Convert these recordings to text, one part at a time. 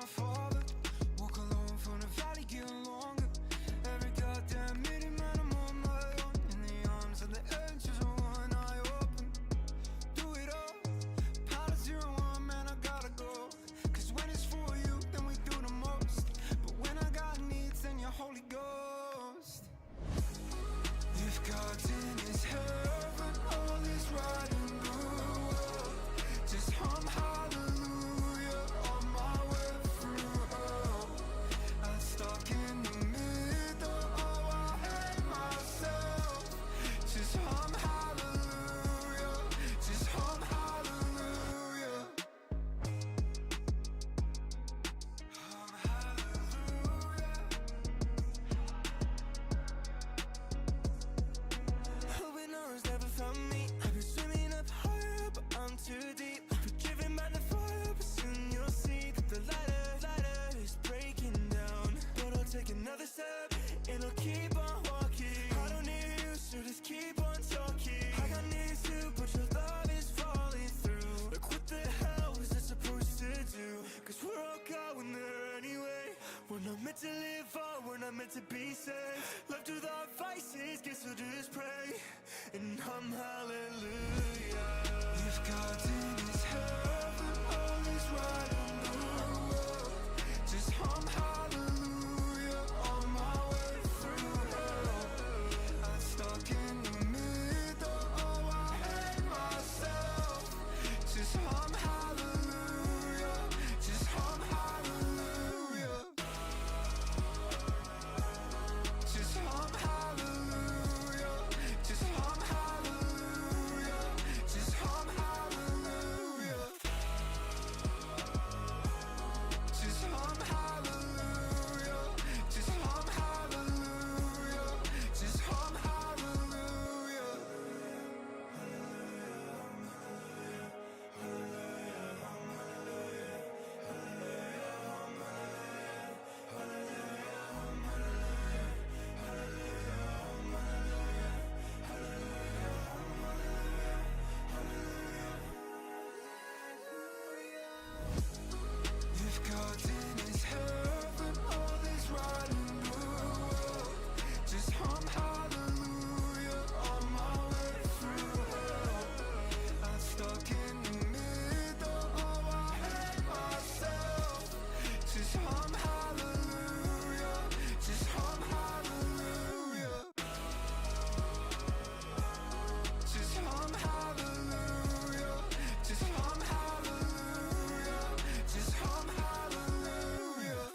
my father. Walk alone from the valley, getting longer. Every goddamn minute, man, I'm on my own. In the arms of the angels, one eye open. Do it all, pilot 01, man, I gotta go. Cause when it's for you, then we do the most. But when I got needs, then you're Holy Ghost. If God's in his heaven, all is right in the world. Just hum hallelujah on my way through hell. I'm stuck in the middle, oh I hate myself. Just hum hallelujah, just hum hallelujah. Hum hallelujah. Hoping no one's never found me. I've been swimming up higher, but I'm too deep. Been driven by the fire, but soon you'll see that the lighter is breaking down. But I'll take another step, and I'll keep on walking. I don't need you, so just keep on talking. I got needs too, but your love is falling through. Like what the hell was I supposed to do? Cause we're all going there anyway. We're not meant to live on, we're not meant to be saved. Left with our vices, guess we'll just pray and hum hallelujah. If God's in his heaven, all is right in the world. Just hum hallelujah on my way through hell. I'm stuck in the middle, oh I hate myself. Just hum hallelujah, just hum hallelujah. Just hum hallelujah, just hum hallelujah, just hum hallelujah. Just hum hallelujah, just hum hallelujah, just hum hallelujah. If God's in his heaven, all is right in the world. Just hum hallelujah on my way through hell. I'm stuck in the middle, oh I hate myself. Just hum hallelujah, just hum hallelujah. Just hum hallelujah, just hum hallelujah, just hum hallelujah.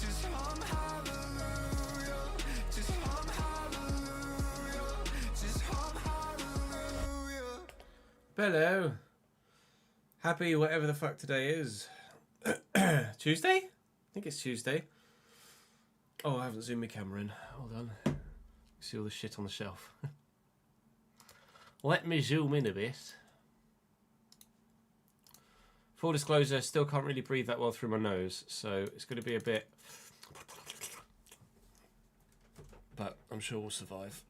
Just hum hallelujah, just hum hallelujah, just hum hallelujah. Hello. Happy whatever the fuck today is. Tuesday? I think it's Tuesday. Oh, I haven't zoomed my camera in. Hold on. See all the shit on the shelf. Let me zoom in a bit. Full disclosure, still can't really breathe that well through my nose, so it's going to be a bit... But I'm sure we'll survive.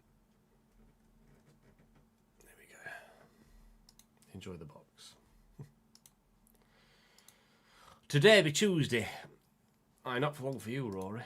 There we go. Enjoy the box. Today be Tuesday. Aye, not for long for you, Rory.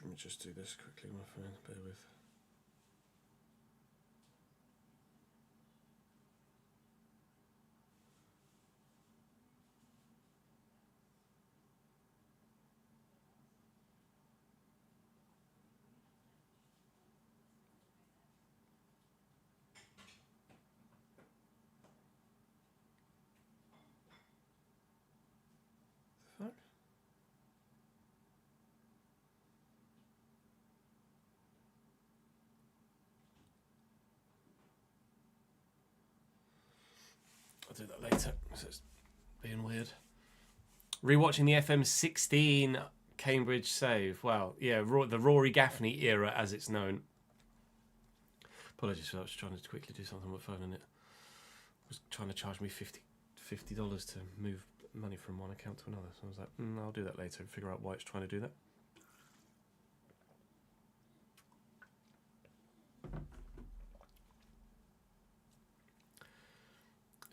Let me just do this quickly, my friend. Bear with. I'll do that later. So it's being weird. Rewatching the FM16 Cambridge save. Wow, yeah, the Rory Gaffney era, as it's known. Apologies for that. I was trying to quickly do something on my phone, and it was trying to charge me $50 to move money from one account to another. So I was like, I'll do that later and figure out why it's trying to do that.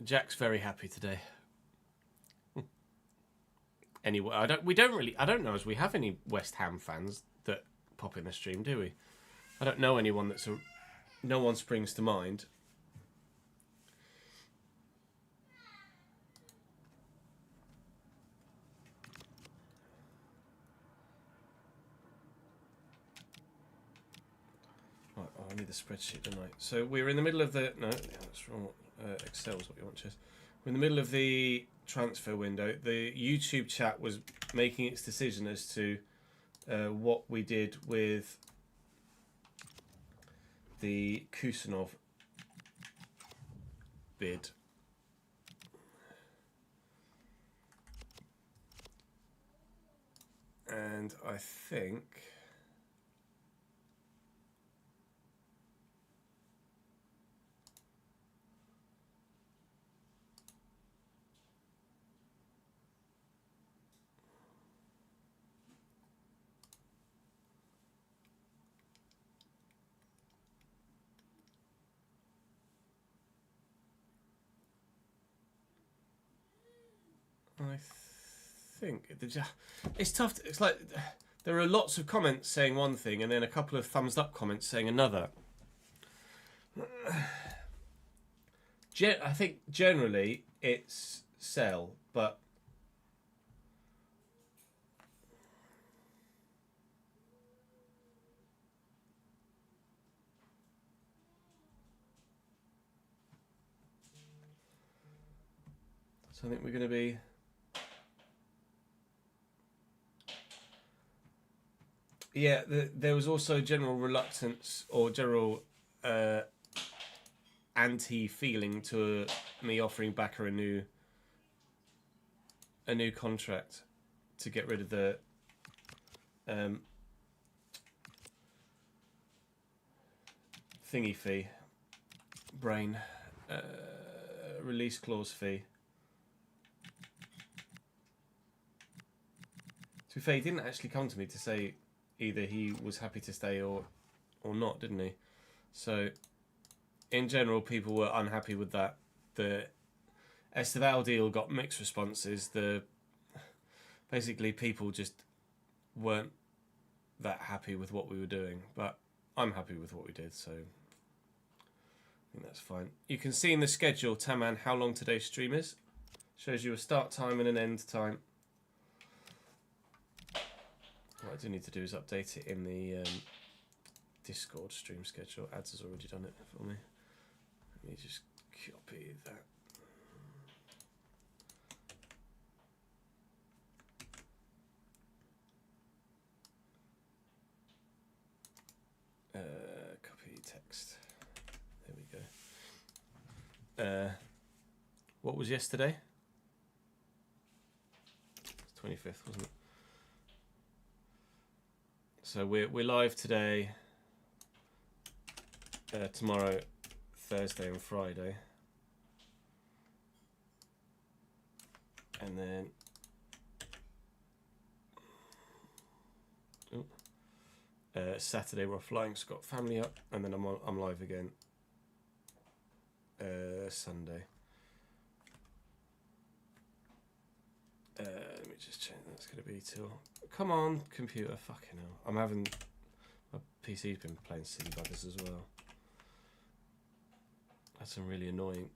Jack's very happy today. Anyway, I don't know as we have any West Ham fans that pop in the stream, do we? I don't know anyone no one springs to mind. Right, I need the spreadsheet, don't I? So we're in the middle of the that's wrong. Excel is what you want, Chess. We're in the middle of the transfer window. The YouTube chat was making its decision as to what we did with the Kusanov bid. And I think it's tough. It's like there are lots of comments saying one thing and then a couple of thumbs up comments saying another. I think generally it's sell, but so I think we're going to be there was also general reluctance or general anti-feeling to me offering Bakker a new contract to get rid of the thingy fee, release clause fee. To be fair, he didn't actually come to me to say either he was happy to stay or not, didn't he? So, in general, people were unhappy with that. The Esteval deal got mixed responses. Basically, people just weren't that happy with what we were doing. But I'm happy with what we did, so I think that's fine. You can see in the schedule, Taman, how long today's stream is. Shows you a start time and an end time. What I do need to do is update it in the Discord stream schedule. Ads has already done it for me. Let me just copy that. Copy text. There we go. What was yesterday? 25th, wasn't it? So we're live today, tomorrow, Thursday and Friday, and then Saturday we're flying Scott family up, and then I'm live again Sunday. Let me just change. That's going to be till. Come on, computer. Fucking hell. My PC's been playing silly buggers as well. Had some really annoying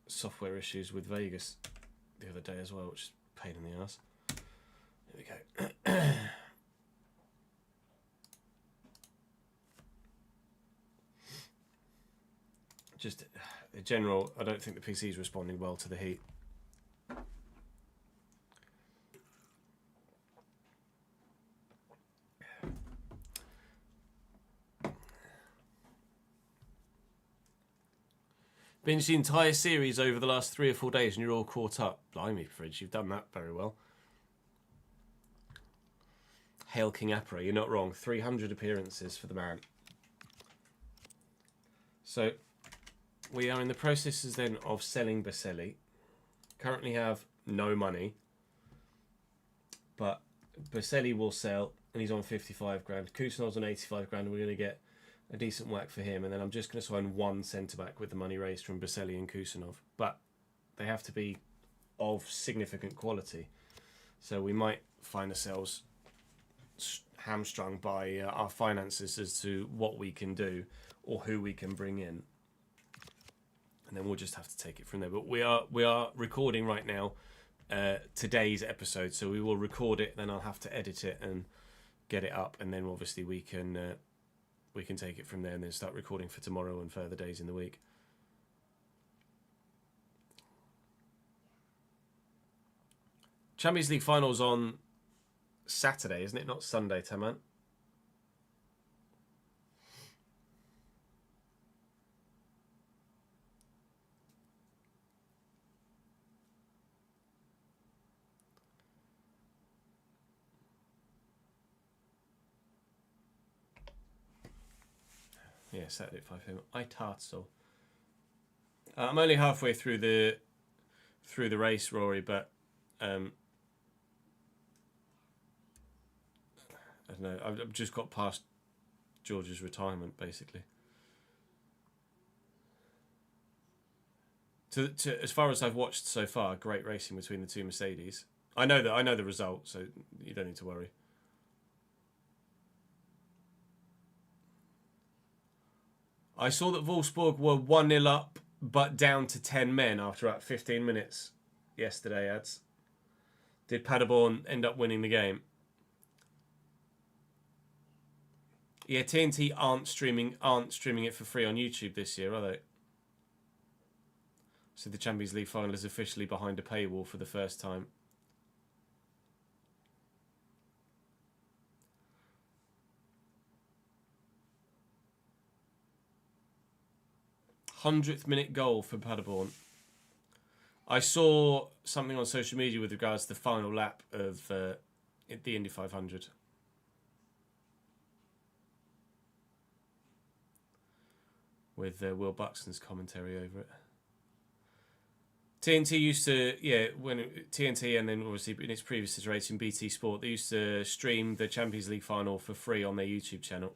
software issues with Vegas the other day as well, which is a pain in the ass. Here we go. Just in general, I don't think the PC is responding well to the heat. Binged the entire series over the last 3 or 4 days and you're all caught up. Blimey, Fridge, you've done that very well. Hail King Apra, you're not wrong. 300 appearances for the man. So, we are in the processes then of selling Baselli. Currently have no money. But Baselli will sell, and he's on 55 grand. Kusanov's on 85 grand, and we're going to get a decent whack for him. And then I'm just going to sign one centre-back with the money raised from Baselli and Kusanov. But they have to be of significant quality. So we might find ourselves hamstrung by our finances as to what we can do or who we can bring in. And then we'll just have to take it from there. But we are recording right now today's episode, so we will record it, then I'll have to edit it and get it up, and then obviously we can take it from there and then start recording for tomorrow and further days in the week. Champions League finals on Saturday, isn't it? Not Sunday, Taman. Yeah, Saturday at 5 p.m. I tart so. I'm only halfway through the race, Rory, but I don't know. I've just got past George's retirement, basically. To as far as I've watched so far, great racing between the two Mercedes. I know the result, so you don't need to worry. I saw that Wolfsburg were 1-0 up, but down to 10 men after about 15 minutes yesterday, ads. Did Paderborn end up winning the game? Yeah, TNT aren't streaming it for free on YouTube this year, are they? So the Champions League final is officially behind a paywall for the first time. 100th minute goal for Paderborn. I saw something on social media with regards to the final lap of the Indy 500. With Will Buxton's commentary over it. TNT used to, TNT and then obviously in its previous iteration, BT Sport, they used to stream the Champions League final for free on their YouTube channel.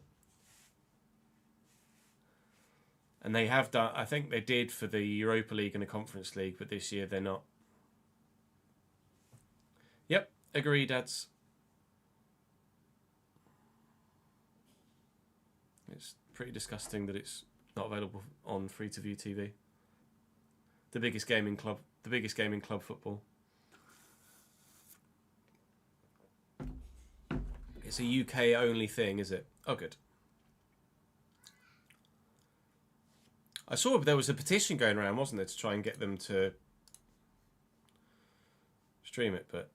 And they have done, I think they did for the Europa League and the Conference League, but this year they're not. Yep, agreed, dads. It's pretty disgusting that it's not available on free-to-view TV. The biggest gaming club football. It's a UK only thing, is it? Oh, good. I saw there was a petition going around, wasn't there, to try and get them to stream it, but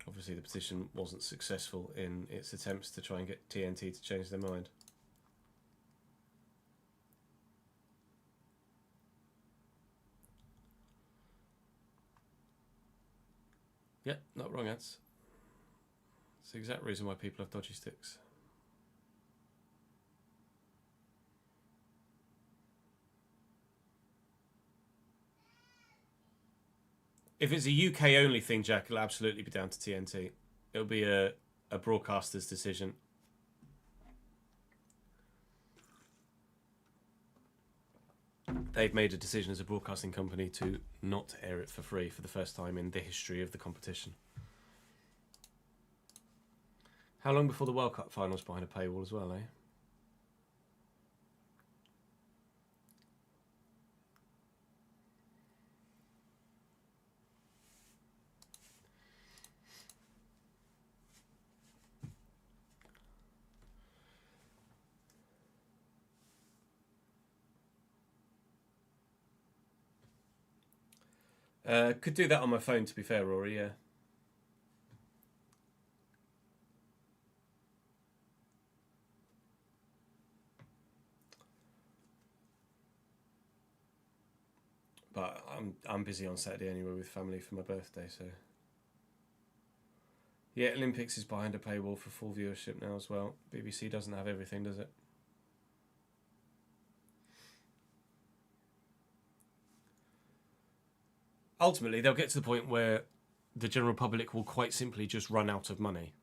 obviously the petition wasn't successful in its attempts to try and get TNT to change their mind. Yeah, not wrong, ads. It's the exact reason why people have dodgy sticks. If it's a UK only thing, Jack, it'll absolutely be down to TNT. It'll be a broadcaster's decision. They've made a decision as a broadcasting company to not air it for free for the first time in the history of the competition. How long before the World Cup finals behind a paywall as well, eh? Could do that on my phone, to be fair, Rory, yeah. I'm busy on Saturday anyway with family for my birthday, so. Yeah, Olympics is behind a paywall for full viewership now as well. BBC doesn't have everything, does it? Ultimately, they'll get to the point where the general public will quite simply just run out of money.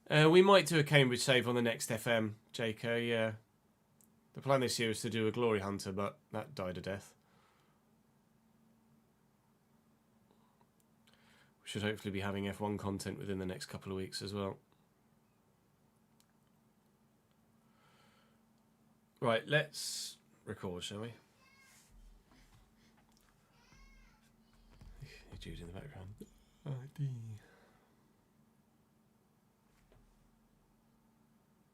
We might do a Cambridge save on the next FM, JK, yeah. The plan this year is to do a Glory Hunter, but that died a death. We should hopefully be having F1 content within the next couple of weeks as well. Right, let's record, shall we? Jude in the background.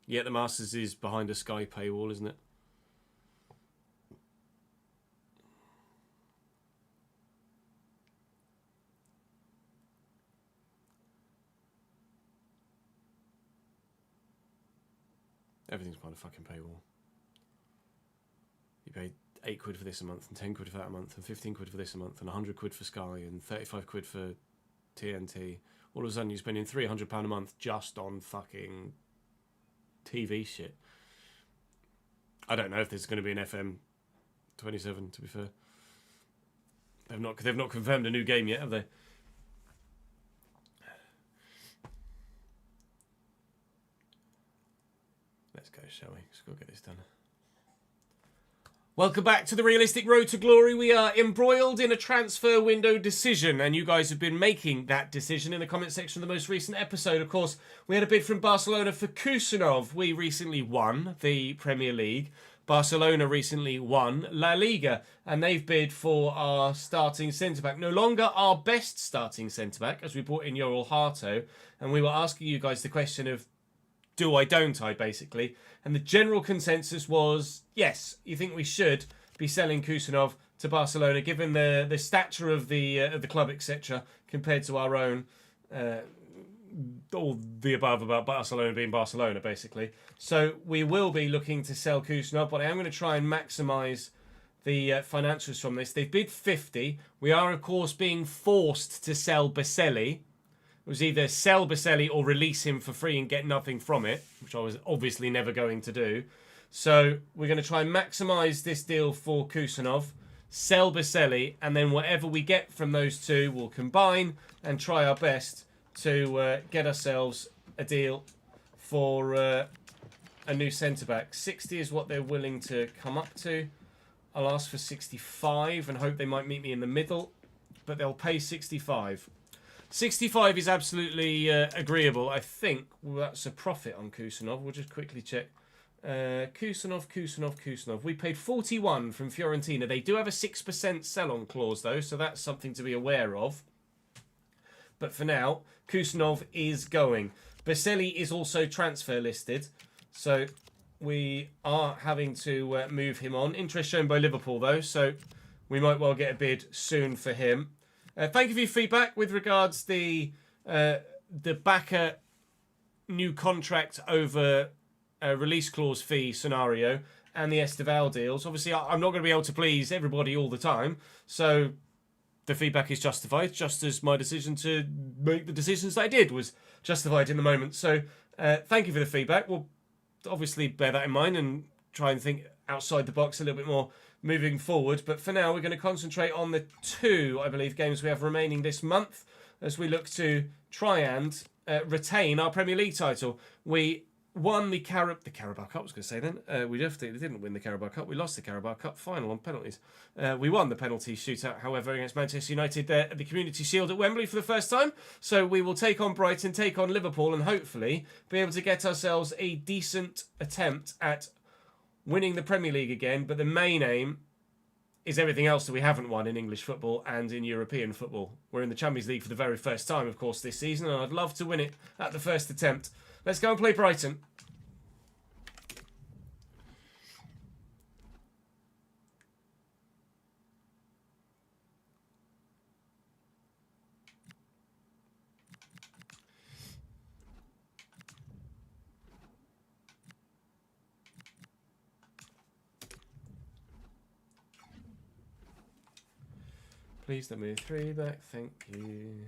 Yeah, the Masters is behind a Sky paywall, isn't it? Everything's behind a fucking paywall. You pay £8 for this a month, and £10 for that a month, and £15 for this a month, and £100 for Sky, and £35 for TNT. All of a sudden, you're spending £300 a month just on fucking TV shit. I don't know if there's going to be an FM27. To be fair, they've not confirmed a new game yet, have they? Let's go, shall we? Let's go get this done. Welcome back to the Realistic Road to Glory. We are embroiled in a transfer window decision, and you guys have been making that decision in the comment section of the most recent episode. Of course, we had a bid from Barcelona for Kusanov. We recently won the Premier League. Barcelona recently won La Liga, and they've bid for our starting centre-back. No longer our best starting centre-back, as we brought in Yoel Harto, and we were asking you guys the question of do I, don't I, basically. And the general consensus was, yes, you think we should be selling Kusanov to Barcelona, given the stature of the club, etc., compared to our own, all the above about Barcelona being Barcelona, basically. So we will be looking to sell Kusanov, but I am going to try and maximise the financials from this. They've bid 50. We are, of course, being forced to sell Baselli. It was either sell Baselli or release him for free and get nothing from it, which I was obviously never going to do. So we're going to try and maximise this deal for Kusanov, sell Baselli, and then whatever we get from those two, we'll combine and try our best to get ourselves a deal for a new centre-back. 60 is what they're willing to come up to. I'll ask for 65 and hope they might meet me in the middle, but they'll pay 65. 65 is absolutely agreeable. I think that's a profit on Kusanov. We'll just quickly check. Kusanov. We paid 41 from Fiorentina. They do have a 6% sell-on clause, though, so that's something to be aware of. But for now, Kusanov is going. Baselli is also transfer listed, so we are having to move him on. Interest shown by Liverpool, though, so we might well get a bid soon for him. Thank you for your feedback with regards the backer new contract over release clause fee scenario and the Esteval deals. Obviously, I'm not going to be able to please everybody all the time, so the feedback is justified, just as my decision to make the decisions that I did was justified in the moment. So thank you for the feedback. We'll obviously bear that in mind and try and think outside the box a little bit more moving forward. But for now, we're going to concentrate on the two, I believe, games we have remaining this month as we look to try and retain our Premier League title. We won the Carabao Cup, I was going to say then. We definitely didn't win the Carabao Cup. We lost the Carabao Cup final on penalties. We won the penalty shootout, however, against Manchester United at the Community Shield at Wembley for the first time. So we will take on Brighton, take on Liverpool, and hopefully be able to get ourselves a decent attempt at winning the Premier League again. But the main aim is everything else that we haven't won in English football and in European football. We're in the Champions League for the very first time, of course, this season, and I'd love to win it at the first attempt. Let's go and play Brighton. Please don't move 3 back, thank you.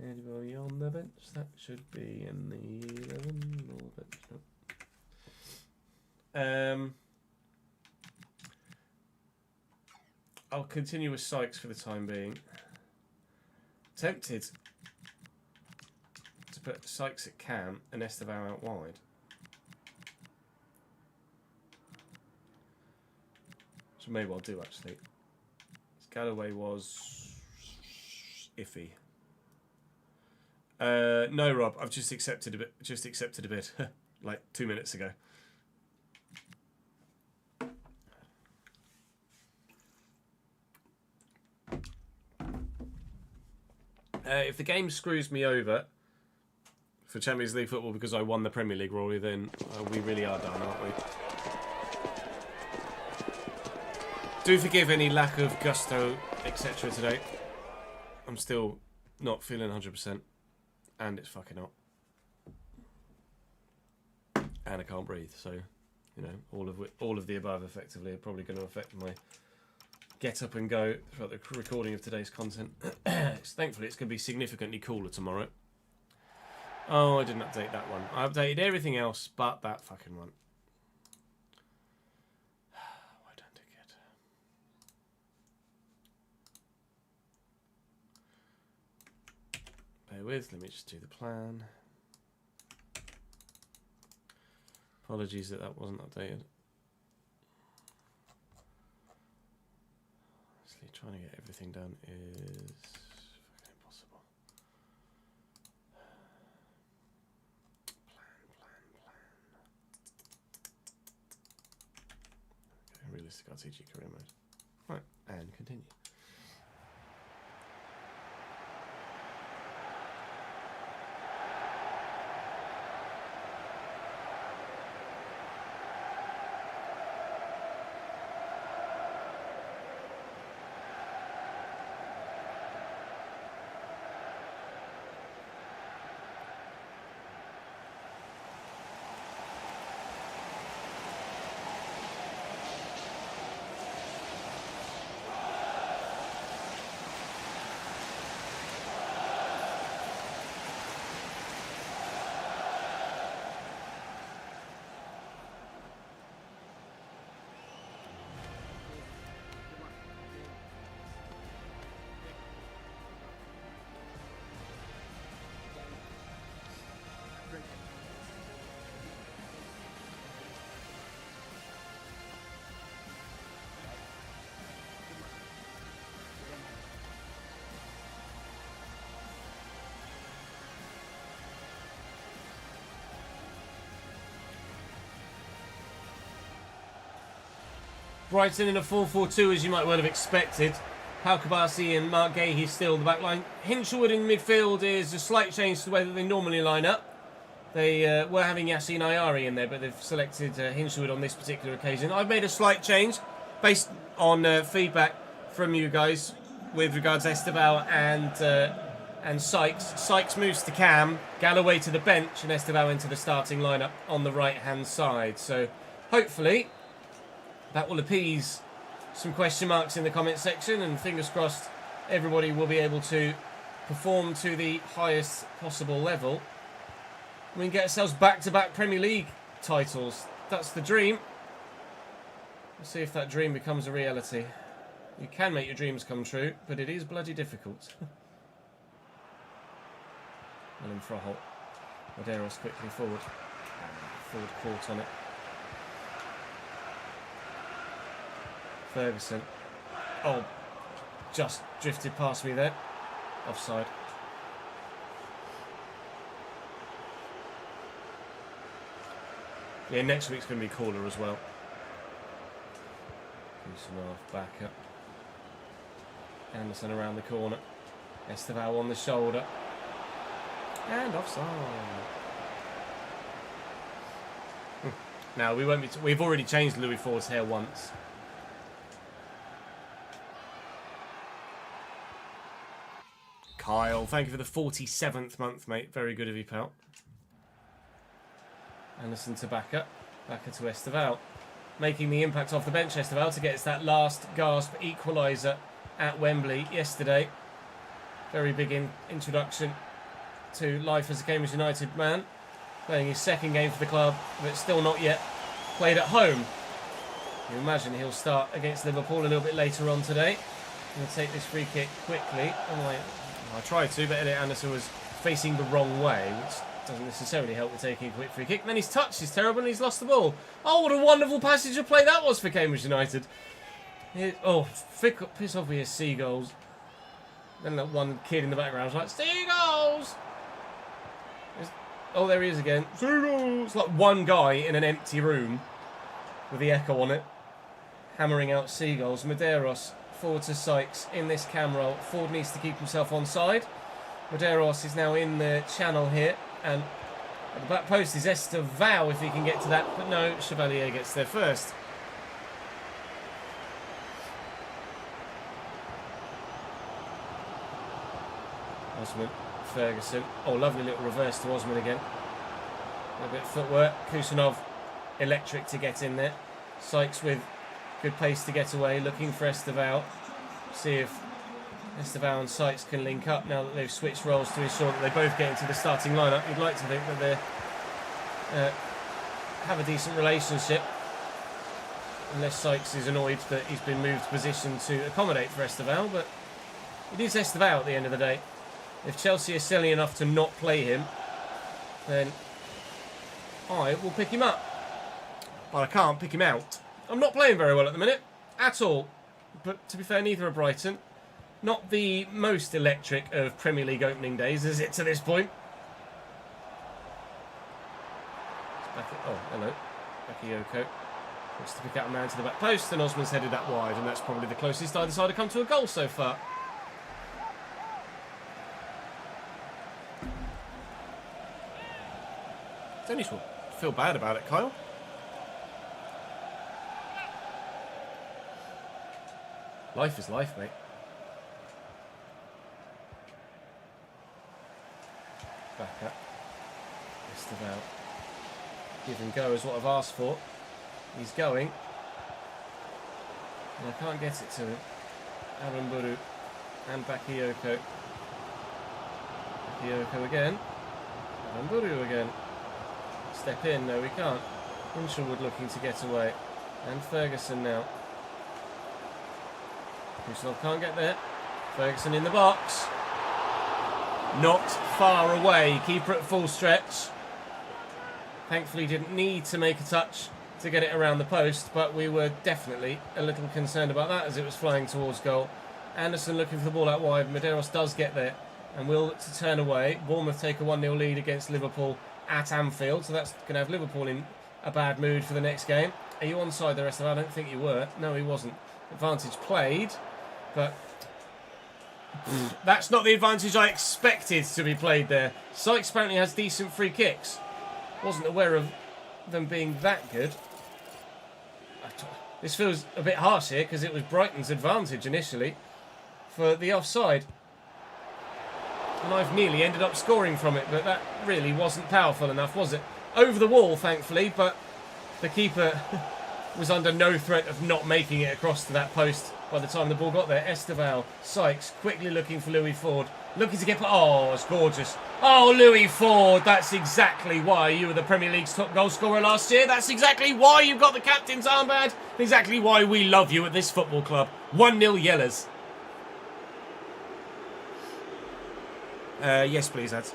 Anybody on the bench? That should be in the 11 or bench. Nope. I'll continue with Sykes for the time being. Tempted to put Sykes at cam and Esteban out wide. Which I may well do actually. Galloway was iffy. No, Rob, I've just accepted a bit. Just accepted a bit, like 2 minutes ago. If the game screws me over for Champions League football because I won the Premier League, Rory, then we really are done, aren't we? Do forgive any lack of gusto, etc. today. I'm still not feeling 100%. And it's fucking hot. And I can't breathe, so, you know, all of the above effectively are probably going to affect my get up and go throughout the recording of today's content. Thankfully, it's going to be significantly cooler tomorrow. Oh, I didn't update that one. I updated everything else but that fucking one. Why don't I get... Bear with, let me just do the plan. Apologies that that wasn't updated. Honestly, trying to get everything done is fucking impossible. Plan. Okay, realistic RTG career mode. Right, and continue. Brighton in a 4-4-2 as you might well have expected. Pau Kabasi and Mark Gahey still the back line. Hinshelwood in midfield is a slight change to the way that they normally line up. They were having Yassine Ayari in there, but they've selected Hinshelwood on this particular occasion. I've made a slight change based on feedback from you guys with regards to Esteban and Sykes. Sykes moves to cam, Galloway to the bench, and Esteban into the starting lineup on the right-hand side. So hopefully that will appease some question marks in the comment section, and fingers crossed everybody will be able to perform to the highest possible level. We can get ourselves back-to-back Premier League titles. That's the dream. Let's see if that dream becomes a reality. You can make your dreams come true, but it is bloody difficult. Well in for a halt. Medeiros quickly forward. Forward caught on it. Ferguson. Oh, just drifted past me there. Offside. Yeah, next week's going to be cooler as well. Kusanov back up. Anderson around the corner. Esteval on the shoulder. And offside. Now, we won't be... We've already changed Louis Ford's hair once. Kyle, thank you for the 47th month, mate. Very good of you, pal. Anderson to Bacca. Bacca to Esteval. Making the impact off the bench, Esteval, to get us that last gasp equaliser at Wembley yesterday. Very big introduction to life as a Cambridge United man. Playing his second game for the club, but still not yet played at home. You imagine he'll start against Liverpool a little bit later on today. I'm going to take this free kick quickly. I tried to, but Elliot Anderson was facing the wrong way, which doesn't necessarily help with taking a quick free kick. And then his touch is terrible and he's lost the ball. Oh, what a wonderful passage of play that was for Cambridge United. Piss off with your seagulls. Then that one kid in the background was like, seagulls! Oh, there he is again. Seagulls! It's like one guy in an empty room with the echo on it, hammering out seagulls. Medeiros forward to Sykes in this cam roll. Ford needs to keep himself onside. Medeiros is now in the channel here, and at the back post is Esteval if he can get to that, but no, Chevalier gets there first. Osman, Ferguson. Oh, lovely little reverse to Osman again. A bit of footwork. Kusanov, electric to get in there. Sykes with good pace to get away, looking for Esteval. See if Esteval and Sykes can link up now that they've switched roles to ensure that they both get into the starting lineup. You'd like to think that they have a decent relationship, unless Sykes is annoyed that he's been moved position to accommodate for Esteval, but it is Esteval at the end of the day. If Chelsea are silly enough to not play him, then I will pick him up. But I can't pick him out. I'm not playing very well at the minute, at all. But to be fair, neither are Brighton. Not the most electric of Premier League opening days, is it, to this point? Oh, hello. Bakayoko wants to pick out a man to the back post, and Osman's headed that wide, and that's probably the closest either side have come to a goal so far. Don't you feel bad about it, Kyle? Life is life, mate. Back up. Just about. Give and go is what I've asked for. He's going. And I can't get it to him. Aramburu and Bakayoko. Bakayoko again. Aramburu again. Step in. No, we can't. Hinshelwood looking to get away. And Ferguson now. Kusanov can't get there. Ferguson in the box. Not far away. Keeper at full stretch. Thankfully didn't need to make a touch to get it around the post, but we were definitely a little concerned about that as it was flying towards goal. Anderson looking for the ball out wide. Medeiros does get there and will look to turn away. Bournemouth take a 1-0 lead against Liverpool at Anfield, so that's going to have Liverpool in a bad mood for the next game. Are you onside the rest of it? I don't think you were. No, he wasn't. Advantage played, but that's not the advantage I expected to be played there. Sykes apparently has decent free kicks. Wasn't aware of them being that good. This feels a bit harsh here because it was Brighton's advantage initially for the offside. And I've nearly ended up scoring from it, but that really wasn't powerful enough, was it? Over the wall, thankfully, but the keeper was under no threat of not making it across to that post by the time the ball got there. Esteval, Sykes, quickly looking for Louis Ford. Looking to get... Oh, it's gorgeous. Oh, Louis Ford, that's exactly why you were the Premier League's top goal scorer last year. That's exactly why you got the captain's armband. Exactly why we love you at this football club. 1-0 Yellers. Yes, please, lads.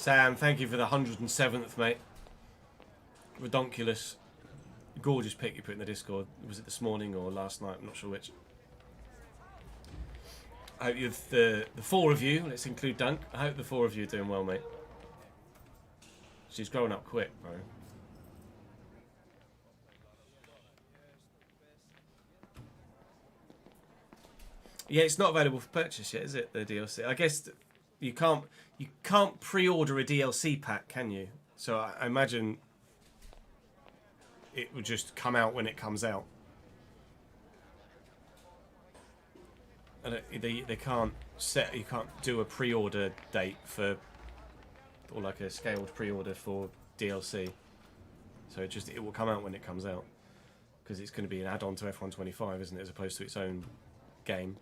Sam, thank you for the 107th, mate. Redonkulous. Gorgeous pic you put in the Discord. Was it this morning or last night? I'm not sure which. I hope you've the four of you, let's include Dunk. I hope the four of you are doing well, mate. She's growing up quick, bro. Yeah, it's not available for purchase yet, is it? The DLC. I guess you can't pre-order a DLC pack, can you? So I imagine it would just come out when it comes out. They can't set. You can't do a pre-order date for, or like a scaled pre-order for DLC. So it will come out when it comes out, because it's going to be an add-on to F125, isn't it, as opposed to its own game.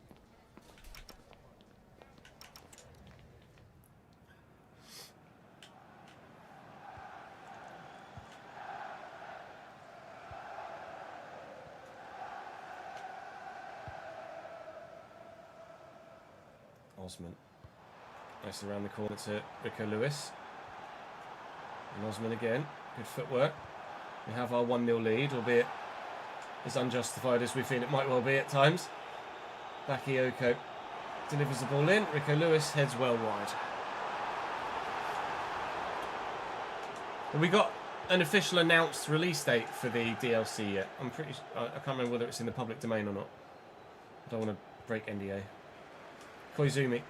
Osman. Nice around the corner to Rico Lewis. And Osman again. Good footwork. We have our 1-0 lead, albeit as unjustified as we feel it might well be at times. Bakayoko delivers the ball in. Rico Lewis heads well wide. Have we got an official announced release date for the DLC yet? I can't remember whether it's in the public domain or not. I don't want to break NDA. Koizumi.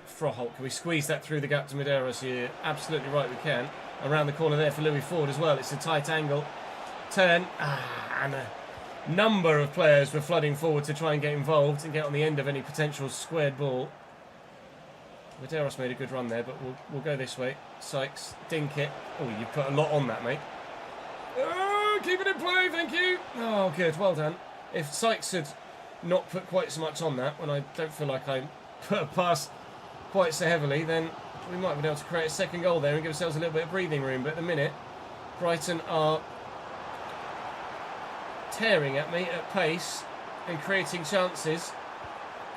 Froholt. Can we squeeze that through the gap to Medeiros? You're absolutely right, we can. Around the corner there for Louis Ford as well. It's a tight angle. Turn. And a number of players were flooding forward to try and get involved and get on the end of any potential squared ball. Medeiros made a good run there, but we'll go this way. Sykes. Dink it. Oh, you put a lot on that, mate. Oh, keep it in play, thank you. Oh, good. Well done. If Sykes had not put quite so much on that, when I don't feel like I put a pass quite so heavily, then we might be able to create a second goal there and give ourselves a little bit of breathing room. But at the minute, Brighton are tearing at me at pace and creating chances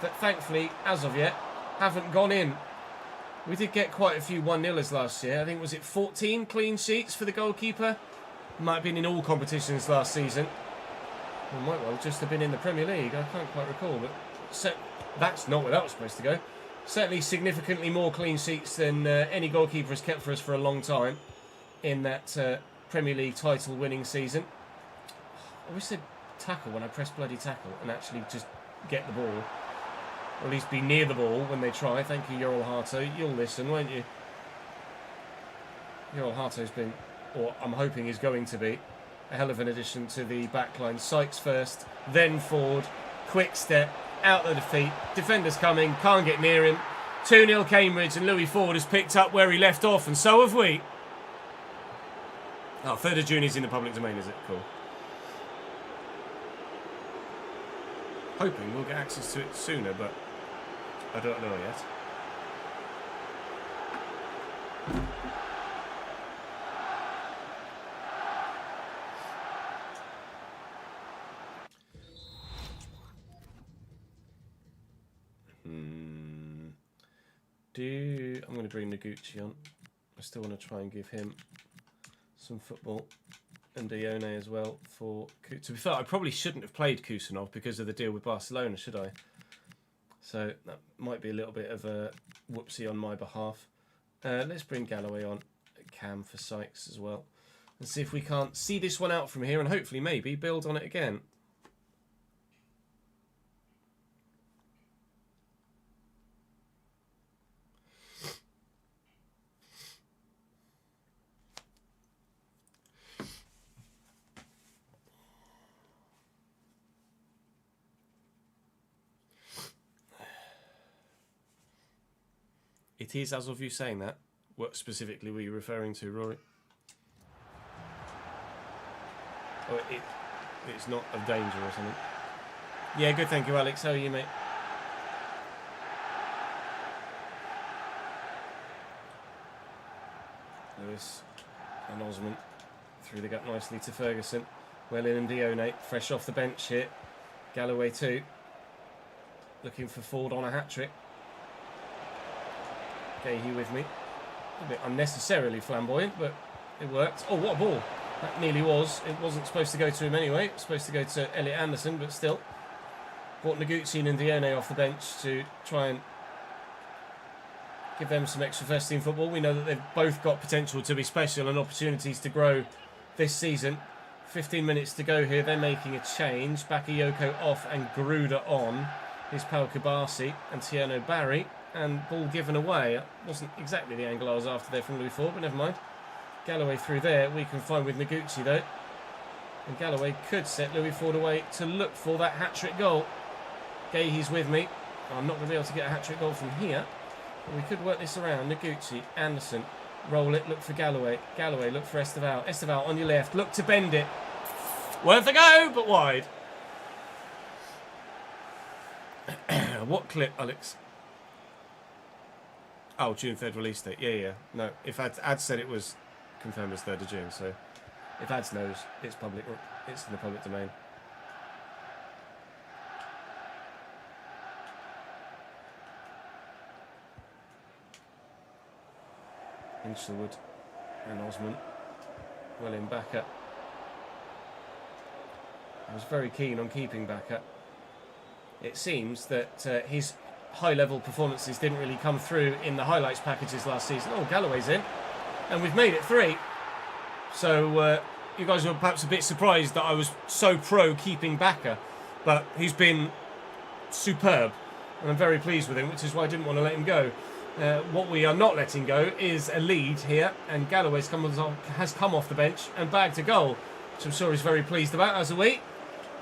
that thankfully, as of yet, haven't gone in. We did get quite a few 1-0ers last year. I think, was it 14 clean sheets for the goalkeeper? Might have been in all competitions last season. Well, might well just have been in the Premier League. I can't quite recall, but that's not where that was supposed to go. Certainly significantly more clean sheets than any goalkeeper has kept for us for a long time in that Premier League title-winning season. I wish they'd tackle when I press bloody tackle and actually just get the ball. Or at least be near the ball when they try. Thank you, Yoral Harto. You'll listen, won't you? Yoral Harto's been, or I'm hoping is going to be, a hell of an addition to the backline. Sykes first, then Ford. Quick step, out of the feet. Defenders coming, can't get near him. 2-0 Cambridge, and Louis Ford has picked up where he left off, and so have we. Oh, 3rd of June is in the public domain, is it? Cool. Hoping we'll get access to it sooner, but I don't know yet. I'm going to bring Noguchi on. I still want to try and give him some football. And Dione as well. To be fair, I probably shouldn't have played Kusanov because of the deal with Barcelona, should I? So that might be a little bit of a whoopsie on my behalf. Let's bring Galloway on. Cam for Sykes as well. And see if we can't see this one out from here and hopefully maybe build on it again. It is, as of you saying that. What specifically were you referring to, Rory? Oh, it's not of danger or something. Yeah, good, thank you, Alex. How are you, mate? Lewis and Osman through the gap nicely to Ferguson. Well in and Dione, fresh off the bench here. Galloway too. Looking for Ford on a hat-trick. Gahey with me. A bit unnecessarily flamboyant, but it worked. Oh, what a ball. That nearly was. It wasn't supposed to go to him anyway. It was supposed to go to Elliot Anderson, but still. Brought Noguchi and Ndione off the bench to try and give them some extra first team football. We know that they've both got potential to be special and opportunities to grow this season. 15 minutes to go here. They're making a change. Bakayoko off and Garuda on. Here's Pal Kabasi and Tierno Barry. And ball given away. Wasn't exactly the angle I was after there from Louis Ford, but never mind. Galloway through there. We can find with Noguchi though. And Galloway could set Louis Ford away to look for that hat-trick goal. Gahey's with me. I'm not going to be able to get a hat-trick goal from here. But we could work this around. Noguchi, Anderson, roll it, look for Galloway. Galloway, look for Esteval. Esteval on your left, look to bend it. Worth a go, but wide. What clip, Alex? Oh, June 3rd release date. Yeah. No, if Ads said it was confirmed as 3rd of June, so if Ads knows, it's public. It's in the public domain. Hinchelwood and Osman. Well in Bakker. I was very keen on keeping Bakker. It seems that his high-level performances didn't really come through in the highlights packages last season. Oh, Galloway's in. And we've made it 3. So you guys were perhaps a bit surprised that I was so pro keeping Bakker. But he's been superb. And I'm very pleased with him, which is why I didn't want to let him go. What we are not letting go is a lead here. And Galloway's has come off the bench and bagged a goal, which I'm sure he's very pleased about, as are we.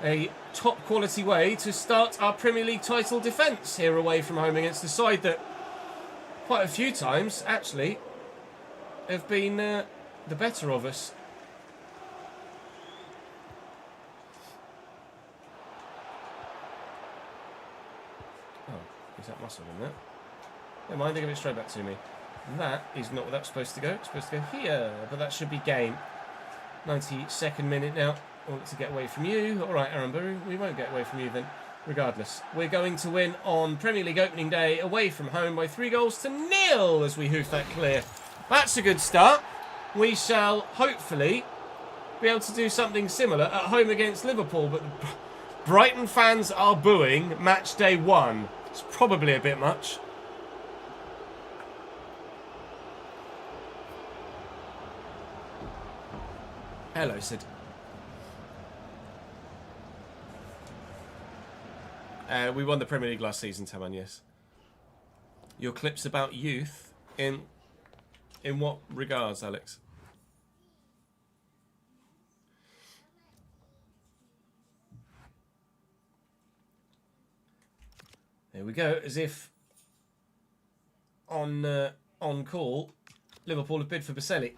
A top quality way to start our Premier League title defence here away from home against the side that quite a few times actually have been the better of us. Oh, is that muscle in there? Never mind, they give it straight back to me. That is not where that's supposed to go. It's supposed to go here, but that should be game. 92nd minute now. I want to get away from you. All right, Aramburu, we won't get away from you then. Regardless, we're going to win on Premier League opening day away from home by 3-0 as we hoof that clear. That's a good start. We shall hopefully be able to do something similar at home against Liverpool, but Brighton fans are booing match day 1. It's probably a bit much. Hello, Sid. We won the Premier League last season, Taman, yes. Your clips about youth, in what regards, Alex? There we go, as if on call, Liverpool have bid for Baselli.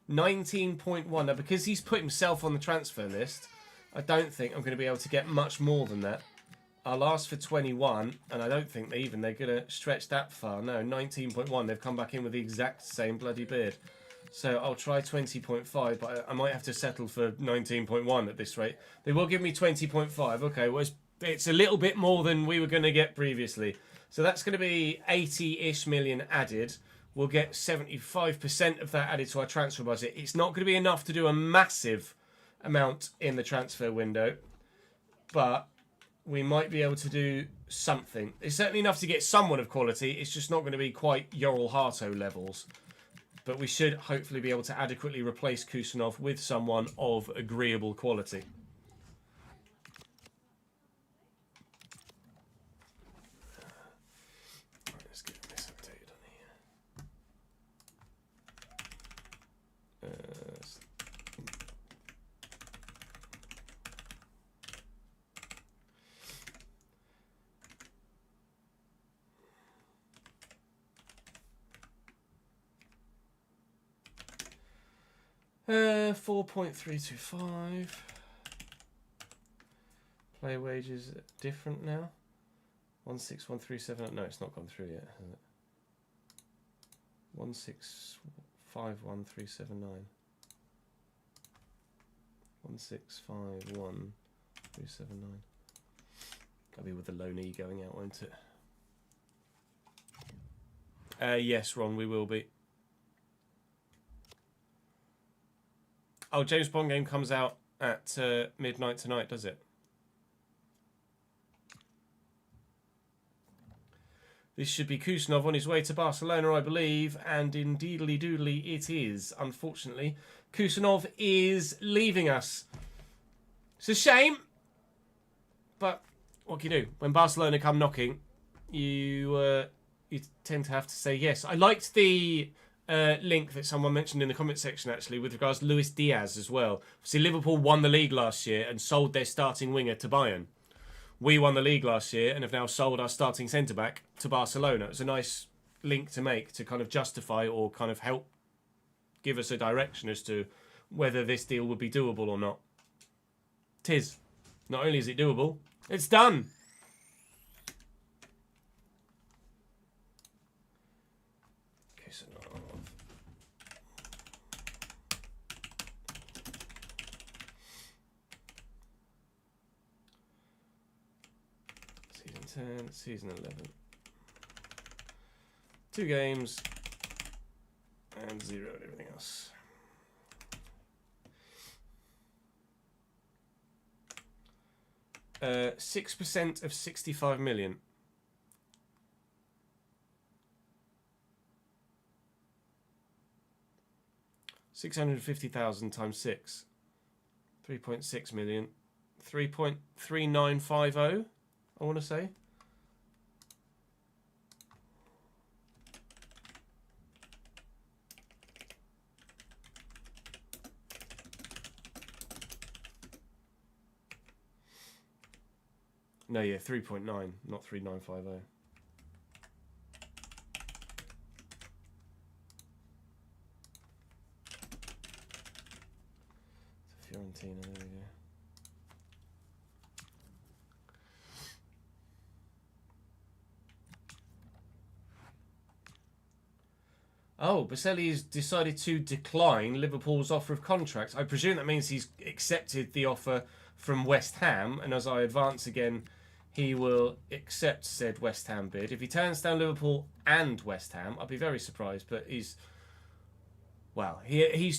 19.1. Now, because he's put himself on the transfer list, I don't think I'm going to be able to get much more than that. I'll ask for 21, and I don't think they're going to stretch that far. No, 19.1. They've come back in with the exact same bloody bid. So I'll try 20.5, but I might have to settle for 19.1 at this rate. They will give me 20.5. Okay, well, it's a little bit more than we were going to get previously. So that's going to be 80-ish million added. We'll get 75% of that added to our transfer budget. It's not going to be enough to do a massive amount in the transfer window, but we might be able to do something. It's certainly enough to get someone of quality. It's just not going to be quite Yoral Harto levels. But we should hopefully be able to adequately replace Kusanov with someone of agreeable quality. Right, let's get this updated on here. 4.325. Player wages are different now. 16137. No, it's not gone through yet, has it? 1651379. 1651379. That'll be with the loan E going out, won't it? Yes, Ron, we will be. Oh, James Bond game comes out at midnight tonight, does it? This should be Kusanov on his way to Barcelona, I believe, and indeedly doodly it is, unfortunately. Kusanov is leaving us. It's a shame, but what can you do? When Barcelona come knocking, you tend to have to say yes. I liked the link that someone mentioned in the comment section, actually, with regards to Luis Diaz as well. See, Liverpool won the league last year and sold their starting winger to Bayern. We won the league last year and have now sold our starting centre-back to Barcelona. It's a nice link to make to kind of justify or kind of help give us a direction as to whether this deal would be doable or not. 'Tis. Not only is it doable, it's done. Okay, so Season 10, Season 11. 2 games and 0 and everything else. Uh, 6% of 65 million. $650,000 times 6. 3.6 million. 3.3950, I want to say. No, yeah, 3.9, not 3.950. Fiorentina, there we go. Oh, Baselli has decided to decline Liverpool's offer of contract. I presume that means he's accepted the offer from West Ham, and as I advance again, he will accept said West Ham bid. If he turns down Liverpool and West Ham, I'd be very surprised, but he's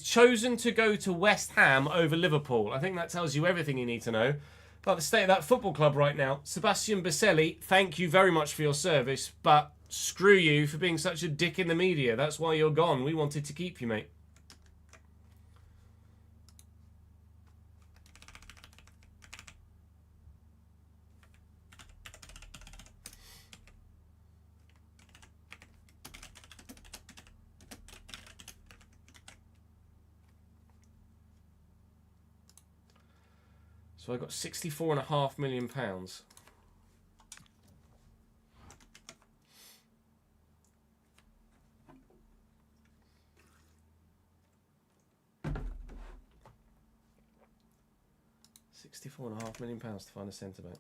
chosen to go to West Ham over Liverpool. I think that tells you everything you need to know about the state of that football club right now. Sebastian Baselli, thank you very much for your service, but screw you for being such a dick in the media. That's why you're gone. We wanted to keep you, mate. So I got £64.5 million. £64.5 million to find a centre back.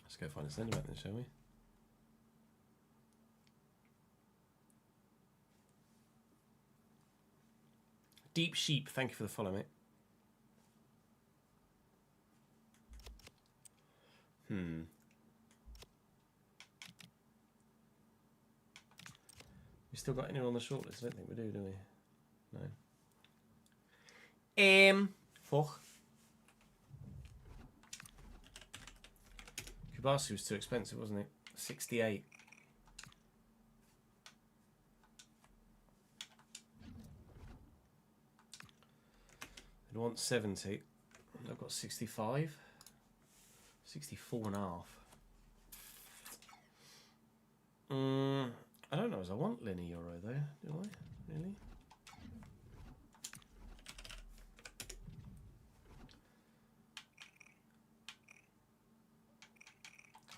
Let's go find a centre back then, shall we? Deep Sheep, thank you for the follow, mate. We still got anyone on the shortlist? I don't think we do we? No. Foch. Kubasi was too expensive, wasn't it? 68. I'd want 70. I've got 65. 64.5. I don't know as I want Lenny Euro though, do I? Really?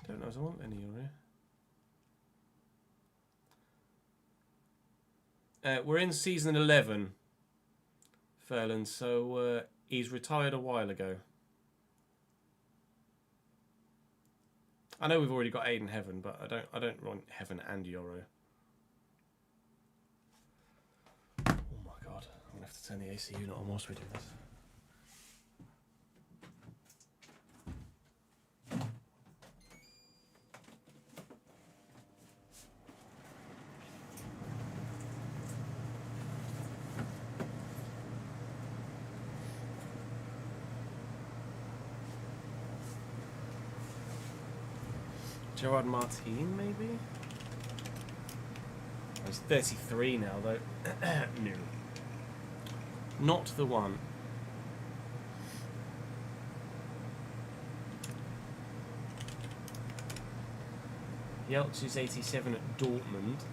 I don't know as I want Lenny Euro. We're in season 11. Ferland, so he's retired a while ago. I know we've already got Aiden Heaven, but I don't want Heaven and Euro. Turn the AC unit on whilst we do this. Gerard Martin, maybe? Oh, he's 33 now, though. No. Not the one. Yeltsin is 87 at Dortmund.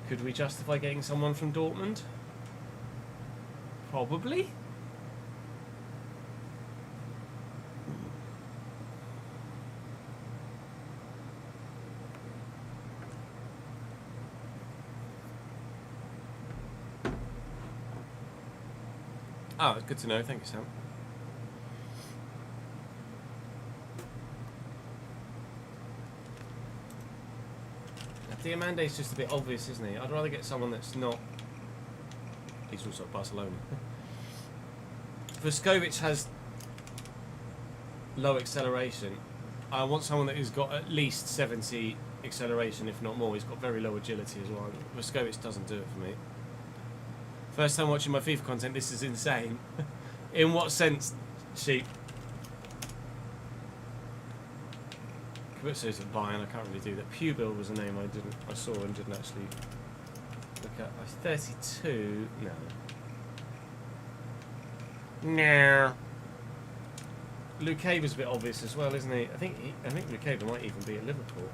Could we justify getting someone from Dortmund? Probably. Oh, good to know. Thank you, Sam. Diamande's just a bit obvious, isn't he? I'd rather get someone that's not... He's also at Barcelona. Vuskovic has low acceleration. I want someone that has got at least 70 acceleration, if not more. He's got very low agility as well. Vuskovic doesn't do it for me. First time watching my FIFA content, this is insane. In what sense, Sheep? Kabutsu's at Bayern, I can't really do that. Pubil was a name I saw and didn't actually look at. I was 32. No. Luque was a bit obvious as well, isn't he? I think Luque might even be at Liverpool.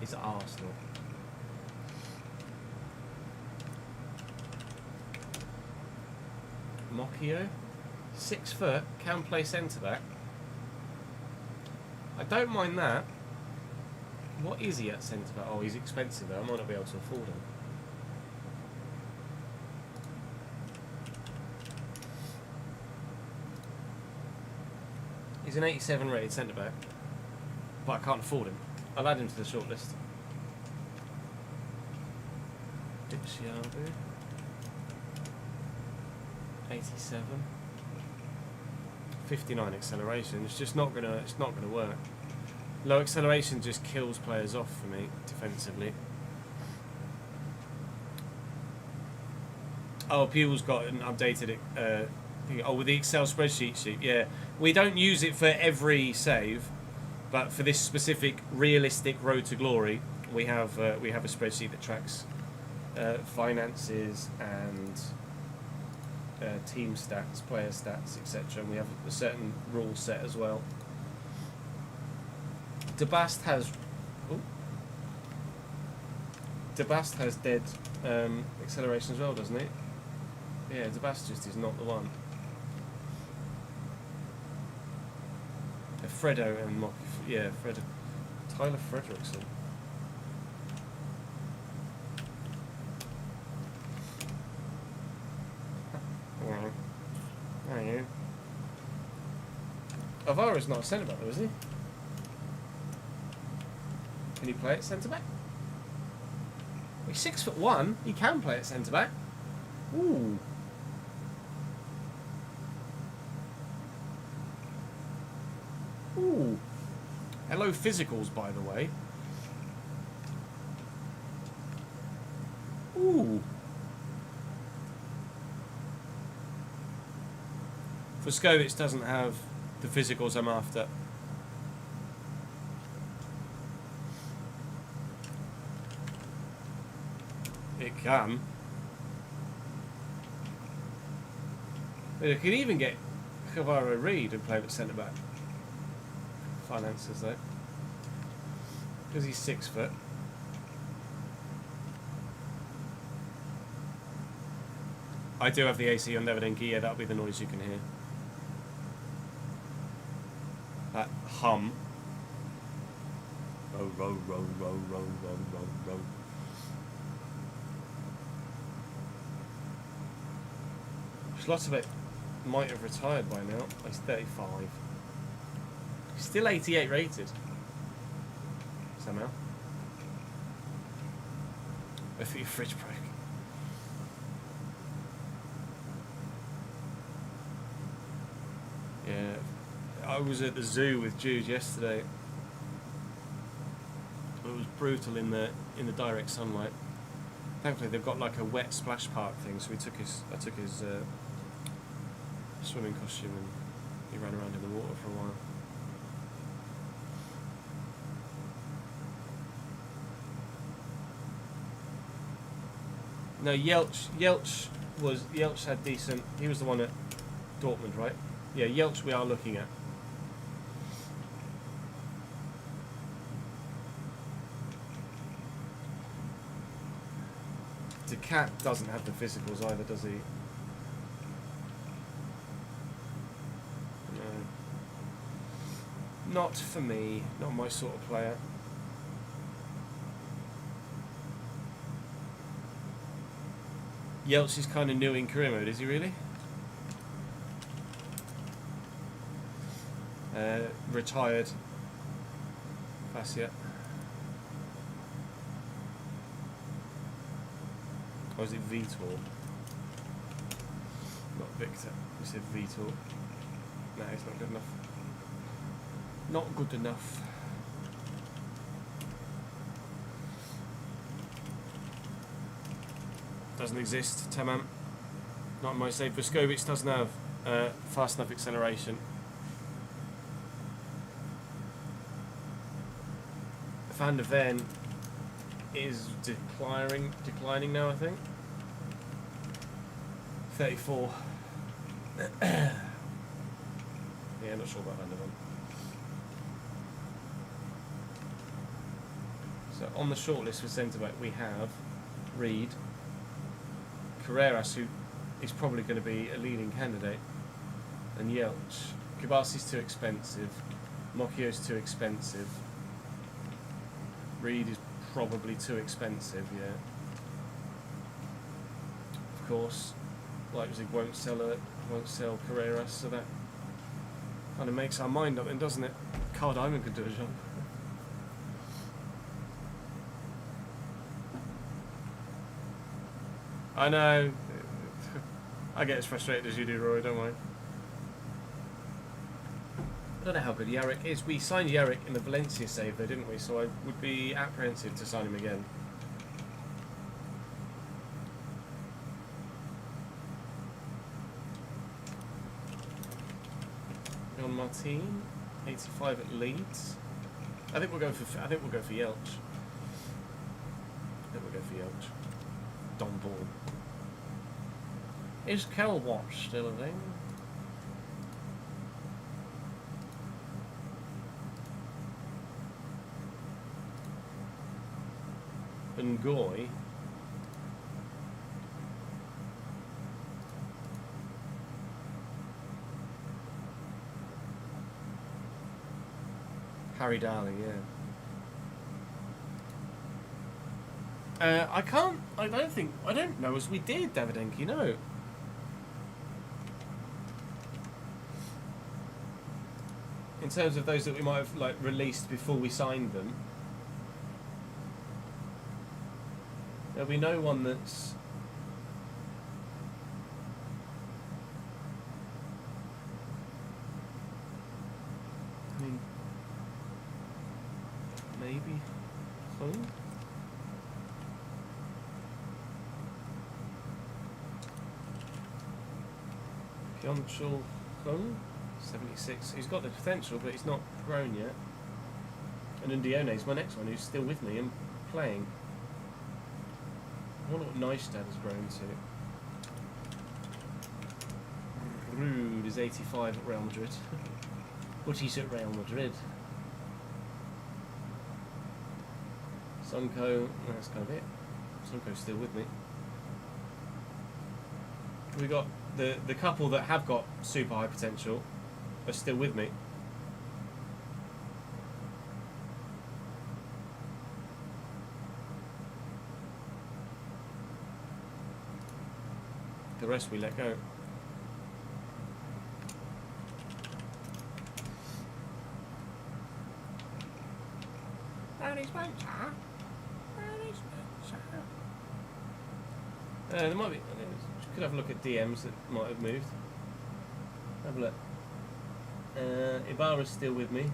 He's at Arsenal. Mocchio, 6 foot, can play centre back. I don't mind that. What is he at centre back? Oh, he's expensive though. I might not be able to afford him. He's an 87 rated centre back, but I can't afford him. I'll add him to the shortlist. Dipshiabu. 87, 59 acceleration. It's just not gonna. It's not gonna work. Low acceleration just kills players off for me defensively. Oh, Pewell's got an updated. Oh, with the Excel spreadsheet sheet. Yeah, we don't use it for every save, but for this specific realistic road to glory, we have a spreadsheet that tracks finances and. Team stats, player stats, etc. And we have a certain rule set as well. Debast has dead acceleration as well, doesn't it? Yeah, Debast just is not the one. Fredo and Mock, yeah, Fredo, Tyler Fredrickson. How are you? Alvaro's not a centre back though, is he? Can he play at centre back? He's 6'1". He can play at centre back. Ooh. Ooh. Hello, physicals, by the way. Ooh. Vuskovic doesn't have the physicals I'm after. It can. But it could even get Kavaro Reed and play with centre back. Finances though. Because he's 6 foot. I do have the AC on Neverdenki, yeah, that'll be the noise you can hear. That hum. Row, row, row, row, row, row, row, row. Schlottevik might have retired by now. He's 35. He's still 88 rated. Somehow. I think your fridge broke. Yeah, I was at the zoo with Jude yesterday. It was brutal in the direct sunlight. Thankfully, they've got like a wet splash park thing, so I took his swimming costume and he ran around in the water for a while. No, Yelch had decent. He was the one at Dortmund, right? Yeah, Yelch we are looking at. The cat doesn't have the physicals either, does he? No. Not for me. Not my sort of player. Yelch is kind of new in career mode, is he really? Retired. Fascia. Or is it Vitor? Not Victor. We said Vitor. No, it's not good enough. Not good enough. Doesn't exist. Tamam. Not in my save. Vuskovic doesn't have fast enough acceleration. Van der Ven is declining now, I think. 34. Yeah, not sure about Van der Ven. So on the shortlist for centre back we have Reed, Carreras, who is probably going to be a leading candidate, and Yelch. Kibasi's too expensive. Mocchio's too expensive. Reed is probably too expensive, yeah. Of course, Leipzig won't sell Carreras, so that kind of makes our mind up then, doesn't it? Carl Diamond could do a job. I know. I get as frustrated as you do, Rory, don't worry. I don't know how good Yarrick is. We signed Yarrick in the Valencia save though, didn't we? So I would be apprehensive to sign him again. John Martin, 85 at Leeds. I think we'll go for Yelch. I think we'll go for Yelch. Don Ball. Is Kel Watch still a thing? Ngoy. Harry Darling, yeah. I don't know as we did, Davidenki, no. In terms of those that we might have like released before we signed them. There'll be no one that's... I mean... Maybe... Hung? Pyeongchul Hung? 76. He's got the potential, but he's not grown yet. And Undione is my next one, who's still with me and playing. I wonder what Neustad has grown to. Rude is 85 at Real Madrid. But he's at Real Madrid. Sunko, that's kind of it. Sunko's still with me. We got the couple that have got super high potential are still with me. The rest we let go. There might be. Could have a look at DMs that might have moved. Have a look. Ibarra's still with me.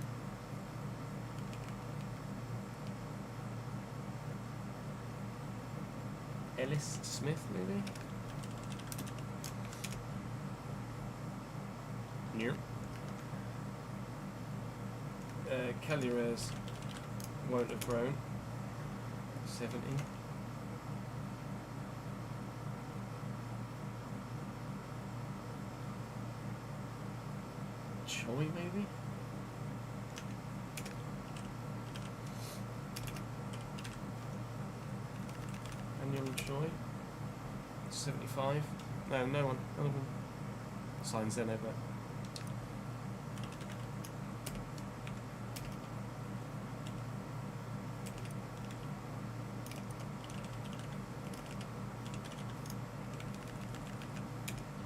Ellis Smith, maybe? Yep. Calures won't have grown. 70. Choi, maybe? Daniel Choi? 75? No, no one. None of them. Signs then over.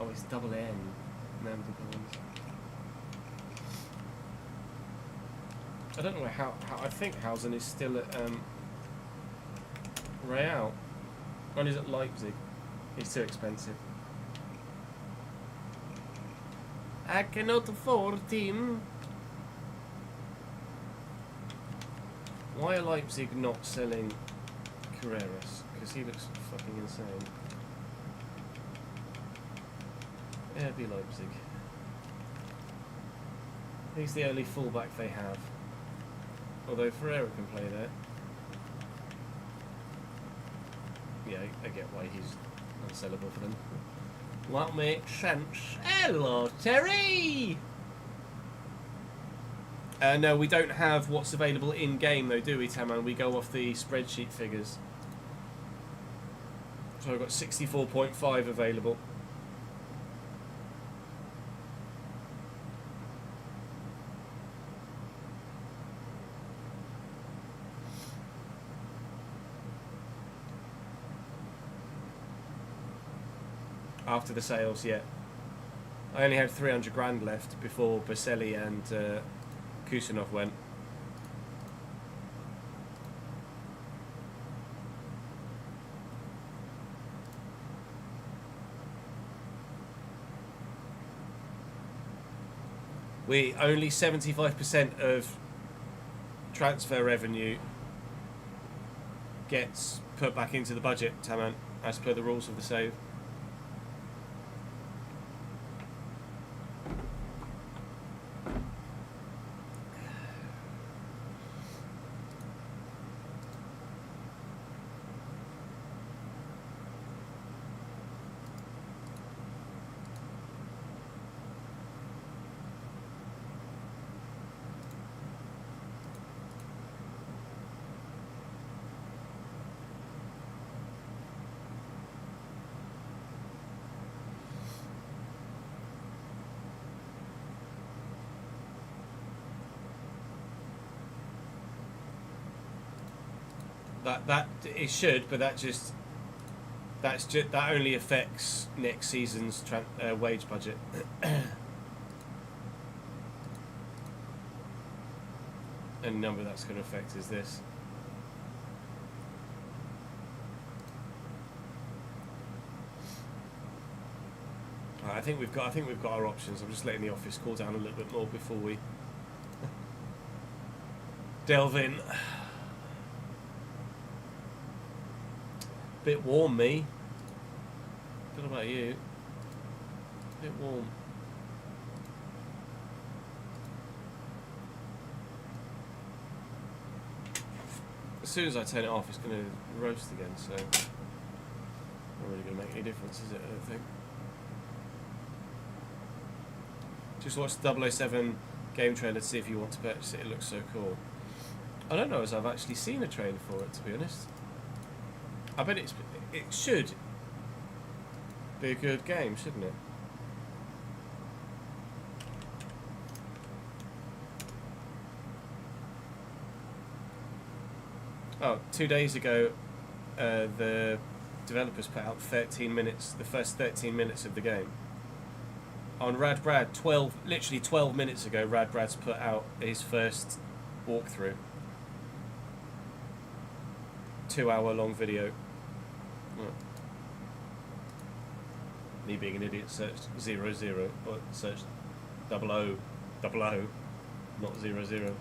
Oh, it's double N. Name the ones. I don't know how I think Hausen is still at Real. When is at Leipzig? He's too expensive. I cannot afford him. Why are Leipzig not selling Carreras? Because he looks fucking insane. RB Leipzig. He's the only fullback they have. Although Ferreira can play there. Yeah, I get why he's unsellable for them. That makes sense. Hello, Terry! No, we don't have what's available in-game though, do we, Taman? We go off the spreadsheet figures. So I've got 64.5 available. After the sales, yeah. I only had 300 grand left before Baselli and Kusanov went. We only 75% of transfer revenue gets put back into the budget, Taman, as per the rules of the save. That it should, but that only affects next season's wage budget. And number that's going to affect is this. I think we've got our options. I'm just letting the office cool down a little bit more before we delve in. Bit warm, me. Don't know about you. Bit warm. As soon as I turn it off, it's going to roast again, so not really going to make any difference, is it? I don't think. Just watch the 007 game trailer to see if you want to purchase it. It looks so cool. I don't know as I've actually seen a trailer for it, to be honest. I bet it should be a good game, shouldn't it? Oh, 2 days ago, the developers put out 13 minutes, the first 13 minutes of the game. On Rad Brad, literally 12 minutes ago, Rad Brad's put out his first walkthrough. 2 hour long video. Me being an idiot searched 00, or searched 00, not 007.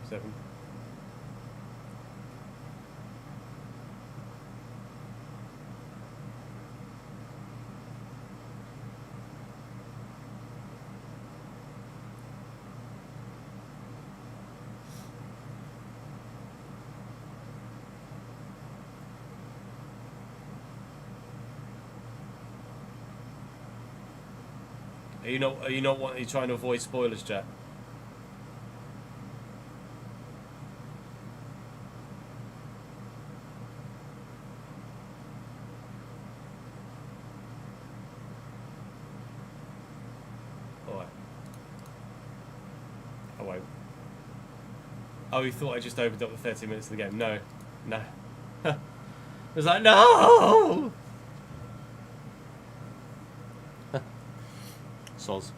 Are you trying to avoid spoilers, Jack? Alright. I won't. Oh, you thought I just opened up the 30 minutes of the game? No. No. I was like, no! Soz.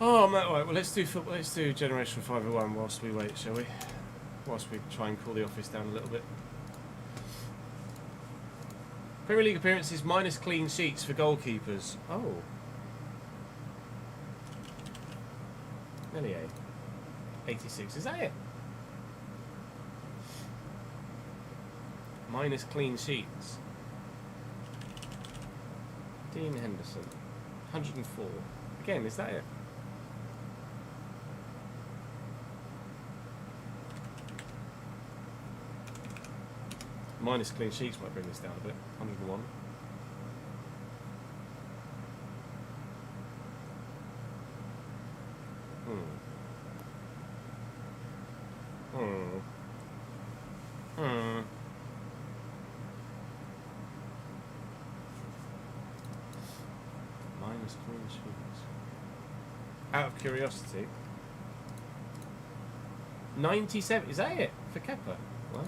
Oh man, alright, well let's do Generation 501 whilst we wait, shall we? Whilst we try and cool the office down a little bit. Premier League appearances minus clean sheets for goalkeepers. Oh. Nearly 86, is that it? Minus clean sheets. Dean Henderson, 104. Again, is that it? Minus clean sheets might bring this down a bit. 101. Minus clean sheets. Out of curiosity. 97. Is that it for Kepa? Wow.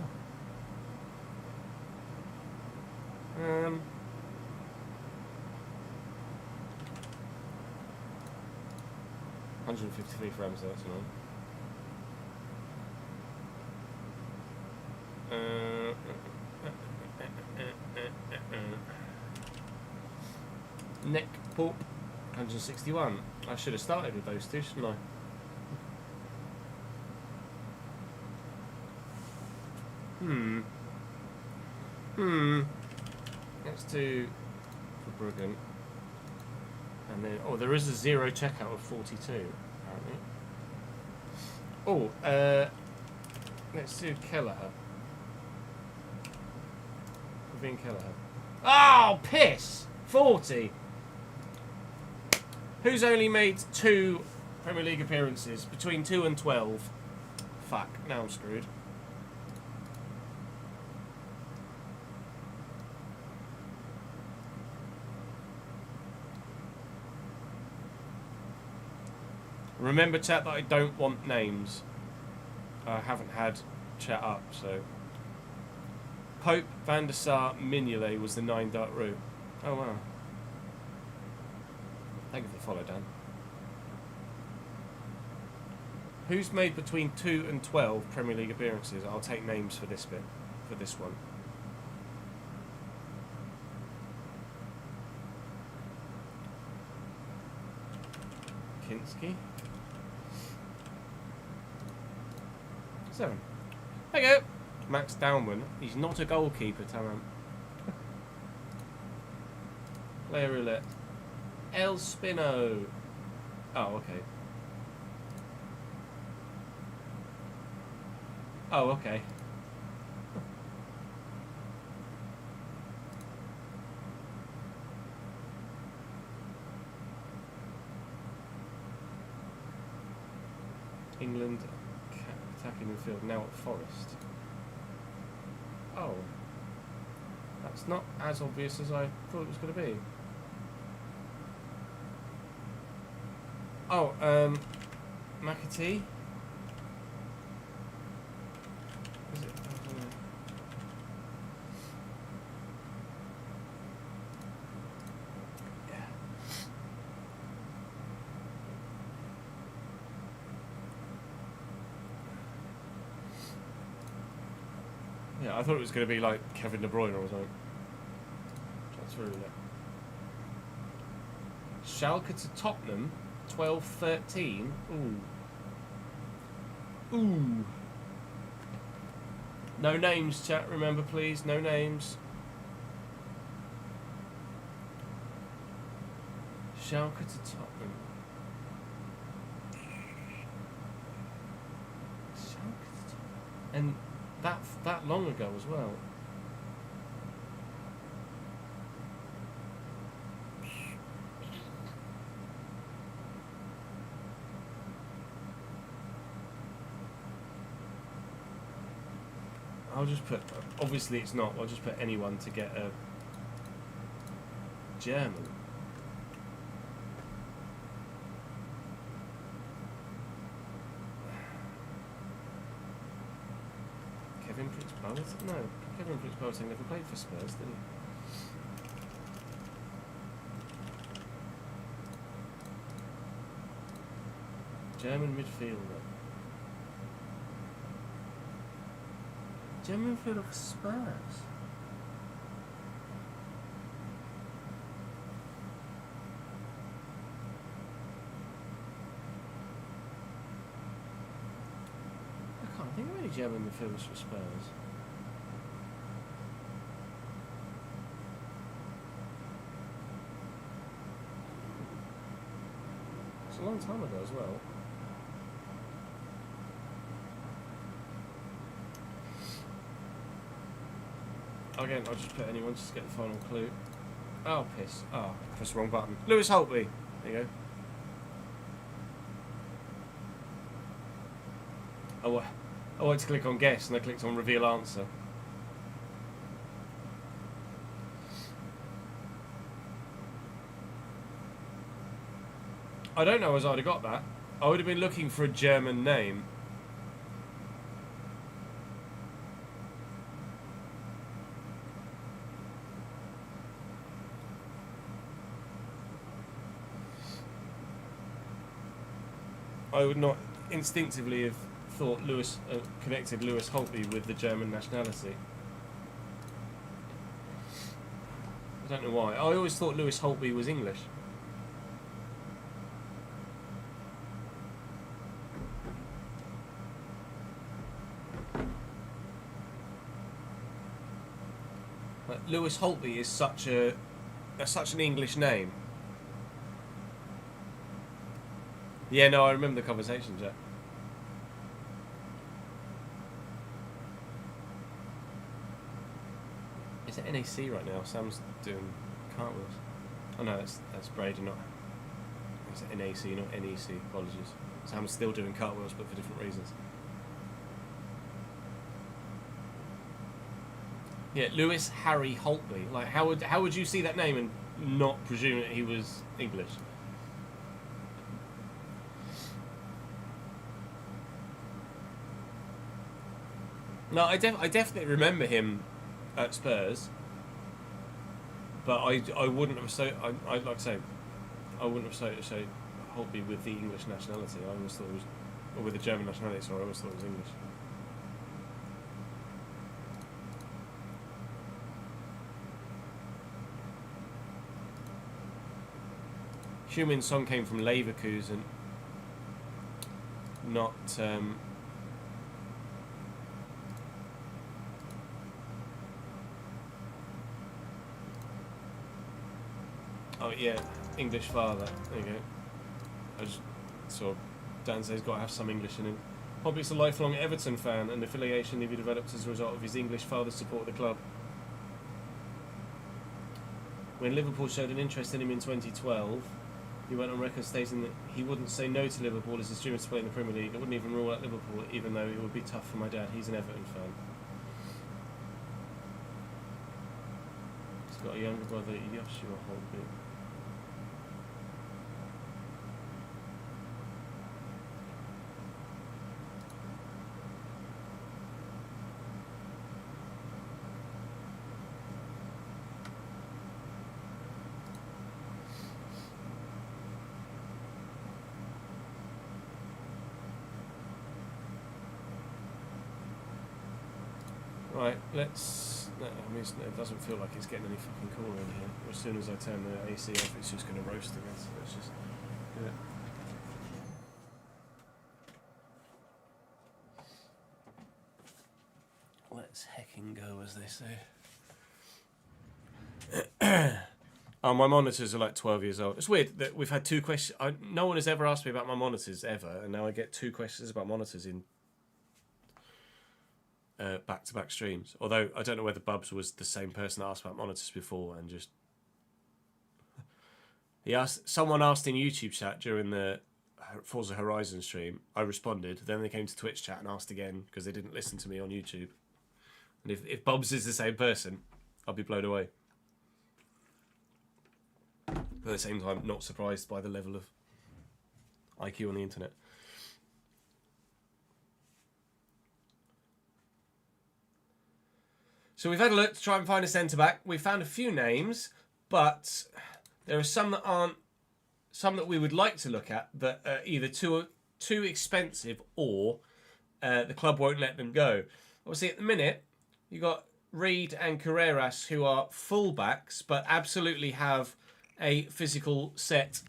153 for Ramsey, that's annoying. Neck Pope, 161. I should have started with those two, shouldn't I? Let's do Verbruggen. And then, oh, there is a zero checkout of 42, apparently. Oh, let's do Kelleher. Vin Kelleher. Oh, piss! 40! Who's only made 2 Premier League appearances? Between 2 and 12. Fuck, now I'm screwed. Remember, chat, that I don't want names. I haven't had chat up, so... Pope, Van der Sar, Mignolet was the 9-dart route. Oh, wow. Thank you for the follow, Dan. Who's made between 2 and 12 Premier League appearances? I'll take names for this bit, for this one. Kinski. 7. There you go. Max Downman. He's not a goalkeeper, Taram. Player roulette. El Spino. Oh, okay. Oh, okay. England attacking midfield now at Forest. Oh. That's not as obvious as I thought it was going to be. Oh, McAtee? Is it? I don't know. Yeah. Yeah, I thought it was going to be like Kevin De Bruyne or something. transfer roulette. Schalke to Tottenham, 12-13. Ooh. Ooh. No names, chat, remember please, no names. Schalke to Tottenham. Schalke to Tottenham. And that long ago as well. I'll just put, obviously it's not, I'll just put anyone to get a German. Kevin Prince Boateng? No, Kevin Prince Boateng never played for Spurs, did he? German midfielder. German midfielder for Spurs. I can't think of any German midfielders for Spurs. It's a long time ago as well. Again, I'll just put anyone just to get the final clue. Oh, piss. Oh, press the wrong button. Lewis Holtby. There you go. Oh, I wanted to click on guess and I clicked on reveal answer. I don't know as I'd have got that. I would have been looking for a German name. I would not instinctively have thought connected Lewis Holtby with the German nationality. I don't know why. I always thought Lewis Holtby was English. But Lewis Holtby is such an English name. Yeah, no, I remember the conversation, Jack. Is it NAC right now? Sam's doing cartwheels. Oh no, that's Brady, not. It's NAC, not NEC. Apologies. Sam's still doing cartwheels, but for different reasons. Yeah, Lewis Harry Holtby. Like, how would you see that name and not presume that he was English? No, I definitely remember him at Spurs, but I wouldn't have I like I say, I wouldn't have associated Holtby with the English nationality. I always thought it was, or with the German nationality. Sorry, I always thought it was English. Heung-min Son came from Leverkusen, not. Oh yeah, English father. There you go. I just saw Dan says he's got to have some English in him. Holtby's a lifelong Everton fan, and affiliation he developed as a result of his English father's support of the club. When Liverpool showed an interest in him in 2012, he went on record stating that he wouldn't say no to Liverpool as his dream was to play in the Premier League. I wouldn't even rule out Liverpool, even though it would be tough for my dad. He's an Everton fan. He's got a younger brother, Joshua Holtby. Right, let's... No, I mean, it doesn't feel like it's getting any fucking cooler in here. As soon as I turn the AC off, it's just going to roast again. So let's just do it. Let's hecking go, as they say. Oh, my monitors are like 12 years old. It's weird that we've had two questions. No one has ever asked me about my monitors, ever. And now I get two questions about monitors in back-to-back streams. Although, I don't know whether Bubs was the same person that asked about monitors before and just... Someone asked in YouTube chat during the Forza Horizon stream. I responded. Then they came to Twitch chat and asked again because they didn't listen to me on YouTube. And if Bubs is the same person, I'll be blown away. But at the same time, not surprised by the level of IQ on the internet. So we've had a look to try and find a centre-back. We found a few names, but there are some that we would like to look at that are either too expensive or the club won't let them go. Obviously, at the minute, you've got Reed and Carreras, who are full-backs, but absolutely have a physical set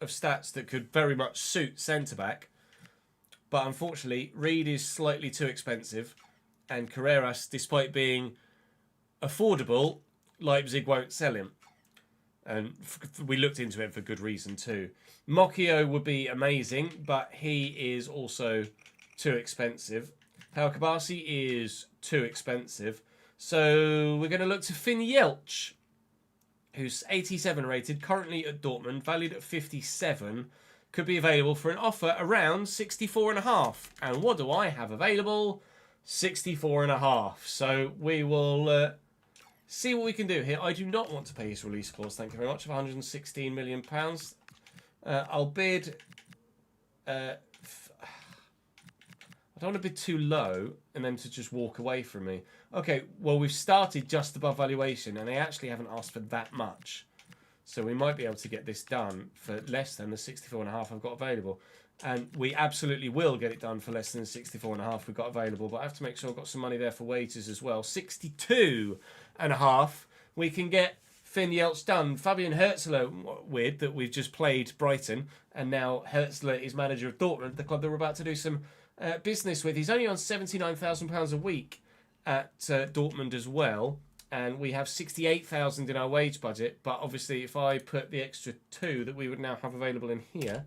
of stats that could very much suit centre-back. But unfortunately, Reed is slightly too expensive, and Carreras, despite being affordable, Leipzig won't sell him. And we looked into it for good reason too. Mocchio would be amazing, but he is also too expensive. Pau Kabasi is too expensive. So we're going to look to Finn Jeltsch, who's 87 rated, currently at Dortmund, valued at 57, could be available for an offer around 64.5. And what do I have available? 64.5. So we will see what we can do here. I do not want to pay his release clause, thank you very much, of £116 million. I'll bid... I don't want to bid too low and then to just walk away from me. Okay, well, we've started just above valuation and they actually haven't asked for that much. So we might be able to get this done for less than the 64.5 I've got available. And we absolutely will get it done for less than the 64.5 we've got available. But I have to make sure I've got some money there for wages as well. 62.5. We can get Finn Jeltsch done. Fabian Herzler, weird that we've just played Brighton. And now Herzler is manager of Dortmund, the club that we're about to do some business with. He's only on £79,000 a week at Dortmund as well. And we have 68,000 in our wage budget. But obviously, if I put the extra 2 that we would now have available in here,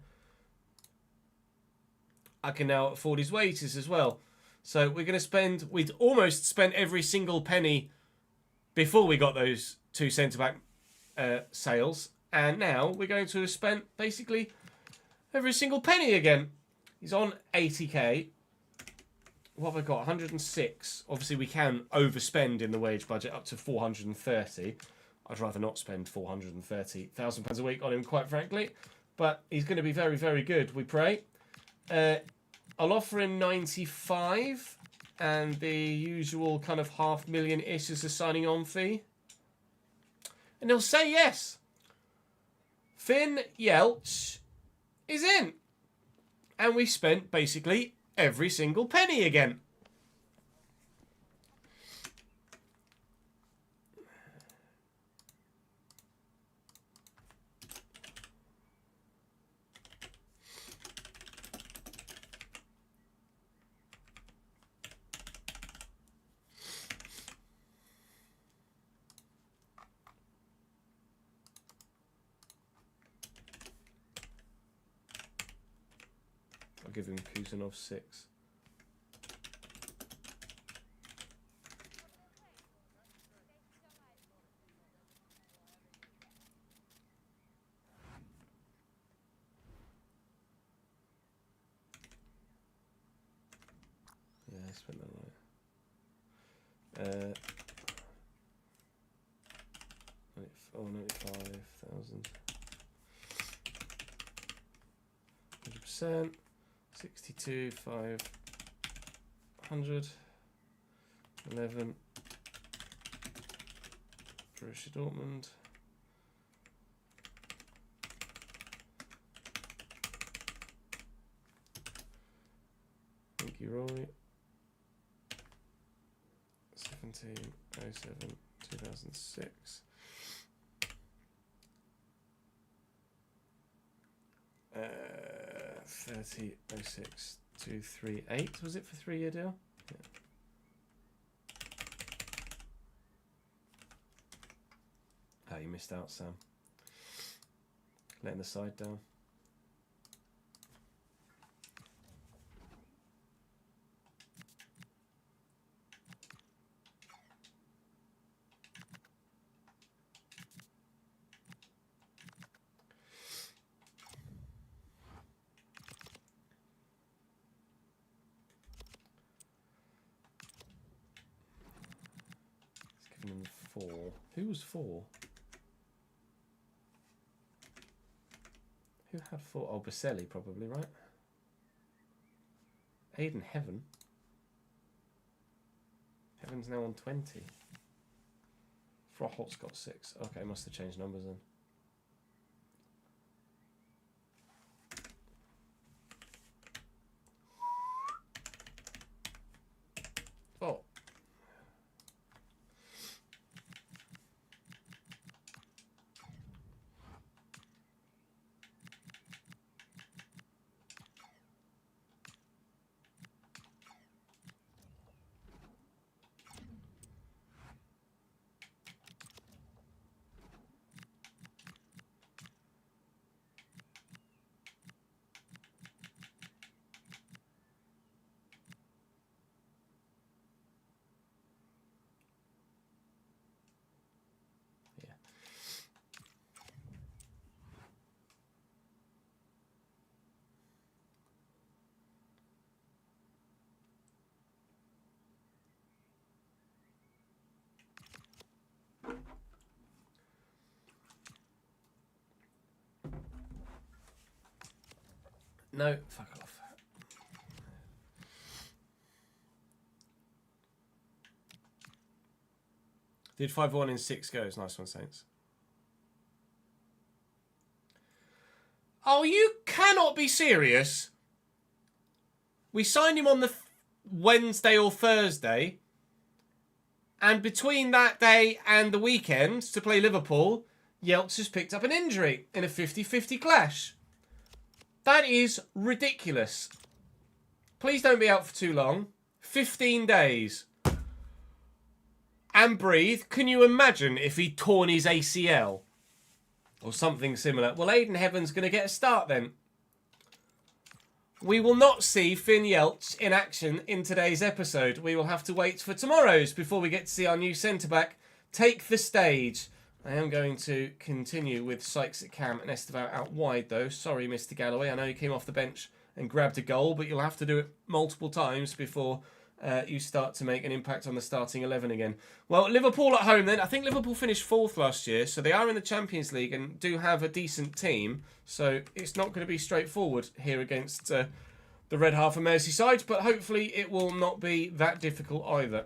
I can now afford his wages as well. So we're going to spend... We'd almost spent every single penny before we got those 2 centre-back sales. And now we're going to have spent basically every single penny again. He's on 80k. What have I got? 106. Obviously, we can overspend in the wage budget up to 430. I'd rather not spend £430,000 a week on him, quite frankly. But he's going to be very, very good, we pray. I'll offer him 95 and the usual kind of $500,000-ish as a signing on fee. And he'll say yes. Finn Jeltsch is in. And we spent basically every single penny again. I'll give him Kusanov 6. Yeah, I spent that right. 95,000. 100%. 62,500. 11. Borussia Dortmund. Thank you, Roy. 1907 2006. 3006 238. Was it for 3-year deal? Yeah. Oh, you missed out, Sam. Letting the side down. It's giving him 4. Who was 4? Who had 4? Oh, Baselli probably, right? Aiden Heaven. Heaven's now on 20. Froholt's got 6. Okay, must have changed numbers then. Oh. No, fuck off. Did 5-1 in 6 goes. Nice one, Saints. Oh, you cannot be serious. We signed him on the Wednesday or Thursday. And between that day and the weekend to play Liverpool, Yelts has picked up an injury in a 50-50 clash. That is ridiculous. Please don't be out for too long. 15 days. And breathe. Can you imagine if he torn his ACL? Or something similar. Well, Aiden Heaven's going to get a start then. We will not see Finn Yelch in action in today's episode. We will have to wait for tomorrow's before we get to see our new centre-back take the stage. I am going to continue with Sykes at Cam and Estevao out wide, though. Sorry, Mr. Galloway. I know you came off the bench and grabbed a goal, but you'll have to do it multiple times before you start to make an impact on the starting 11 again. Well, Liverpool at home then. I think Liverpool finished 4th last year, so they are in the Champions League and do have a decent team. So it's not going to be straightforward here against the red half of Merseyside, but hopefully it will not be that difficult either.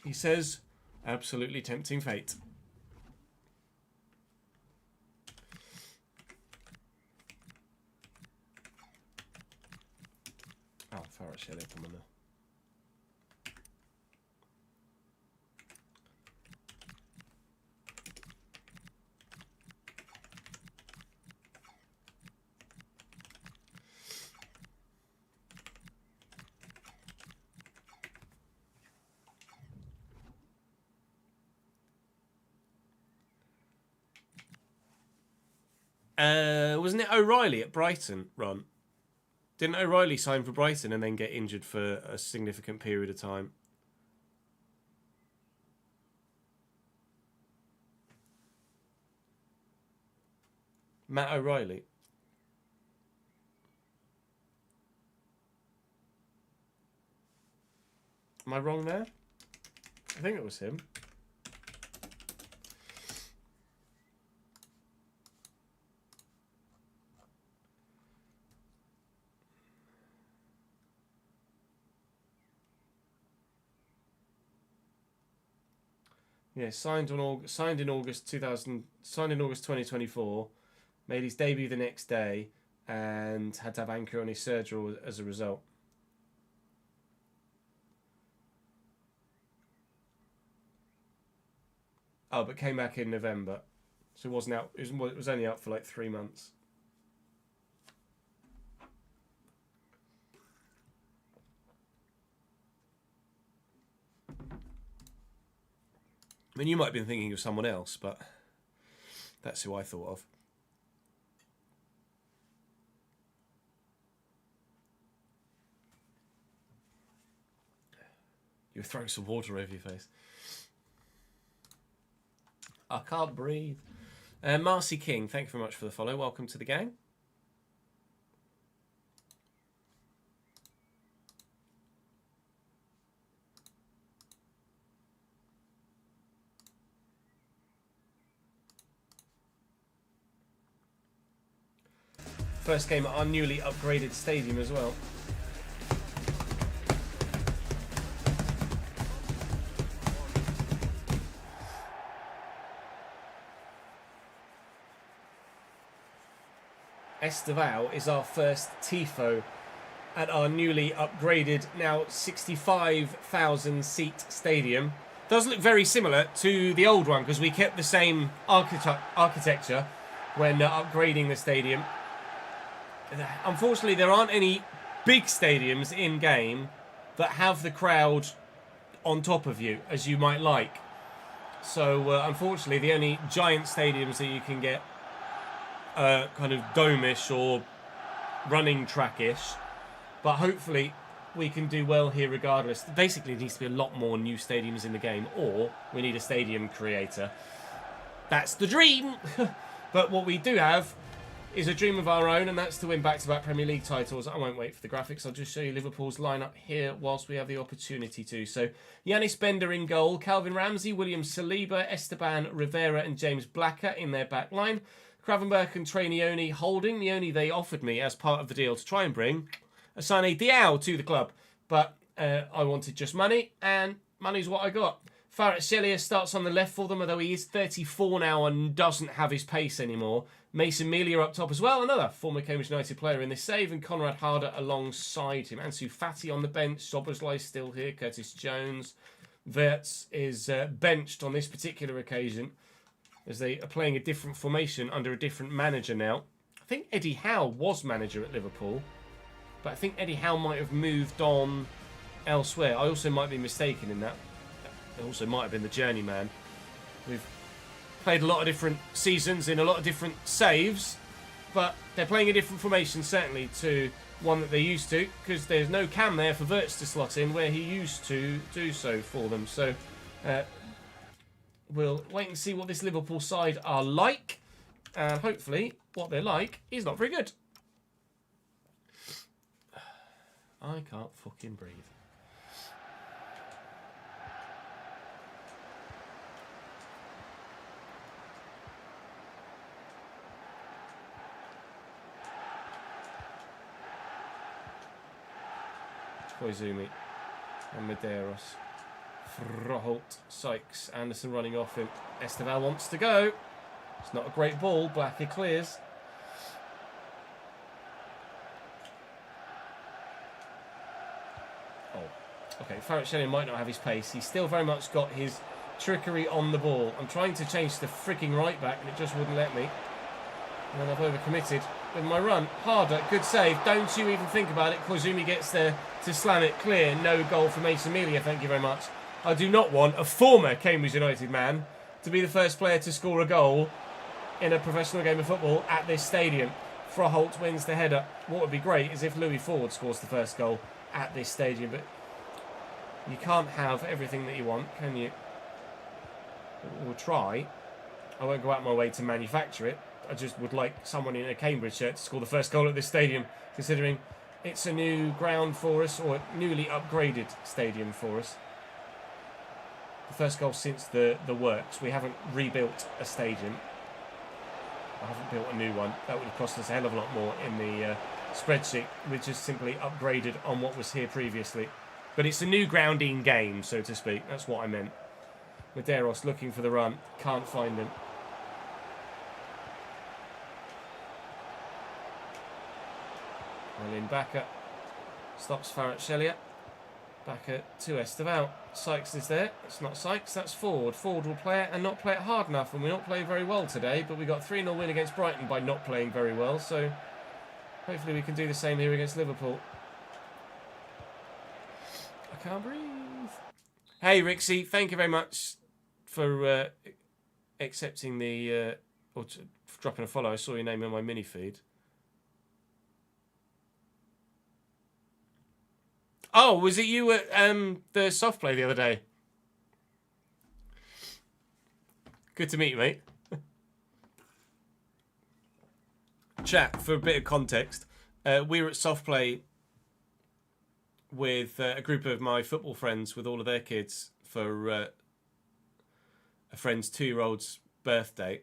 He says, absolutely tempting fate. Oh, Farrett Shelley coming there. Wasn't it O'Reilly at Brighton, Ron? Didn't O'Reilly sign for Brighton and then get injured for a significant period of time? Matt O'Reilly. Am I wrong there? I think it was him. Yeah, signed in August 2024, made his debut the next day, and had to have ankle on his surgery as a result. Oh, but came back in November. So it wasn't out. It was only out for like 3 months. I mean, you might have been thinking of someone else, but that's who I thought of. You're throwing some water over your face. I can't breathe. Marcy King, thank you very much for the follow. Welcome to the gang. First game at our newly upgraded stadium as well. Esteval is our first TIFO at our newly upgraded, now 65,000 seat stadium. Does look very similar to the old one because we kept the same architecture when upgrading the stadium. Unfortunately, there aren't any big stadiums in game that have the crowd on top of you as you might like. So unfortunately, the only giant stadiums that you can get kind of dome-ish or running track-ish, but hopefully we can do well here regardless. Basically, there needs to be a lot more new stadiums in the game, or we need a stadium creator. That's the dream! But what we do have is a dream of our own, and that's to win back-to-back Premier League titles. I won't wait for the graphics. I'll just show you Liverpool's lineup here whilst we have the opportunity to. So, Yanis Bender in goal, Calvin Ramsey, William Saliba, Esteban Rivera and James Blacker in their back line. Cravenberg and Trainioni holding. The only they offered me as part of the deal to try and bring Asane Diao to the club. But I wanted just money, and money's what I got. Farrett Shelia starts on the left for them, although he is 34 now and doesn't have his pace anymore. Mason Melia up top as well, another former Cambridge United player in this save, and Conrad Harder alongside him. Ansu Fati on the bench, Soboslai still here, Curtis Jones. Wirtz is benched on this particular occasion, as they are playing a different formation under a different manager now. I think Eddie Howe was manager at Liverpool, but I think Eddie Howe might have moved on elsewhere. I also might be mistaken in that. It also might have been the journeyman. We've played a lot of different seasons in a lot of different saves, but they're playing a different formation certainly to one that they're used to, because there's no Cam there for Wirtz to slot in where he used to do so for them. So we'll wait and see what this Liverpool side are like, and hopefully what they're like is not very good. I can't fucking breathe. Koizumi and Medeiros. Froholt, Sykes, Anderson running off him. Esteval wants to go. It's not a great ball. Blacker clears. Oh, okay. Farrett Shelley might not have his pace. He's still very much got his trickery on the ball. I'm trying to change the freaking right back and it just wouldn't let me. And then I've overcommitted with my run. Harder, good save. Don't you even think about it. Koizumi gets there to slam it clear. No goal for Mason Melia, thank you very much. I do not want a former Cambridge United man to be the first player to score a goal in a professional game of football at this stadium. Froholt wins the header. What would be great is if Louis Ford scores the first goal at this stadium, but you can't have everything that you want, can you? We'll try. I won't go out my way to manufacture it. I just would like someone in a Cambridge shirt to score the first goal at this stadium, considering it's a new ground for us, or a newly upgraded stadium for us. The first goal since the works. We haven't rebuilt a stadium. I haven't built a new one. That would have cost us a hell of a lot more in the spreadsheet. We just simply upgraded on what was here previously. But it's a new ground in game, so to speak. That's what I meant. Medeiros looking for the run. Can't find him. Well in Backer. Stops Farrett Shelia. Backer to Esteval. Sykes is there. It's not Sykes, that's Ford. Ford will play it and not play it hard enough, and we're not playing very well today, but we got 3-0 win against Brighton by not playing very well, so hopefully we can do the same here against Liverpool. I can't breathe. Hey, Rixie, thank you very much for accepting the... or dropping a follow. I saw your name in my mini feed. Oh, was it you at the soft play the other day? Good to meet you, mate. Chat, for a bit of context, we were at soft play with a group of my football friends with all of their kids for a friend's 2-year-old's birthday.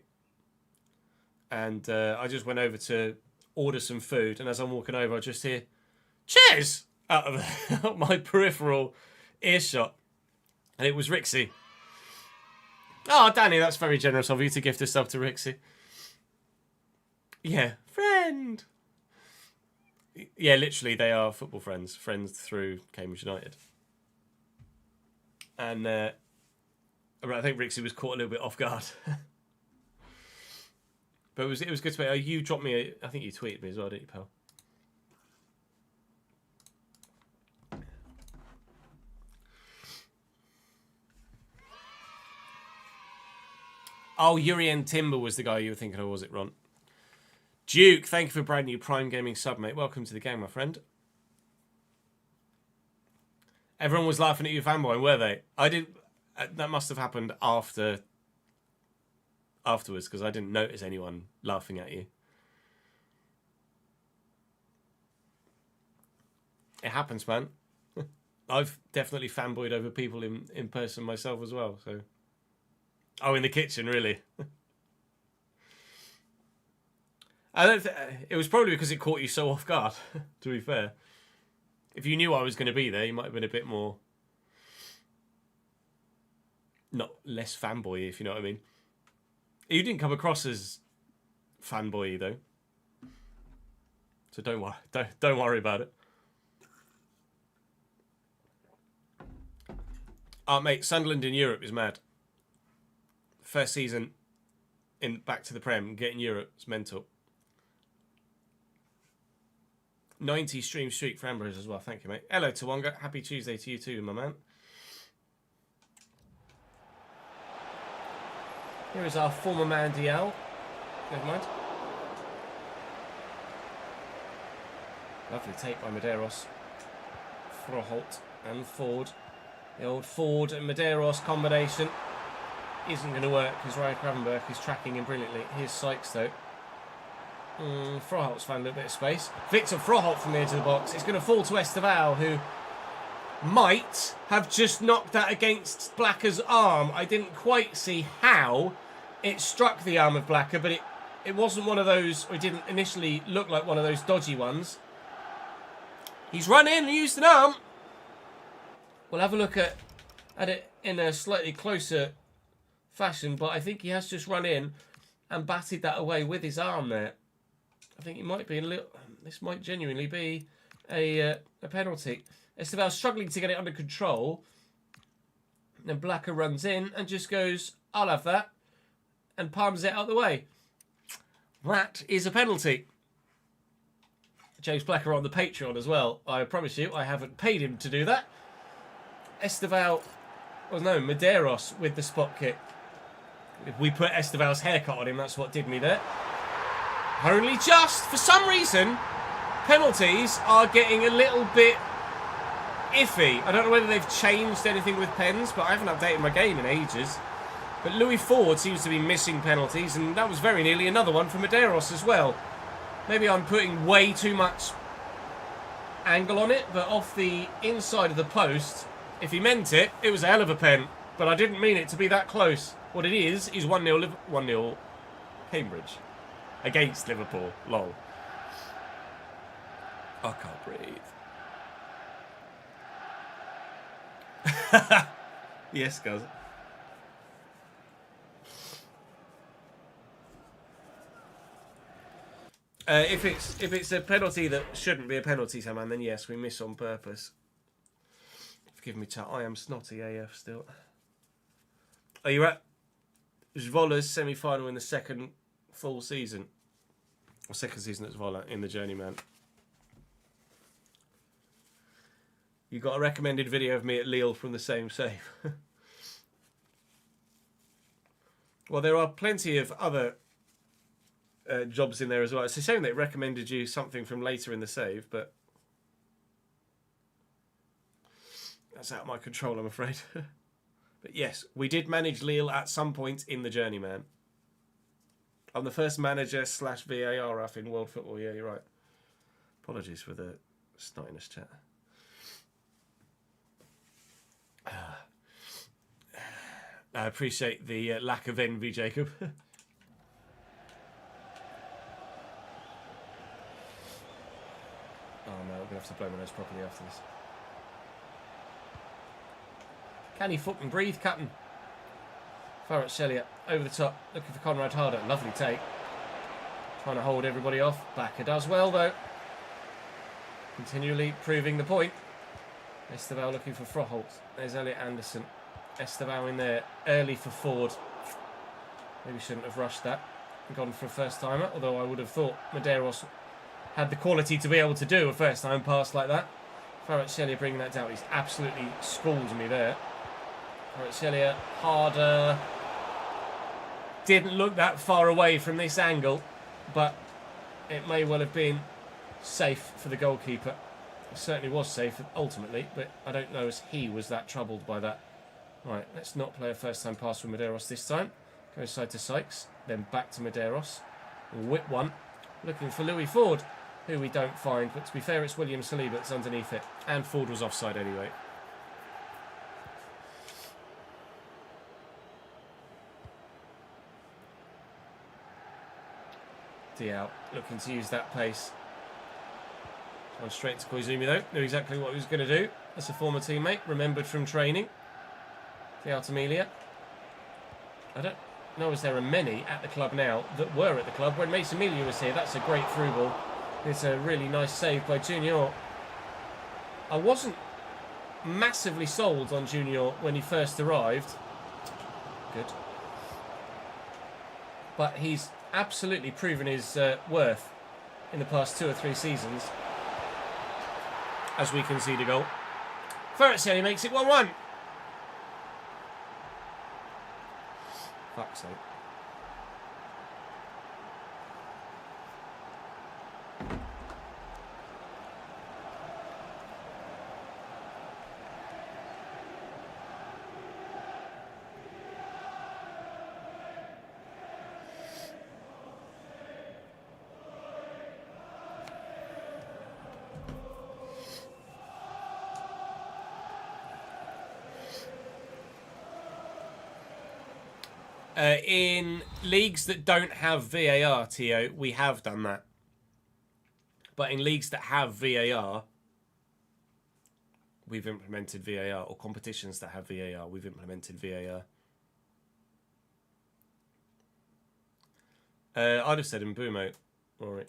And I just went over to order some food, and as I'm walking over, I just hear, "Cheers!" out of my peripheral earshot. And it was Rixie. Oh, Danny, that's very generous of you to gift a sub to Rixie. Yeah, friend. Yeah, literally, they are football friends. Friends through Cambridge United. And I think Rixie was caught a little bit off guard. But it was good to meet. You dropped me I think you tweeted me as well, didn't you, pal? Oh, Urian Timber was the guy you were thinking of, was it, Ron? Duke, thank you for brand new Prime Gaming sub, mate. Welcome to the game, my friend. Everyone was laughing at you fanboying, were they? I did. That must have happened afterwards, because I didn't notice anyone laughing at you. It happens, man. I've definitely fanboyed over people in person myself as well, so... Oh, in the kitchen, really? It was probably because it caught you so off guard, to be fair. If you knew I was going to be there, you might have been a bit more... Not less fanboy, if you know what I mean. You didn't come across as fanboy, though. So don't worry about it. Oh, mate, Sunderland in Europe is mad. First season back to the Prem, getting Europe, it's mental. 90 stream streak for Ambrose as well, thank you, mate. Hello, Tawonga. Happy Tuesday to you too, my man. Here is our former man, DL. Never mind. Lovely take by Medeiros. Froholt and Ford. The old Ford and Medeiros combination isn't going to work because Ryan Gravenberg is tracking him brilliantly. Here's Sykes, though. Froholt's found a little bit of space. Victor Froholt from the edge of the box. It's going to fall to Esteval, who might have just knocked that against Blacker's arm. I didn't quite see how it struck the arm of Blacker, but it wasn't one of those, or it didn't initially look like one of those dodgy ones. He's run in and used an arm. We'll have a look at it in a slightly closer fashion, but I think he has just run in and batted that away with his arm there. I think it might be a little... This might genuinely be a penalty. Esteval struggling to get it under control. And then Blacker runs in and just goes, "I'll have that," and palms it out the way. That is a penalty. James Blacker on the Patreon as well. I promise you, I haven't paid him to do that. Esteval... Well, no, Medeiros with the spot kick. If we put Esteval's haircut on him, that's what did me there. Only just, for some reason, penalties are getting a little bit iffy. I don't know whether they've changed anything with pens, but I haven't updated my game in ages. But Louis Ford seems to be missing penalties, and that was very nearly another one for Medeiros as well. Maybe I'm putting way too much angle on it, but off the inside of the post, if he meant it, it was a hell of a pen. But I didn't mean it to be that close. What it is 1-0 Cambridge against Liverpool. Lol. I can't breathe. Yes, guys. If it's a penalty that shouldn't be a penalty, Saman, then yes, we miss on purpose. give me time. I am snotty AF still. Are you at Zvola's semi-final in the second full season? Or second season at Zvola in the Journeyman. You got a recommended video of me at Lille from the same save. Well, there are plenty of other jobs in there as well. It's a shame they recommended you something from later in the save, but that's out of my control, I'm afraid. But yes, we did manage Lille at some point in the Journeyman. I'm the first manager / VAR ref in world football. Yeah, you're right. Apologies for the snottiness chat. I appreciate the lack of envy, Jacob. Oh no, I'm going to have to blow my nose properly after this. Can he fucking breathe, Captain? Farrett Shellier over the top, looking for Conrad Harder. Lovely take. Trying to hold everybody off. Backer does well, though. Continually proving the point. Estevao looking for Froholt. There's Elliot Anderson. Estevao in there early for Ford. Maybe shouldn't have rushed that and gone for a first-timer, although I would have thought Medeiros had the quality to be able to do a first-time pass like that. Farrett Shellier bringing that down. He's absolutely schooled me there. Farrett Shellier, Harder. Didn't look that far away from this angle, but it may well have been safe for the goalkeeper. It certainly was safe ultimately, but I don't know as he was that troubled by that. Right, let's not play a first-time pass with Medeiros this time. Go side to Sykes, then back to Medeiros. Whip one, looking for Louis Ford, who we don't find, but to be fair, it's William Saliba that's underneath it, and Ford was offside anyway. Diao looking to use that pace. Gone straight to Koizumi though, knew exactly what he was going to do. That's a former teammate, remembered from training. Diao to Melia. I don't know as there are many at the club now that were at the club when Mason Melia was here. That's a great through ball. It's a really nice save by Junior. I wasn't massively sold on Junior when he first arrived. Good. But he's absolutely proven his worth in the past 2 or 3 seasons. As we concede a goal. Ferretzeli makes it 1-1. Fuck's sake. In leagues that don't have VAR, Tio, we have done that. But in leagues that have VAR, we've implemented VAR. Or competitions that have VAR, we've implemented VAR. I'd have said Mbumo. All right.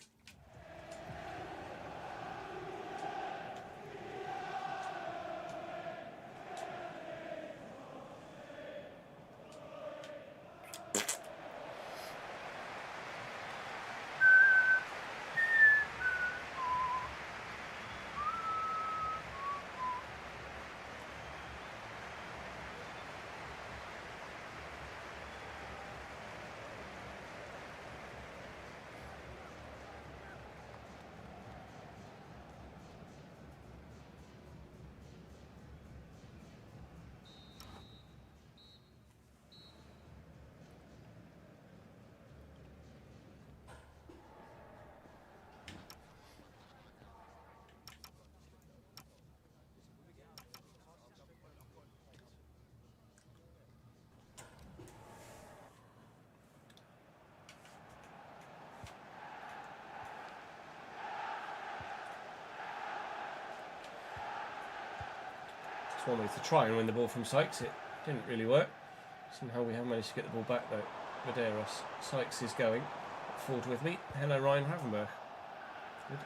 It's one way to try and win the ball from Sykes. It didn't really work. Somehow we have managed to get the ball back though. Medeiros. Sykes is going. Ford with me. Hello, Ryan Havenberg. Good.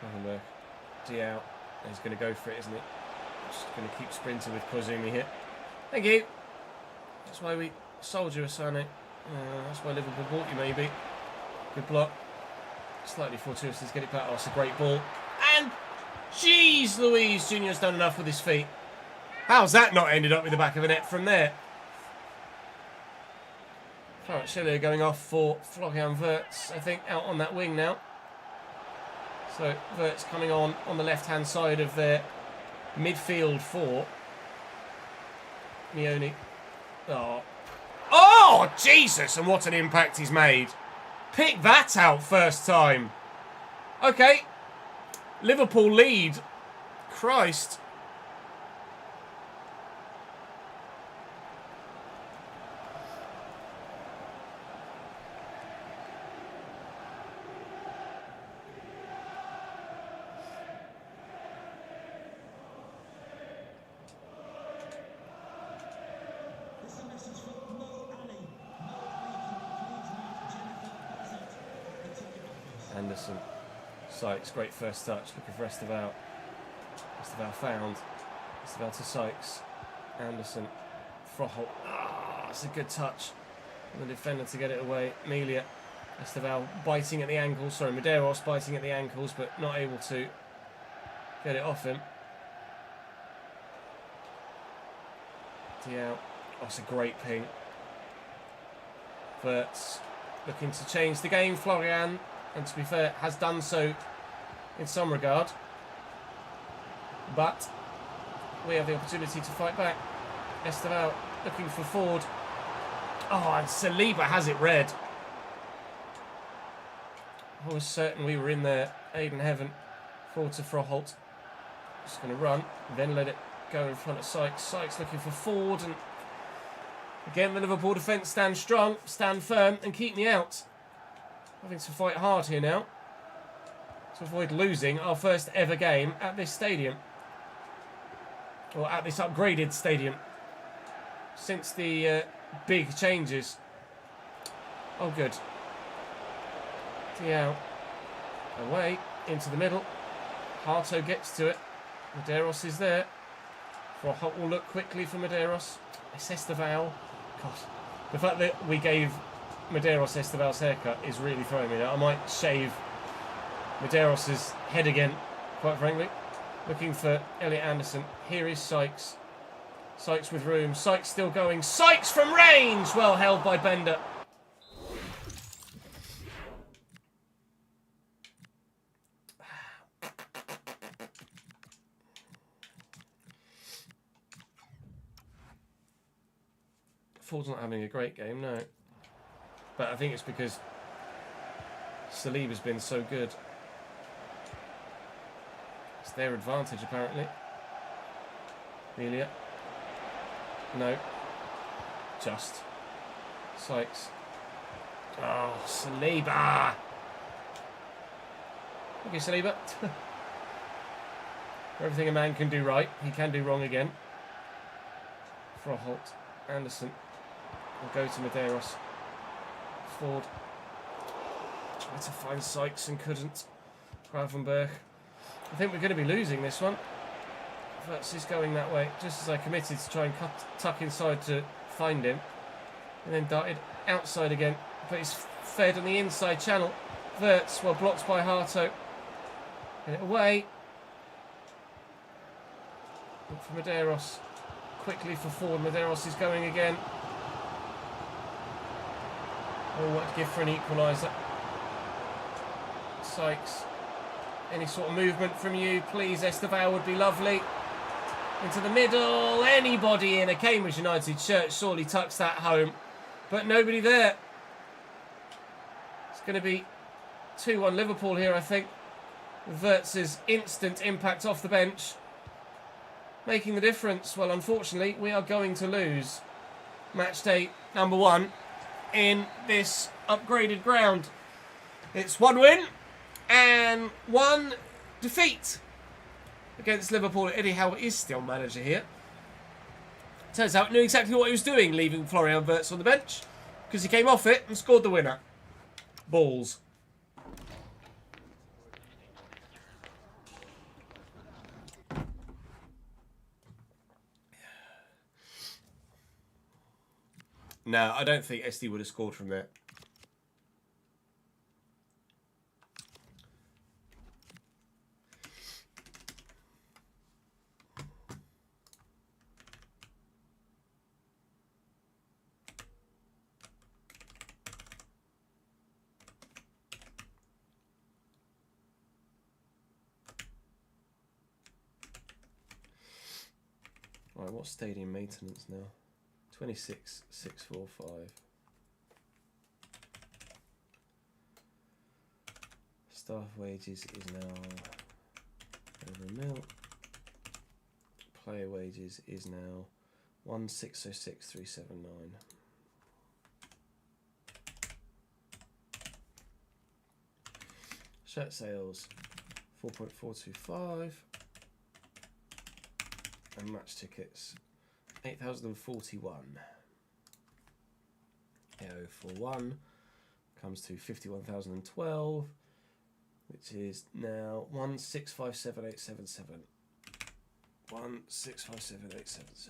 Gravenberch. Diao. He's going to go for it, isn't he? Just going to keep sprinting with Koizumi here. Thank you. That's why we sold you, Asane. That's why Liverpool bought you, maybe. Good block. Slightly fortuitous. Get it back. Oh, it's a great ball. And, jeez Louise, Junior's done enough with his feet. How's that not ended up with the back of a net from there? Alright, Schiller going off for Florian Wirtz, I think, out on that wing now. So, Wirtz coming on the left-hand side of their midfield four. Mioni. Oh, Jesus! And what an impact he's made. Pick that out first time. Okay. Liverpool lead. Christ. Anderson. Sykes, great first touch. Looking for Esteval. Esteval found. Esteval to Sykes. Anderson. Froholt. Ah, it's a good touch. And the defender to get it away. Melia. Esteval biting at the ankles. Sorry, Medeiros biting at the ankles, but not able to get it off him. Diao. Oh, it's a great ping. Wirtz looking to change the game. Florian, and to be fair, has done so in some regard. But we have the opportunity to fight back. Esteval looking for Ford. Oh, and Saliba has it red. I was certain we were in there. Aiden Heaven. Forward to Froholt. Just going to run. Then let it go in front of Sykes. Sykes looking for Ford. And again, the Liverpool defence stand strong, stand firm, and keep me out. Having to fight hard here now to avoid losing our first ever game at this stadium. Or at this upgraded stadium. Since the big changes. Oh, good. Diao. Away. Into the middle. Harto gets to it. Medeiros is there. Froholt will look quickly for Medeiros. It's Esteval. God. The fact that we gave Medeiros Esteval's haircut is really throwing me now. I might shave Medeiros' head again, quite frankly. Looking for Elliot Anderson. Here is Sykes. Sykes with room. Sykes still going. Sykes from range! Well held by Bender. Ford's not having a great game, no. But I think it's because Saliba's been so good. It's their advantage, apparently. Melia. No. Just. Sykes. Oh, Saliba! Okay, Saliba. Everything a man can do right, he can do wrong again. Froholt. Anderson. Will go to Medeiros. Ford. Tried to find Sykes and couldn't. Gravenberch. I think we're going to be losing this one. Wirtz is going that way, just as I committed to try and tuck inside to find him. And then darted outside again. But he's fed on the inside channel. Wirtz, well blocked by Harto. Get it away. Look for Medeiros. Quickly for Ford. Medeiros is going again. Oh, what a gift for an equaliser. Sykes. Any sort of movement from you, please. Esteval would be lovely. Into the middle. Anybody in a Cambridge United shirt surely tucks that home. But nobody there. It's going to be 2-1 Liverpool here, I think. Wirtz's instant impact off the bench. Making the difference. Well, unfortunately, we are going to lose match day number 1 in this upgraded ground. It's 1 win and 1 defeat against Liverpool. Eddie Howe is still manager here. Turns out he knew exactly what he was doing, leaving Florian Wirtz on the bench, because he came off it and scored the winner. Balls. No, I don't think SD would have scored from there. Right, what's stadium maintenance now? 26,645. Staff wages is now over a mil. Player wages is now 1,606,379. Shirt sales 4.425. And match tickets 8,041. 041 comes to 51,012, which is now 1,657,877. 1,657,877.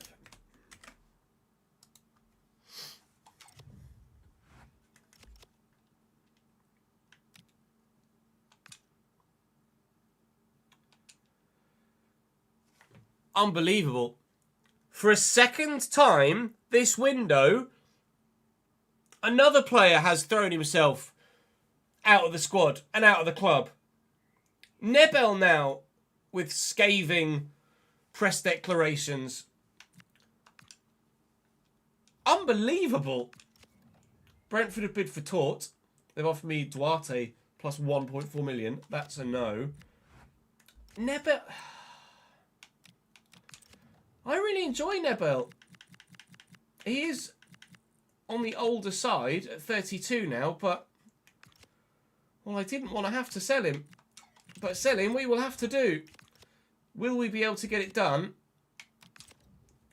Unbelievable. For a second time this window, another player has thrown himself out of the squad and out of the club. Nebel now with scathing press declarations. Unbelievable. Brentford have bid for Tort. They've offered me Duarte plus 1.4 million. That's a no. Nebel... I really enjoy Nebel. He is on the older side at 32 now, but... Well, I didn't want to have to sell him. But sell him we will have to do. Will we be able to get it done?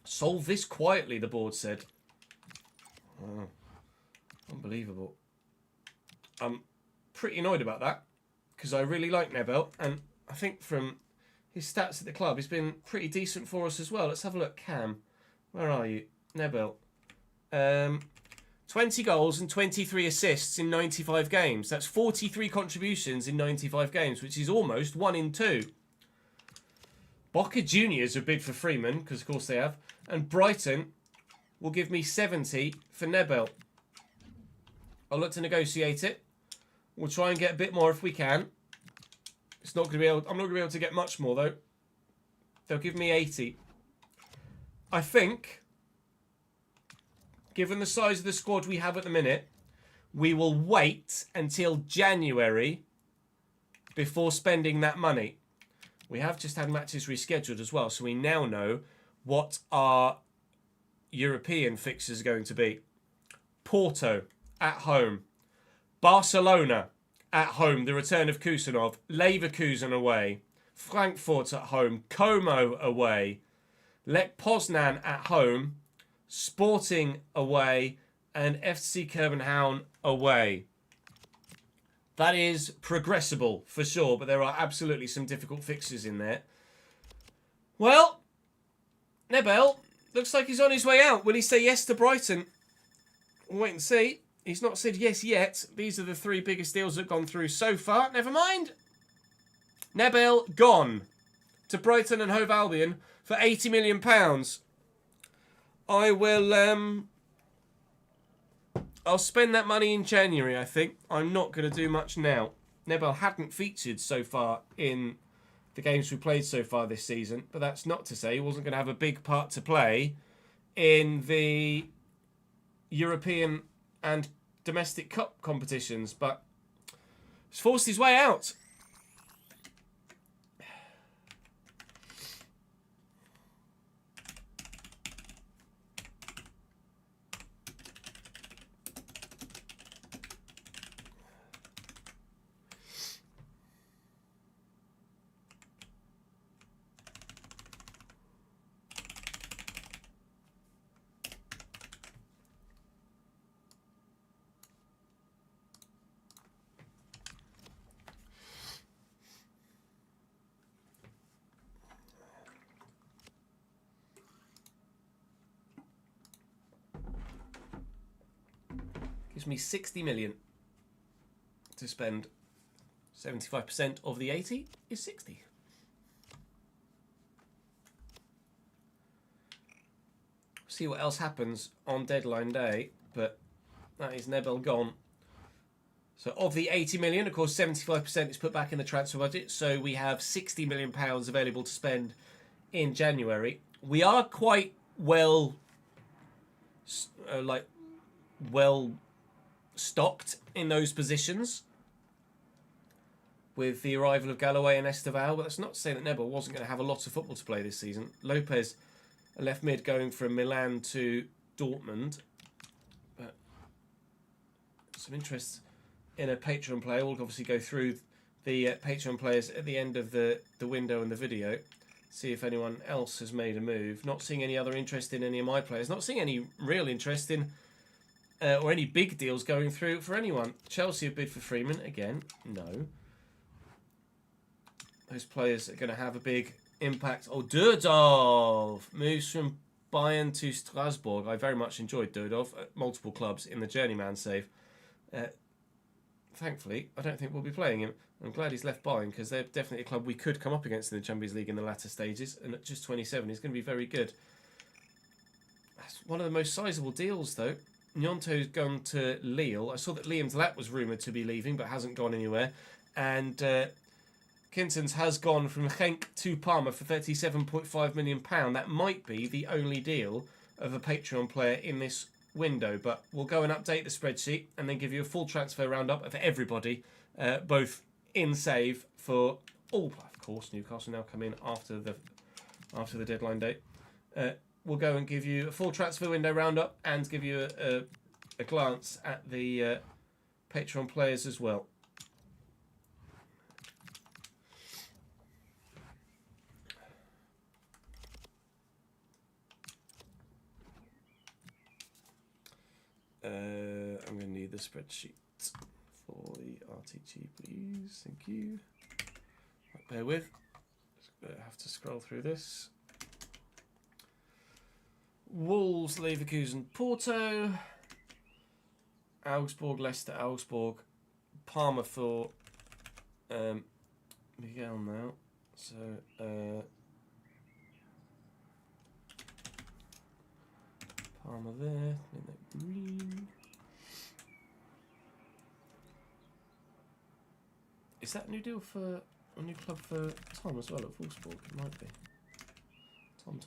Solve this quietly, the board said. Oh, unbelievable. I'm pretty annoyed about that, because I really like Nebel, and I think from his stats at the club, he's been pretty decent for us as well. Let's have a look. Cam, where are you? Nebel. 20 goals and 23 assists in 95 games. That's 43 contributions in 95 games, which is almost 1 in 2. Boca Juniors have bid for Freeman, because of course they have. And Brighton will give me 70 for Nebel. I'll look to negotiate it. We'll try and get a bit more if we can. It's not going to be able. I'm not going to be able to get much more though. They'll give me 80. I think, given the size of the squad we have at the minute, we will wait until January before spending that money. We have just had matches rescheduled as well, so we now know what our European fixtures are going to be. Porto at home. Barcelona at home, the return of Kusanov. Leverkusen away. Frankfurt at home. Como away. Lech Poznan at home. Sporting away. And FC Copenhagen away. That is progressible for sure, but there are absolutely some difficult fixtures in there. Well, Nebel looks like he's on his way out. Will he say yes to Brighton? We'll wait and see. He's not said yes yet. These are the 3 biggest deals that have gone through so far. Never mind. Nebel gone to Brighton and Hove Albion for £80 million. I will... I'll spend that money in January, I think. I'm not going to do much now. Nebel hadn't featured so far in the games we played so far this season, but that's not to say he wasn't going to have a big part to play in the European and domestic cup competitions, but he's forced his way out. Gives me 60 million to spend. 75% of the 80 is 60. See what else happens on deadline day, but that is Nebel gone. So of the 80 million, of course, 75% is put back in the transfer budget. So we have 60 million pounds available to spend in January. We are quite well stocked in those positions with the arrival of Galloway and Esteval, but that's not to say that Nebel wasn't going to have a lot of football to play this season. Lopez, a left mid, going from Milan to Dortmund. But some interest in a Patreon player. We'll obviously go through the Patreon players at the end of the window and the video. See if anyone else has made a move. Not seeing any other interest in any of my players. Not seeing any real interest in or any big deals going through for anyone. Chelsea have bid for Freeman again. No. Those players are going to have a big impact. Oh, Durdov moves from Bayern to Strasbourg. I very much enjoyed Durdov at multiple clubs in the journeyman save. Thankfully, I don't think we'll be playing him. I'm glad he's left Bayern because they're definitely a club we could come up against in the Champions League in the latter stages. And at just 27, he's going to be very good. That's one of the most sizable deals, though. Gnonto's gone to Lille. I saw that Liam Delat was rumoured to be leaving, but hasn't gone anywhere. And Kintons has gone from Genk to Parma for £37.5 million. That might be the only deal of a Patreon player in this window, but we'll go and update the spreadsheet and then give you a full transfer roundup of everybody, both in save for all. Of course, Newcastle now come in after the deadline date. We'll go and give you a full transfer window roundup and give you a glance at the Patreon players as well. I'm going to need the spreadsheet for the RTG, please. Thank you. Right, bear with. Just have to scroll through this. Wolves, Leverkusen, Porto, Augsburg, Leicester, Augsburg, Parma for Miguel now. So Parma there, make that green. Is that a new deal for a new club for Tom as well at Wolfsburg? It might be. Tom.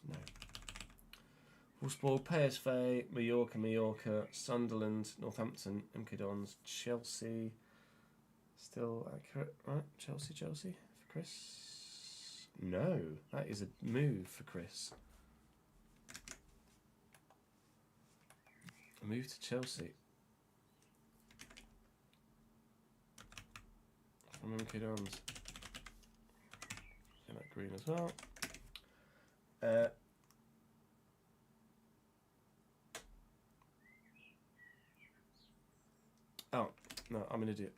No. Wolfsburg, PSV, Mallorca, Sunderland, Northampton, MK Dons, Chelsea. Still accurate, right? Chelsea for Chris. No, that is a move for Chris. A move to Chelsea. From MK Dons. Get that green as well. Oh, no, I'm an idiot.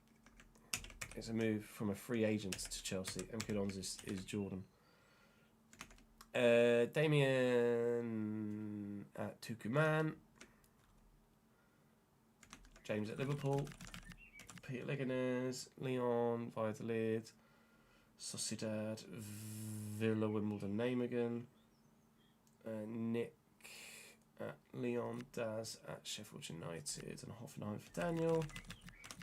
It's a move from a free agent to Chelsea. MK Dons is Jordan. Damien at Tucuman. James at Liverpool. Peter Leganes, Leon, Valladolid, Sociedad, Villa, Wimbledon, Nijmegen. Nick at Leon, Daz at Sheffield United, and Hoffenheim for Daniel.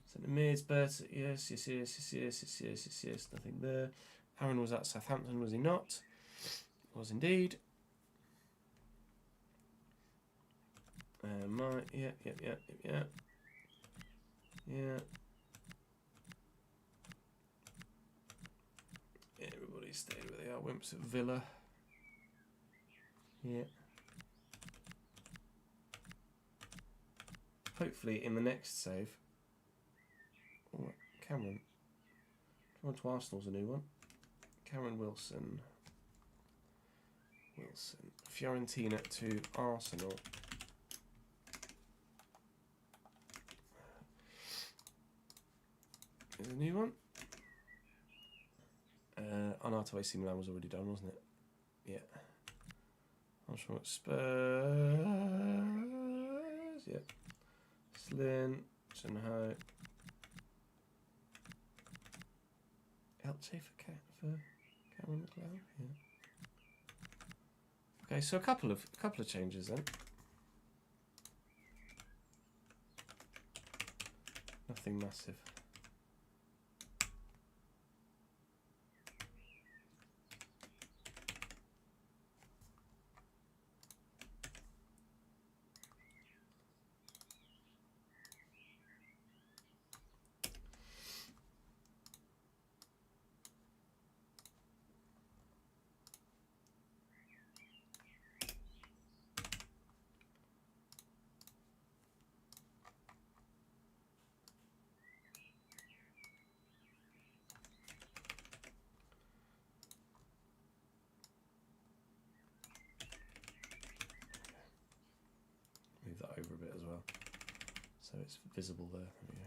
Centre mids, Bert, yes, nothing there. Aaron was at Southampton, was he not? Was indeed. Yeah. Everybody stayed where they are. Wimps at Villa. Yeah. Hopefully in the next save. Oh, Cameron. Come on to Arsenal's a new one. Cameron Wilson. Fiorentina to Arsenal. There's a new one. Arnato AC Milan was already done, wasn't it? Yeah. I'm sure it's Spurs. Yep. Slyn, Shanghai. Elche for Cameron McLeod. Yeah. Okay, so a couple of changes then. Nothing massive. Move that over a bit as well, so it's visible there. There we go.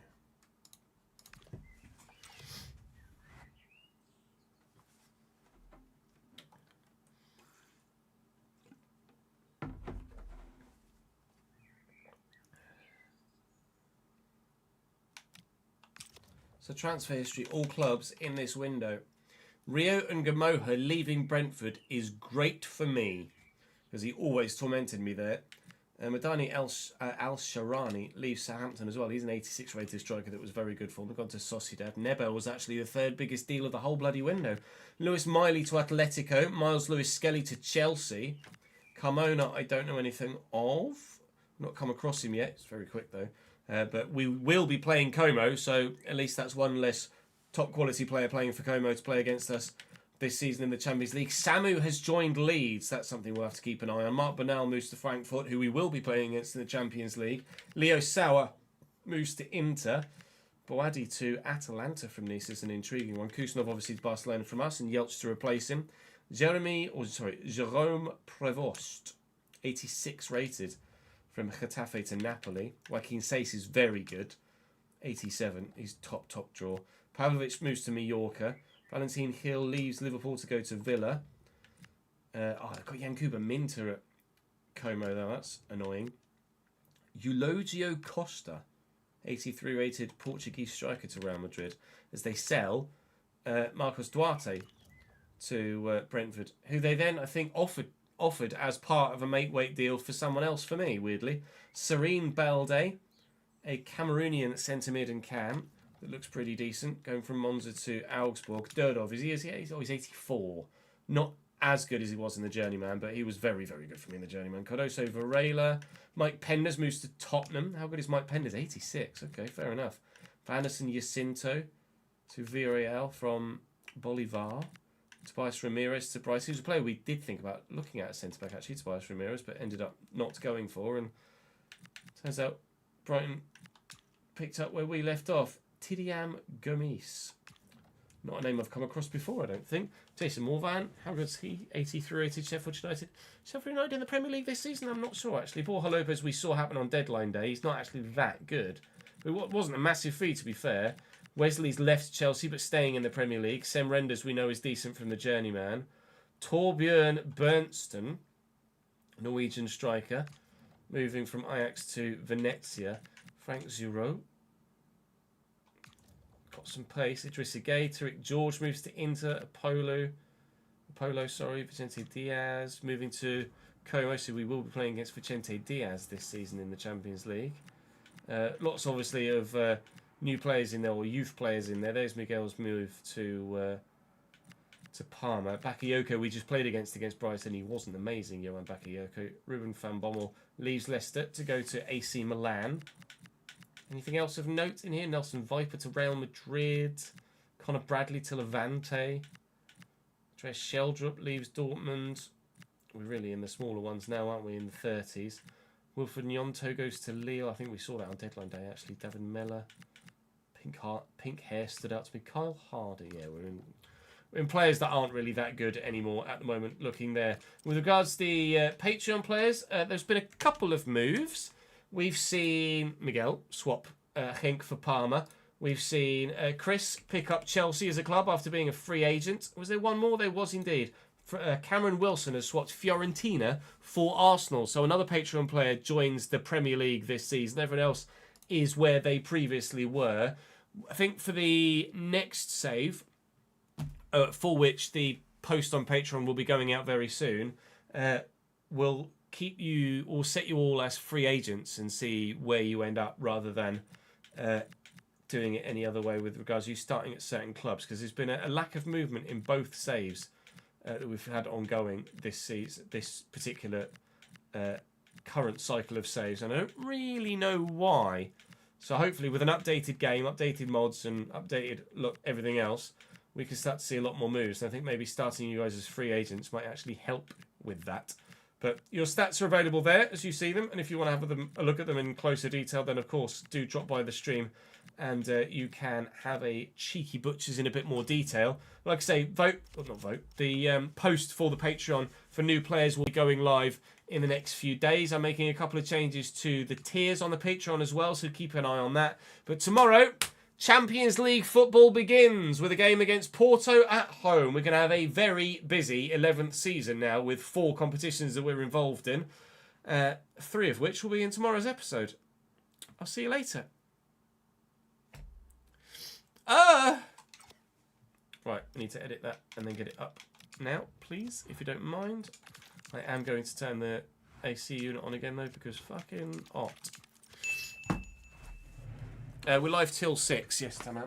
So transfer history, all clubs in this window. Rio and Gamoja leaving Brentford is great for me, because he always tormented me there. Madani Al-Sharani leaves Southampton as well. He's an 86 rated striker that was very good for them. Gone to Sociedad. Nebel was actually the third biggest deal of the whole bloody window. Lewis Miley to Atletico. Miles Lewis-Skelly to Chelsea. Carmona, I don't know anything of. Not come across him yet. It's very quick though. But we will be playing Como, so at least that's one less top quality player playing for Como to play against us this season in the Champions League. Samu has joined Leeds. That's something we'll have to keep an eye on. Mark Bernal moves to Frankfurt, who we will be playing against in the Champions League. Leo Sauer moves to Inter. Boadi to Atalanta from Nice is an intriguing one. Kusanov obviously to Barcelona from us, and Yelch to replace him. Jerome Prevost, 86 rated from Getafe to Napoli. Joaquin Saiz is very good, 87. He's top draw. Pavlovic moves to Mallorca. Valentin Hill leaves Liverpool to go to Villa. I've got Yankuba Minter at Como though. That's annoying. Eulogio Costa, 83 rated Portuguese striker to Real Madrid, as they sell Marcos Duarte to Brentford, who they then I think offered as part of a make-weight deal for someone else for me, weirdly. Serene Balde, a Cameroonian centre mid and cam that looks pretty decent, going from Monza to Augsburg. Durdov, he's 84. Not as good as he was in the Journeyman, but he was very, very good for me in the Journeyman. Cardoso Varela. Mike Penders moves to Tottenham. How good is Mike Penders? 86. Okay, fair enough. Vanderson Jacinto to Villarreal from Bolivar. Tobias Ramirez to Bryce. He was a player we did think about looking at centre-back, actually, Tobias Ramirez, but ended up not going for. And turns out Brighton picked up where we left off. Tidiam Gomis. Not a name I've come across before, I don't think. Jason Morvan. How good is he? 83 rated Sheffield United. Sheffield United in the Premier League this season? I'm not sure, actually. Borja Lopez we saw happen on deadline day. He's not actually that good. But it wasn't a massive fee, to be fair. Wesley's left Chelsea, but staying in the Premier League. Sem Renders, we know, is decent from the Journeyman. Torbjørn Berntsen, Norwegian striker, moving from Ajax to Venezia. Frank Zuro. Got some pace. Idrissa Gueye. Tariq George moves to Inter. Vicente Diaz moving to Como, so we will be playing against Vicente Diaz this season in the Champions League. Lots, obviously, of new players in there, or youth players in there. There's Miguel's move to Parma. Bakayoko, we just played against Brighton. He wasn't amazing, Johan Bakayoko. Ruben van Bommel leaves Leicester to go to AC Milan. Anything else of note in here? Nelson Viper to Real Madrid. Connor Bradley to Levante. Andreas Sheldrup leaves Dortmund. We're really in the smaller ones now, aren't we? In the 30s. Wilfred Nyonto goes to Lille. I think we saw that on deadline day, actually. David Meller. Pink hair stood out to me. Kyle Hardy. Yeah, we're in players that aren't really that good anymore at the moment, looking there. With regards to the Patreon players, there's been a couple of moves. We've seen Miguel swap Henk for Parma. We've seen Chris pick up Chelsea as a club after being a free agent. Was there one more? There was indeed. Cameron Wilson has swapped Fiorentina for Arsenal. So another Patreon player joins the Premier League this season. Everyone else is where they previously were. I think for the next save, for which the post on Patreon will be going out very soon, we'll set you all as free agents and see where you end up rather than doing it any other way with regards to you starting at certain clubs, because there's been a lack of movement in both saves that we've had ongoing this season, this particular current cycle of saves, and I don't really know why. So hopefully with an updated game, updated mods and updated everything else, we can start to see a lot more moves. And I think maybe starting you guys as free agents might actually help with that. But your stats are available there as you see them, and if you want to have a look at them in closer detail, then of course do drop by the stream and you can have a cheeky butchers in a bit more detail. Like I say, the post for the Patreon for new players will be going live in the next few days. I'm making a couple of changes to the tiers on the Patreon as well, so keep an eye on that. But tomorrow, Champions League football begins with a game against Porto at home. We're going to have a very busy 11th season now with 4 competitions that we're involved in, 3 of which will be in tomorrow's episode. I'll see you later. Right, I need to edit that and then get it up now, please, if you don't mind. I am going to turn the AC unit on again, though, because fucking hot. We're live till 6. Yes, Taman.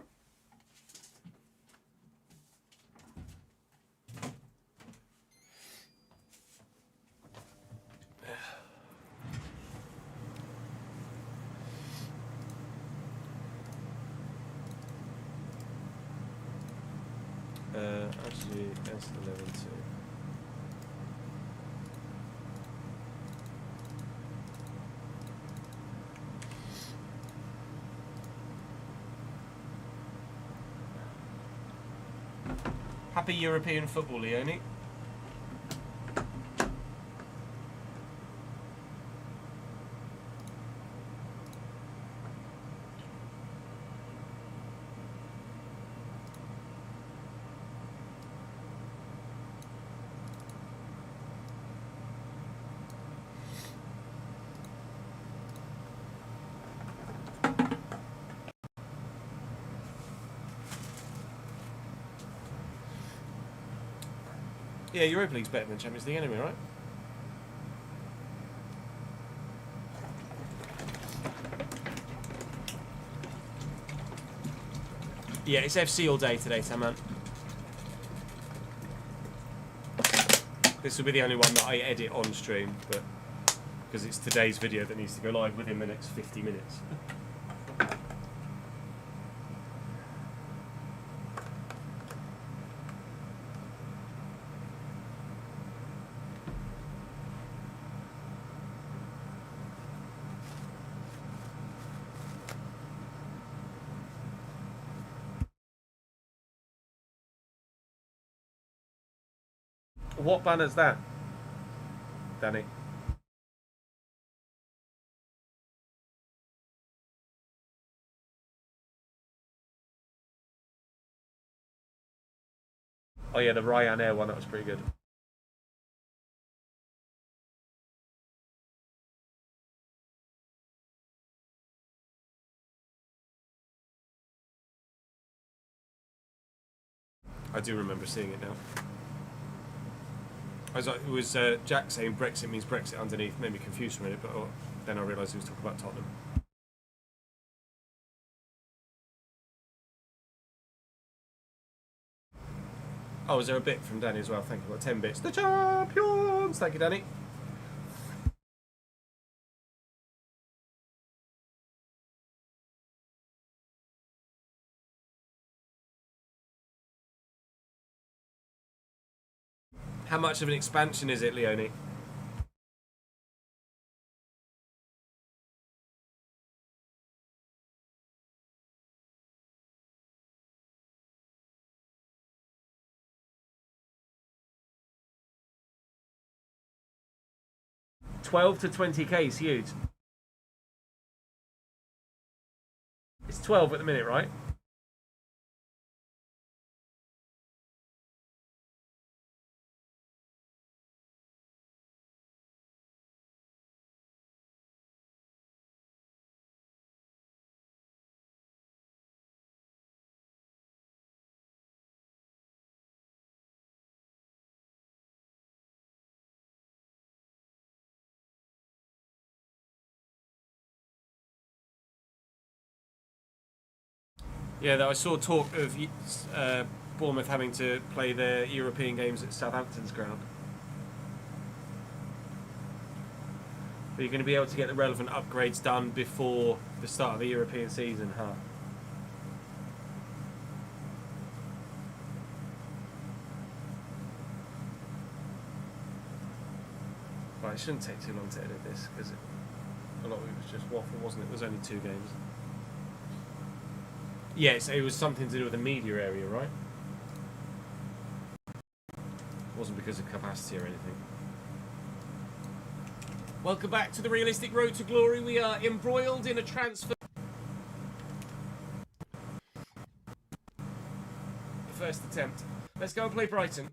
Actually, S11 too. Happy European football, Leone. Yeah, Europa League's better than Champions League anyway, right? Yeah, it's FC all day today, Taman. This will be the only one that I edit on stream, but because it's today's video that needs to go live within the next 50 minutes. What banner's that, Danny? Oh yeah, the Ryanair one, that was pretty good. I do remember seeing it now. It was Jack saying Brexit means Brexit underneath, made me confused for a minute, but then I realised he was talking about Tottenham. Oh, is there a bit from Danny as well? Thank you. Got 10 bits. The champions! Thank you, Danny. How much of an expansion is it, Leone? $12 to $20k is huge. It's 12 at the minute, right? Yeah, I saw talk of Bournemouth having to play their European games at Southampton's ground. But you're going to be able to get the relevant upgrades done before the start of the European season, huh? Right, it shouldn't take too long to edit this, because a lot of it was just waffle, wasn't it? It was only 2 games. Yes, it was something to do with the media area, right? It wasn't because of capacity or anything. Welcome back to the Realistic Road to Glory. We are embroiled in a transfer. First attempt. Let's go and play Brighton.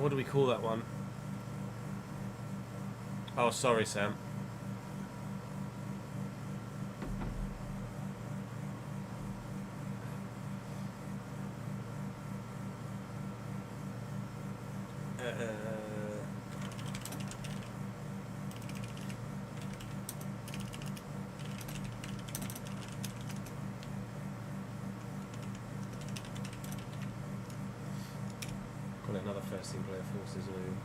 What do we call that one? Oh, sorry, Sam. Another first team player forces a move.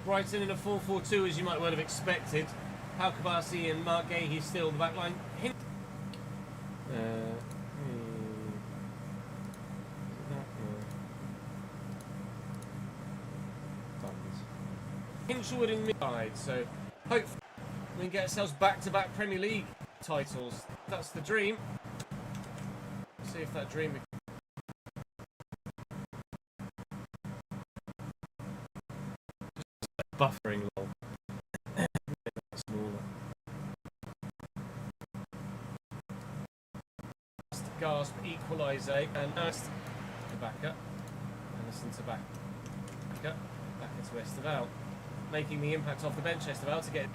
Brighton in a 4-4-2, as you might well have expected. Pau Kabasi and Mark Gahey still the back line. Hinshelwood in mid-side, so hopefully we can get ourselves back-to-back Premier League titles. That's the dream. See if that dream just buffering lol. Smaller. Gasp equaliser and Ernst to back up. Anderson to back up. Back into Esteval. Making the impact off the bench, Esteval to get.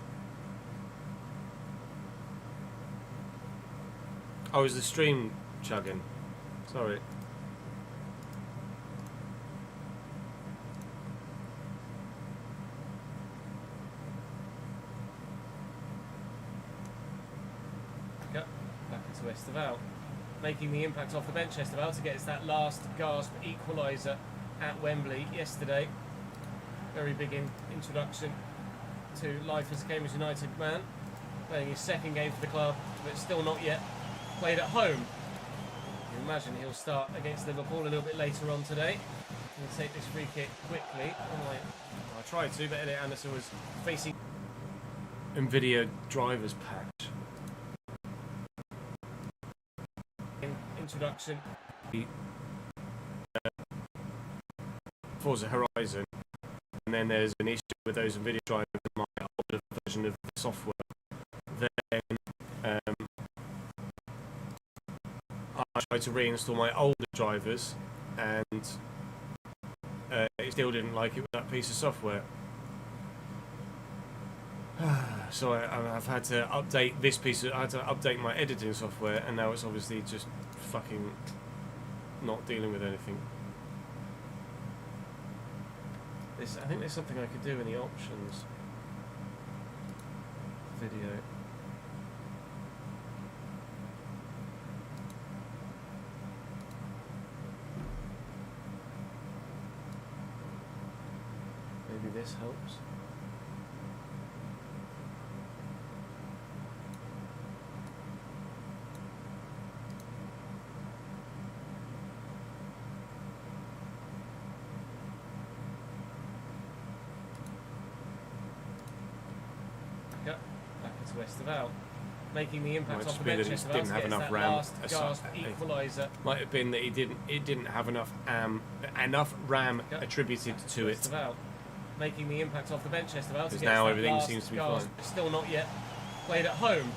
Oh, is the stream chugging? Sorry. Back into Esteval. Making the impact off the bench, Esteval to get us that last gasp equaliser at Wembley yesterday. Very big introduction to life as a Cambridge United man. Playing his second game for the club, but still not yet played at home. You imagine he'll start against Liverpool a little bit later on today. He'll take this free kick quickly. I tried to, but Elliot Anderson was facing NVIDIA drivers patch. Introduction. Forza Horizon, and then there's an issue with those NVIDIA drivers in my older version of the software. Then I tried to reinstall my older drivers, and it still didn't like it with that piece of software. So I've had to update this piece. I had to update my editing software, and now it's obviously just fucking not dealing with anything. I think there's something I could do in the options video. Maybe this helps. Back into Esteval, making the impact off the bench. Esteval didn't have enough RAM. Equaliser. Might have been that it didn't have enough RAM attributed to it. making the impact off the bench Esteban. Because now everything seems to be fine. Still not yet played at home.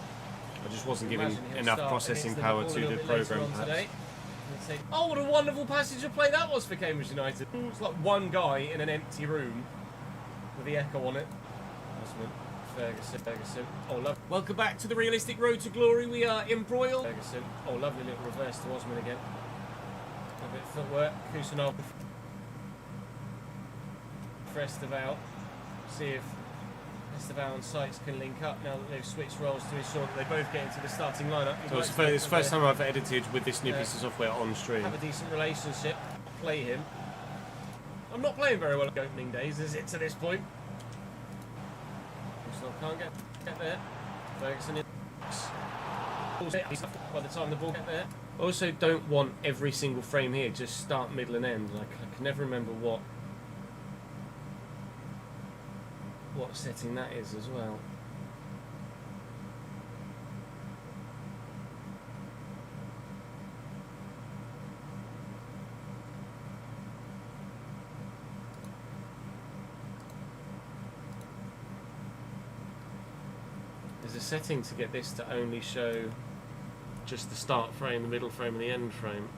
I just wasn't given enough processing power to the programme, perhaps. Oh, what a wonderful passage of play that was for Cambridge United. It's like one guy in an empty room with the echo on it. Ferguson. Oh, love. Welcome back to the realistic road to glory. We are embroiled. Ferguson. Oh, lovely little reverse to Osman again. A bit of footwork. Kusanov. For Esteval. See if Esteval and Sykes can link up now that they've switched roles to ensure that they both get into the starting lineup. So it's the first time I've edited with this new piece of software on stream. Have a decent relationship. Play him. I'm not playing very well at opening days, is it, to this point? Can't get there. Ferguson is by the time the ball get there. I also don't want every single frame here just start, middle and end. Like I can never remember what setting that is as well. There's a setting to get this to only show just the start frame, the middle frame and the end frame.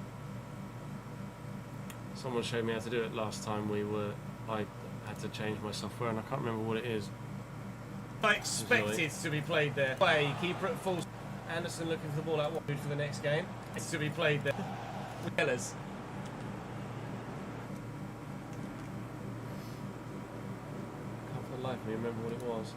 Someone showed me how to do it last time I had to change my software and I can't remember what it is. I expected to be played there. Play, keeper at full. Anderson looking for the ball out wide for the next game. It's to be played there. Wellers. Can't for the life of me remember what it was.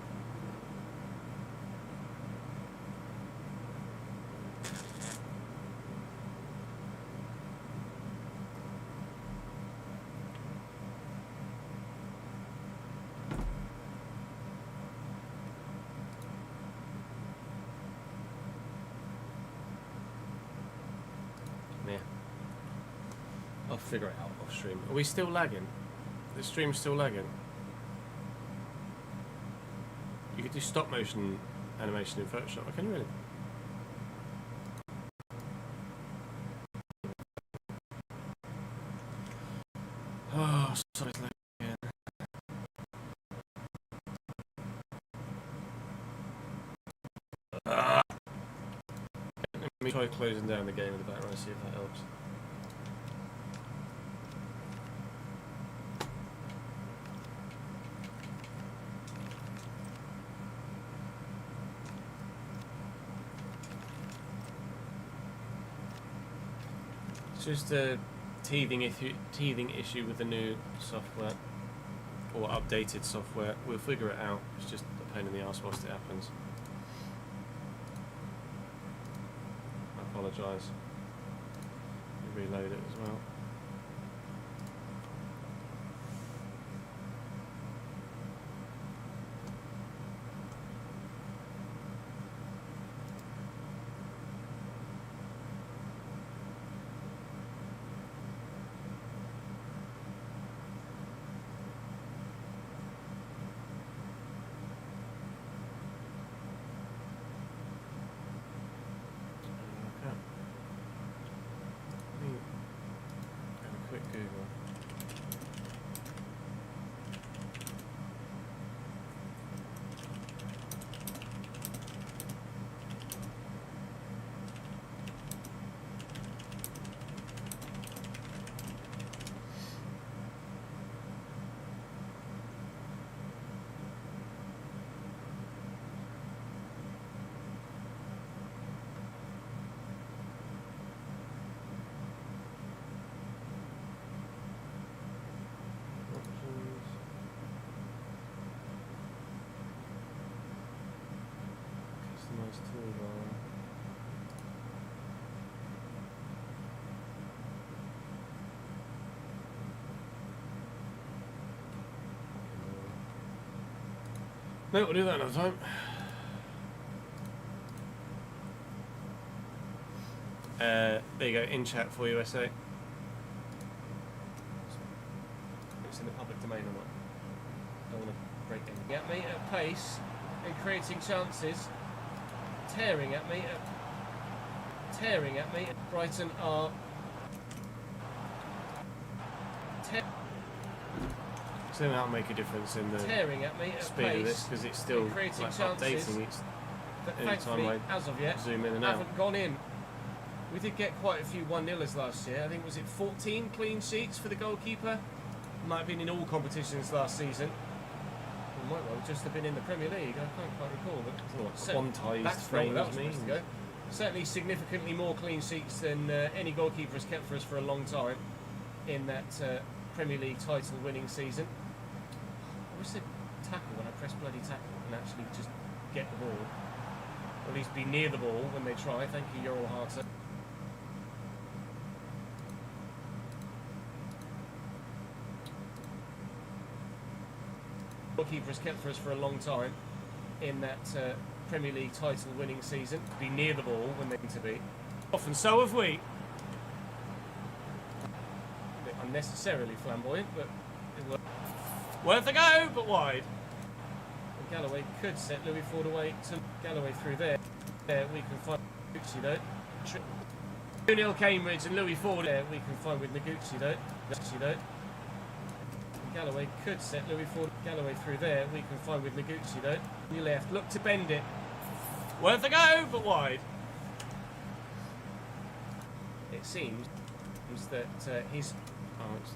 I'll figure it out off stream. Are we still lagging? The stream's still lagging. You could do stop motion animation in Photoshop. Can you really? Oh, sorry, it's lagging again. Let me try closing down the game in the background, see if that helps. Just a teething issue with the new software or updated software. We'll figure it out. It's just a pain in the arse whilst it happens. I apologise. Reload it as well. No, we'll do that another time. There you go, in chat for USA. It's in the public domain or not? Don't want to break in. At me at pace and creating chances. Tearing at me. Brighton are So that'll make a difference in the tearing at me at speed pace, of this, because it's still creating like, chances updating each that anytime thankfully, I as of yet, zoom in and out. haven't gone in. We did get quite a few 1-0ers last year. I think, was it 14 clean sheets for the goalkeeper? Might have been in all competitions last season. It might well just have been in the Premier League. I can't quite recall. But Quantized that's frame that as was supposed to means. go. Certainly significantly more clean sheets than any goalkeeper has kept for us for a long time in that Premier League title winning season. I wish they'd tackle when I press bloody tackle and actually just get the ball. Or at least be near the ball when they try. Thank you, Ural Harter. Goalkeeper has kept for us for a long time in that Premier League title winning season. Be near the ball when they need to be. Often so have we. A bit unnecessarily flamboyant, but it was worth a go, but wide. And Galloway could set Louis Ford away to Galloway through there. There we can find Noguchi though. 2-0 Cambridge and Louis Ford there we can find with Noguchi though. Galloway could set Louis Ford. Galloway through there we can find with Noguchi though. He left, look to bend it. Worth a go, but wide. It seems that he's It's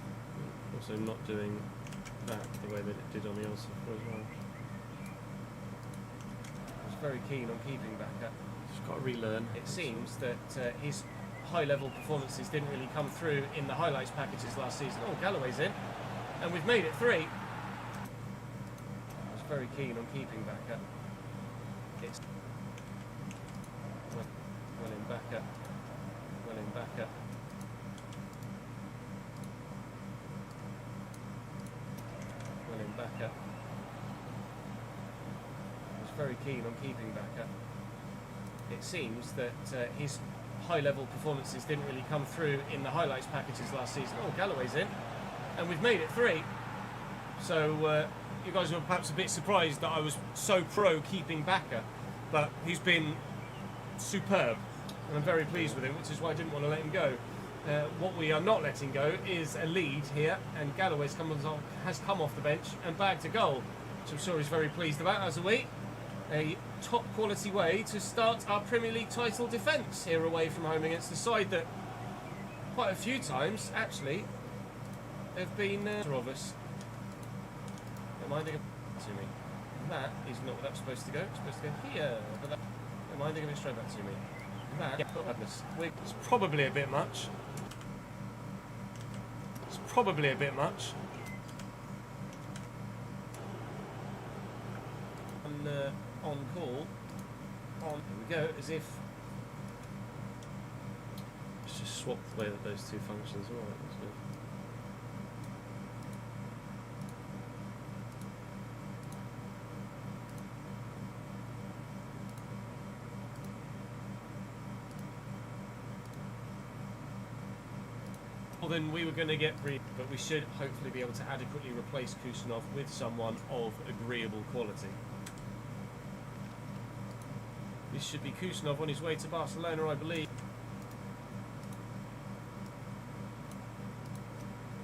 also not doing that the way that it did on the other software as well. very keen on keeping back up. Just got to relearn. It seems that his high-level performances didn't really come through in the highlights packages last season. Oh, Galloway's in, and we've made it 3. I was very keen on keeping back up. It's well in back up. Well in back up. Well in back up. I was very keen on keeping back up. It seems that his high-level performances didn't really come through in the highlights packages last season. Oh, Galloway's in, and we've made it 3. So you guys were perhaps a bit surprised that I was so pro keeping Backer, but he's been superb, and I'm very pleased with him, which is why I didn't want to let him go. What we are not letting go is a lead here, and Galloway's has come off the bench and bagged a goal, which I'm sure he's very pleased about, as are we. A top quality way to start our Premier League title defence here away from home against the side that quite a few times actually have been of us. Am I thinking to me? That is not where that's supposed to go. It's supposed to go here. But that, am I thinking it straight back to me? That, madness. It's probably a bit much. It's probably a bit much. And on call. Here we go, as if. Let's just swap the way that those two functions are. Isn't it? Well, then we were going to get Reed, but we should hopefully be able to adequately replace Kusanov with someone of agreeable quality. This should be Kusanov on his way to Barcelona, I believe.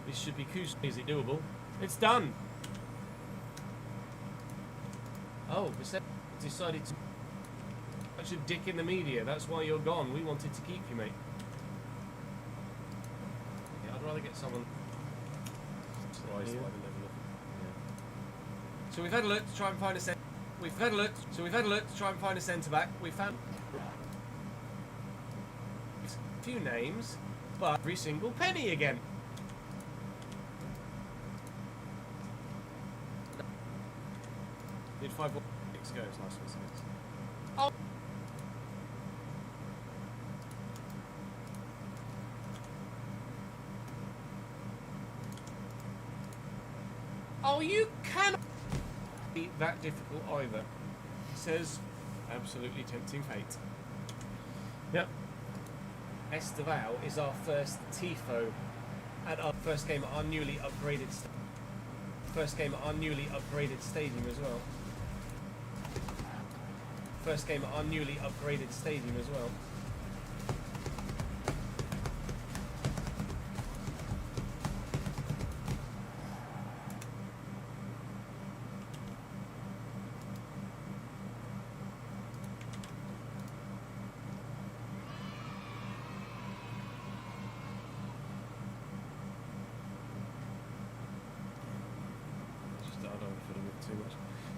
This should be Kusanov. Is it doable? It's done! Oh, Bissett decided to... Such a dick in the media. That's why you're gone. We wanted to keep you, mate. Yeah, I'd rather get someone... So we've had a look to try and find a centre. We've had a look to try and find a centre back. We found a few names, but every single penny again. Did 5 6 goes, nice one, 6. Oh. Oh, you cannot be that difficult either. Says absolutely tempting fate. Yep. Esteval is our first TIFO at our first game at our newly upgraded stadium as well. First game at our newly upgraded stadium as well.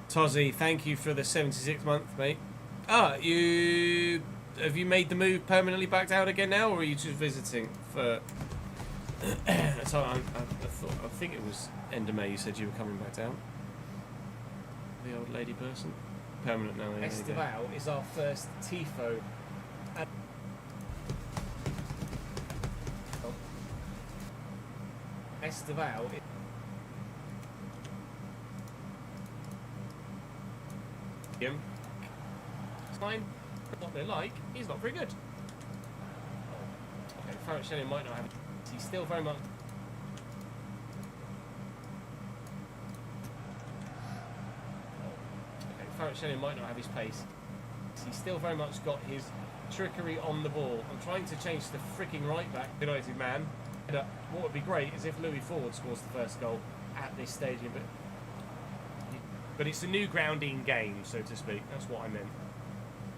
Tozzy, thank you for the 76th month, mate. Ah, have you made the move permanently back down again now, or are you just visiting for? So I think it was end of May. You said you were coming back down. The old lady person, permanent now. Yeah, Esteval is our first tifo. Esteval. It's fine. What they're like, he's not very good. Okay, Farrell might not have it. He's still very much. Okay, Farrell might not have his pace. He's still very much got his trickery on the ball. I'm trying to change the freaking right back, United man. What would be great is if Louis Ford scores the first goal at this stadium, but it's a new grounding game, so to speak. That's what I meant.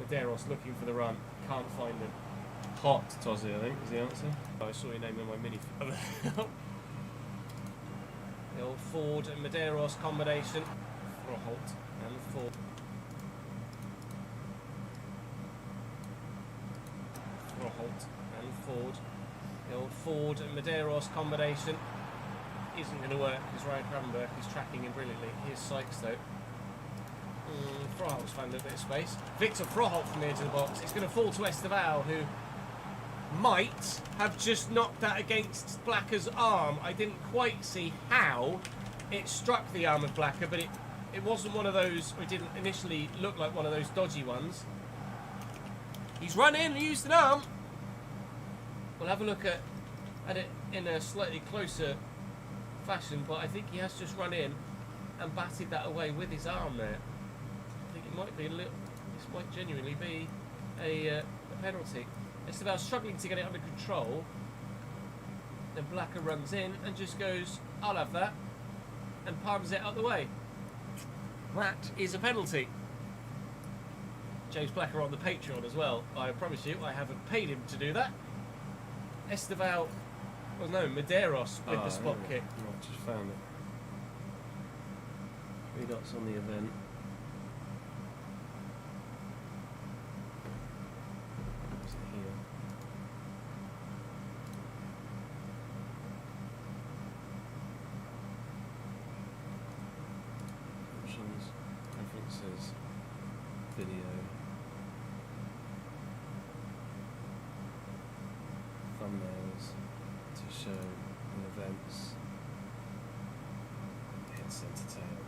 Medeiros looking for the run, can't find him. Hot Tozzy, I think, is the answer. Oh, I saw your name in my mini. The old Ford and Medeiros combination. For a halt and Ford. For a halt and Ford. The old Ford and Medeiros combination isn't going to work because Ryan Cravenberg is tracking him brilliantly. Here's Sykes though. Froholt's found a bit of space. Victor Froholt from the edge of the box. It's going to fall to Esteval, who might have just knocked that against Blacker's arm. I didn't quite see how it struck the arm of Blacker, but it wasn't one of those, or it didn't initially look like one of those dodgy ones. He's run in and used an arm. We'll have a look at it in a slightly closer fashion, but I think he has just run in and batted that away with his arm there. I think it might be a little, this might genuinely be a penalty. It's about struggling to get it under control. Then Blacker runs in and just goes, I'll have that, and palms it out the way. That is a penalty. James Blacker on the Patreon as well. I promise you, I haven't paid him to do that. Esteval, well no, Medeiros with the spot kick. I just found it. 3 dots on the event. What's it here? Options, preferences, video. Thumbnails to show in events. Hit center tail.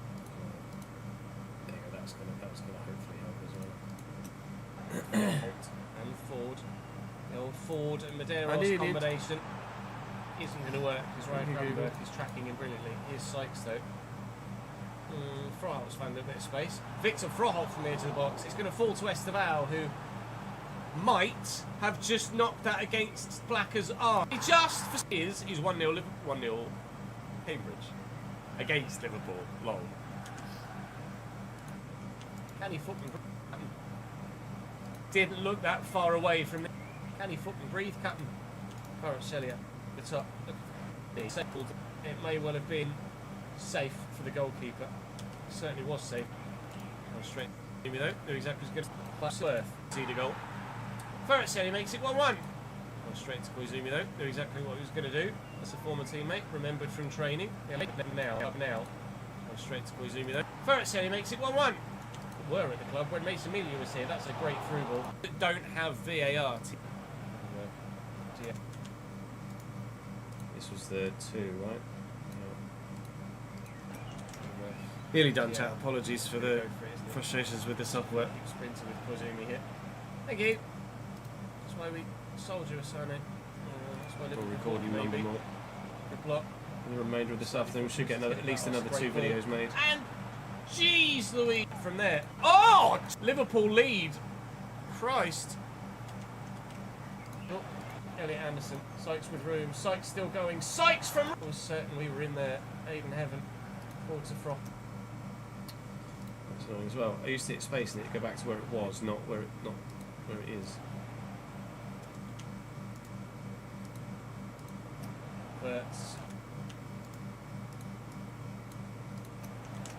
There you go, that's gonna hopefully help as well. Holt and Ford. The old Ford and Medeiros combination isn't going to work because Ryan Cravenberg is tracking him brilliantly. Here's Sykes though. Froholt's found a bit of space. Victor Froholt from the edge of the box. It's going to fall to Esteval, who might have just knocked that against Blacker's arm. He just is 1-0 Cambridge against Liverpool. Lol. Can he fucking didn't look that far away from the. Can he fucking breathe, Captain? Kvaratskhelia, the top. It may well have been safe for the goalkeeper. It certainly was safe. Straight. Maybe though, knew exactly what's going to swerve. See the goal. Kvaratskhelia makes it 1-1. Straight to Koizumi though, knew exactly what he was going to do. That's a former teammate, remembered from training. Yeah, now. Straight to Koizumi though. Kvaratskhelia makes it 1-1. Were at the club when Mason Melia was here. That's a great through ball. Don't have VAR. This was the 2, right? Yeah. Nearly done, chat. Apologies for the frustrations with the software. Keep sprinting with Koizumi here. Thank you. That's why we sold you a Sane. That's why We'll record you maybe more. Good block. The remainder of this afternoon, we should get at least another 2 videos made. And jeez, Louis, from there. Oh, Liverpool lead. Christ. Oh, Elliot Anderson. Sykes with room. Sykes still going. Sykes from. I was certain we were in there. Aiden Heaven. Forward to Froth. That's annoying as well. I used to hit space and it go back to where it was, not where it is.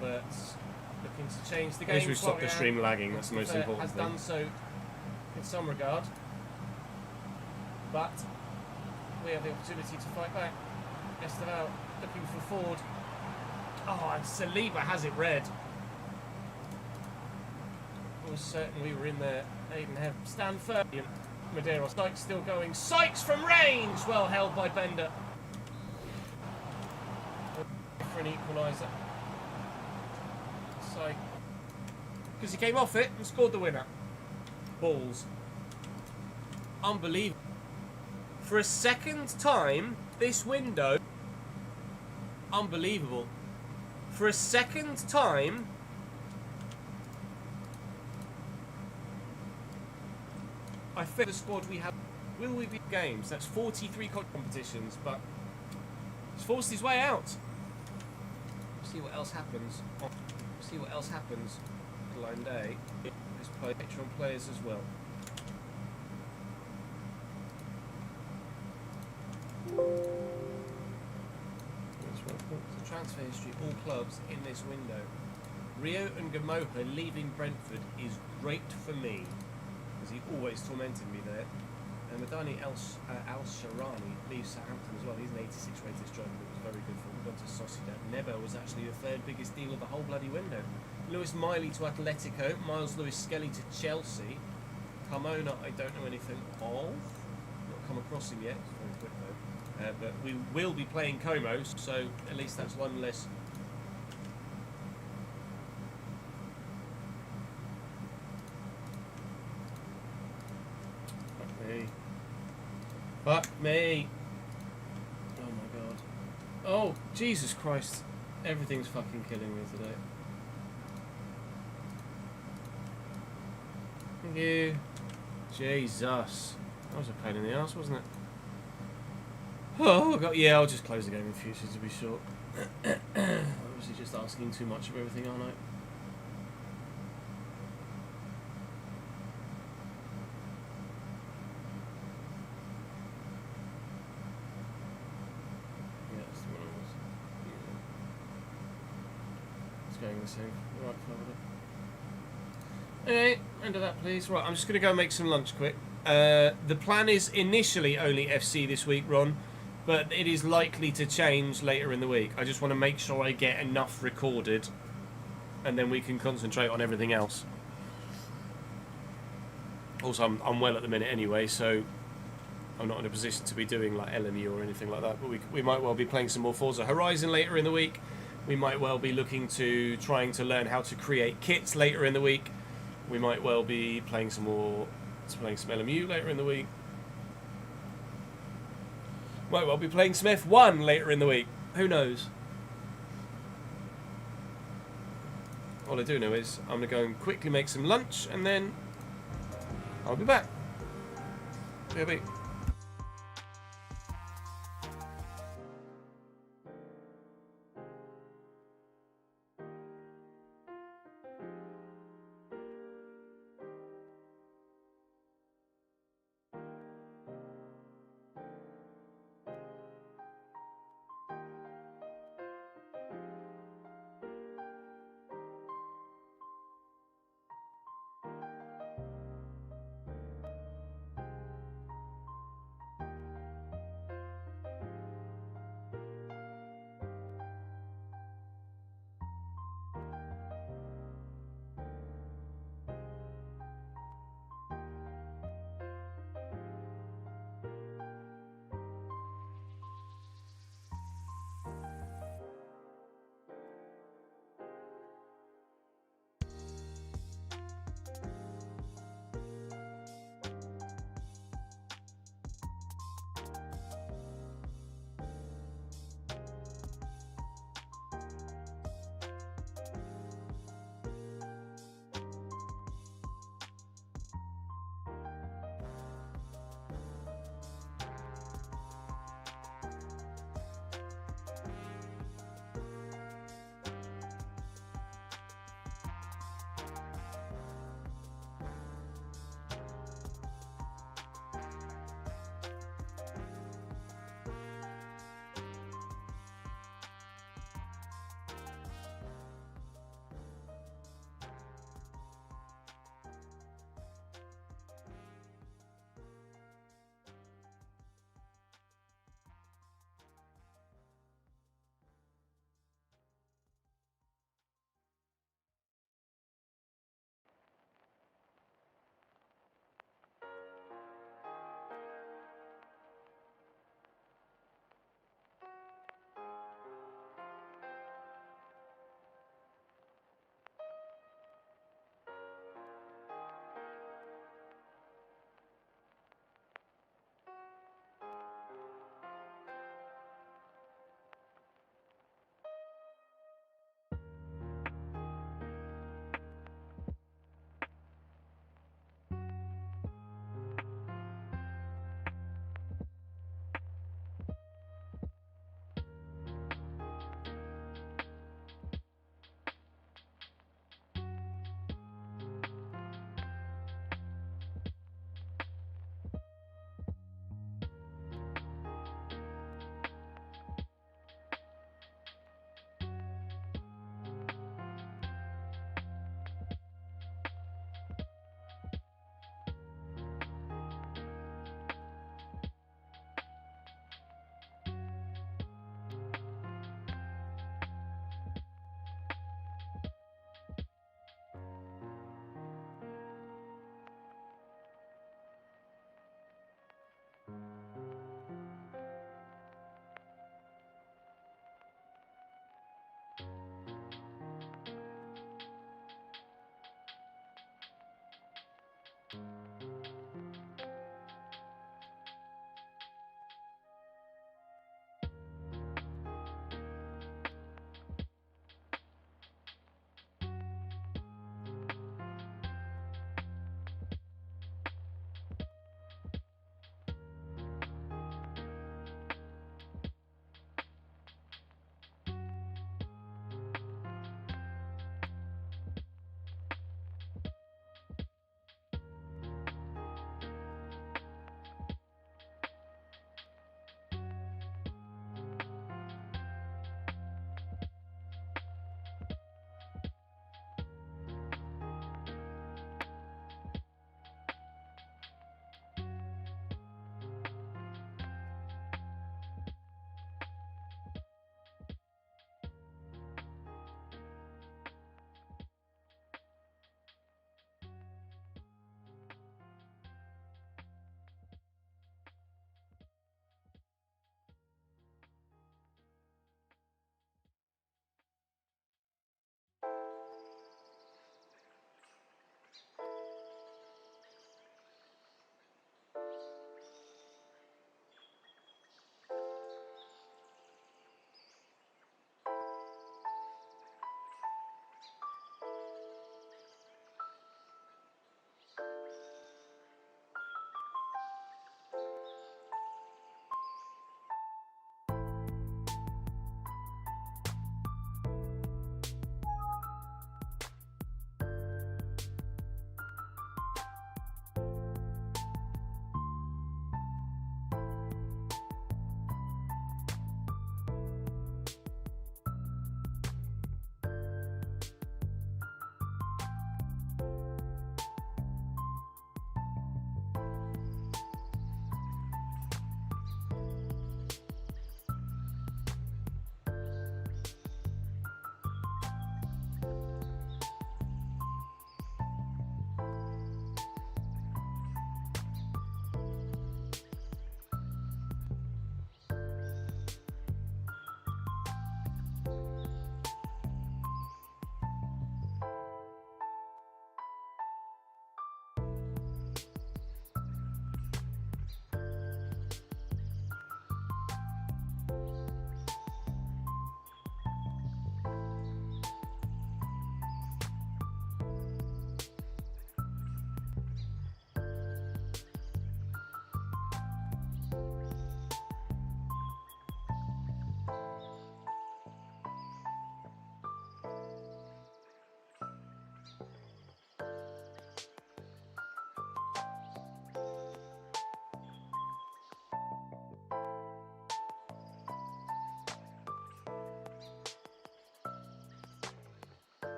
But looking to change the At game. least we've stopped the Florian, stream lagging, that's the most important has thing. done so in some regard. But we have the opportunity to fight back. Esteval looking for Ford. Oh, and Saliba has it red. I was certain we were in there. Aiden have stand firm. Madero. Sykes still going. Sykes from range! Well held by Bender. For an equaliser. Sykes. Because he came off it and scored the winner. Balls. Unbelievable. For a second time, this window. Unbelievable. For a second time. I think the squad we have. Will we be games? That's 43 competitions, but he's forced his way out. See what else happens. See what else happens. Line day. Let's play Patreon players as well. So transfer history, all clubs in this window. Rio and Gamoha leaving Brentford is great for me, because he always tormented me there. And Madani Al-Sharani leaves Southampton as well. He's an 86 rated striker that was very good for him. Gone to Sociedad. Nebo was actually the third biggest deal of the whole bloody window. Lewis Miley to Atletico. Miles Lewis Skelly to Chelsea. Carmona, I don't know anything of. Not come across him yet. It's very quick though. But we will be playing Como, so at least that's one less. Fuck me. Oh my god. Oh, Jesus Christ. Everything's fucking killing me today. Thank you. Jesus. That was a pain in the ass, wasn't it? Oh god, yeah, I'll just close the game in future to be short. Obviously just asking too much of everything, aren't I? Going the same. Right, anyway, end of that please. Right, I'm just going to go make some lunch quick. The plan is initially only FC this week, Ron, but it is likely to change later in the week. I just want to make sure I get enough recorded, and then we can concentrate on everything else. Also, I'm well at the minute anyway, so I'm not in a position to be doing like LMU or anything like that, but we might well be playing some more Forza Horizon later in the week. We might well be looking to trying to learn how to create kits later in the week. We might well be playing some LMU later in the week. Might well be playing some F1 later in the week. Who knows? All I do know is I'm going to go and quickly make some lunch and then I'll be back. BRB.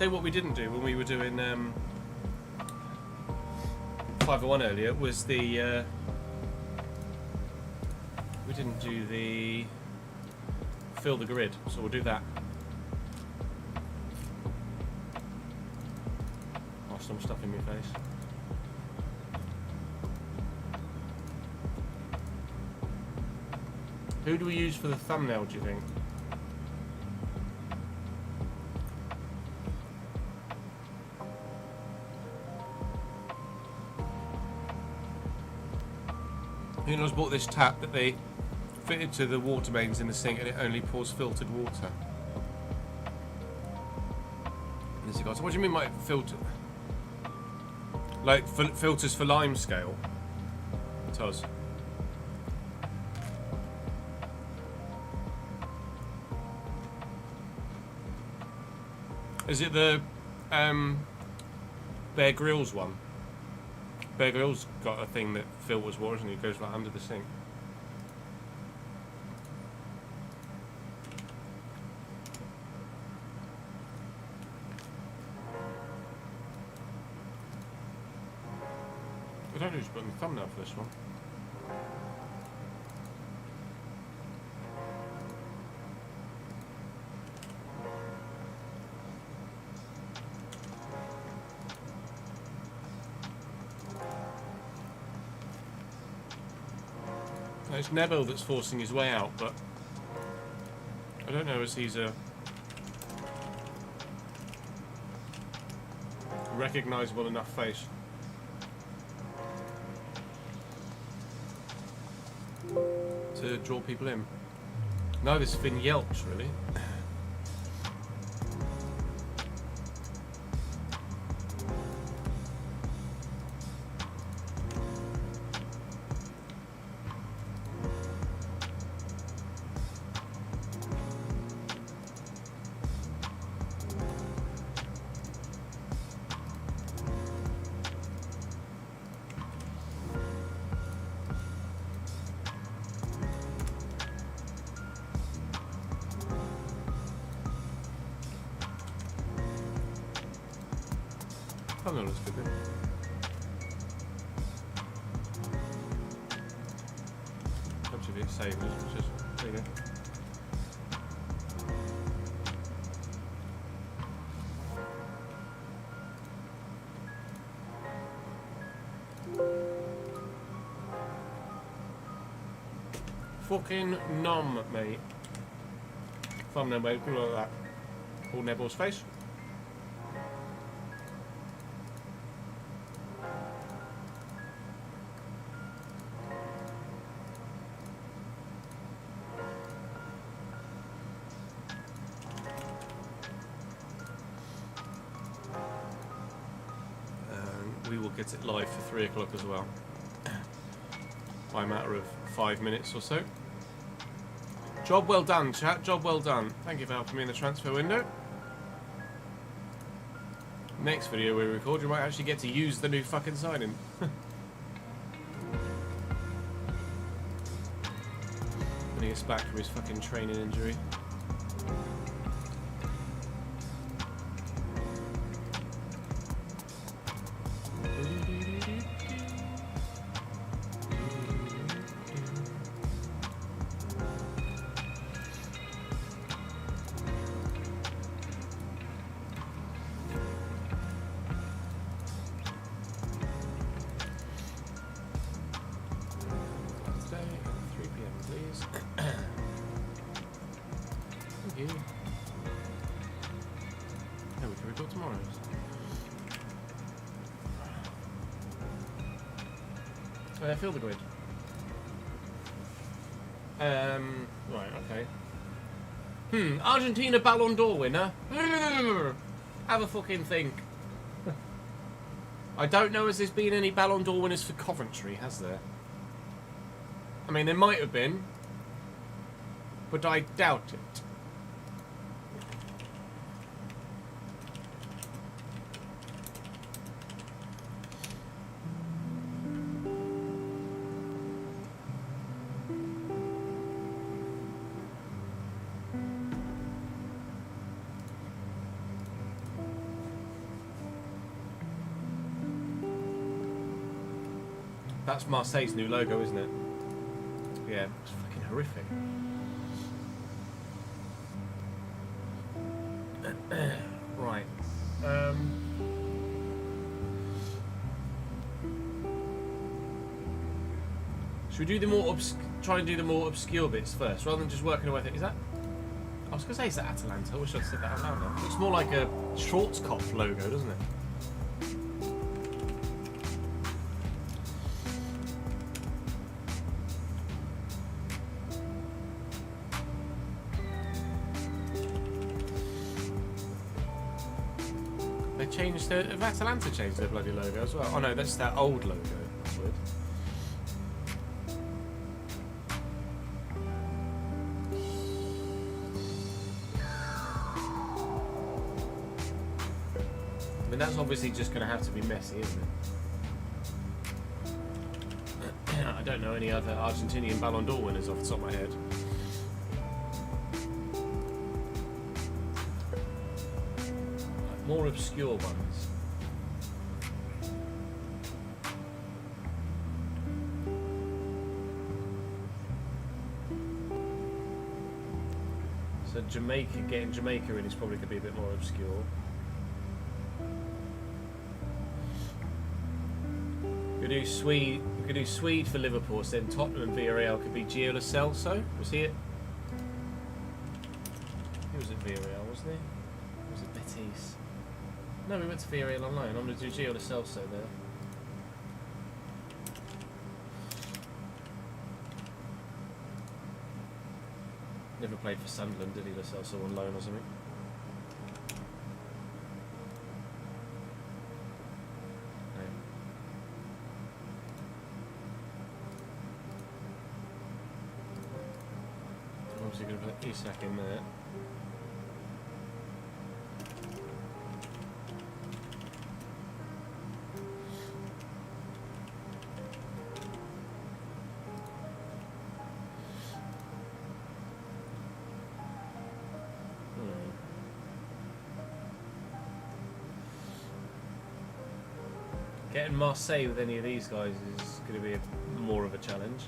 Tell you what we didn't do when we were doing 501 earlier was the we didn't do the fill the grid, so we'll do that. Oh, some stuff in my face. Who do we use for the thumbnail, do you think? Who knows bought this tap that they fitted to the water mains in the sink and it only pours filtered water? And he goes, what do you mean by filter? Like filters for lime scale? It does. Is it the Bear Grylls one? Bear Grylls got a thing that filters water and it goes like under the sink. I don't know who's putting the thumbnail for this one. It's Nebo that's forcing his way out, but I don't know as he's a recognisable enough face. To draw people in. No, this Finn yelps, really. Oh no, that's good then. Helps if it's saving as much as there you go. Fucking numb, mate. Thumbnail, mate, good like that. All Nebel's face. We will get it live for 3 o'clock as well, by a matter of 5 minutes or so. Job well done, chat. Job well done. Thank you for helping me in the transfer window. Next video we record, you might actually get to use the new fucking sign-in. When he gets back from his fucking training injury. Fill the grid. Right, okay. Argentina Ballon d'Or winner. Have a fucking think. I don't know, has there been any Ballon d'Or winners for Coventry, has there? I mean, there might have been, but I doubt it. That's Marseille's new logo, isn't it? Yeah, it's fucking horrific. Right. Should we do the more try and do the more obscure bits first, rather than just working away? Is that? I was gonna say, is that Atalanta? I wish I'd said that out loud now. Looks more like a Schwarzkopf logo, doesn't it? They changed their... Have Atalanta changed their bloody logo as well? Oh no, that's their old logo. That's weird. I mean, that's obviously just going to have to be messy, isn't it? I don't know any other Argentinian Ballon d'Or winners off the top of my head. More obscure ones. So Jamaica, getting Jamaica in is probably going to be a bit more obscure. We could do Swede. We could do Swede for Liverpool. So then Tottenham and Villarreal could be Gio Lo Celso. Was he it? He was at Villarreal, wasn't he? Or was it Betis? No, we went to Villarreal on loan. I'm going to do Gio Lo Celso there. Never played for Sunderland, did he? Lo Celso on loan or something? No. I'm obviously going to put Isak in there. Getting Marseille with any of these guys is going to be more of a challenge.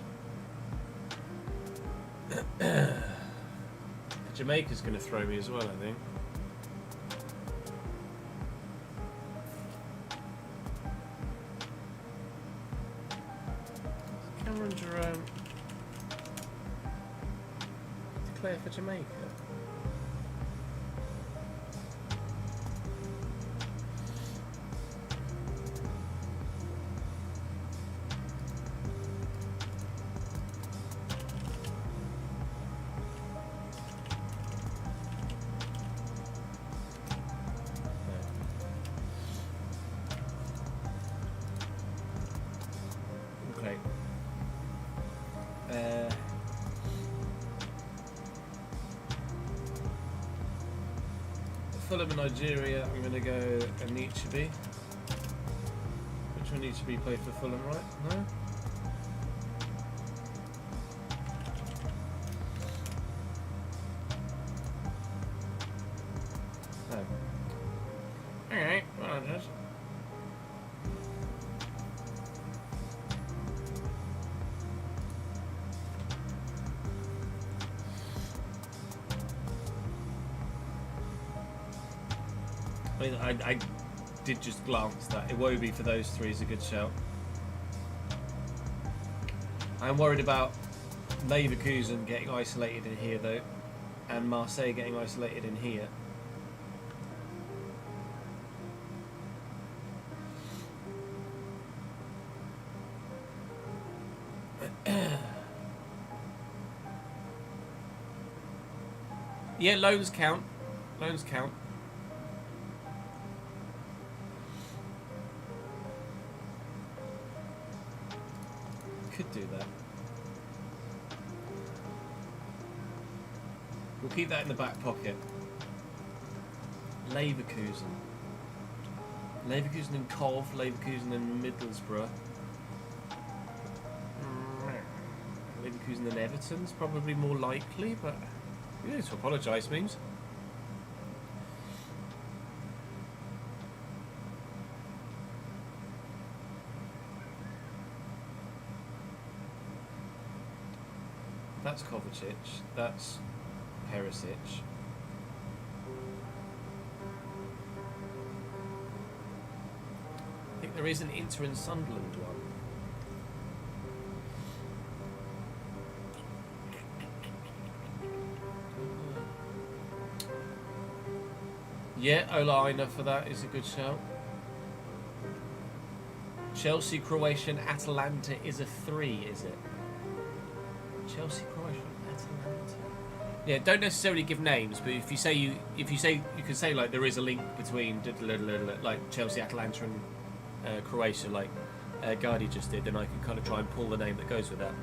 Jamaica's going to throw me as well, I think. Cameron Jerome declare for Jamaica. Fulham and Nigeria, I'm going to go Anichebe. Which one Anichebe played for Fulham, right? No? No. Alright, well done. I did just glance that. Iwobi for those three is a good shout. I'm worried about Leverkusen getting isolated in here though, and Marseille getting isolated in here. Yeah, loans count. Loans count. Could do that. We'll keep that in the back pocket. Leverkusen. Leverkusen and Kov, Leverkusen and Middlesbrough. Leverkusen and Everton's probably more likely, but you need to apologise, means. That's Kovacic. That's Perisic. I think there is an Inter and Sunderland one. Yeah, Ola Aina for that is a good shout. Chelsea, Croatian, Atalanta is a 3, is it? Chelsea, Croatian, Atalanta. Yeah, don't necessarily give names, but if you say you can say like there is a link between like Chelsea, Atalanta, and Croatia, like Gardy just did, then I can kind of try and pull the name that goes with that.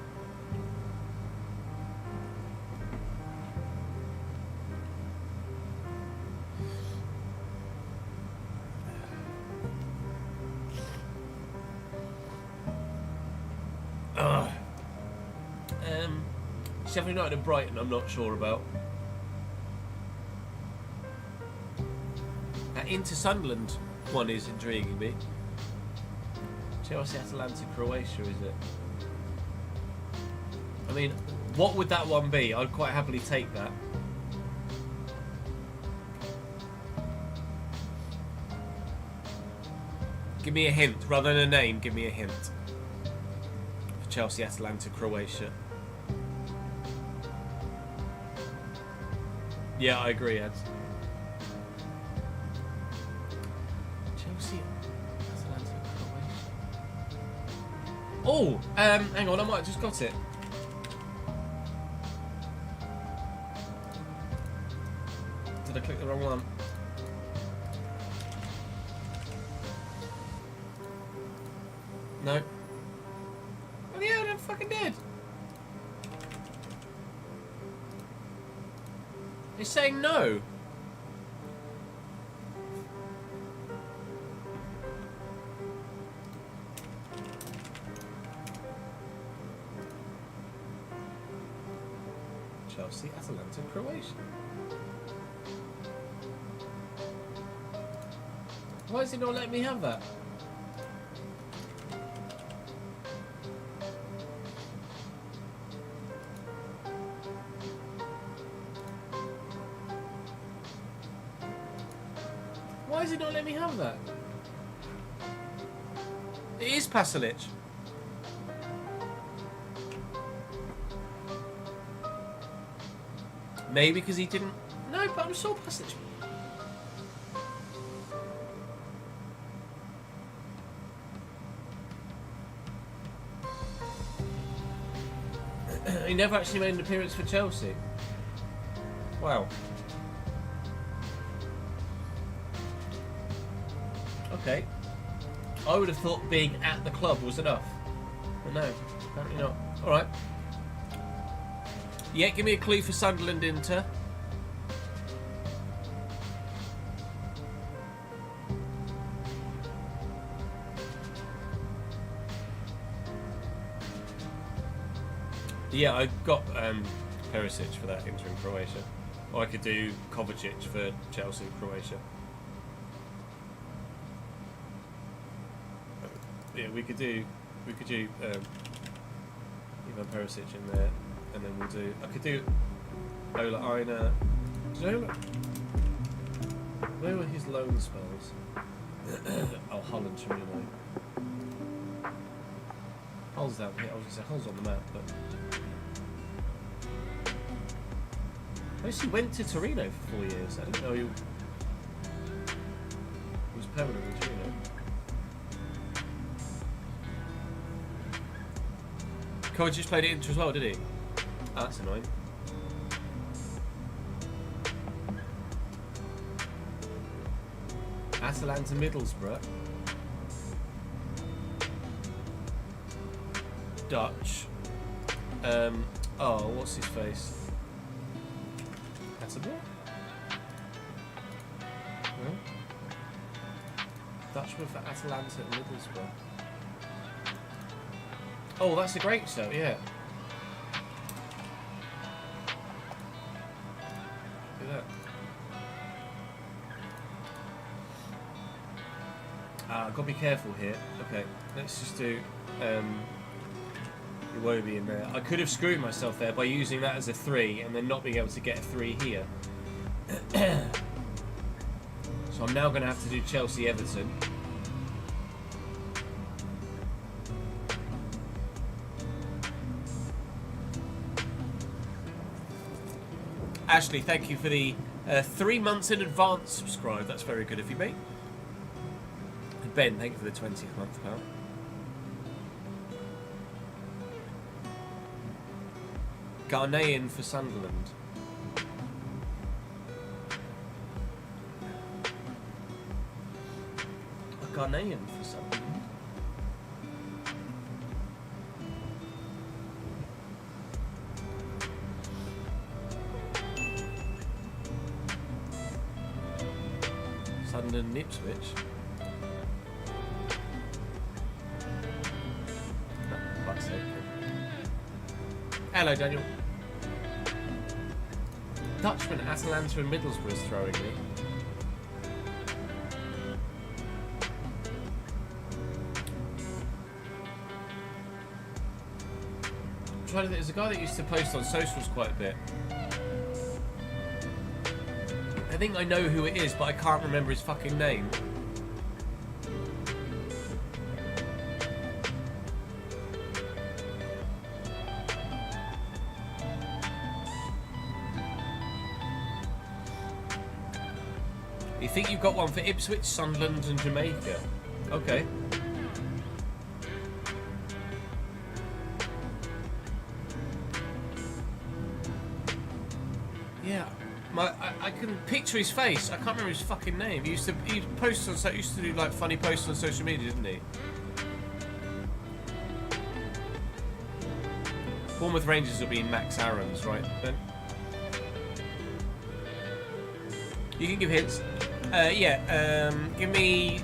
Sheffield United and Brighton, I'm not sure about. That Inter Sunderland one is intriguing me. Chelsea, Atalanta, Croatia, is it? I mean, what would that one be? I'd quite happily take that. Give me a hint. Rather than a name, give me a hint. For Chelsea, Atalanta, Croatia. Yeah, I agree, Ed. Chelsea, Atalanta, Croatia. Oh, hang on, I might have just got it. Did I click the wrong one? No. Oh yeah, I fucking did. It's saying no. Chelsea, Atalanta, Croatia. Why is it not letting me have that? Why is it not letting me have that? It is Pasalic. Maybe because he didn't... No, but I'm sure Pasalic... He never actually made an appearance for Chelsea. Wow. Okay. I would have thought being at the club was enough. But no, apparently not. Alright. Yeah, give me a clue for Sunderland Inter. Yeah, I got Perisic for that Inter in Croatia. Or I could do Kovacic for Chelsea and Croatia. Yeah, we could do Ivan Perisic in there, and then we'll do. I could do Ola Aina. Where were his loan spells? Oh, Holland, Torino. Hull's down here. I was going to say Hull's on the map, but I guess he went to Torino for 4 years. I didn't know he was permanent in Torino. Kovacic just played at Inter as well, did he? Oh, that's annoying. Atalanta Middlesbrough. Dutch. Oh, what's his face? Attenborough? No? Dutchman for Atalanta and Middlesbrough. Oh, that's a great show, yeah. Look at that. I've got to be careful here. Okay, let's just do Iwobi in there. I could have screwed myself there by using that as a 3 and then not being able to get a 3 here. So I'm now going to have to do Chelsea-Everton. Ashley, thank you for the 3 months in advance subscribe. That's very good of you, mate. And Ben, thank you for the 20th month, pal. Ghanaian for Sunderland. A Ghanaian for Sunderland. Sunderland Ipswich. No, fuck's sake. Hello, Daniel. Dutchman, Atalanta and Middlesbrough is throwing me. I'm trying to think, there's a guy that used to post on socials quite a bit. I think I know who it is, but I can't remember his fucking name. You think you've got one for Ipswich, Sunderland and Jamaica? Okay. Yeah, I can picture his face. I can't remember his fucking name. He used to post on, used to do like funny posts on social media, didn't he? Bournemouth Rangers will be in Max Aaron's, right, Ben? You can give hints. Yeah, give me...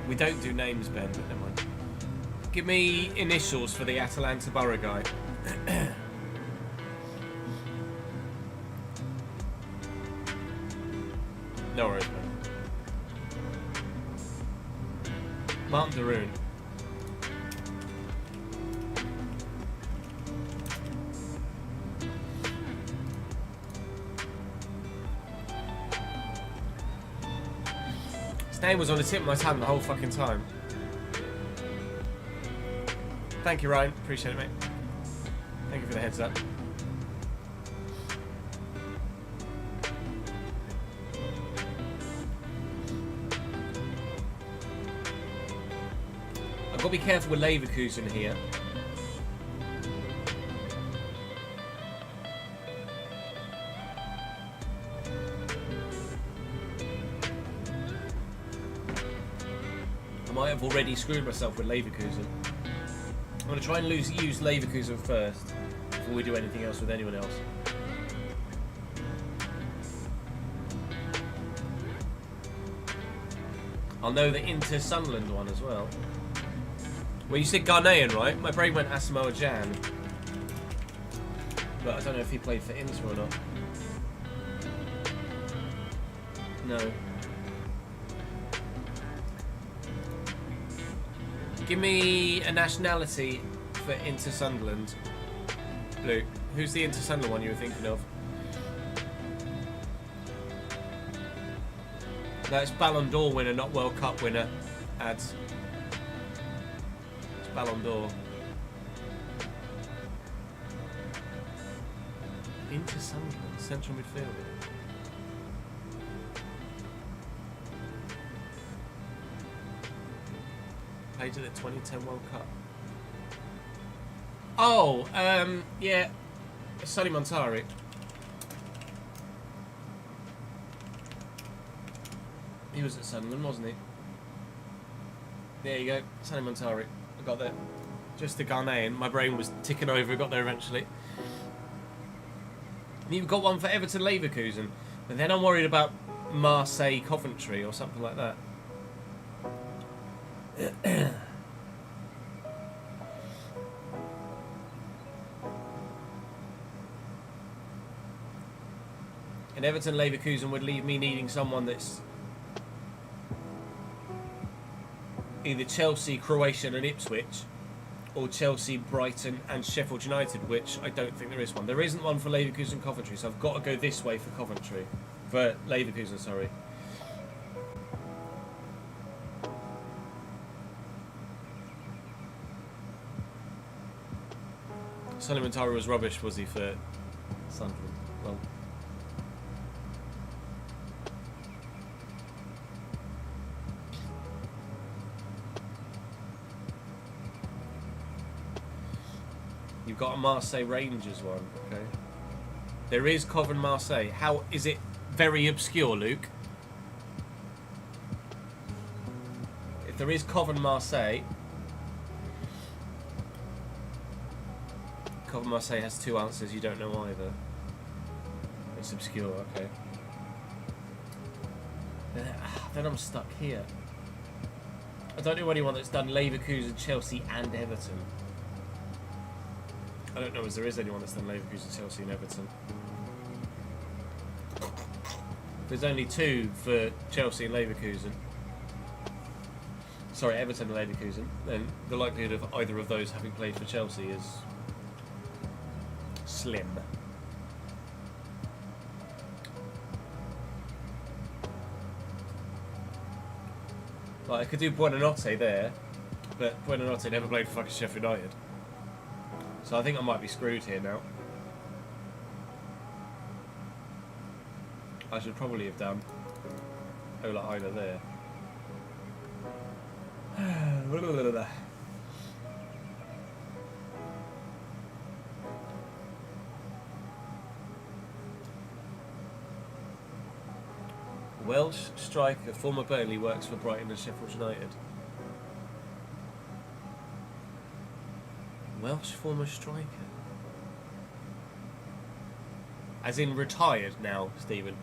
We don't do names, Ben, but never mind. Give me initials for the Atalanta Borough guy. No worries, man. Martin Daroon. His name was on the tip of my tongue the whole fucking time. Thank you, Ryan. Appreciate it, mate. Thank you for the heads up. I've got to be careful with Leverkusen here. I might have already screwed myself with Leverkusen. I'm going to try and use Leverkusen first before we do anything else with anyone else. I'll know the Inter Sunderland one as well. Well, you said Ghanaian, right? My brain went Asamoah Gyan. But I don't know if he played for Inter or not. No. Give me a nationality for Inter Sunderland. Luke, who's the Inter Sunderland one you were thinking of? No, it's Ballon d'Or winner, not World Cup winner. Ads. It's Ballon d'Or. Inter Sunderland, central midfielder. Played at the 2010 World Cup. Oh, yeah. Sonny Montari. He was at Sunderland, wasn't he? There you go, Sonny Montari. I got there. Just the Ghanaian. My brain was ticking over. I got there eventually. And you've got one for Everton Leverkusen. But then I'm worried about Marseille Coventry or something like that. And Everton Leverkusen would leave me needing someone that's either Chelsea, Croatia and Ipswich, or Chelsea, Brighton and Sheffield United, which I don't think there is one. There isn't one for Leverkusen and Coventry, so I've got to go this way for Coventry. For Leverkusen, sorry. Salimentari was rubbish, was he, for Sunderland? Well, you've got a Marseille Rangers one, okay. There is Covent Marseille. How is it very obscure, Luke? If there is Covent Marseille, Covent Marseille has 2 answers. You don't know either. It's obscure, okay. Then I'm stuck here. I don't know anyone that's done Leverkusen, Chelsea, and Everton. I don't know if there is anyone that's done Leverkusen, Chelsea and Everton. There's only 2 for Chelsea and Leverkusen. Sorry, Everton and Leverkusen. Then the likelihood of either of those having played for Chelsea is slim. Like, I could do Buonanotte there, but Buonanotte never played for fucking Sheffield United. So I think I might be screwed here now. I should probably have done Ola Aina there. Welsh striker, former Burnley, works for Brighton and Sheffield United. Welsh former striker. As in retired now, Stephen.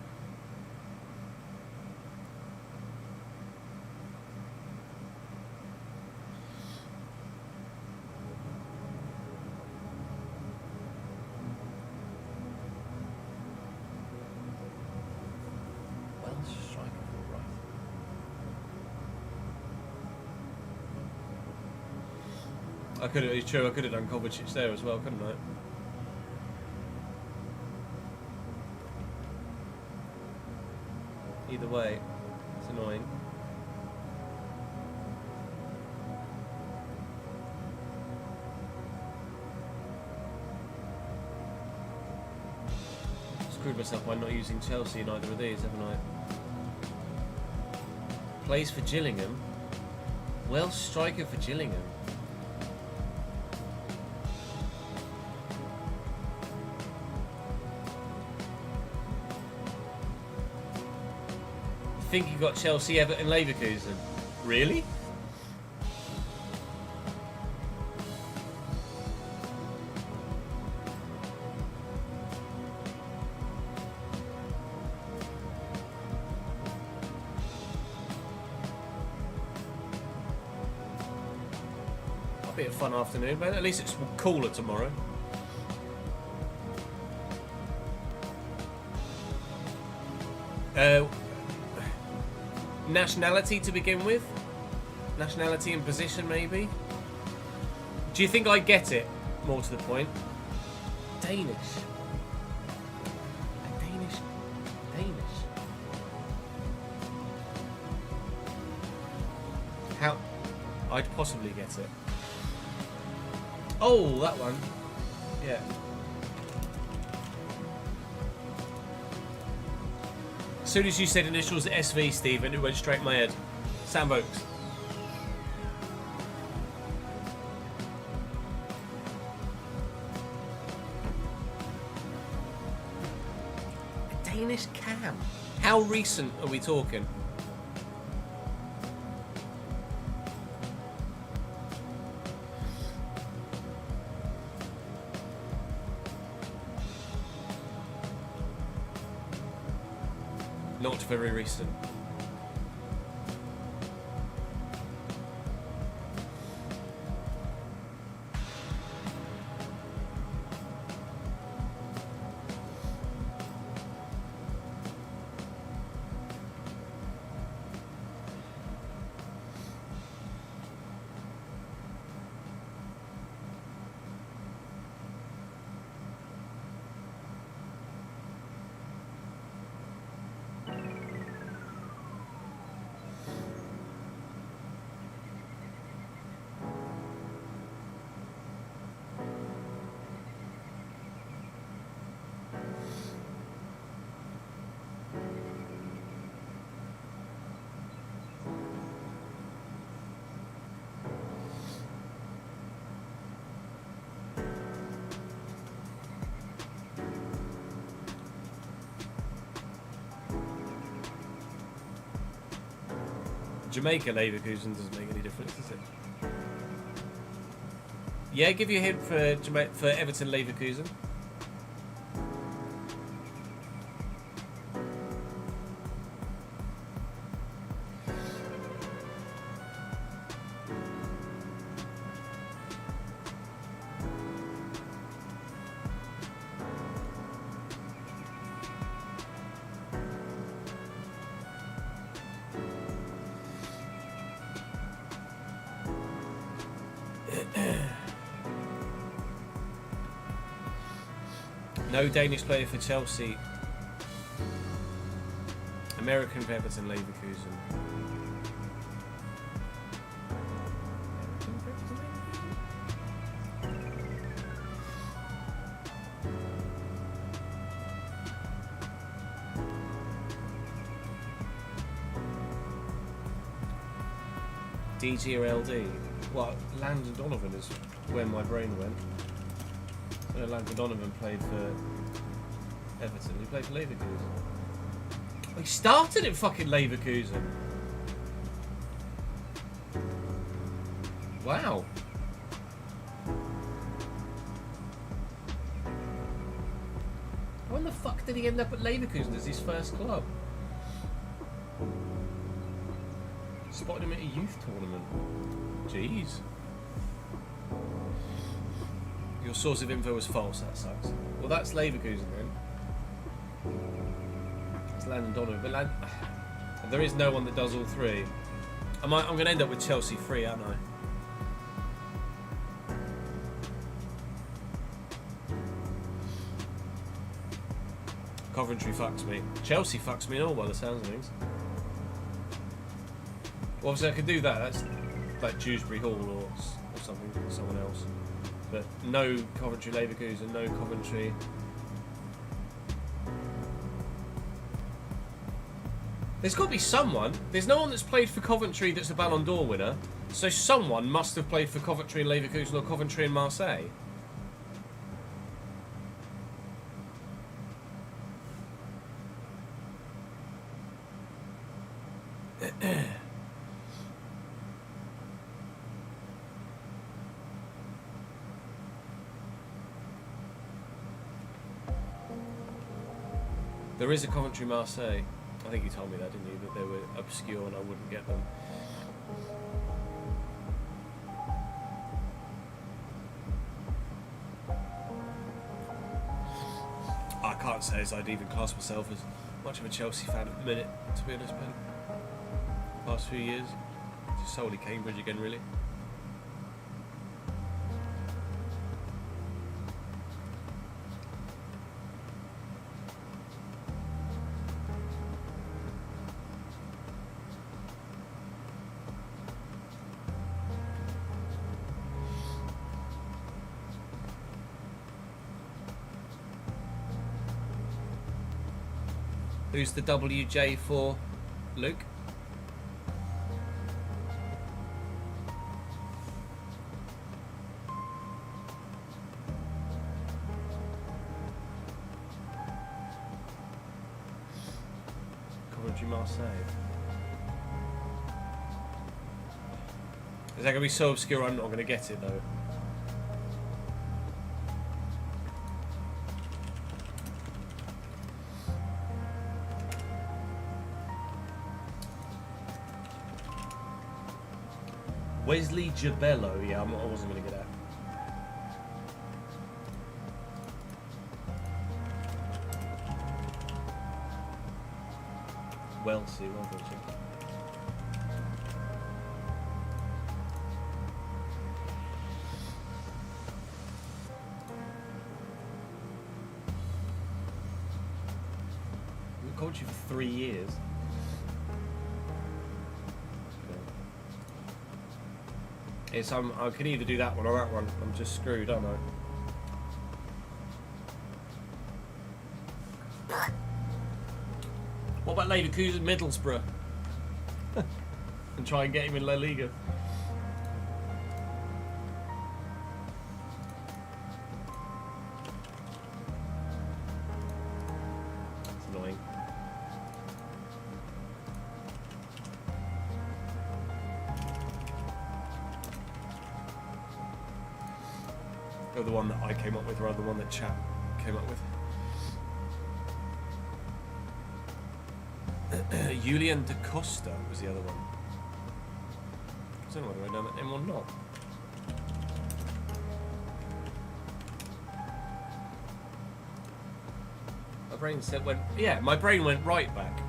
Welsh striker for Brighton. I could have, it's true, I could have done Kovacic there as well, couldn't I? Either way, it's annoying. Screwed myself by not using Chelsea in either of these, haven't I? Plays for Gillingham. Welsh striker for Gillingham. I think you got Chelsea, Everton, Leverkusen. Really? That'll be a fun afternoon, but at least it's cooler tomorrow. Nationality to begin with? Nationality and position, maybe? Do you think I get it? More to the point. Danish. Danish. How? I'd possibly get it. Oh, that one. Yeah. As soon as you said initials SV, Stephen, it went straight in my head. Sam Oakes. A Danish cam. How recent are we talking? Not very recent. Jamaica Leverkusen doesn't make any difference, does it? Yeah, give you a hint for Everton Leverkusen. No Danish player for Chelsea. American for Everton Leverkusen. DG or LD? Well, Landon Donovan is where my brain went. I know Landon Donovan played for Everton. He played for Leverkusen. Oh, he started at fucking Leverkusen. Wow. When the fuck did he end up at Leverkusen as his first club? Spotted him at a youth tournament. Jeez. Your source of info was false, that sucks. Well, that's Leverkusen then. It's Landon Donovan, but there is no one that does all three. I'm going to end up with Chelsea 3, aren't I? Coventry fucks me. Chelsea fucks me and all by the sounds of things. Well, obviously I could do that. That's like Dewsbury Hall or something, someone else. But no Coventry Leverkusen, no Coventry. There's got to be someone. There's no one that's played for Coventry that's a Ballon d'Or winner. So someone must have played for Coventry and Leverkusen or Coventry and Marseille. There is a Coventry Marseille. I think you told me that, didn't you? That they were obscure and I wouldn't get them. I can't say as I'd even class myself as much of a Chelsea fan at the minute, to be honest, Ben. Past few years. Just solely Cambridge again, really. Who's the WJ for Luke? Coventry Marseille. Is that going to be so obscure I'm not going to get it though? Wesley Jabello, yeah, I wasn't going to get that. Wellesley, well done, Jim. We've called you for 3 years. It's, I can either do that one or that one. I'm just screwed, aren't I? What about Leverkusen Middlesbrough? And try and get him in La Liga. It's annoying. Or the one that I came up with, rather than the one that chat came up with. Julian Da Costa was the other one. I don't know whether I know that name or not. My brain said went. Yeah, my brain went right back.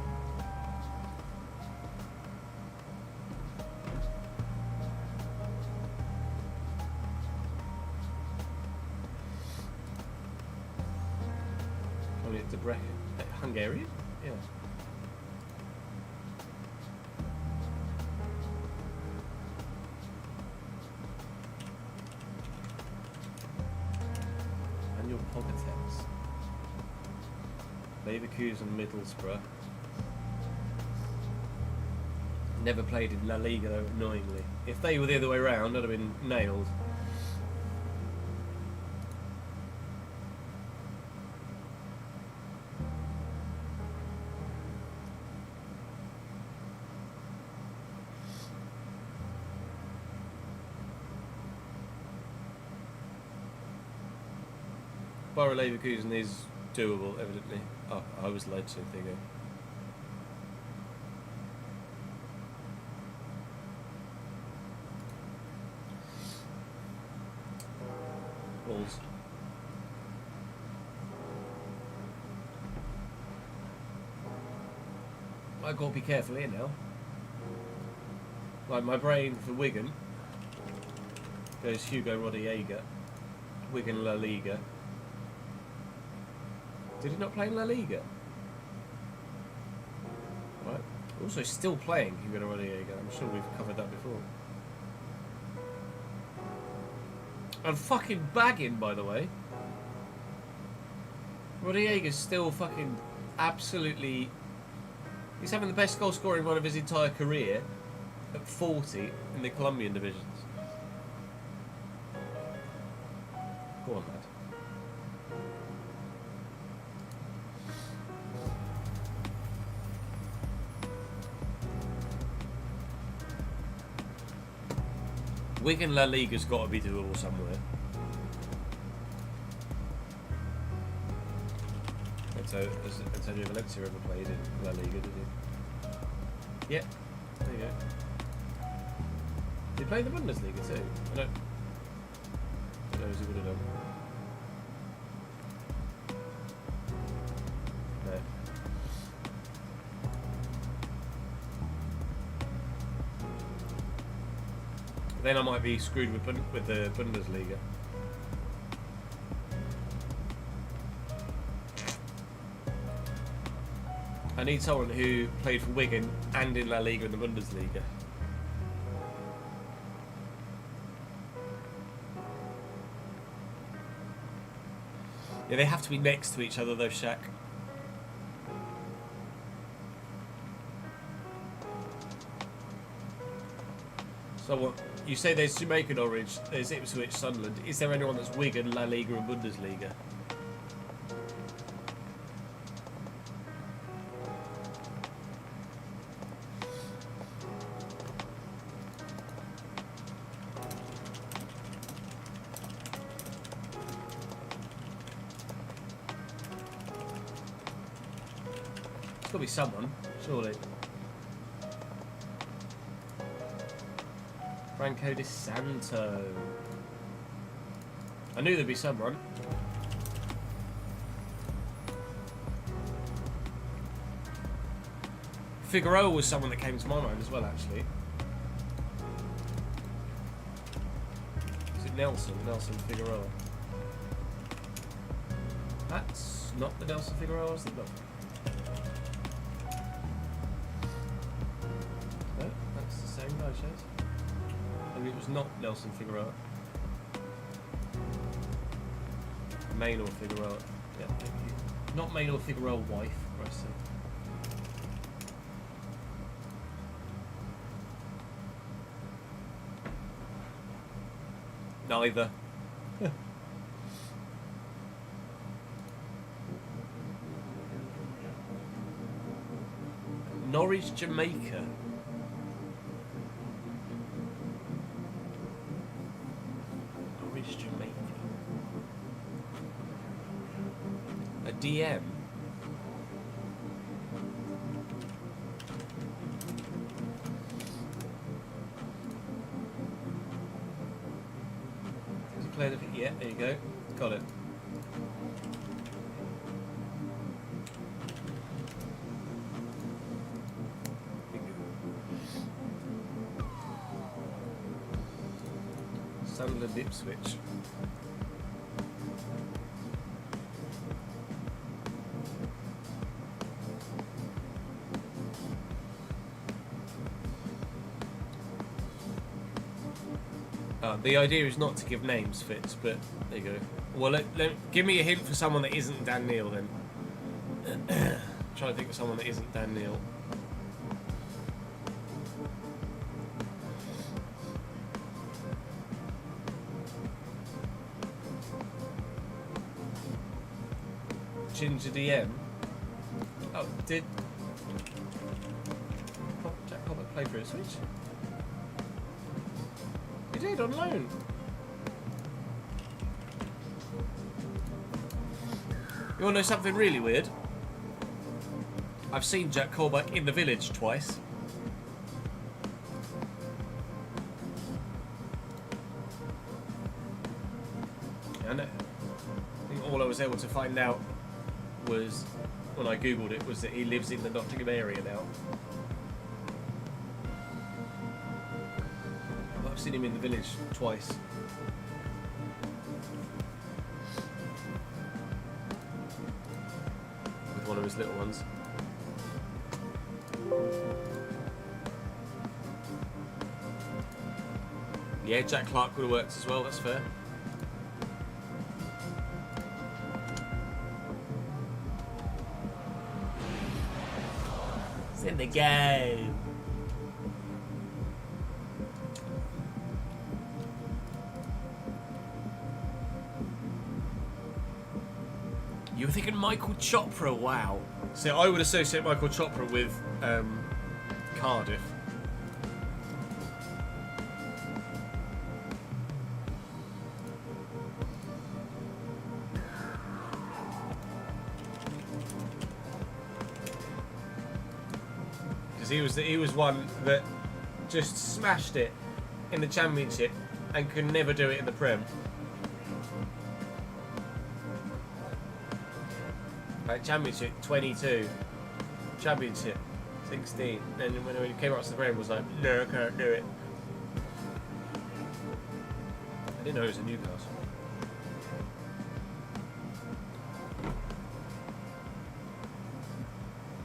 Only it's a Hungarian? Yeah. Annual Pogatex. Leverkusen, Middlesbrough. Never played in La Liga though, annoyingly. If they were the other way around, I'd have been nailed. Bayer Leverkusen is doable, evidently. Oh, I was led to thinking. Balls. I've got to be careful here now. Like, my brain for Wigan goes Hugo Rodallega, Wigan La Liga. Did he not play in La Liga? Right. Also still playing Hugo Rodallega. I'm sure we've covered that before. And fucking bagging, by the way. Rodallega's still fucking absolutely... He's having the best goal scoring run of his entire career at 40 in the Colombian divisions. Go on, lad. Wigan La Liga's got to be doable somewhere. Has Antonio Valencia ever played in La Liga, did he? Yeah, there you go. Did he play in the Bundesliga too? I don't know as he would have done. No. Then I might be screwed with the Bundesliga. I need someone who played for Wigan and in La Liga and the Bundesliga. Yeah, they have to be next to each other though, Shaq. So what? You say there's Jamaica, Norwich, there's Ipswich, Sunderland. Is there anyone that's Wigan, La Liga and Bundesliga? There's got to be someone, surely. Franco Di Santo. I knew there'd be someone. Figueroa was someone that came to my mind as well, actually. Is it Nelson? Nelson Figueroa. That's not the Nelson Figueroa I was thinking of. No, that's the same guy, Chase. Maybe it was not Nelson Figueroa. Maynor Figueroa. Yeah, thank you. Not Maynor Figueroa wife, I see. Neither. Norwich, Jamaica. Norwich, Jamaica. DM. Has he played it? Yeah, there you go. Got it. Sunderland Ipswich. The idea is not to give names, Fitz, but there you go. Well, give me a hint for someone that isn't Dan Neil, then. Try to think of someone that isn't Dan Neil. Ginger DM. Oh, did Jack Cobbett play for Ipswich? He did, on loan. You want to know something really weird? I've seen Jack Colback in the Village twice. And I think all I was able to find out was, when I googled it, was that he lives in the Nottingham area now. I've seen him in the Village twice. With one of his little ones. Yeah, Jack Clark would have worked as well, that's fair. It's in the game. You were thinking Michael Chopra, wow. So I would associate Michael Chopra with Cardiff. Because he was one that just smashed it in the Championship and could never do it in the Prem. Right, Championship 22, Championship 16, and when he came up to the Prem, was like, no, I can't do it. I didn't know he was at Newcastle.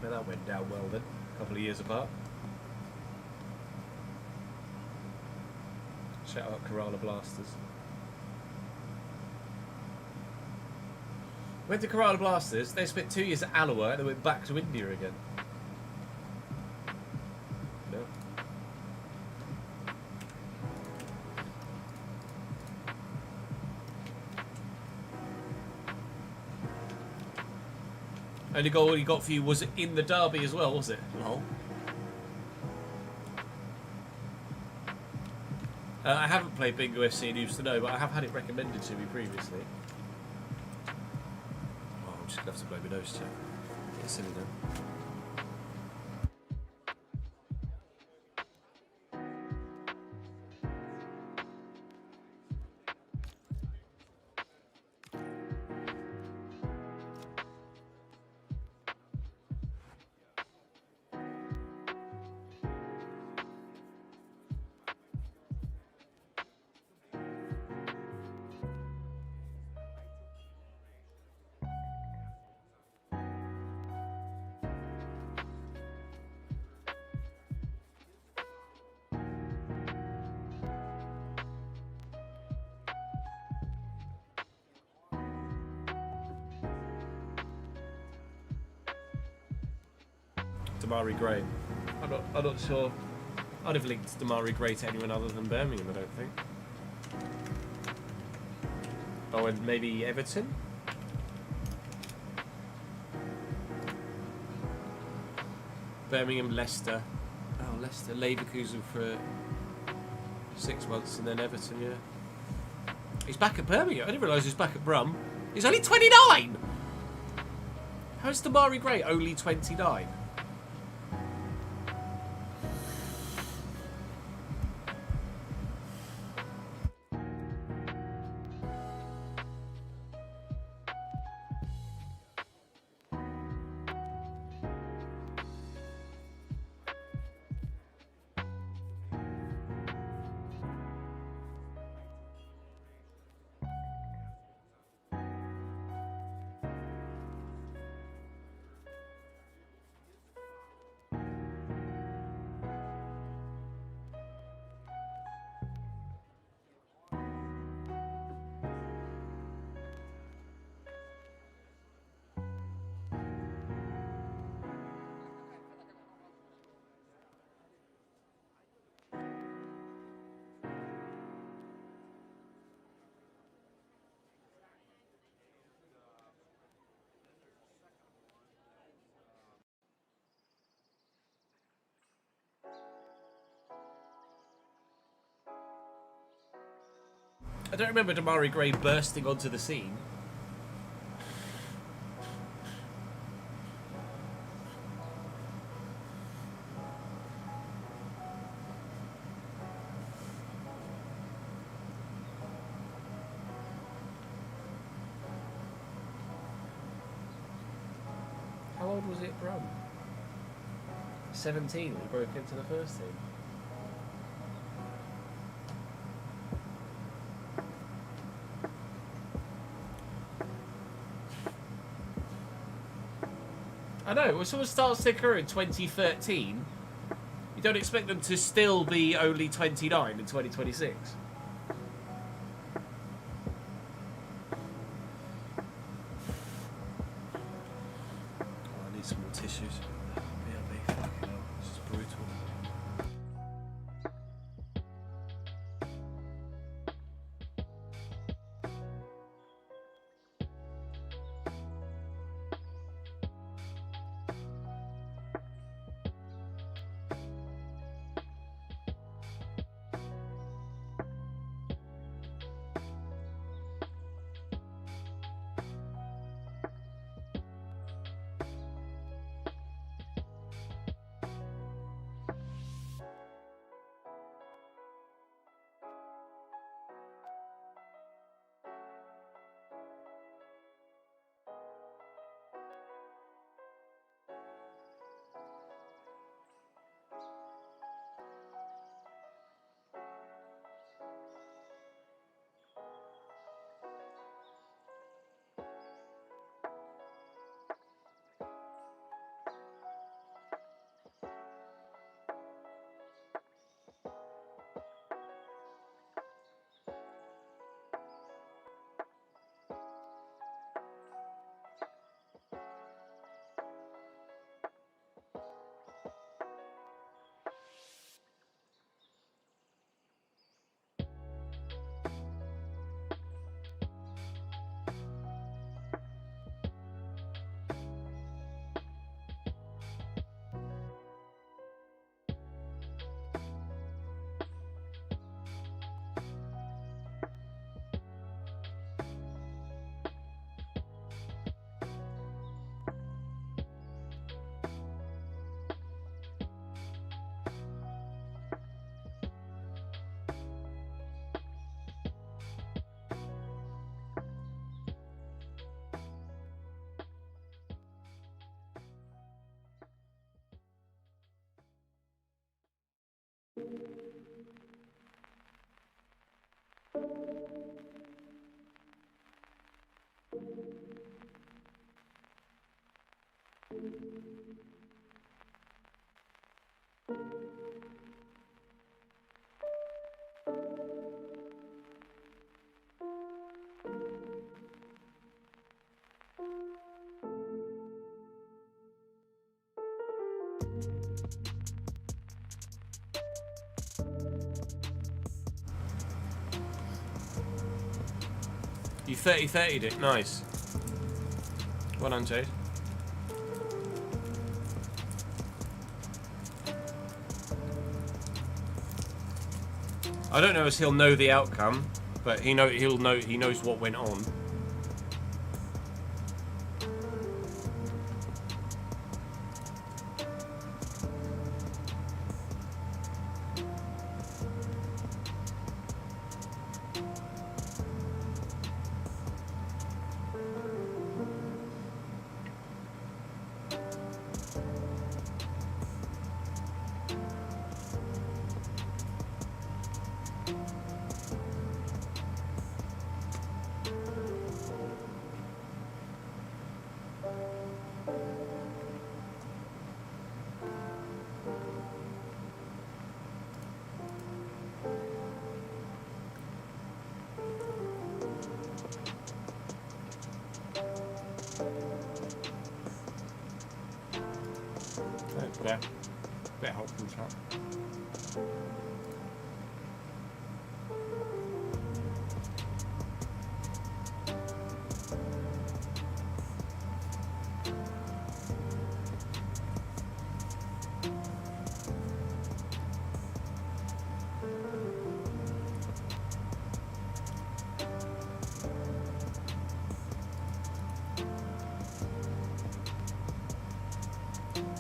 But that went down well then, a couple of years apart. Shout out Kerala Blasters. Went to Kerala Blasters, they spent 2 years at Alloa and then went back to India again. No. Only goal he got for you was in the derby as well, was it? Lol. I haven't played Bingo FC and used to know, but I have had it recommended to me previously. Oh, I'm just going to have to blow my nose check. Get silly then. Damari Gray. I'm not sure. I'd have linked Damari Gray to anyone other than Birmingham, I don't think. Oh, and maybe Everton? Birmingham, Leicester. Oh, Leicester. Leverkusen for 6 months and then Everton, yeah. He's back at Birmingham. I didn't realise he was back at Brum. He's only 29! How's Damari Gray only 29? I don't remember Damari Gray bursting onto the scene. How old was it, Brum? 17 when he broke into the first team. I know, when someone starts their career in 2013, you don't expect them to still be only 29 in 2026. I need some more tissues. BLB, fucking hell, this is brutal. You 30-30'd it, nice. Well done, Jade. I don't know if he'll know the outcome, but he knows what went on. Yeah, bit helpful chat.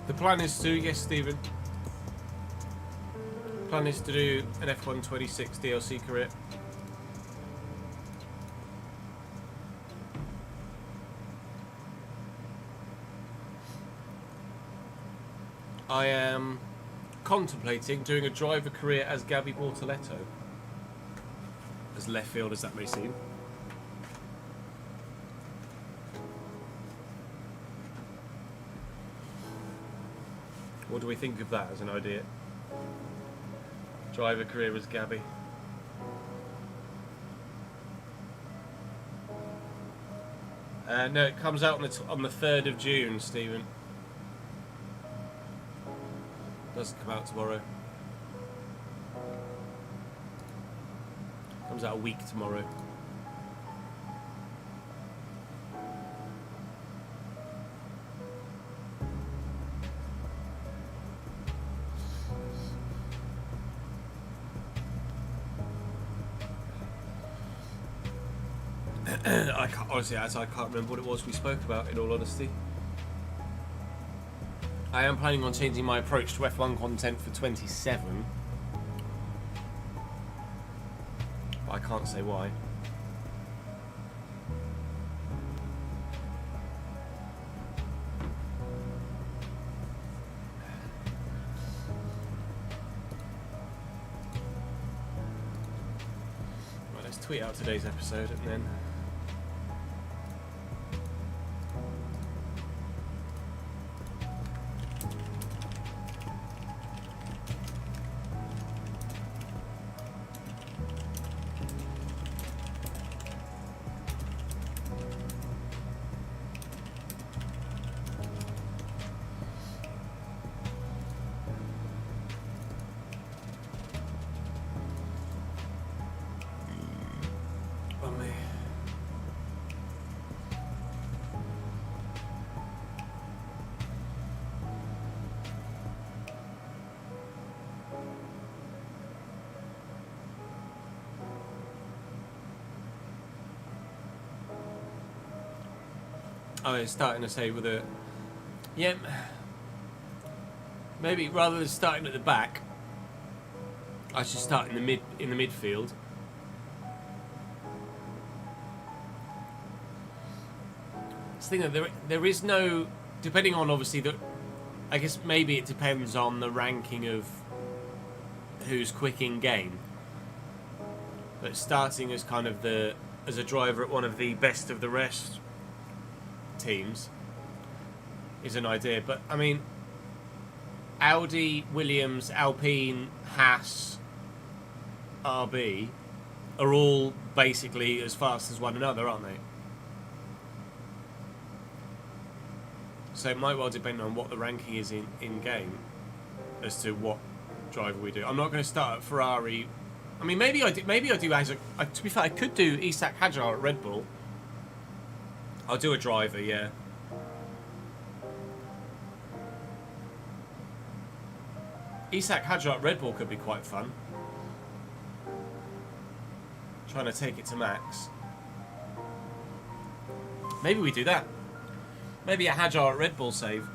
The plan is to, yes, Stephen. Plan is to do an F126 DLC career. I am contemplating doing a driver career as Gabby Bortoletto. As left field as that may seem. What do we think of that as an idea? Driver career as Gabby. No, it comes out on the 3rd of June, Stephen. Doesn't come out tomorrow. Comes out a week tomorrow. Honestly, I can't remember what it was we spoke about, in all honesty. I am planning on changing my approach to F1 content for 27. But I can't say why. Right, let's tweet out today's episode and then... Oh, it's starting to say with a... Yeah. Maybe rather than starting at the back, I should start in the midfield. It's the thing that there is no... Depending on, obviously, I guess maybe it depends on the ranking of who's quick in game. But starting as kind of as a driver at one of the best of the rest teams is an idea, but I mean, Audi, Williams, Alpine, Haas, RB are all basically as fast as one another, aren't they? So it might well depend on what the ranking is in game as to what driver we do. I'm not going to start at Ferrari. I mean, maybe I do as to be fair, I could do Isak Hadjar at Red Bull. I'll do a driver, yeah. Isak Hadjar at Red Bull could be quite fun. Trying to take it to max. Maybe we do that. Maybe a Hadjar at Red Bull save.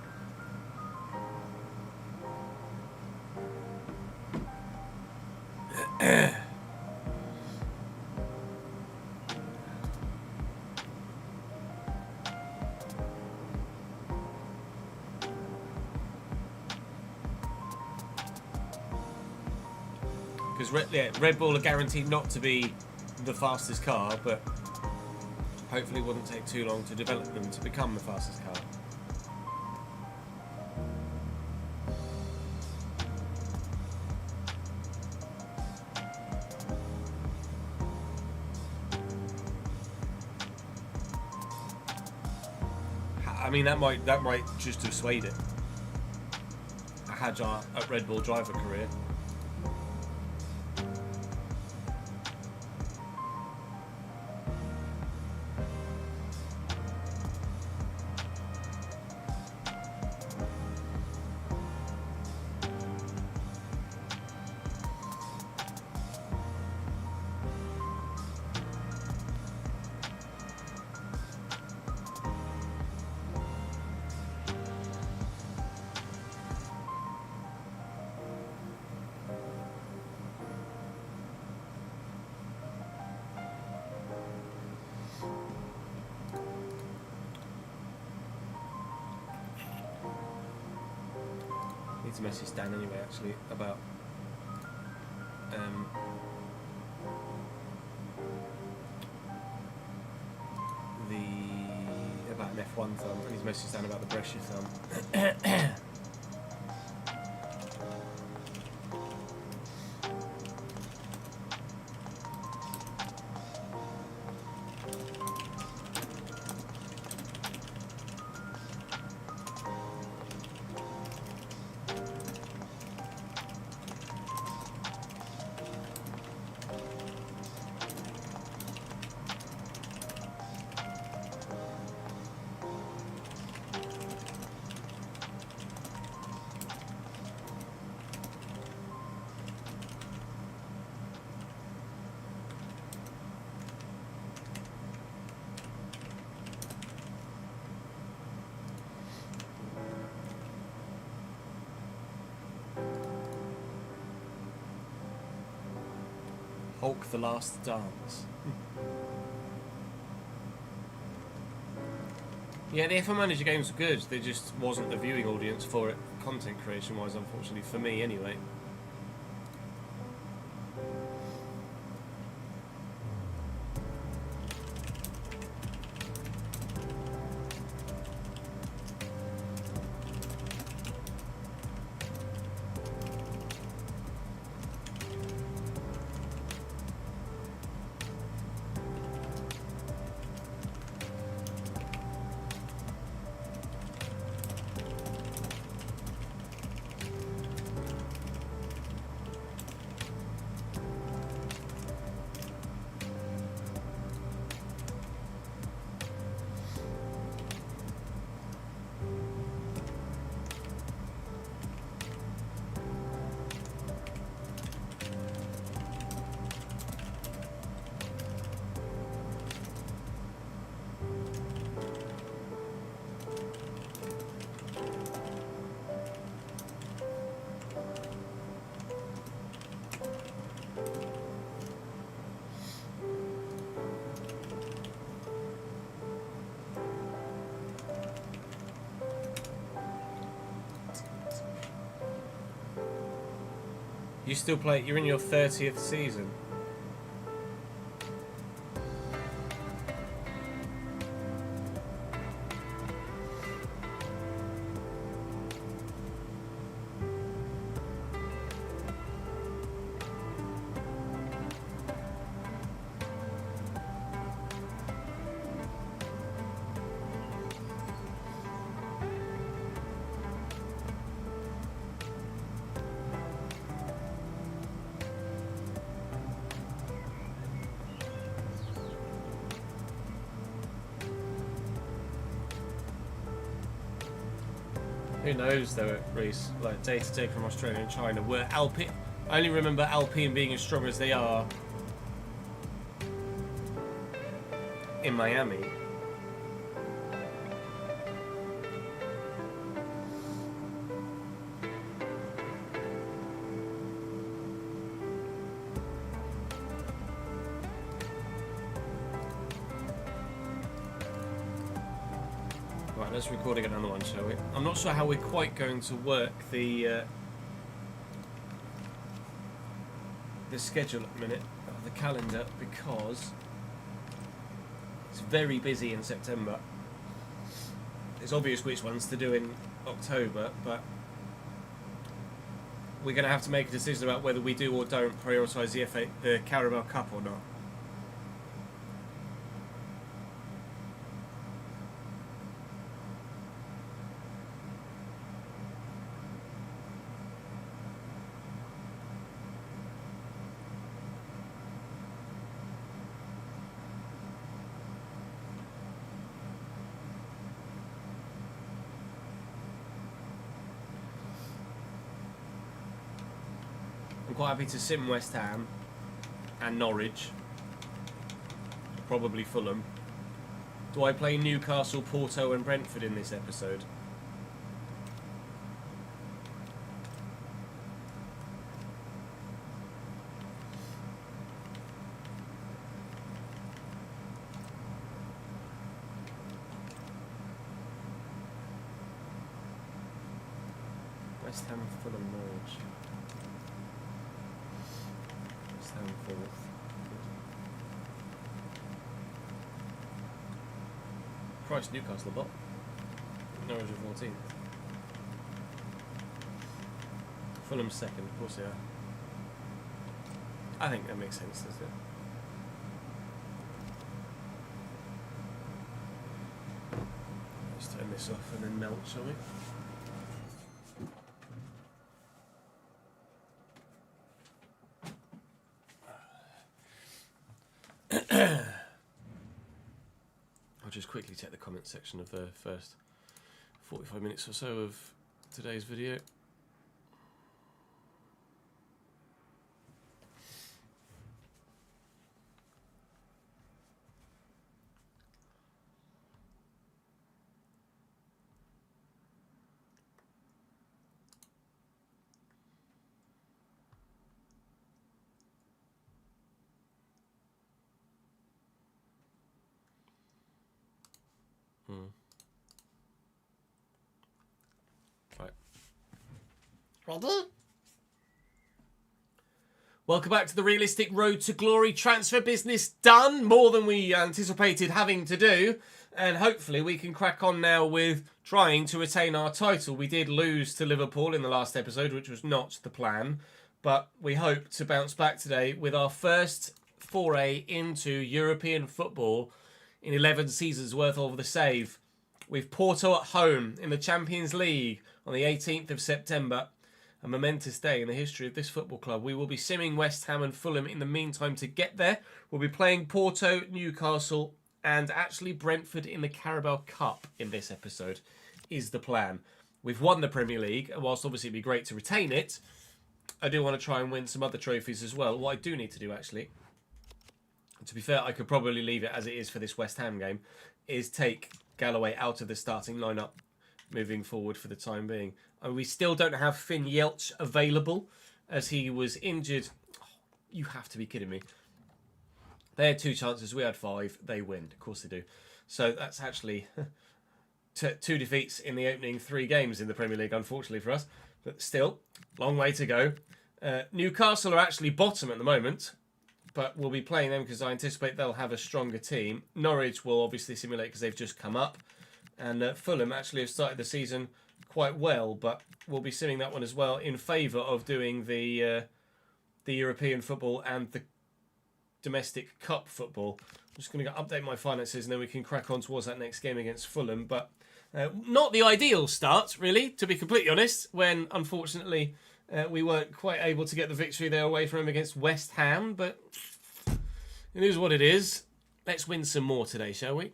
Because Red Bull are guaranteed not to be the fastest car, but hopefully it wouldn't take too long to develop them to become the fastest car. I mean, that might just have swayed it. Hadjar at Red Bull driver career. Need to message Dan anyway, actually, about about an F1 thumb. I need to message Dan about the Brescia thumb. Hulk the Last Dance. Yeah, the F1 Manager games were good. There just wasn't the viewing audience for it, content creation wise, unfortunately, for me anyway. You still play, you're in your 30th season. Who knows though, Reese, like day to day from Australia and China, where Alpine, I only remember Alpine being as strong as they are in Miami. Right, let's record again another one, shall we? I'm not sure how we're quite going to work the schedule at the minute, the calendar, because it's very busy in September. It's obvious which ones to do in October, but we're going to have to make a decision about whether we do or don't prioritise the Carabao Cup or not. I'm quite happy to sim West Ham and Norwich. Probably Fulham. Do I play Newcastle, Porto and Brentford in this episode? West Ham, Fulham, Norwich. West Ham 4th. Price Newcastle a lot. Norwich are 14th. Fulham 2nd, of course they are. I think that makes sense, doesn't it? Let's turn this off and then melt, shall we? I'll just quickly check the comment section of the first 45 minutes or so of today's video. Right. Ready? Welcome back to the Realistic Road to Glory. Transfer business done. More than we anticipated having to do. And hopefully we can crack on now with trying to retain our title. We did lose to Liverpool in the last episode, which was not the plan. But we hope to bounce back today with our first foray into European football in 11 seasons worth of the save. With Porto at home in the Champions League on the 18th of September. A momentous day in the history of this football club. We will be simming West Ham and Fulham in the meantime to get there. We'll be playing Porto, Newcastle and actually Brentford in the Carabao Cup in this episode is the plan. We've won the Premier League, and whilst obviously it'd be great to retain it, I do want to try and win some other trophies as well. What I do need to do actually, to be fair, I could probably leave it as it is for this West Ham game, is take Galloway out of the starting lineup moving forward for the time being. And we still don't have Finn Yelch available as he was injured. Oh, you have to be kidding me. They had 2 chances, we had 5. They win. Of course they do. So that's actually 2 defeats in the opening 3 games in the Premier League, unfortunately for us. But still, long way to go. Newcastle are actually bottom at the moment, but we'll be playing them because I anticipate they'll have a stronger team. Norwich will obviously simulate because they've just come up. And Fulham actually have started the season quite well, but we'll be simming that one as well in favour of doing the European football and the domestic cup football. I'm just going to update my finances and then we can crack on towards that next game against Fulham. But not the ideal start, really, to be completely honest, when unfortunately we weren't quite able to get the victory there away from him against West Ham. But it is what it is. Let's win some more today, shall we?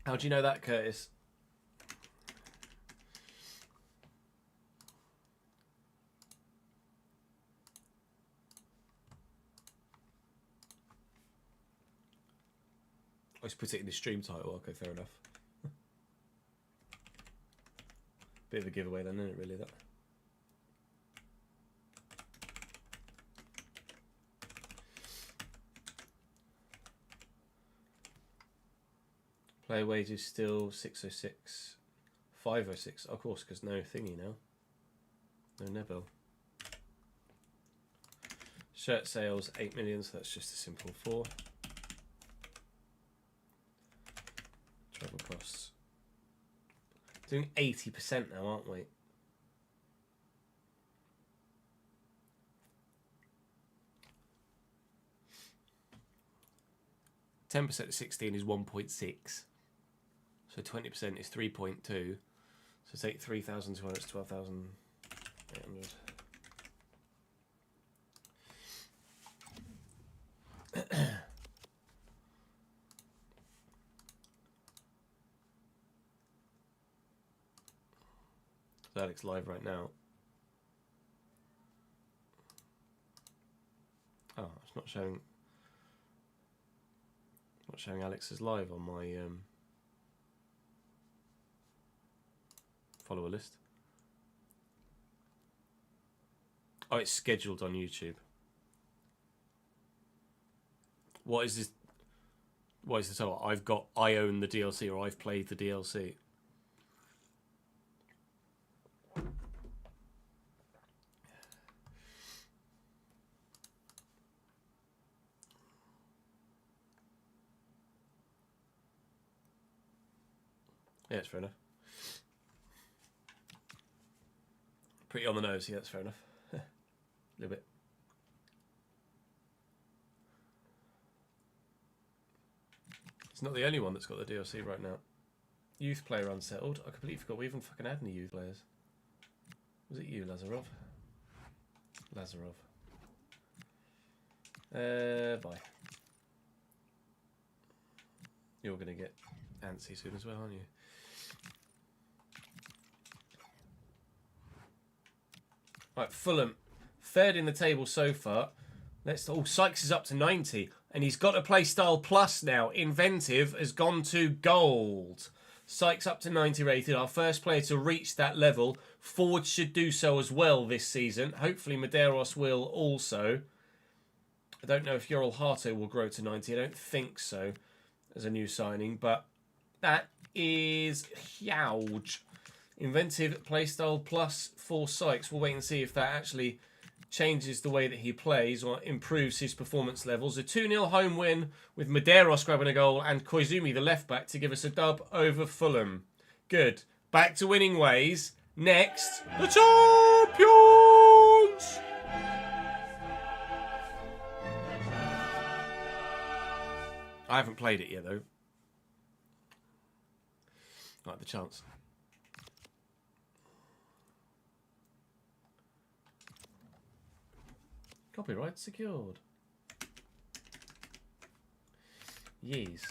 How do you know that, Curtis? I just put it in the stream title. Okay, fair enough. Bit of a giveaway then, isn't it, really, that? Player wages still 606. 506, of course, because no thingy now. No Neville. Shirt sales 8 million, so that's just a simple 4. Travel costs. Doing 80% now, aren't we? %10 of 16 is 1.6. So 20% is 3.2. So take 3,200 to 12,800. Alex live right now. Oh, it's not showing. Not showing Alex as live on my follower list. Oh, it's scheduled on YouTube. What is this? What is the title? I own the DLC, or I've played the DLC. Yeah, it's fair enough. Pretty on the nose, yeah, that's fair enough. A little bit. It's not the only one that's got the DLC right now. Youth player unsettled. I completely forgot we even fucking had any youth players. Was it you, Lazarov? Lazarov. Bye. You're going to get antsy soon as well, aren't you? Right, Fulham, third in the table so far. Sykes is up to 90, and he's got a play style plus now. Inventive has gone to gold. Sykes up to 90 rated, our first player to reach that level. Forwards should do so as well this season. Hopefully Medeiros will also. I don't know if Yoral Harto will grow to 90. I don't think so as a new signing, but that is huge. Inventive playstyle plus for Sykes. We'll wait and see if that actually changes the way that he plays or improves his performance levels. A 2-0 home win with Medeiros grabbing a goal and Koizumi, the left back, to give us a dub over Fulham. Good. Back to winning ways. Next, the champions! I haven't played it yet, though. I like the chance. Copyright secured. Yees.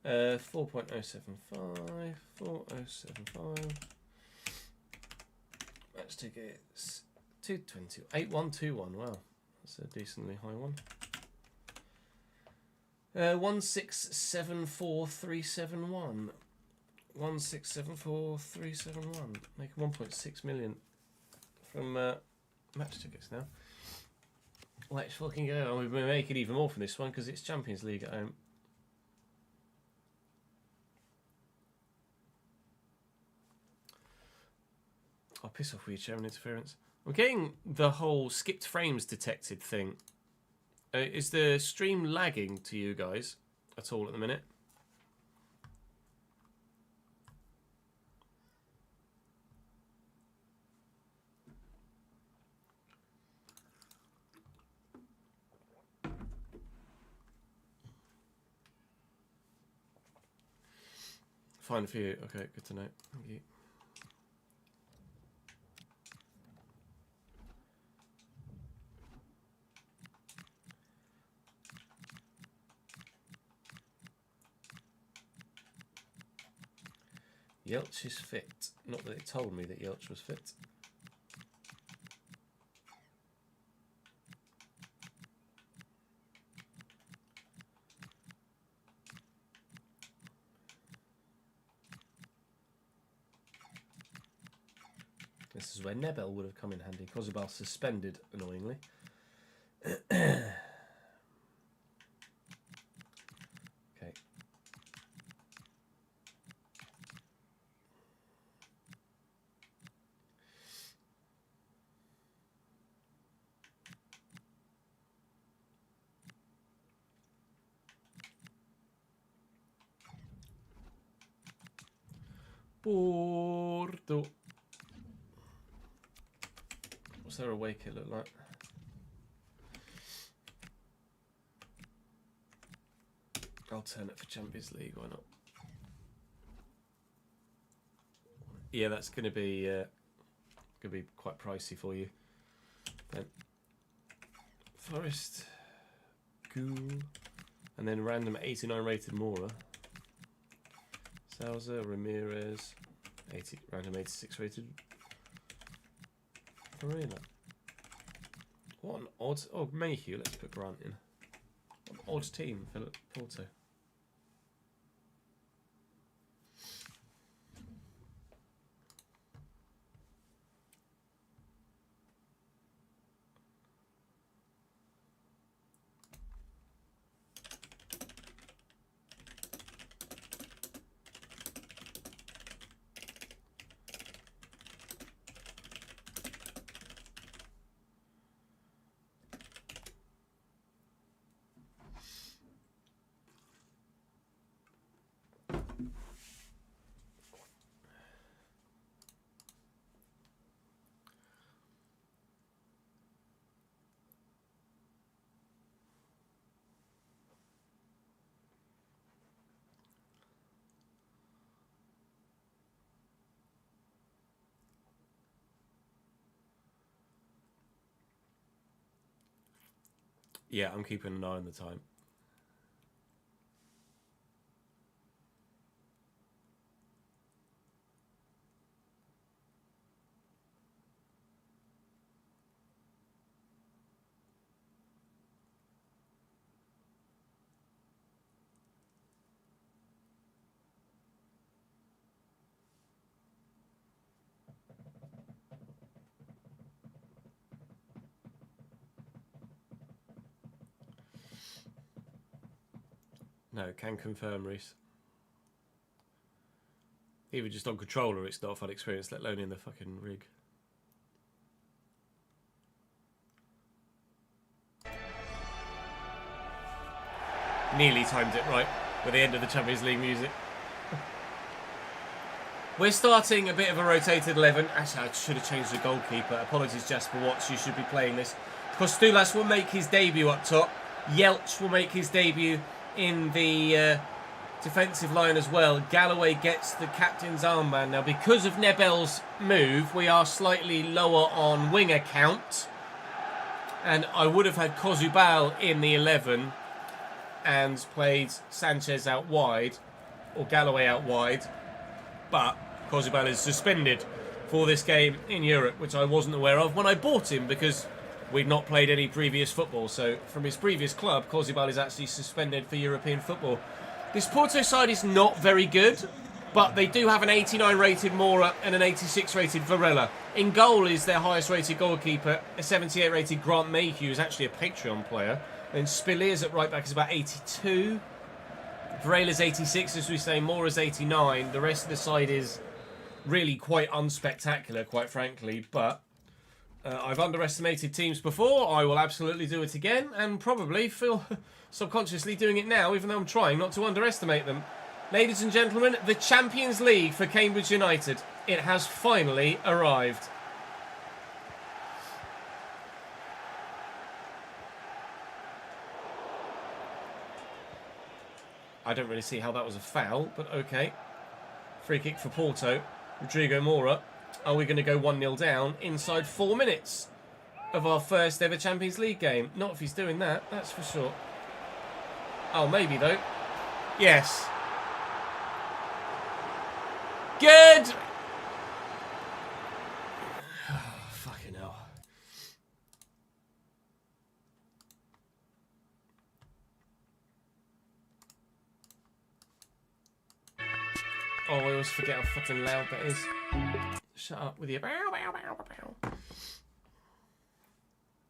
Uh, 4.075, 4075. Match tickets 220, 8121. Wow, that's a decently high one. 1674371. 1674371. Making 1.6 million from match tickets now. Let's fucking go. And we've been making even more from this one because it's Champions League at home. I'll piss off with your chairman interference. I'm getting the whole skipped frames detected thing. Is the stream lagging to you guys at all at the minute? Fine for you. Okay, good to know. Thank you. Yelch is fit. Not that it told me that Yelch was fit. This is where Nebel would have come in handy. Kozubal suspended, annoyingly. Okay. Porto. What's their away kit look like? I'll turn it for Champions League, why not? Yeah, that's gonna be quite pricey for you. Then Forest. Ghoul. And then random 89 rated Mora. Salza, Ramirez. Random 86 rated Varela. What an odd... Oh, Mayhew. Let's put Grant in. What an odd team, Philip Porto. Yeah, I'm keeping an eye on the time. No, can confirm, Reese. Even just on controller, it's not a fun experience, let alone in the fucking rig. Nearly timed it right with the end of the Champions League music. We're starting a bit of a rotated 11. Actually, I should have changed the goalkeeper. Apologies, Jasper Watts. You should be playing this. Kostulas will make his debut up top. Yelch will make his debut in the defensive line as well. Galloway gets the captain's armband. Now, because of Nebel's move, we are slightly lower on winger count. And I would have had Kozubal in the 11 and played Sanchez out wide, or Galloway out wide. But Kozubal is suspended for this game in Europe, which I wasn't aware of when I bought him, because we'd not played any previous football. So from his previous club, Kozubal is actually suspended for European football. This Porto side is not very good, but they do have an 89 rated Mora and an 86 rated Varela. In goal is their highest rated goalkeeper, a 78 rated Grant Mayhew, who's actually a Patreon player. Then Spiliers at right back is about 82. Varela's 86, as we say. Mora's 89. The rest of the side is really quite unspectacular, quite frankly, but I've underestimated teams before. I will absolutely do it again, and probably feel subconsciously doing it now, even though I'm trying not to underestimate them. Ladies and gentlemen, the Champions League for Cambridge United. It has finally arrived. I don't really see how that was a foul, but okay. Free kick for Porto. Rodrigo Mora. Are we going to go 1-0 down inside 4 minutes of our first ever Champions League game? Not if he's doing that, that's for sure. Oh, maybe though. Yes. Good! Oh, fucking hell. Oh, I always forget how fucking loud that is. Shut up with your bow, bow, bow, bow.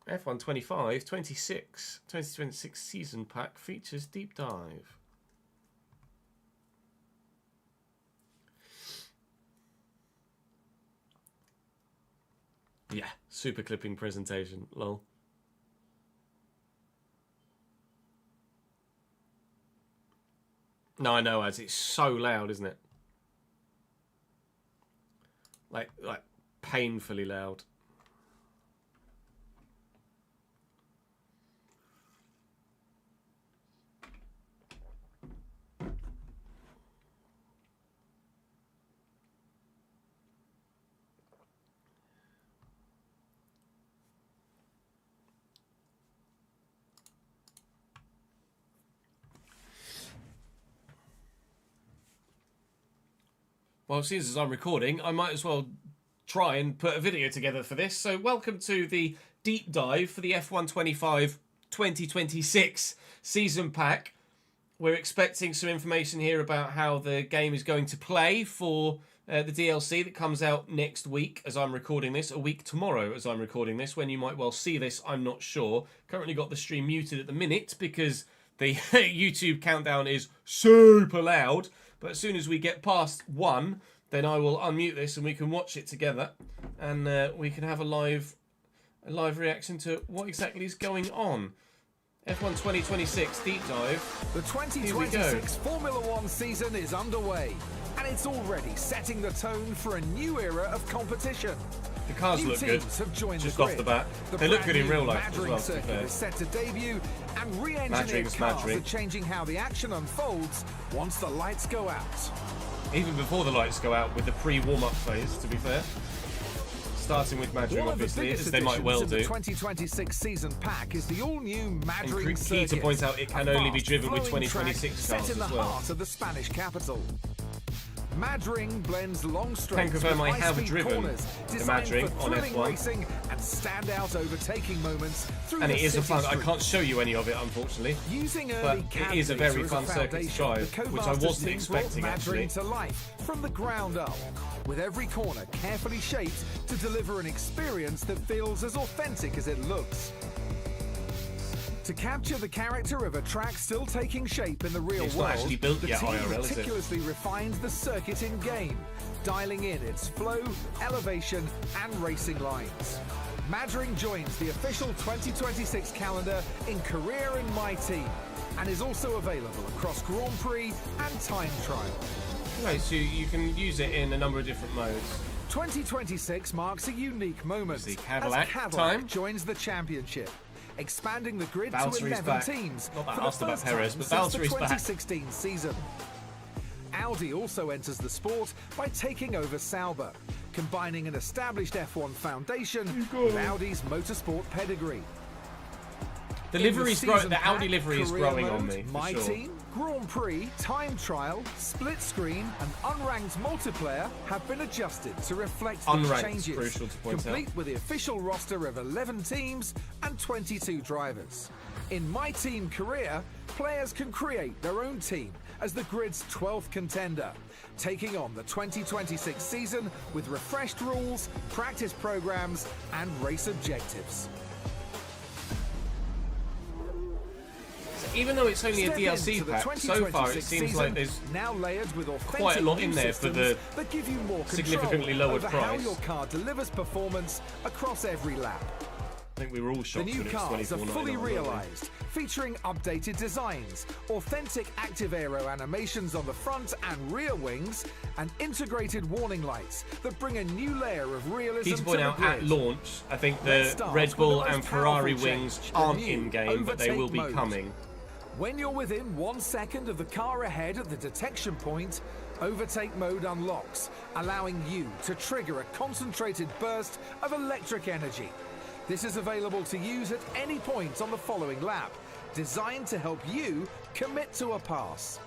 F125 26 2026 season pack features deep dive. Yeah, super clipping presentation, lol. No, I know, as it's so loud, isn't it? Like painfully loud. Well, since as I'm recording, I might as well try and put a video together for this. So welcome to the deep dive for the F125 2026 season pack. We're expecting some information here about how the game is going to play for the DLC that comes out next week as I'm recording this, a week tomorrow as I'm recording this. When you might well see this, I'm not sure. Currently got the stream muted at the minute because the YouTube countdown is super loud. But as soon as we get past 1, then I will unmute this and we can watch it together. And we can have a live reaction to what exactly is going on. F1 2026 deep dive. The 2026 Formula One season is underway, and it's already setting the tone for a new era of competition. The cars New look good, teams have joined just the off the grid. bat. The They look good in brand real new life as Madrid well, to be circuit fair. is set to debut, and re-engineered Madrid's cars Madrid. are changing how the action unfolds once the lights go out. Even before the lights go out with the pre-warm-up phase, to be fair. Starting with Madrid, One of the obviously, biggest as they might well additions in do. the 2026 season pack is the all-new And Madrid key circuit. to point out, it can a only be fast, driven with flowing track 2026 set cars in the as well. heart of the Spanish capital. Madrid blends long Can straights confirm with I have high-speed driven corners, the designed Madrid for on thrilling F1. racing and standout overtaking moments through And the it is a city fun, I can't streets. show you any of it, unfortunately. Using But early it is a cab very data fun as a circuit to foundation, drive, the which I co-masters wasn't team brought expecting, Madrid actually. to life from the ground up, with every corner carefully shaped to deliver an experience that feels as authentic as it looks. To capture the character of a track still taking shape in the real It's not world, actually built the yet, team IRL, is it? meticulously refines the circuit in game, dialing in its flow, elevation, and racing lines. Madrid joins the official 2026 calendar in Career in My Team, and is also available across Grand Prix and Time Trial. Okay, so you can use it in a number of different modes. 2026 marks a unique moment The Cadillac as Cadillac time. joins the championship, expanding the grid to Valtteri's 11 back. teams Not that for I the asked about first Perez, time but since the Valtteri's back. 2016 season. Audi also enters the sport by taking over Sauber, combining an established F1 foundation with Audi's motorsport pedigree. The In livery's season the Audi pack, livery is Career growing on Mode, me, for My sure. Team, Grand Prix, Time Trial, Split Screen, and Unranked Multiplayer have been adjusted to reflect these Unranked, changes. crucial to point out. Complete with the official roster of 11 teams and 22 drivers. In My Team Career, players can create their own team as the grid's 12th contender, taking on the 2026 season with refreshed rules, practice programs, and race objectives. Even though it's only a Step DLC into the pack, so far it 2026 seems season, like there's now layered with quite a lot in new there for systems the that give you more control significantly lower over how price. your car delivers performance across every lap. I think we were all The shocked new when it was cars are $24.99, fully weren't we? realised, featuring updated designs, authentic active aero animations on the front and rear wings, and integrated warning lights that bring a new layer of realism Key to to point the out, at grid. launch, I think Let's the start Red with Bull the most and Ferrari powerful wings change, the aren't new in-game, but they will be overtake coming. When you're within 1 second of the car ahead at the detection point, overtake mode unlocks, allowing you to trigger a concentrated burst of electric energy. This is available to use at any point on the following lap, designed to help you commit to a pass.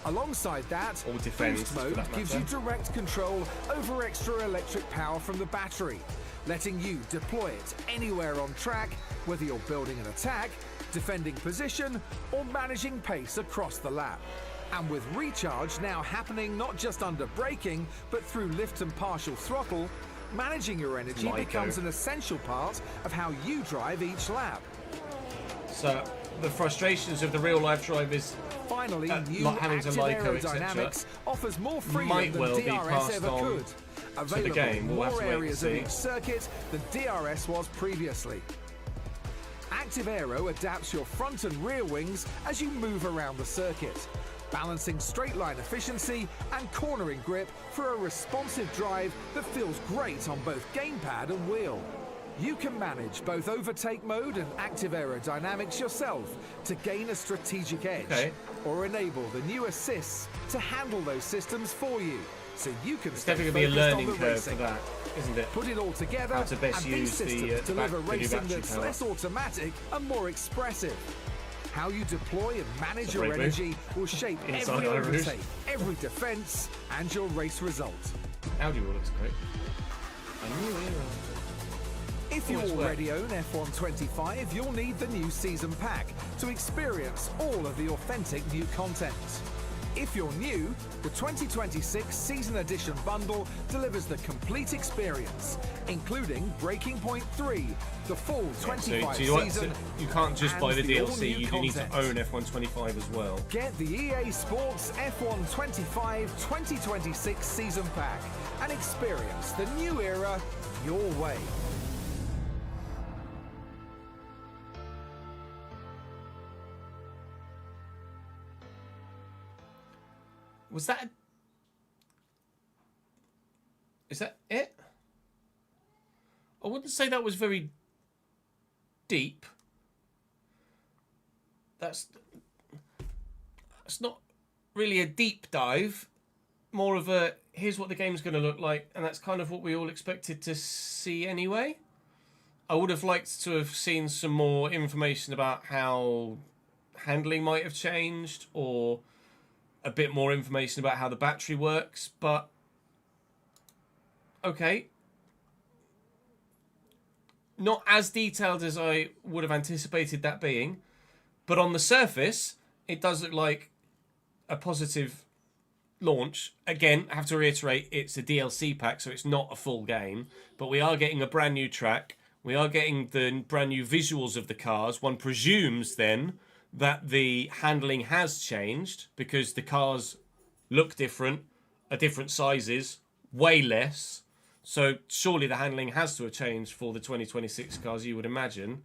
Alongside that, Or defend, boost for mode that gives you matter. direct control over extra electric power from the battery, letting you deploy it anywhere on track, whether you're building an attack, defending position, or managing pace across the lap. And with recharge now happening not just under braking, but through lift and partial throttle, managing your energy Lyco. becomes an essential part of how you drive each lap. So the frustrations of the real life drivers Finally, new like having to active Lyco, etc., aerodynamics offers more freedom might than well be DRS passed ever on could. Available game. in We'll have more to wait and areas of see. each circuit than DRS was previously. Active Aero adapts your front and rear wings as you move around the circuit, balancing straight line efficiency and cornering grip for a responsive drive that feels great on both gamepad and wheel. You can manage both overtake mode and active aerodynamics yourself to gain a strategic edge, Okay. or enable the new assists to handle those systems for you, so you can It's stay definitely going to be a focused on learning the curve racing. for that, isn't it? Put it all together, How to best and these use the, systems the deliver new racing battery that's power. less automatic and more expressive. How you deploy and manage It's a your great move. energy will shape Inside every Irish. overtake, every defence, and your race result. Audi wall looks great. A new era. If you Always already own F125, you'll need the new season pack to experience all of the authentic new content. If you're new, the 2026 Season Edition bundle delivers the complete experience, including Breaking Point 3, the full 25 season, you can't just buy the and DLC, all-new you do need to content. own F125 as well. Get the EA Sports F125 2026 Season Pack and experience the new era your way. Was that... Is that it? I wouldn't say that was very deep. That's not really a deep dive. More of a, here's what the game's going to look like, and that's kind of what we all expected to see anyway. I would have liked to have seen some more information about how handling might have changed, or a bit more information about how the battery works, but okay. Not as detailed as I would have anticipated that being, but on the surface, it does look like a positive launch. Again, I have to reiterate, it's a DLC pack, so it's not a full game, but we are getting a brand new track. We are getting the brand new visuals of the cars. One presumes then that the handling has changed because the cars look different, are different sizes, way less. So surely the handling has to have changed for the 2026 cars, you would imagine.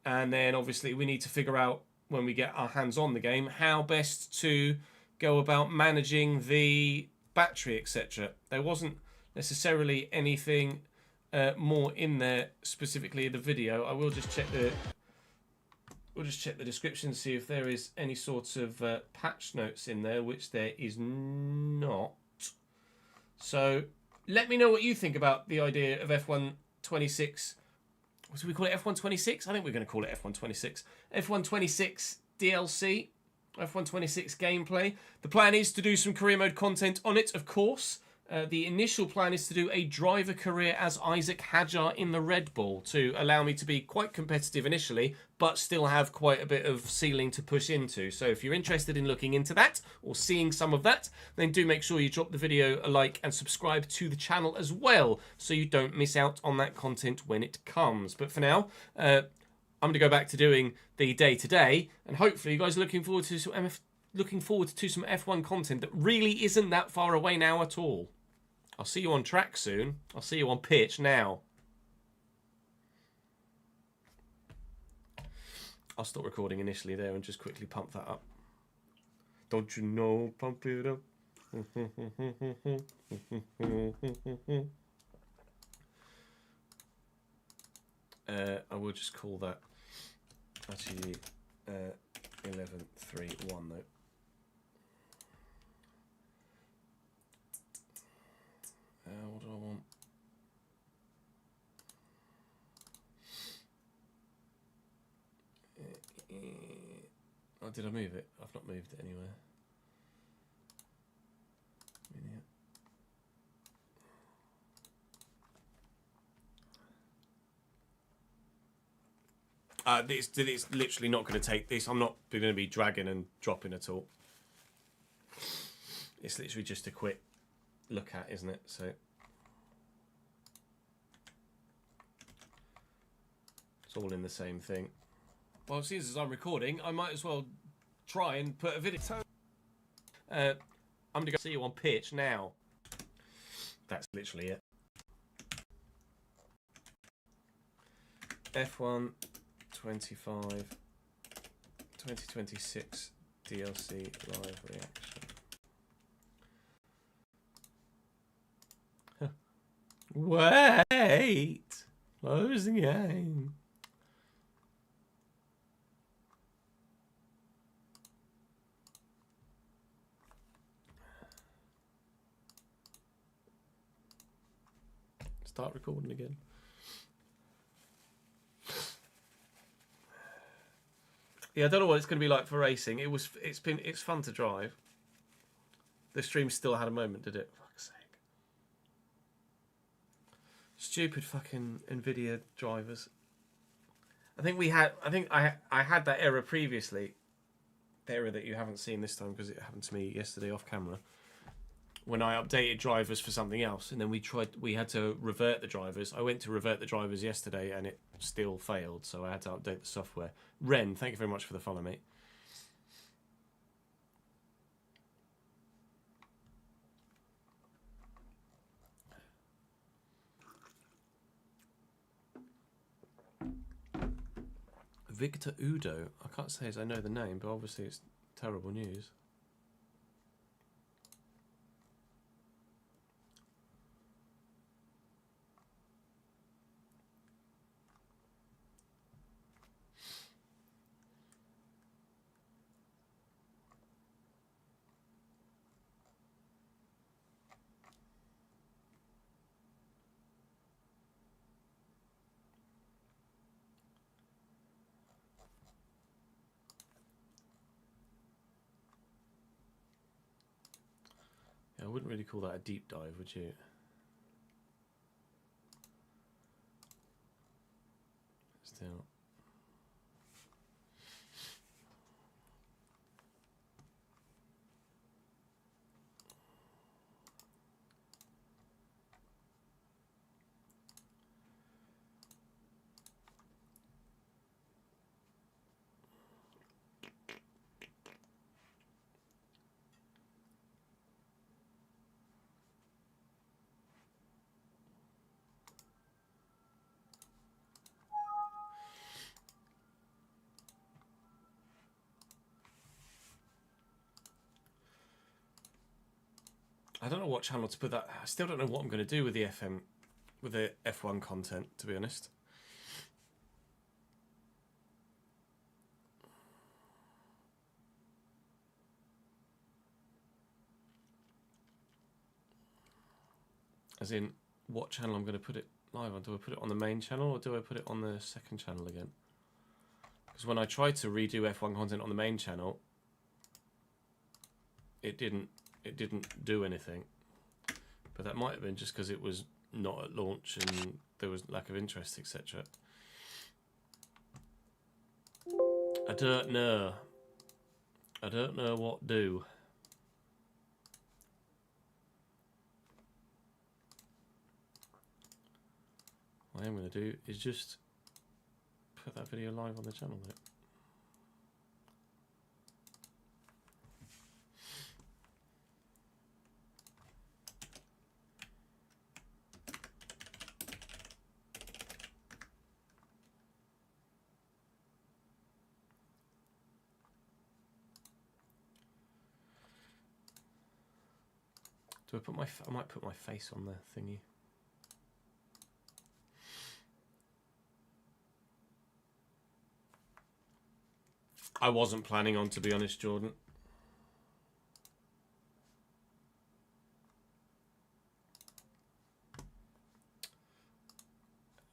And then obviously we need to figure out, when we get our hands on the game, how best to go about managing the battery, etc. There wasn't necessarily anything more in there specifically in the video. I will just check the... We'll just check the description, see if there is any sort of patch notes in there, which there is not. So let me know what you think about the idea of F126. What do we call it? F126? I think we're going to call it F126. F126 DLC, F126 gameplay. The plan is to do some career mode content on it, of course. The initial plan is to do a driver career as Isaac Hadjar in the Red Bull to allow me to be quite competitive initially, but still have quite a bit of ceiling to push into. So if you're interested in looking into that or seeing some of that, then do make sure you drop the video a like and subscribe to the channel as well, so you don't miss out on that content when it comes. But for now, I'm going to go back to doing the day-to-day, and hopefully you guys are looking forward to some F1 content that really isn't that far away now at all. I'll see you on track soon. I'll see you on pitch now. I'll stop recording initially there and just quickly pump that up. Don't you know, pump it up. I will just call that actually 11.3.1 though. What do I want? Oh, did I move it? I've not moved it anywhere. It's literally not going to take this. I'm not going to be dragging and dropping at all. It's literally just a quick look at, isn't it? So it's all in the same thing. Well, since as I'm recording, I might as well try and put a video. I'm going to go see you on pitch now. That's literally it. F1 25 2026 DLC live reaction. Wait! Close the game. Start recording again. Yeah, I don't know what it's going to be like for racing. It's fun to drive. The stream still had a moment, did it? For fuck's sake. Stupid fucking Nvidia drivers. I had that error previously. The error that you haven't seen this time because it happened to me yesterday off camera. When I updated drivers for something else, and then we had to revert the drivers. I went to revert the drivers yesterday, and it still failed, so I had to update the software. Ren, thank you very much for the follow, mate. Victor Udo. I can't say as I know the name, but obviously it's terrible news. I wouldn't really call that a deep dive, would you? Still. I don't know what channel to put that. I still don't know what I'm going to do with the F1 content, to be honest. As in, what channel I'm going to put it live on. Do I put it on the main channel or do I put it on the second channel again? Because when I tried to redo F1 content on the main channel, it didn't do anything. But that might have been just because it was not at launch and there was lack of interest, etc. I don't know. I don't know what do. What I am going to do is just put that video live on the channel there. Do I put my? I might put my face on the thingy. I wasn't planning on, to be honest, Jordan.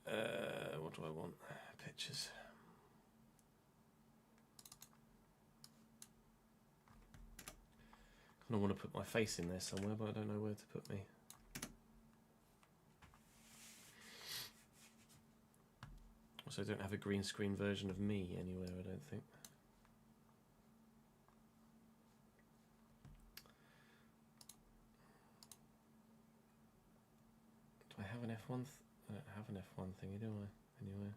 What do I want? Pictures. I want to put my face in there somewhere, but I don't know where to put me. Also, I don't have a green screen version of me anywhere, I don't think. Do I have an F1? I don't have an F1 thingy, do I? Anyway.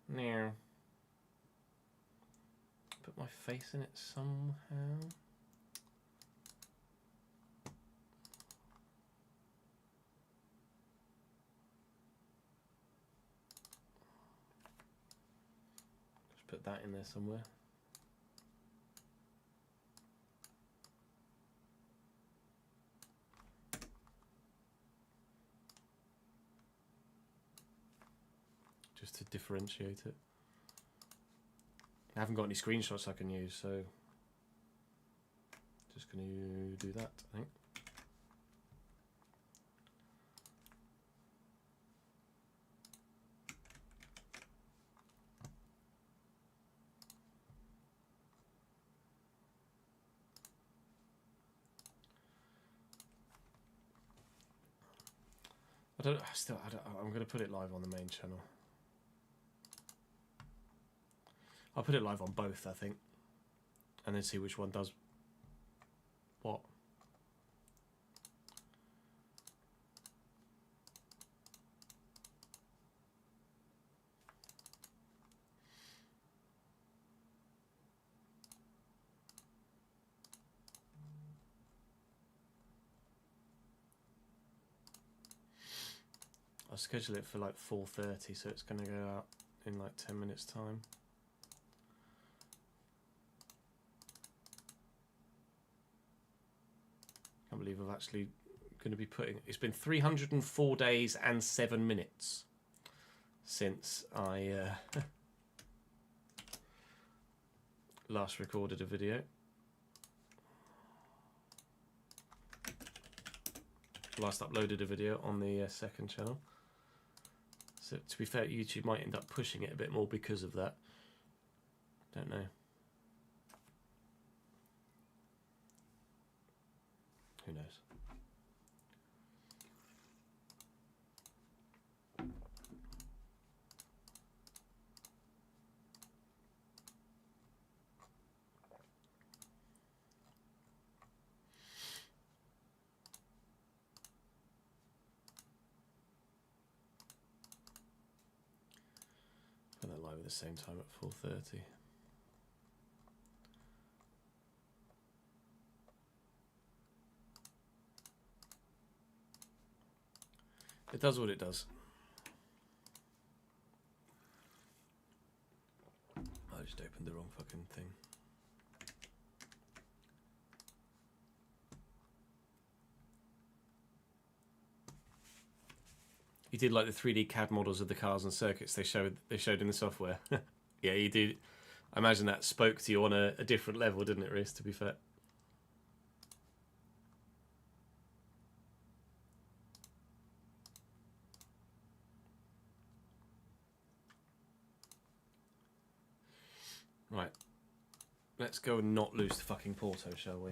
No. Put my face in it somehow. Just put that in there somewhere. Just to differentiate it. I haven't got any screenshots I can use, so just going to do that, I think. I'm going to put it live on the main channel. I'll put it live on both, I think. And then see which one does what. I'll schedule it for like 4:30, so it's going to go out in like 10 minutes time. Can't believe I've actually going to be putting... It's been 304 days and 7 minutes since I last recorded a video. Last uploaded a video on the second channel. So to be fair, YouTube might end up pushing it a bit more because of that. Don't know. Who knows? Put that live at the same time at 4:30. It does what it does. I just opened the wrong fucking thing. You did like the 3D CAD models of the cars and circuits they showed in the software. Yeah, you did. I imagine that spoke to you on a different level, didn't it, Rhys, to be fair? Right. Let's go and not lose the fucking Porto, shall we?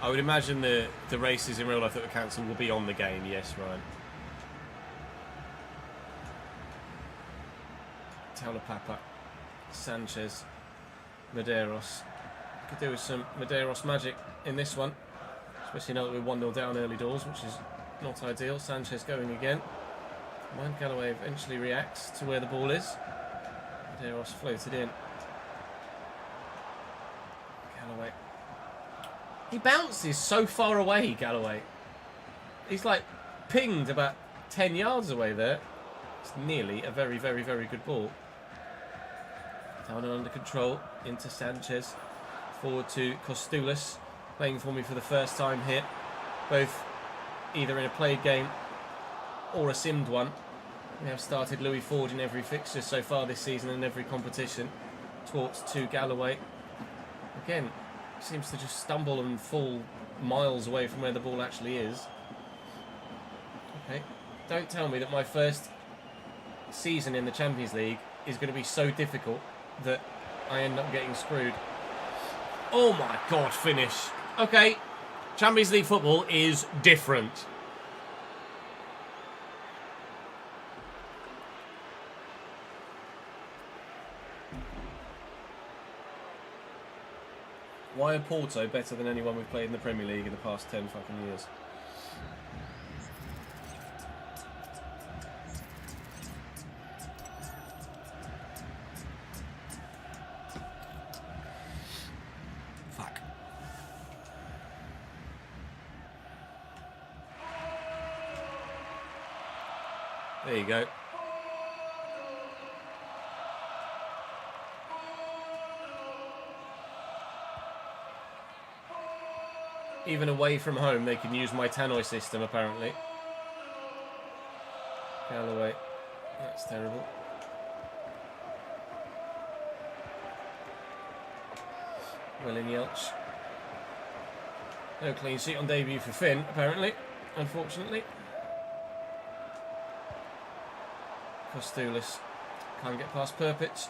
I would imagine the races in real life that were cancelled will be on the game, yes, Ryan. Taulapapa, Sanchez, Medeiros. Could do with some Medeiros magic in this one, especially now that we're 1-0 down early doors, which is not ideal. Sanchez going again. Mind Galloway eventually reacts to where the ball is. Medeiros floated in. Galloway. He bounces so far away, Galloway. He's like pinged about 10 yards away there. It's nearly a very, very, very good ball. Down and under control into Sanchez. Forward to Kostoulis, playing for me for the first time here. Both either in a played game or a simmed one. We have started Louis Ford in every fixture so far this season in every competition. Towards to Galloway. Again, seems to just stumble and fall miles away from where the ball actually is. Okay, don't tell me that my first season in the Champions League is going to be so difficult that I end up getting screwed. Oh my god, finish. Okay, Champions League football is different. Why are Porto better than anyone we've played in the Premier League in the past 10 fucking years? Fuck. There you go. Even away from home, they can use my Tannoy system, apparently. Galloway. That's terrible. Welling-Yelch. No clean sheet on debut for Finn, apparently. Unfortunately. Kostoulis can't get past Perpic.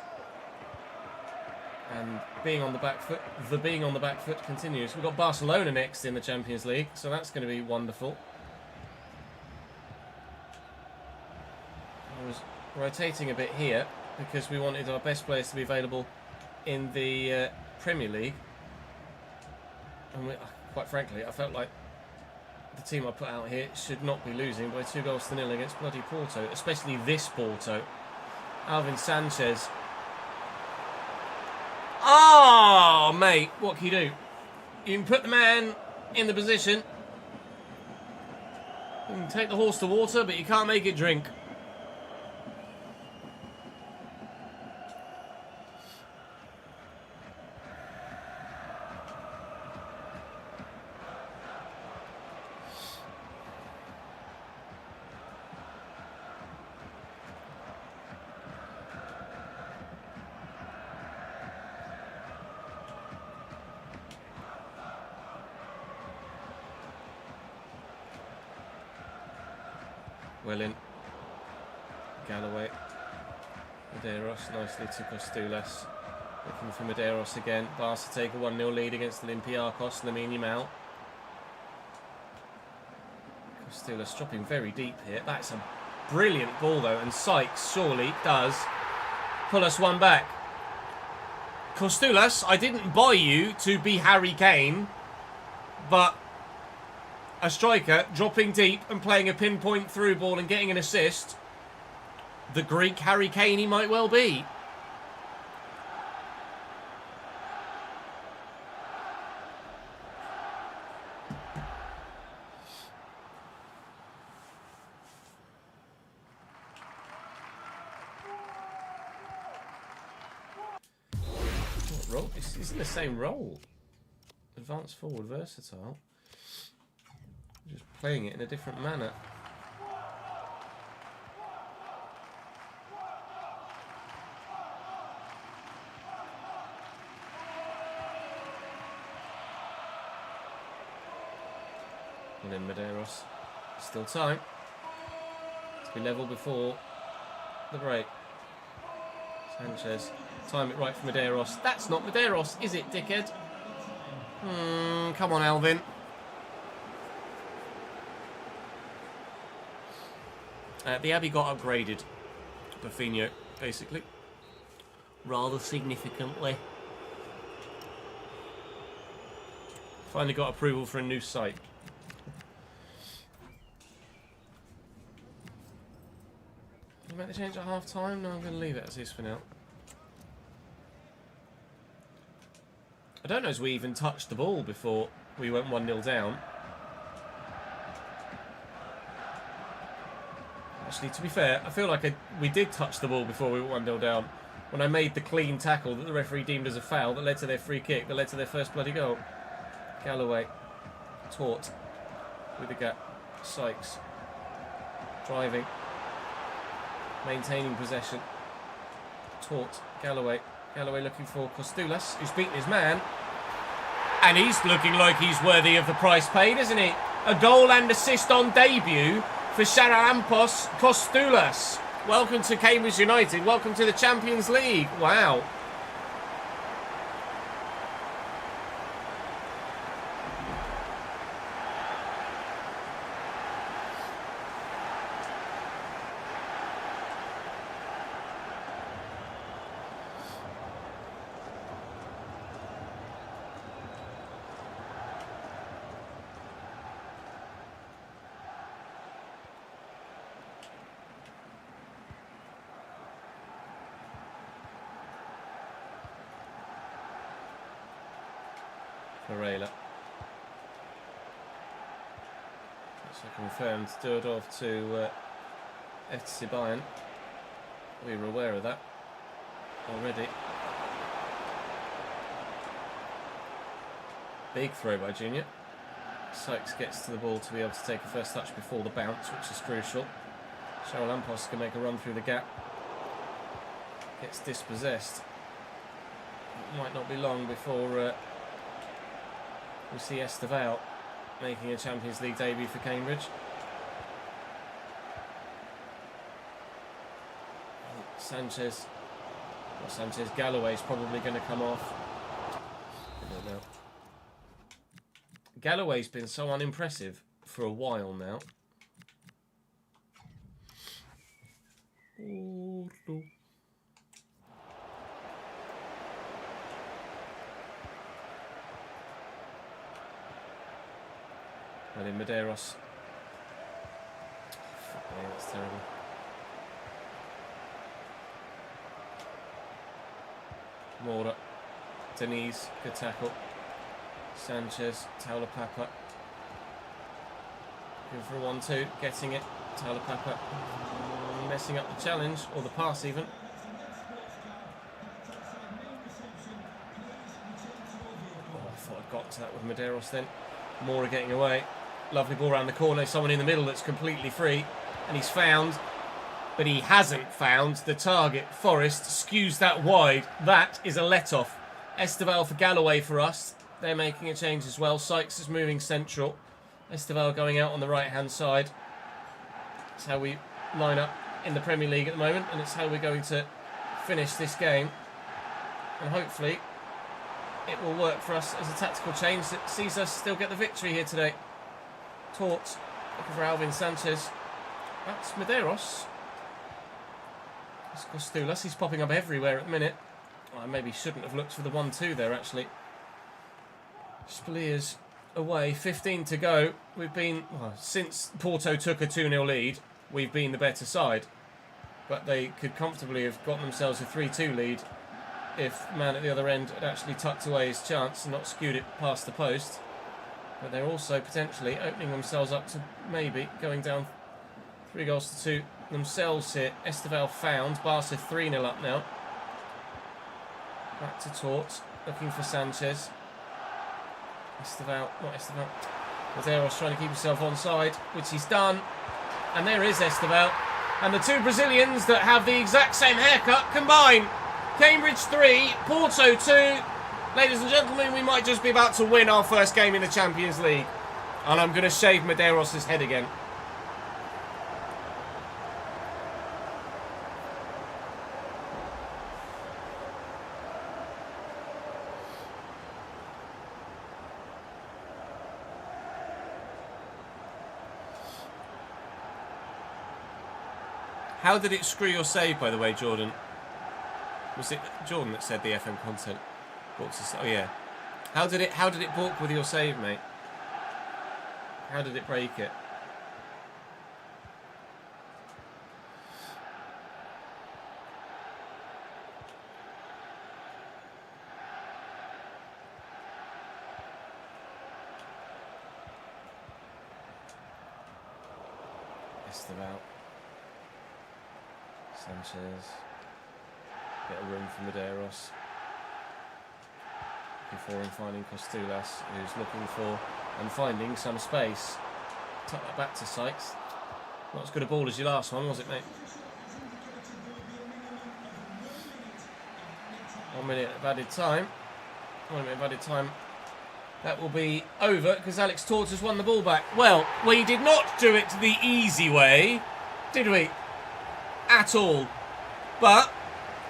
And being on the back foot continues. We've got Barcelona next in the Champions League, so that's going to be wonderful. I was rotating a bit here because we wanted our best players to be available in the Premier League. And quite frankly, I felt like the team I put out here should not be losing by 2-0 against bloody Porto, especially this Porto. Alvin Sanchez. Oh, mate, what can you do? You can put the man in the position. You can take the horse to water, but you can't make it drink. Well in. Galloway. Medeiros nicely to Kostoulis. Looking for Medeiros again. Barca take a 1-0 lead against Olympiacos. Lamine Yamal. Kostoulis dropping very deep here. That's a brilliant ball though, and Sykes surely does pull us one back. Kostoulis, I didn't buy you to be Harry Kane, but a striker dropping deep and playing a pinpoint through ball and getting an assist. The Greek Harry Kane he might well be. What role? It's in the same role. Advanced forward, versatile. Just playing it in a different manner. And then Medeiros. Still time. To be level before the break. Sanchez. Time it right for Medeiros. That's not Medeiros, is it, dickhead? Come on, Alvin. The Abbey got upgraded. Buffino, basically. Rather significantly. Finally got approval for a new site. You make the change at half time? No, I'm going to leave it as is for now. I don't know as we even touched the ball before we went 1-0 down. Actually, to be fair, I feel like we did touch the ball before we went 1-0 down. When I made the clean tackle that the referee deemed as a foul that led to their free kick, that led to their first bloody goal. Galloway. Taut. With the gap. Sykes. Driving. Maintaining possession. Taut. Galloway. Galloway looking for Kostoulis, who's beaten his man. And he's looking like he's worthy of the price paid, isn't he? A goal and assist on debut for Charalampos Kostoulis. Welcome to Cambridge United. Welcome to the Champions League. Wow. Varela. So confirmed Durdov to FC Bayern. We were aware of that already. Big throw by Junior. Sykes gets to the ball to be able to take a first touch before the bounce, which is crucial. Charalampos can make a run through the gap. Gets dispossessed. It might not be long before we see Estevao making a Champions League debut for Cambridge. Sanchez. Well, Sanchez. Galloway's probably going to come off. I don't know. Galloway's been so unimpressive for a while now. And in Medeiros. Fuck me, that's terrible. Mora. Denise, good tackle. Sanchez, Taulapapa. Going for a 1-2, getting it. Taulapapa messing up the challenge, or the pass even. Oh, I thought I got to that with Medeiros then. Mora getting away. Lovely ball around the corner. Someone in the middle that's completely free. And he's found, but he hasn't found the target. Forrest skews that wide. That is a let-off. Esteval for Galloway for us. They're making a change as well. Sykes is moving central. Esteval going out on the right-hand side. That's how we line up in the Premier League at the moment, and it's how we're going to finish this game. And hopefully it will work for us as a tactical change that sees us still get the victory here today. Tort, looking for Alvin Sanchez. That's Medeiros. It's Costulas. He's popping up everywhere at the minute. I maybe shouldn't have looked for the 1-2 there, actually. Spaliers away, 15 to go. We've been, well, since Porto took a 2-0 lead, we've been the better side. But they could comfortably have gotten themselves a 3-2 lead if the man at the other end had actually tucked away his chance and not skewed it past the post. But they're also potentially opening themselves up to maybe going down 3-2 themselves here. Esteval found. Barca 3-0 up now. Back to Tort, looking for Sanchez. Esteval, not Esteval. Medeiros trying to keep himself onside, which he's done. And there is Esteval. And the two Brazilians that have the exact same haircut combine. Cambridge 3, Porto 2. Ladies and gentlemen, we might just be about to win our first game in the Champions League. And I'm going to shave Medeiros' head again. How did it screw your save, by the way, Jordan? Was it Jordan that said the FM content? Oh yeah. How did it balk with your save, mate? How did it break it? Esteval. Sanchez. Bit of room for Medeiros. Before and finding Costulas, who's looking for and finding some space. Tuck that back to Sykes. Not as good a ball as your last one, was it, mate? 1 minute of added time. 1 minute of added time. That will be over because Alex Tort has won the ball back. Well, we did not do it the easy way, did we? At all. But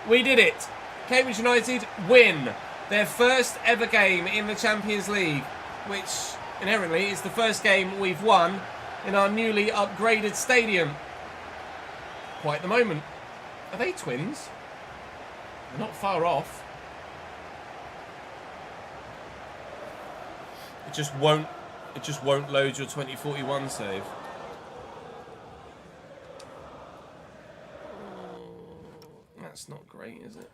we did it. Cambridge United win their first ever game in the Champions League, which inherently is the first game we've won in our newly upgraded stadium. Quite the moment. Are they twins? They're not far off. It just won't load your 2041 save. That's not great, is it?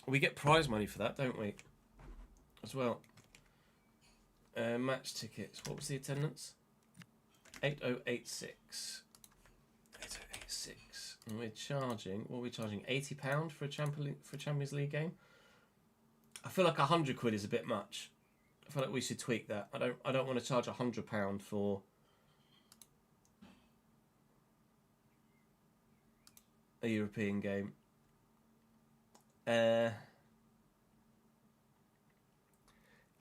We get prize money for that, don't we? As well. Match tickets. What was the attendance? 8086. 8086. And we're charging. What are we charging? £80 for a Champions League game. I feel like £100 is a bit much. I feel like we should tweak that. I don't want to charge £100 for a European game.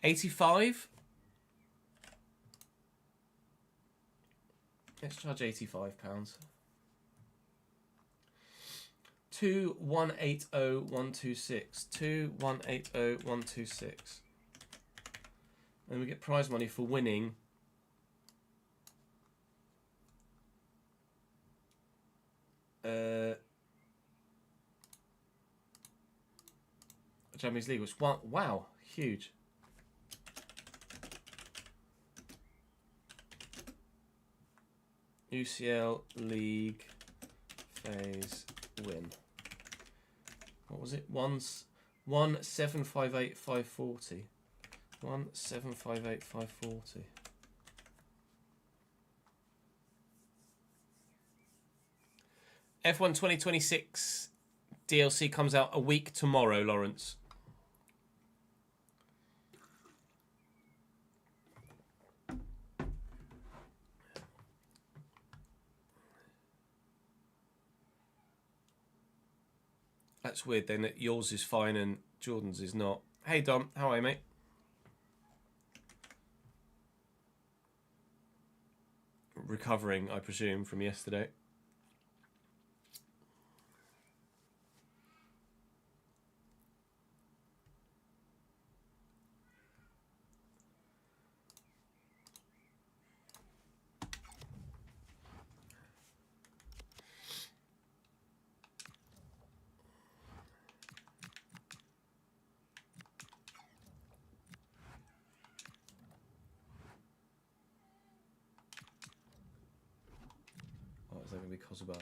85. Let's charge £85. 2180126. 2180126. And we get prize money for winning Champions League, which wow, huge. UCL League phase win. What was it? 1,758,540. 1,758,540. F1 2026 DLC comes out a week tomorrow, Lawrence. That's weird then that yours is fine and Jordan's is not. Hey Dom, how are you, mate? Recovering, I presume, from yesterday. Is that going to be Kosovo? Yeah.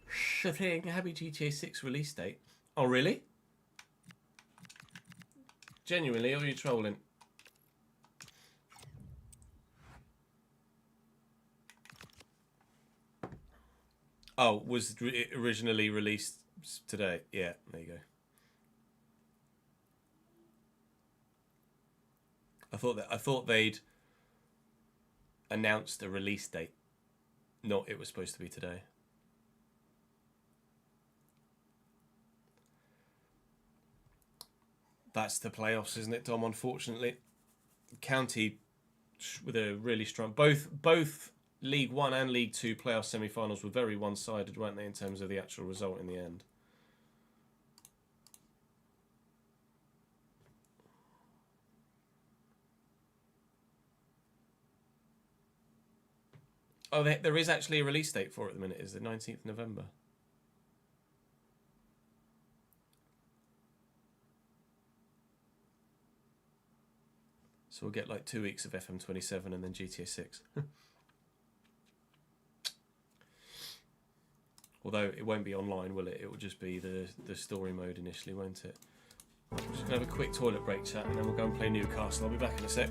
Sure thing. Happy GTA 6 release date. Oh, really? Genuinely, or are you trolling? Oh, was it originally released today? Yeah, there you go. I thought they'd announced a release date. Not it was supposed to be today. That's the playoffs, isn't it, Tom? Unfortunately, County with a really strong both League 1 and League 2 playoff semi-finals were very one-sided, weren't they, in terms of the actual result in the end? Oh, there is actually a release date for it at the minute. It's the 19th of November. So we'll get like 2 weeks of FM27 and then GTA 6. Although it won't be online, will it? It will just be the story mode initially, won't it? We're just going to have a quick toilet break chat and then we'll go and play Newcastle. I'll be back in a sec.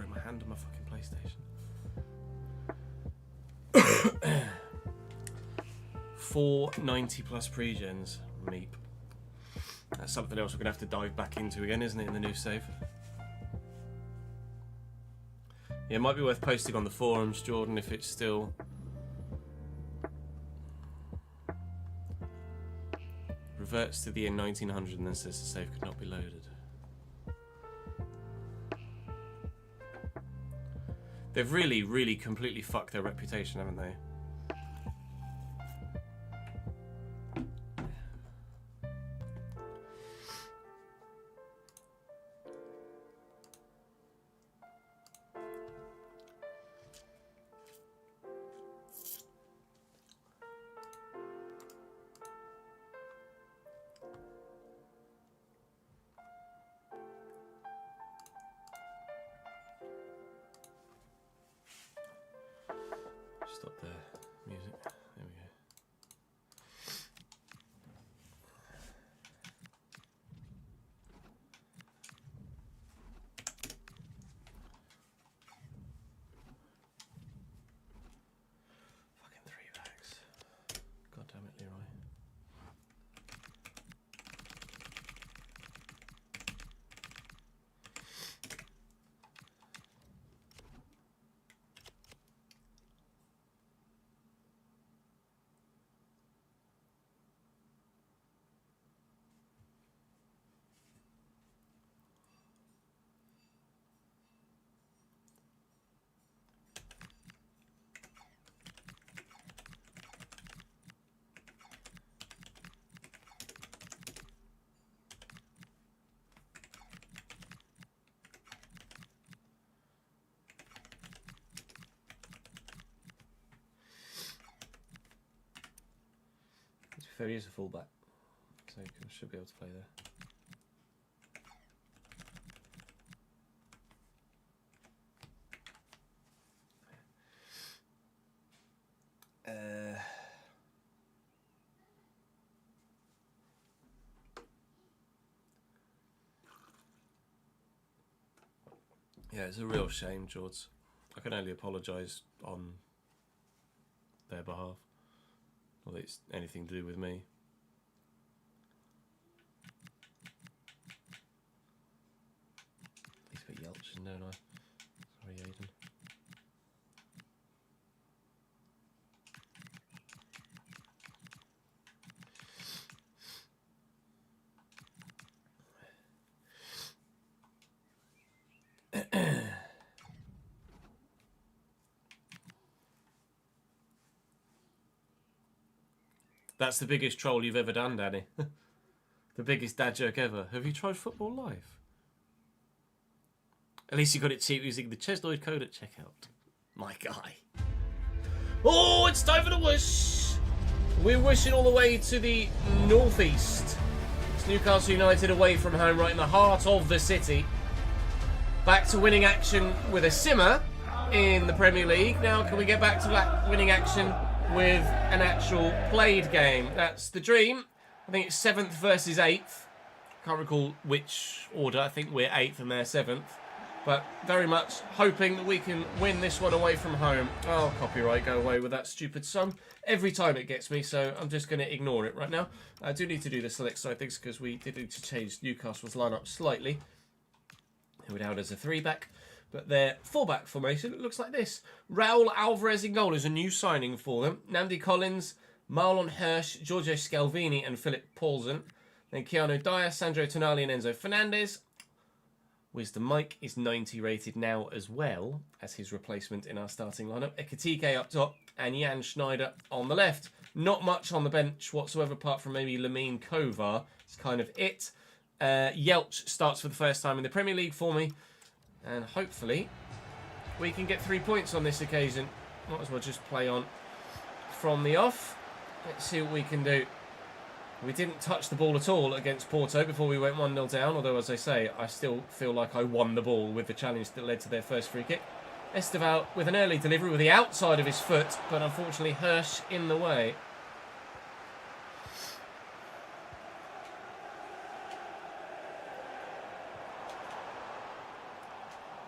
broke my hand on my fucking PlayStation. 490 plus pre-gens. Meep. That's something else we're going to have to dive back into again, isn't it, in the new save? Yeah, it might be worth posting on the forums, Jordan, if it's still... Reverts to the year 1900 and then says the save could not be loaded. They've really, really completely fucked their reputation, haven't they? Stop the music. There we go. Fucking 3 bags. God damn it, Leroy. He is a fullback, so you should be able to play there. Yeah, it's a real shame, George. I can only apologise on their behalf. Not that it's anything to do with me. At least put Yelchin, don't I? Sorry, Aiden. That's the biggest troll you've ever done, Danny. The biggest dad joke ever. Have you tried Football Live? At least you got it cheap using the Chesnoid code at checkout. My guy. Oh, it's time for the wish. We're wishing all the way to the northeast. It's Newcastle United away from home, right in the heart of the city. Back to winning action with a simmer in the Premier League. Now, can we get back to winning action with an actual played game? That's the dream. I think it's 7th versus 8th. Can't recall which order. I think we're 8th and they're 7th. But very much hoping that we can win this one away from home. Oh, copyright, go away with that stupid song. Every time it gets me, so I'm just going to ignore it right now. I do need to do the select side things because we did need to change Newcastle's lineup slightly. They were down as a 3-back. But their 4-back formation looks like this. Raul Alvarez in goal is a new signing for them. Namdi Collins, Marlon Hirsch, Giorgio Scalvini and Philip Paulsen. Then Keanu Dyer, Sandro Tonali and Enzo Fernandez. Wisdom Mike is 90 rated now as well as his replacement in our starting lineup. Ekatike up top and Jan Schneider on the left. Not much on the bench whatsoever apart from maybe Lamine Kovar. It's kind of it. Yelch starts for the first time in the Premier League for me. And hopefully we can get 3 points on this occasion. Might as well just play on from the off. Let's see what we can do. We didn't touch the ball at all against Porto before we went 1-0 down. Although, as I say, I still feel like I won the ball with the challenge that led to their first free kick. Esteval with an early delivery with the outside of his foot. But unfortunately, Hirsch in the way.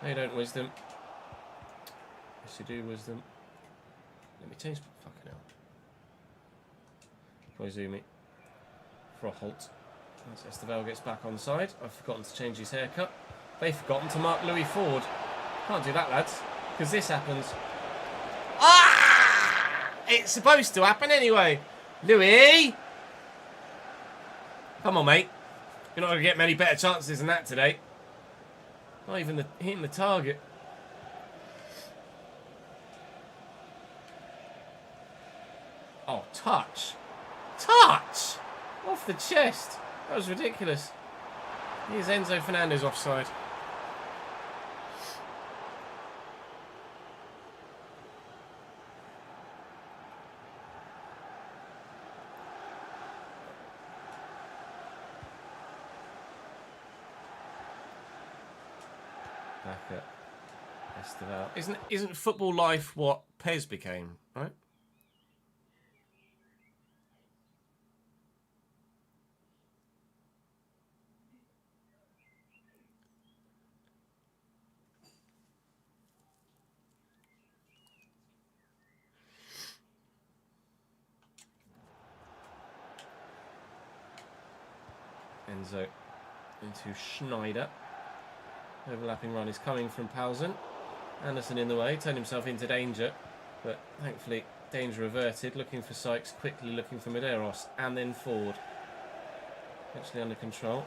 They don't wisdom. Yes, you do wisdom. Let me change. Fucking hell. Koizumi. For a halt. As Estevao gets back on side. I've forgotten to change his haircut. They've forgotten to mark Louis Ford. Can't do that, lads. Because this happens. Ah! It's supposed to happen anyway. Louis! Come on, mate. You're not going to get many better chances than that today. Not even hitting the target. Oh, touch. Touch! Off the chest. That was ridiculous. Here's Enzo Fernandez offside. Back at Estevao. Isn't football life what Pez became, right? Enzo into Schneider. Overlapping run is coming from Paulsen. Anderson in the way, turned himself into danger, but thankfully danger averted. Looking for Sykes, quickly looking for Medeiros, and then Ford. Actually under control.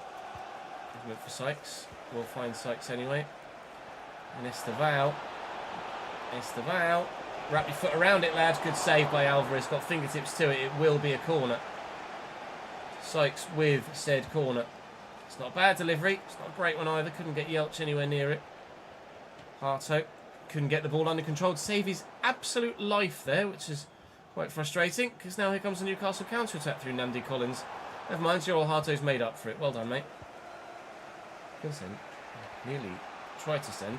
Movement for Sykes. We'll find Sykes anyway. And Estevao. Estevao. Wrap your foot around it, lads. Good save by Alvarez. Got fingertips to it. It will be a corner. Sykes with said corner. It's not a bad delivery. It's not a great one either. Couldn't get Yelch anywhere near it. Harto couldn't get the ball under control to save his absolute life there, which is quite frustrating, because now here comes the Newcastle counter-attack through Nandi Collins. Never mind, Gerald Harto's made up for it. Well done, mate. Good send. Nearly tried to send.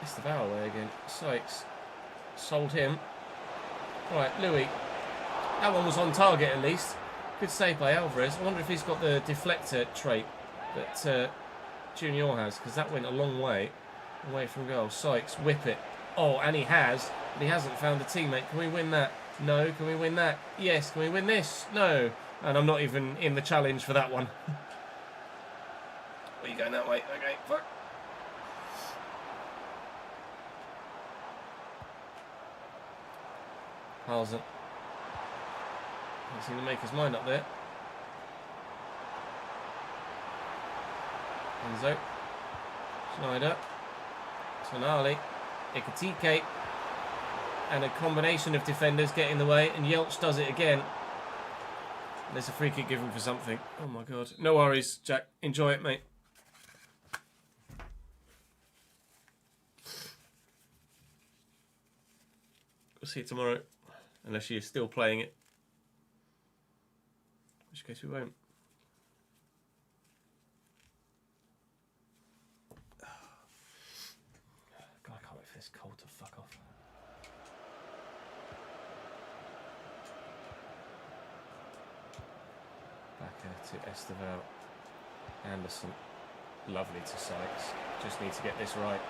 Estevao away again. Sykes sold him. Right, Louis. That one was on target at least. Good save by Alvarez. I wonder if he's got the deflector trait that Junior has, because that went a long way away from goal. Sykes, whip it. Oh, and he has, but he hasn't found a teammate. Can we win that? No. Can we win that? Yes. Can we win this? No. And I'm not even in the challenge for that one. Are you going that way? Okay, fuck. Paulsen. Can't seem to make his mind up there. Enzo. Schneider. Tonali. Ikatike. And a combination of defenders get in the way, and Yelch does it again. There's a free kick given for something. Oh my god. No worries, Jack. Enjoy it, mate. We'll see you tomorrow. Unless you're still playing it. In which case we won't. God, I can't wait for this cold to fuck off. Back to Estevao. Anderson. Lovely to Sykes. Just need to get this right.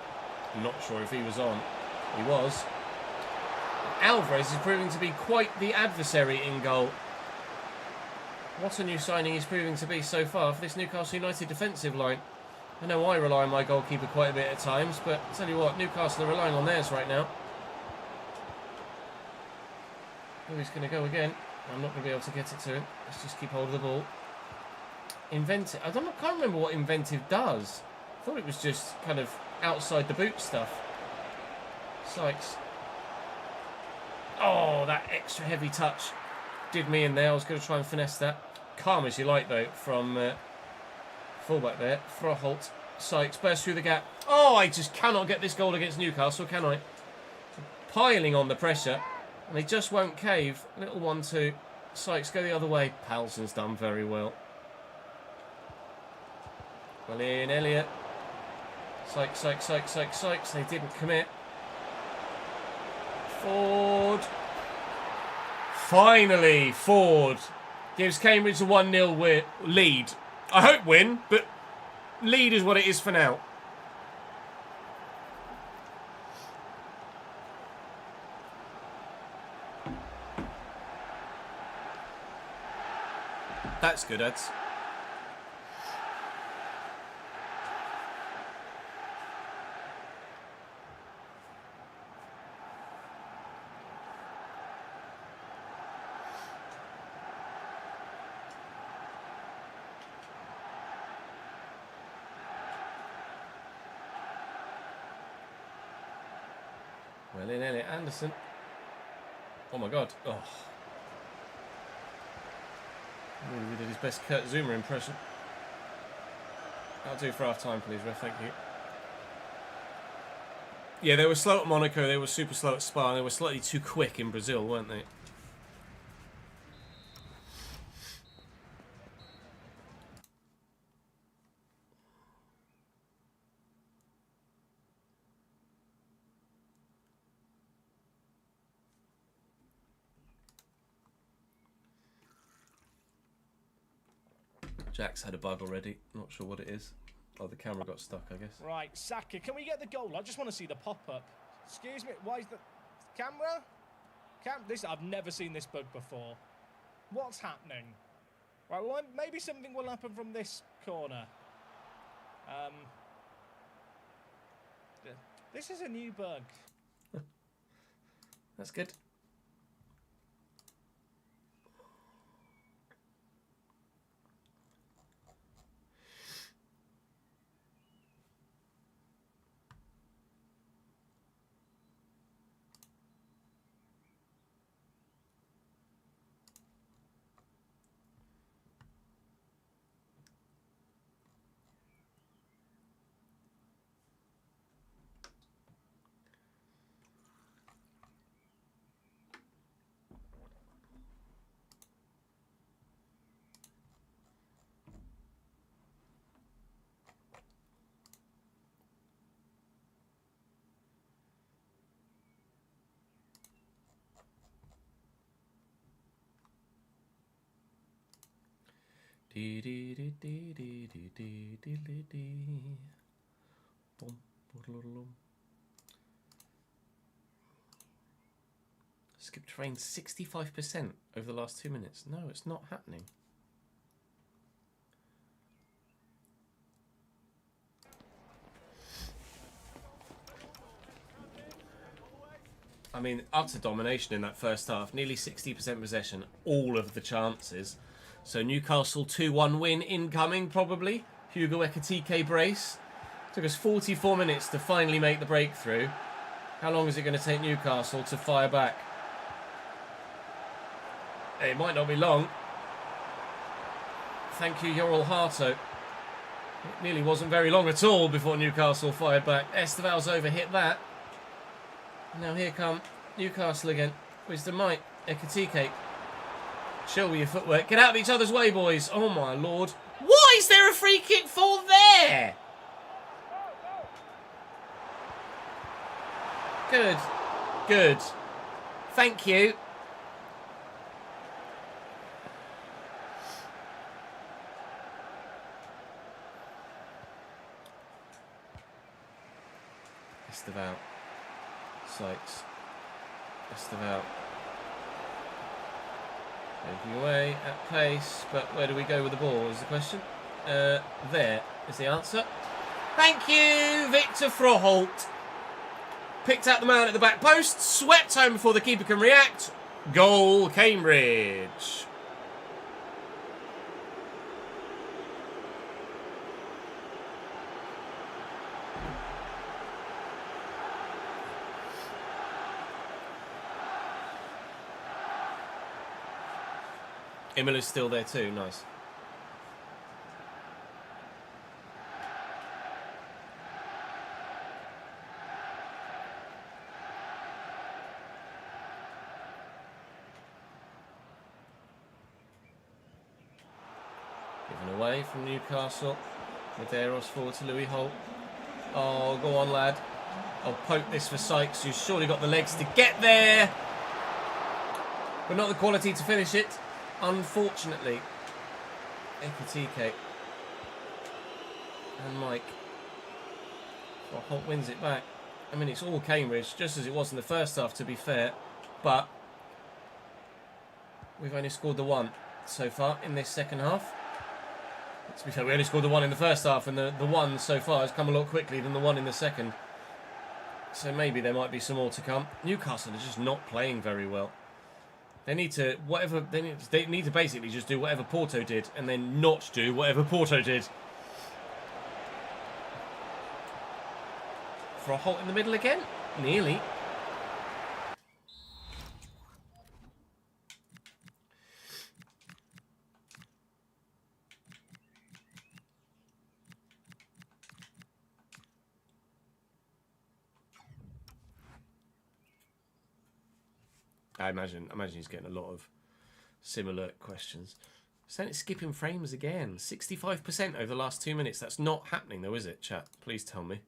I'm not sure if he was on. He was. Alvarez is proving to be quite the adversary in goal. What a new signing he's proving to be so far for this Newcastle United defensive line. I know I rely on my goalkeeper quite a bit at times, but I tell you what, Newcastle are relying on theirs right now. Oh, he's going to go again. I'm not going to be able to get it to him. Let's just keep hold of the ball. Inventive. I can't remember what inventive does. I thought it was just kind of outside the boot stuff. Sykes. Oh, that extra heavy touch did me in there. I was going to try and finesse that. Calm as you like, though, from fullback there. Froholt. Sykes bursts through the gap. Oh, I just cannot get this goal against Newcastle, can I? Piling on the pressure. And they just won't cave. Little 1-2. Sykes go the other way. Paulsen's done very well. Well in, Elliott. Sykes. They didn't commit. Ford. Finally, Ford gives Cambridge a 1-0 lead. I hope win, but lead is what it is for now. That's good, Eds. Well in, Elliot Anderson. Oh my god. Oh. He did his best Kurt Zuma impression. That'll do for half time, please, ref. Thank you. Yeah, they were slow at Monaco. They were super slow at Spa. And they were slightly too quick in Brazil, weren't they? Jack's had a bug already. Not sure what it is. Oh, the camera got stuck, I guess. Right, Saka, can we get the goal? I just want to see the pop-up. Excuse me, why is the camera? I've never seen this bug before. What's happening? Right, well, maybe something will happen from this corner. This is a new bug. That's good. Skip train 65% over the last 2 minutes. No, it's not happening. I mean, utter domination in that first half. Nearly 60% possession. All of the chances. So Newcastle 2-1 win incoming, probably. Hugo Ekitike brace. Took us 44 minutes to finally make the breakthrough. How long is it going to take Newcastle to fire back? It might not be long. Thank you, Yoral Harto. It nearly wasn't very long at all before Newcastle fired back. Esteval's overhit that. Now here come Newcastle again. Wisdom might. Ekitike. Chill with your footwork. Get out of each other's way, boys. Oh, my lord. Why is there a free kick for there? Good. Good. Thank you. Esteval. Sykes. Esteval. Taking away at pace, but where do we go with the ball is the question. There is the answer. Thank you, Victor Froholt. Picked out the man at the back post, swept home before the keeper can react. Goal, Cambridge. Emilu's still there too, nice. Given away from Newcastle. Medeiros forward to Louis Holt. Oh, go on, lad. I'll poke this for Sykes, who's surely got the legs to get there. But not the quality to finish it. Unfortunately, Ekitike and Mike. Well, Holt wins it back. I mean, it's all Cambridge, just as it was in the first half, to be fair. But we've only scored the one. so far in this second half. To be fair, we only scored the one in the first half, and the one so far has come a lot quickly than the one in the second. So maybe there might be some more to come. Newcastle are just not playing very well. They need to they need to basically just do whatever Porto did, and then not do whatever Porto did. For a halt in the middle again? Nearly. I imagine he's getting a lot of similar questions. So it's skipping frames again. 65% over the last 2 minutes. That's not happening though, is it, chat? Please tell me.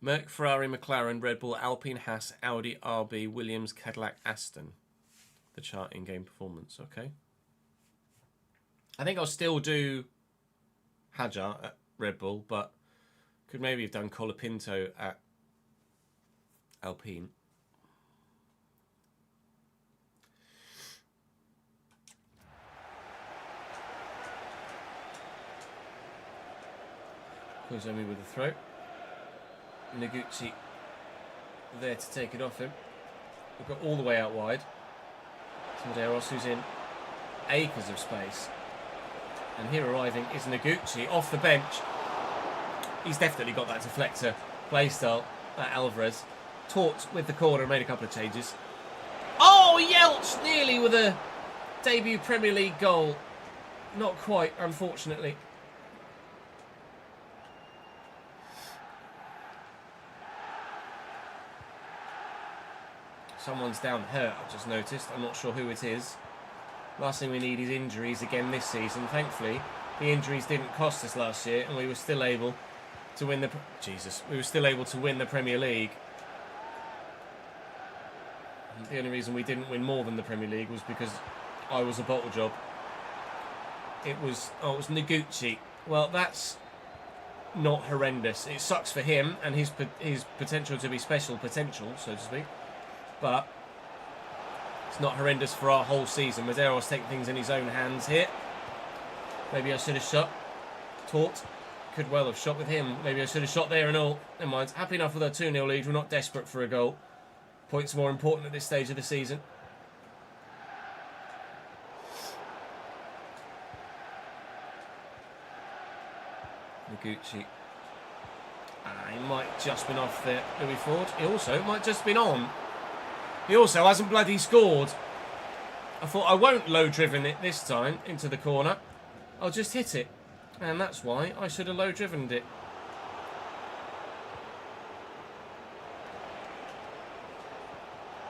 Merc, Ferrari, McLaren, Red Bull, Alpine, Haas, Audi, RB, Williams, Cadillac, Aston. The chart in-game performance, okay. I think I'll still do Hadjar at Red Bull, but could maybe have done Colapinto at Alpine. Koizumi with the throw. Noguchi there to take it off him. We've got all the way out wide. Medeiros, who's in acres of space. And here arriving is Noguchi off the bench. He's definitely got that deflector playstyle at Alvarez. Taught with the corner, made a couple of changes. Oh, Yelch nearly with a debut Premier League goal. Not quite, unfortunately. Someone's down hurt, I've just noticed. I'm not sure who it is. Last thing we need is injuries again this season. Thankfully, the injuries didn't cost us last year, and we were still able to win the... We were still able to win the Premier League. And the only reason we didn't win more than the Premier League was because I was a bottle job. It was Noguchi. Well, that's not horrendous. It sucks for him and his potential to be special potential, so to speak. But it's not horrendous for our whole season. Medeiros taking things in his own hands here. Maybe I should have shot. Taught. Could well have shot with him. Maybe I should have shot there and all. Never mind. Happy enough with our 2-0 lead. We're not desperate for a goal. Points more important at this stage of the season. Noguchi. He might just been off there. Louis Ford. He also might just been on. He also hasn't bloody scored. I thought I won't low-driven it this time into the corner. I'll just hit it. And that's why I should have low-drivened it.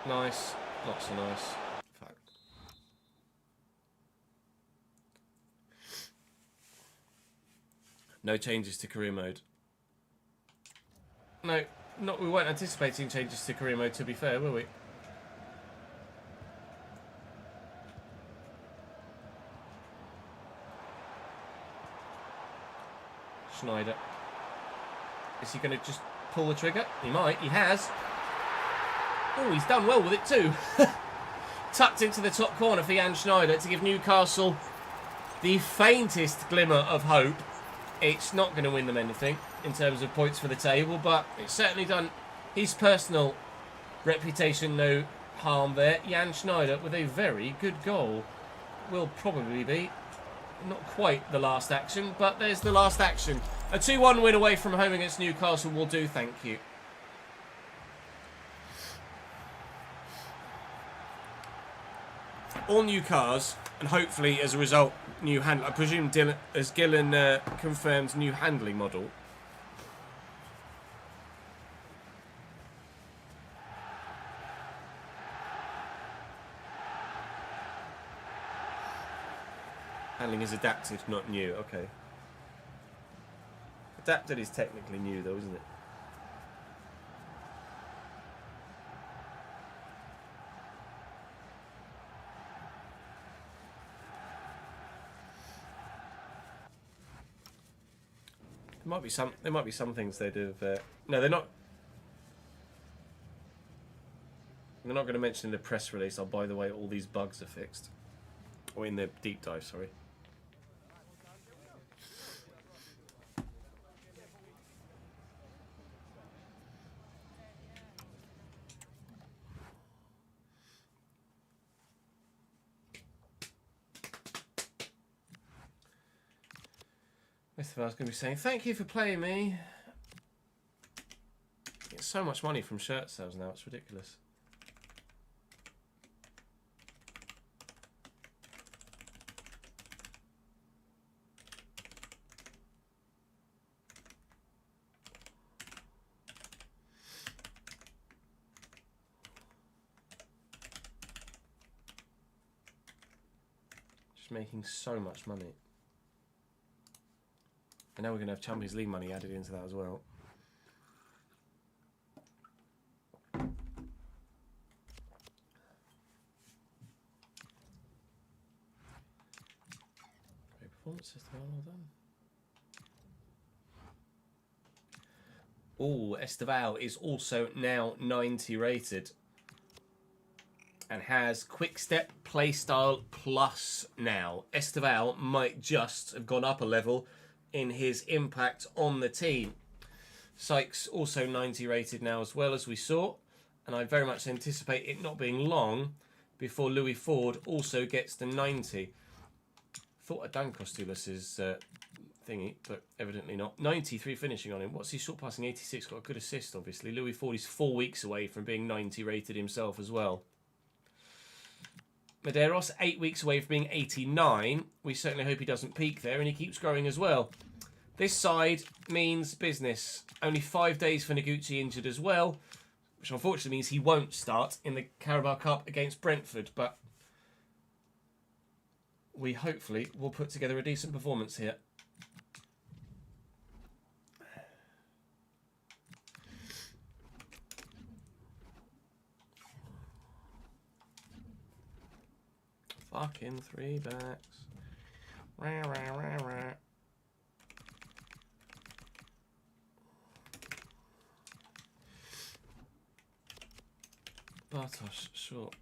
Nice. Not so nice. In fact. No changes to career mode. No, we weren't anticipating changes to career mode, to be fair, were we? Schneider. Is he going to just pull the trigger? He might. He has. Oh, he's done well with it too. Tucked into the top corner for Jan Schneider to give Newcastle the faintest glimmer of hope. It's not going to win them anything in terms of points for the table, but it's certainly done his personal reputation no harm there. Jan Schneider with a very good goal. Will probably be not quite the last action, but there's the last action. A 2-1 win away from home against Newcastle will do, thank you. All new cars, and hopefully as a result, new handling. I presume as Gillen confirmed, new handling model. handling is adapted, not new. Okay. Adapted is technically new, though, isn't it? There might be some things they'd have. No, they're not. They're not going to mention in the press release. Oh, by the way, all these bugs are fixed, or in the deep dive. Sorry. Mr. Val's going to be saying, thank you for playing me. Get so much money from shirt sales now, it's ridiculous. Just making so much money. And now we're going to have Champions League money added into that as well. Great performance system, well done. Oh, Esteval is also now 90 rated. And has Quick Step Playstyle Plus now. Esteval might just have gone up a level in his impact on the team. Sykes also 90 rated now as well, as we saw, and I very much anticipate it not being long before Louis Ford also gets to 90. Thought I'd done Costulas' thingy, but evidently not. 93 finishing on him. What's he short passing? 86, got a good assist obviously. Louis Ford is 4 weeks away from being 90 rated himself as well. Medeiros, 8 weeks away from being 89. We certainly hope he doesn't peak there, and he keeps growing as well. This side means business. Only 5 days for Noguchi injured as well, which unfortunately means he won't start in the Carabao Cup against Brentford, but we hopefully will put together a decent performance here. Fucking 3 backs. Rah, rah, rah, rah. Bartosz, short.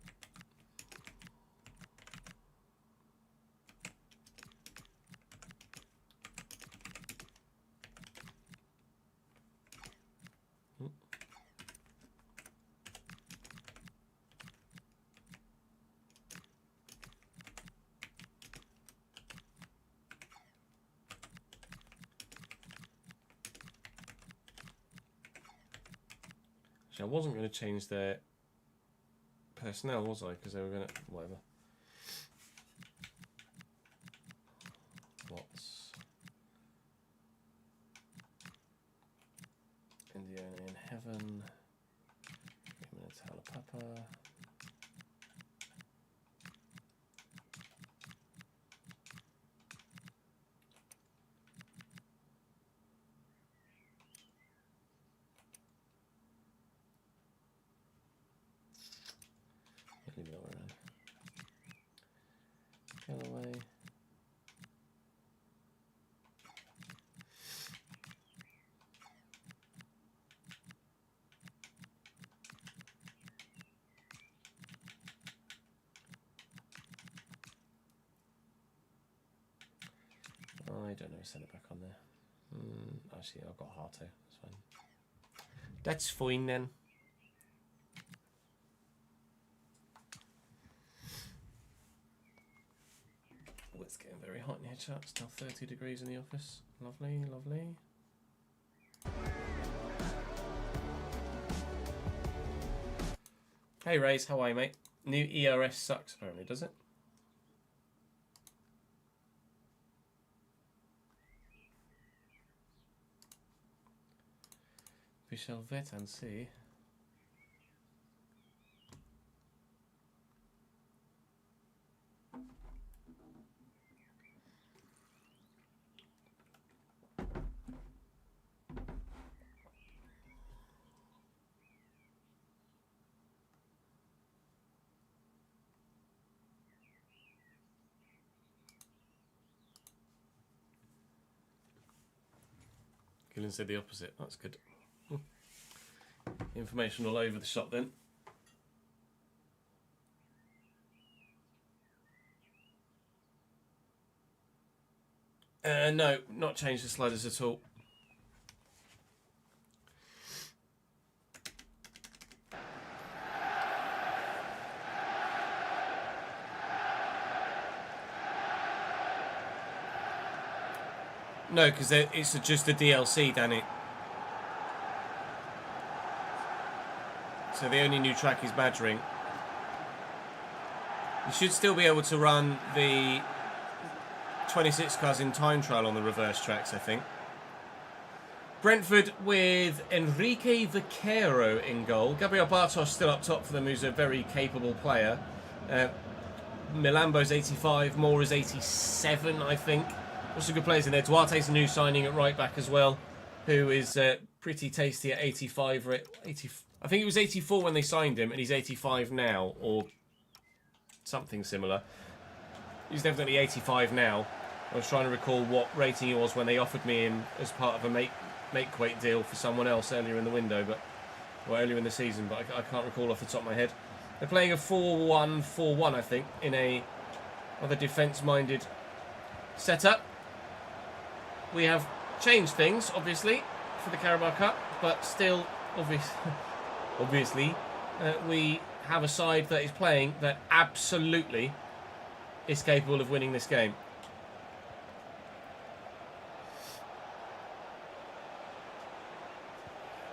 I wasn't going to change their personnel, was I? Because they were going to... whatever. What's... Indiana in heaven. Papa. Leave it all around. Galloway. I don't know, send it back on there. Actually, I've got Harto, that's fine. That's fine then. Oh, it's getting very hot in here, chat. It's now 30 degrees in the office. Lovely, lovely. Hey Rays, how are you, mate? New ERS sucks, apparently, does it? We shall vet and see. Keelan said the opposite. That's good. Information all over the shop then. No, not changed the sliders at all. No, because it's just a DLC, Danny. So the only new track is Badgering. You should still be able to run the 26 cars in time trial on the reverse tracks, I think. Brentford with Enrique Vaquero in goal. Gabriel Bartos still up top for them, who's a very capable player. Milambo's 85, Mora's 87, I think. Also good players in there. Duarte's a new signing at right back as well, who is pretty tasty at 85. Or 80, I think it was 84 when they signed him, and he's 85 now, or something similar. He's definitely 85 now. I was trying to recall what rating he was when they offered me him as part of a make weight deal for someone else earlier in the window, or earlier in the season, but I can't recall off the top of my head. They're playing a 4-1-4-1, I think, in a rather defence-minded setup. We have changed things, obviously, for the Carabao Cup, but still, obviously, we have a side that is playing that absolutely is capable of winning this game.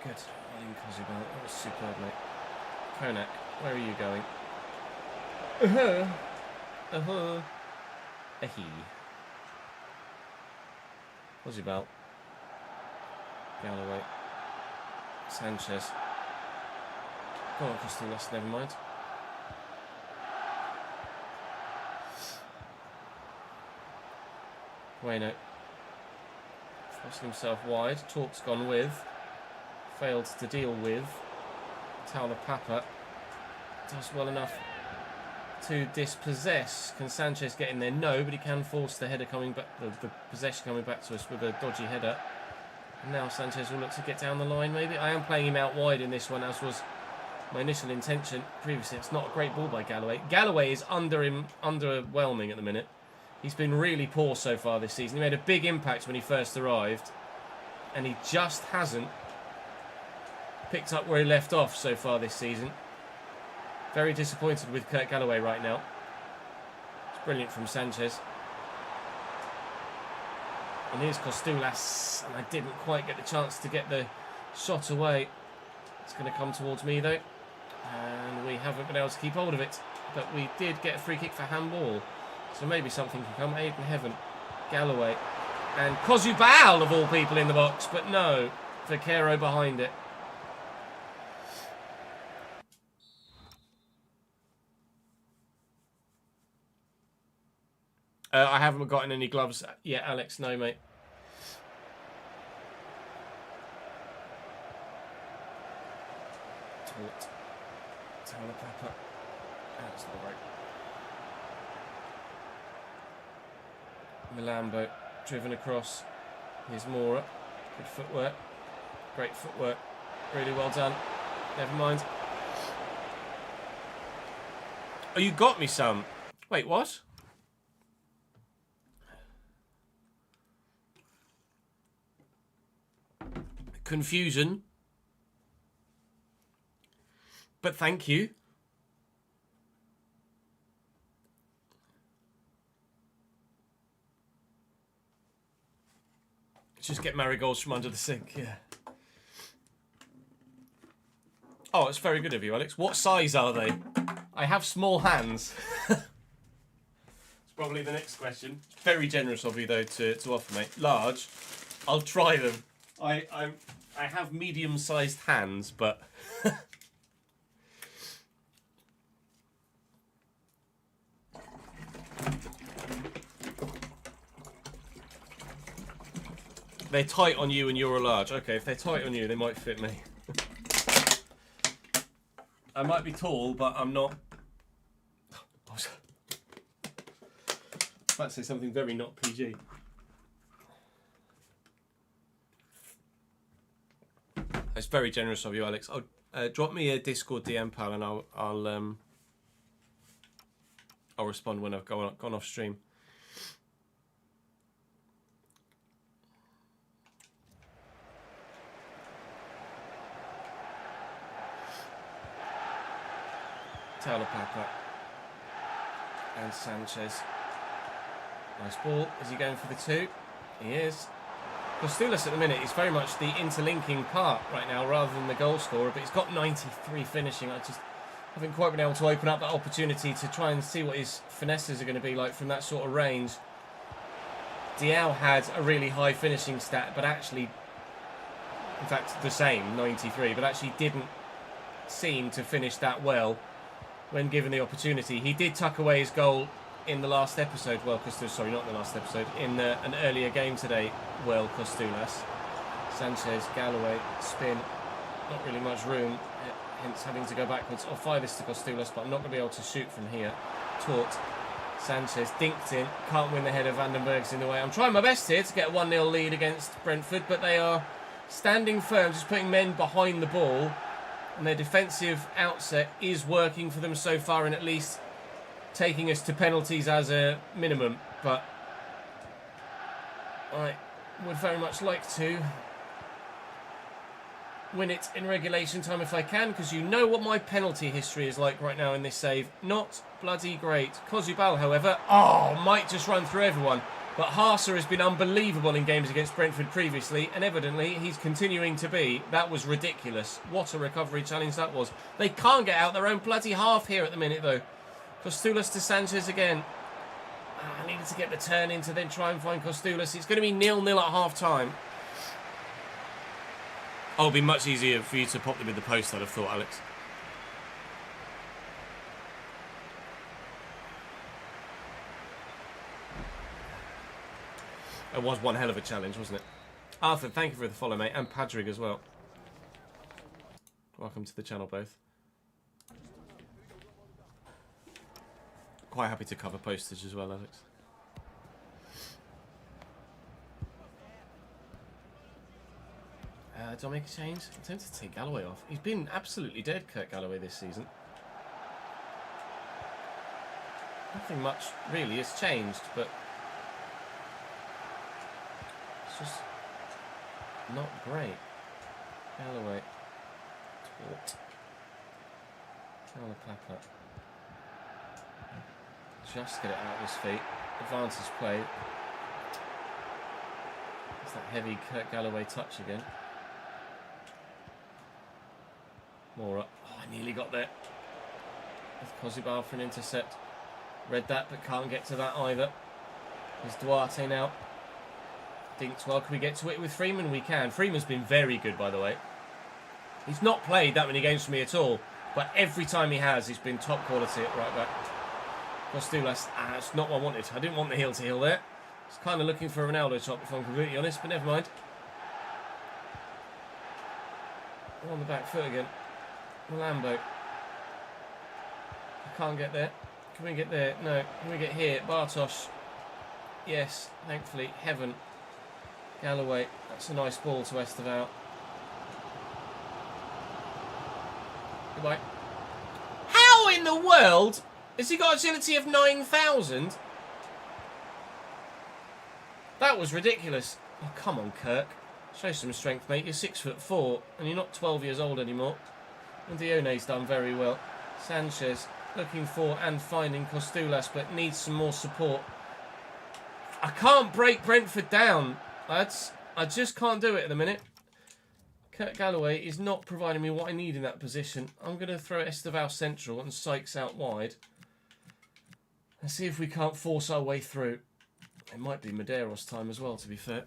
Good. That was superb, mate. Konak, where are you going? What's he about? Galloway. Sanchez. Go on, Costellas, never mind. Bueno. Forcing himself wide. Torp's gone with. Failed to deal with. Towler Papa does well enough to dispossess. Can Sanchez get in there? No, but he can force the header coming back, the possession coming back to us with a dodgy header. And now Sanchez will look to get down the line, maybe. I am playing him out wide in this one, as was my initial intention previously. It's not a great ball by Galloway. Galloway is underwhelming at the minute. He's been really poor so far this season. He made a big impact when he first arrived, and he just hasn't picked up where he left off so far this season. Very disappointed with Kurt Galloway right now. It's brilliant from Sanchez. And here's Costellas, and I didn't quite get the chance to get the shot away. It's going to come towards me though, and we haven't been able to keep hold of it, but we did get a free kick for handball, so maybe something can come. Aid in heaven. Galloway and Kozubal of all people in the box, but no, Vaquero behind it. I haven't gotten any gloves yet, Alex. No, mate. Towler Papa. That's not right. Milambo driven across. Here's Mora. Good footwork. Great footwork. Really well done. Never mind. Oh, you got me some. Wait, what? Confusion. But thank you. Just get marigolds from under the sink, yeah. Oh, it's very good of you, Alex. What size are they? I have small hands. It's probably the next question. Very generous of you, though, to offer, mate. Large. I'll try them. I have medium-sized hands, but they're tight on you and you're a large. Okay, if they're tight on you, they might fit me. I might be tall, but I'm not. I was about to say something very not PG. It's very generous of you, Alex. Drop me a Discord DM, pal, and I'll respond when I've gone off stream. Taylor Papa and Sanchez. Nice ball. Is he going for the 2? He is. Costulas at the minute is very much the interlinking part right now rather than the goal scorer, but he's got 93 finishing. I just haven't quite been able to open up that opportunity to try and see what his finesses are going to be like from that sort of range. Diao had a really high finishing stat, but actually, in fact, the same, 93, but actually didn't seem to finish that well when given the opportunity. He did tuck away his goal in the last episode, well, Costulas, sorry, not the last episode, in an earlier game today, well, Costulas. Sanchez, Galloway, spin, not really much room, hence having to go backwards. I'll fire this to Costulas, but I'm not going to be able to shoot from here. Taut, Sanchez, dinked in, can't win the header, Vandenberg's in the way. I'm trying my best here to get a 1-0 lead against Brentford, but they are standing firm, just putting men behind the ball, and their defensive outset is working for them so far, and at least taking us to penalties as a minimum, but I would very much like to win it in regulation time if I can, because you know what my penalty history is like right now in this save. Not bloody great. Kozubal, however, might just run through everyone. But Harser has been unbelievable in games against Brentford previously, and evidently he's continuing to be. That was ridiculous. What a recovery challenge that was. They can't get out their own bloody half here at the minute, though. Costulas to Sanchez again. I needed to get the turn in to then try and find Costulas. It's going to be 0-0 at half-time. Oh, it'll be much easier for you to pop them in the post, I'd have thought, Alex. It was one hell of a challenge, wasn't it? Arthur, thank you for the follow, mate. And Padrig as well. Welcome to the channel, both. Quite happy to cover postage as well, Alex. Do I make a change? I'm tempted to take Galloway off. He's been absolutely dead, Kurt Galloway, this season. Nothing much really has changed, but it's just not great. Galloway. Taut. Taylor Papa. Just get it out of his feet. Advantage play. It's that heavy Kurt Galloway touch again. More up. Oh, I nearly got there. With Kozubal for an intercept. Read that, but can't get to that either. There's Duarte now. Dinks well. Can we get to it with Freeman? We can. Freeman's been very good, by the way. He's not played that many games for me at all, but every time he has, he's been top quality at right back. Costulas, that's not what I wanted. I didn't want the heel-to-heel there. I was kind of looking for a Ronaldo chop, if I'm completely honest, but never mind. On the back foot again. Lambo. I can't get there. Can we get there? No. Can we get here? Bartosz. Yes, thankfully. Heaven. Galloway. That's a nice ball to Estevao. Goodbye. How in the world has he got agility of 9,000? That was ridiculous. Oh, come on, Kirk. Show some strength, mate. You're 6'4", and you're not 12 years old anymore. And Dione's done very well. Sanchez looking for and finding Costulas, but needs some more support. I can't break Brentford down, lads. I just can't do it at the minute. Kurt Galloway is not providing me what I need in that position. I'm going to throw Estevao central and Sykes out wide. And see if we can't force our way through. It might be Medeiros time as well, to be fair.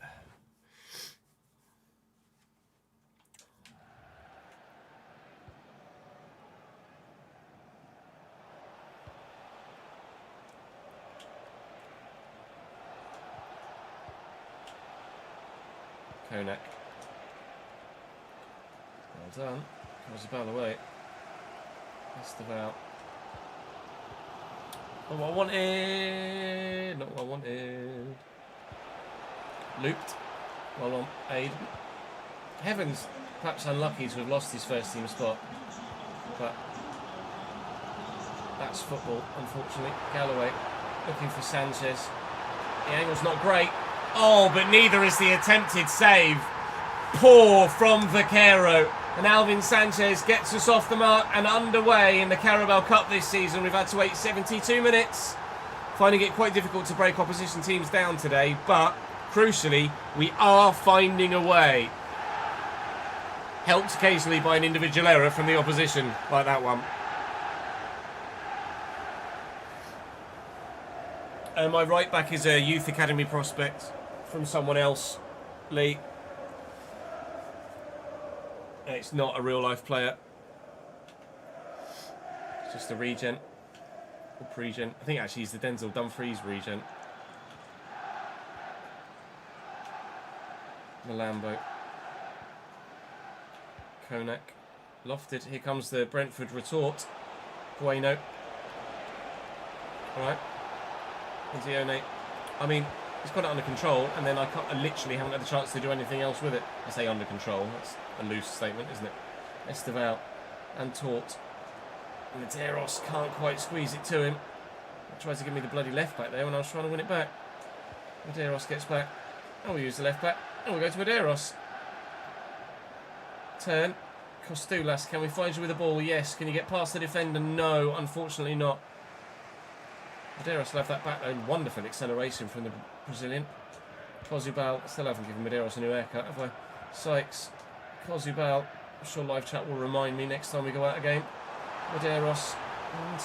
Konak. Well done. Kozubal away. Estevao. Not what I wanted. Not what I wanted. Looped. Well on. Aid. Heavens. perhaps unlucky to have lost his first team spot, but that's football, unfortunately. Galloway looking for Sanchez. The angle's not great. Oh, but neither is the attempted save. Poor from Vaquero. And Alvin Sanchez gets us off the mark and underway in the Carabao Cup this season. We've had to wait 72 minutes. Finding it quite difficult to break opposition teams down today, but crucially, we are finding a way. Helped occasionally by an individual error from the opposition, like that one. My right back is a youth academy prospect from someone else, Lee. It's not a real life player. It's just a regen. Or pre-gen. I think actually he's the Denzel Dumfries regen. Malambo. Konak. Lofted. Here comes the Brentford retort. Bueno. Alright. Zione. I mean, he's got it under control, and then I literally haven't had the chance to do anything else with it. I say under control. That's a loose statement, isn't it? Esteval and Tort. Medeiros can't quite squeeze it to him. He tries to give me the bloody left back there when I was trying to win it back. Medeiros gets back. And we'll use the left back. And we'll go to Medeiros. Turn. Costulas, can we find you with the ball? Yes. Can you get past the defender? No, unfortunately not. Medeiros left that back though. Wonderful acceleration from the Brazilian. Cozubal. Still haven't given Medeiros a new haircut, have I? Sykes. Cozubal. I'm sure live chat will remind me next time we go out again. Medeiros.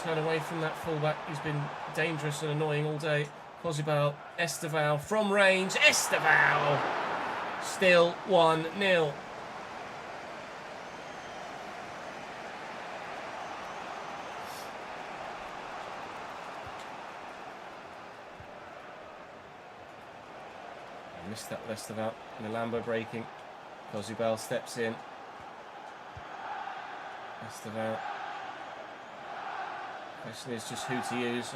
Turn away from that fullback. He's been dangerous and annoying all day. Cozubal. Esteval from range. Esteval. Still 1-0. Missed that Esteval. Malambo breaking. Cozubal steps in. Esteval. Question is just who to use.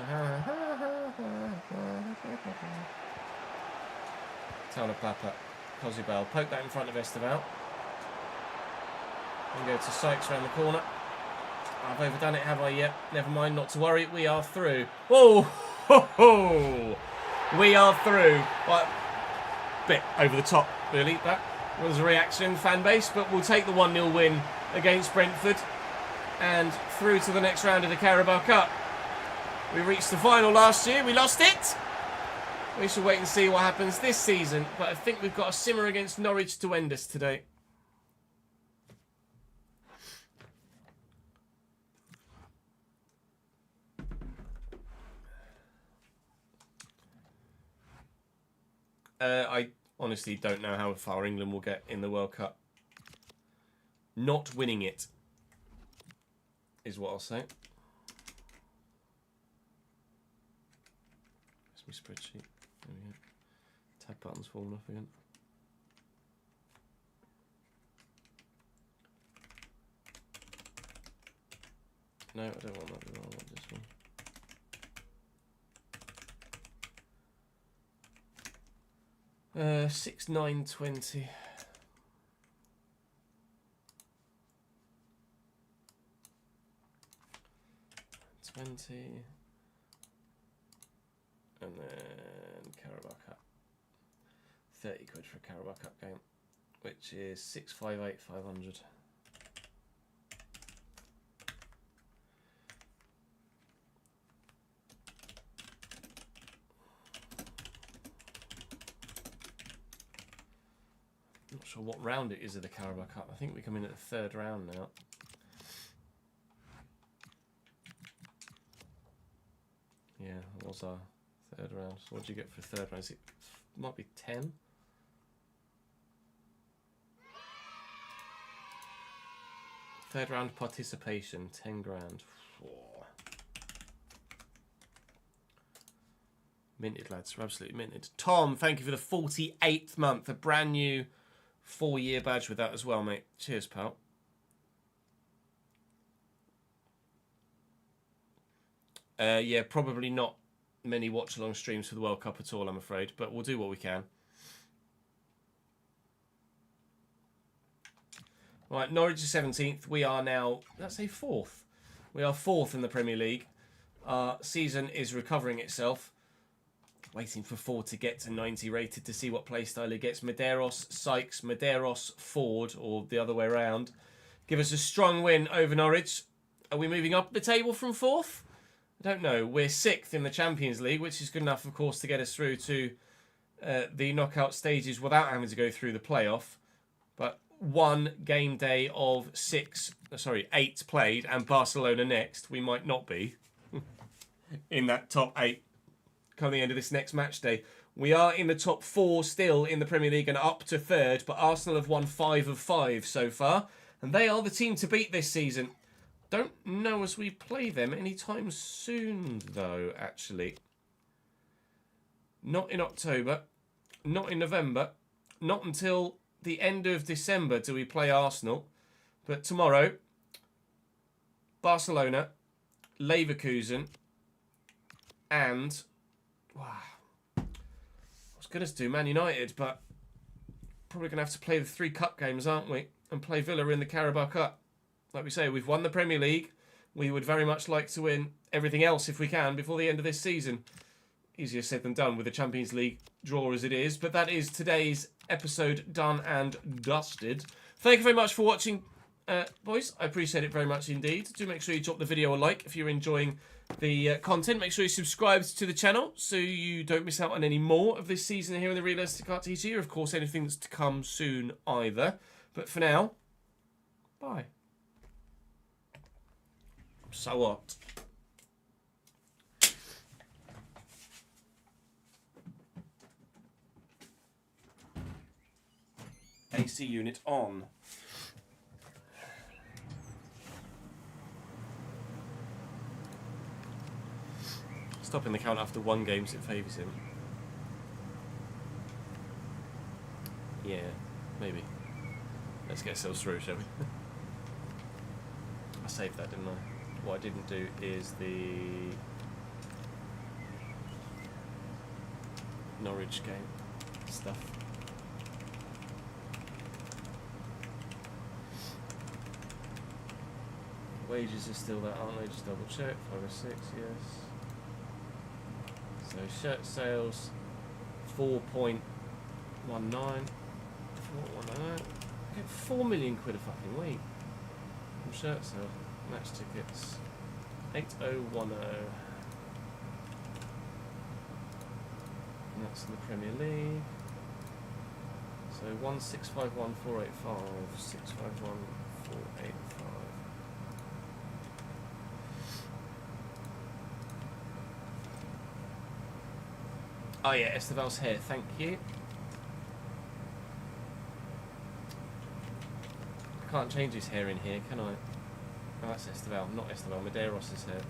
Taulapapa. Cozubal. Poke that in front of Esteval. And go to Sykes around the corner. I've overdone it, have I? Yet. Never mind, not to worry. We are through. Whoa! Ho, ho. We are through. Well, bit over the top, really. That was a reaction, fan base, but we'll take the 1-0 win against Brentford and through to the next round of the Carabao Cup. We reached the final last year, we lost it. We shall wait and see what happens this season, but I think we've got a simmer against Norwich to end us today. I honestly don't know how far England will get in the World Cup. Not winning it is what I'll say. That's my spreadsheet. There we go. Tab button's fallen off again. No, I don't want that. I want this one. Uh, 6, 9, 20. And then Carabao Cup. 30 quid for a Carabao Cup game, which is 658 500. Not sure what round it is of the Carabao Cup. I think we come in at the third round now. Yeah, that was our third round. So what do you get for third round? Is it might be 10? Third round participation, 10 grand. Oh. Minted, lads. We're absolutely minted. Tom, thank you for the 48th month. A brand new 4-year badge with that as well, mate. Cheers, pal. Yeah, probably not many watch-along streams for the World Cup at all, I'm afraid. But we'll do what we can. Right, Norwich is 17th. We are now, let's say 4th. We are 4th in the Premier League. Our season is recovering itself. Waiting for Ford to get to 90 rated to see what playstyle he gets. Medeiros, Sykes, Medeiros, Ford, or the other way around. Give us a strong win over Norwich. Are we moving up the table from 4th? I don't know. We're 6th in the Champions League, which is good enough, of course, to get us through to the knockout stages without having to go through the playoff. But one game day of 8 played, and Barcelona next, we might not be in that top 8 come the end of this next match day. We are in the top 4 still in the Premier League and up to 3rd, but Arsenal have won 5 of 5 so far, and they are the team to beat this season. Don't know as we play them anytime soon, though, actually. Not in October, not in November, not until the end of December do we play Arsenal. But tomorrow, Barcelona, Leverkusen, and wow, I was going to do Man United, but probably going to have to play the 3 cup games, aren't we? And play Villa in the Carabao Cup. Like we say, we've won the Premier League. We would very much like to win everything else if we can before the end of this season. Easier said than done with the Champions League draw as it is. But that is today's episode done and dusted. Thank you very much for watching, boys. I appreciate it very much indeed. Do make sure you drop the video a like if you're enjoying the content. Make sure you subscribe to the channel so you don't miss out on any more of this season here in the Realistic Art TG, or of course anything that's to come soon either. But for now, bye. So what? AC unit on. Stopping the count after 1 game, so it favours him. Yeah, maybe. Let's get ourselves through, shall we? I saved that, didn't I? What I didn't do is the Norwich game stuff. Wages are still there, aren't they? Just double check. 506, yes. So shirt sales 4.19. 4.19. Get 4 million quid a fucking week from shirt sales. Match tickets 8010. And that's in the Premier League. So 1651485, 651485. Oh yeah, Esteval's hair, thank you. I can't change his hair in here, can I? Oh, that's Esteval, not Esteval, Medeiros' hair.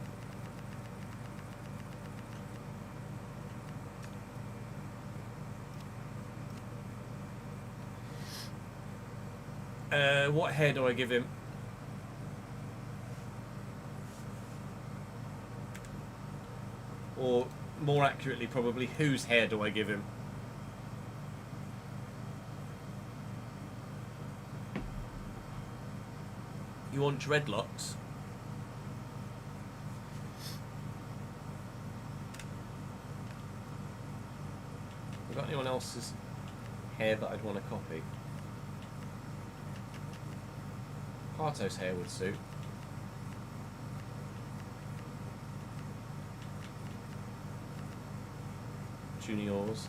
What hair do I give him? Or, more accurately probably, whose hair do I give him? You want dreadlocks? Have got anyone else's hair that I'd want to copy? Parto's hair would suit. Juniors.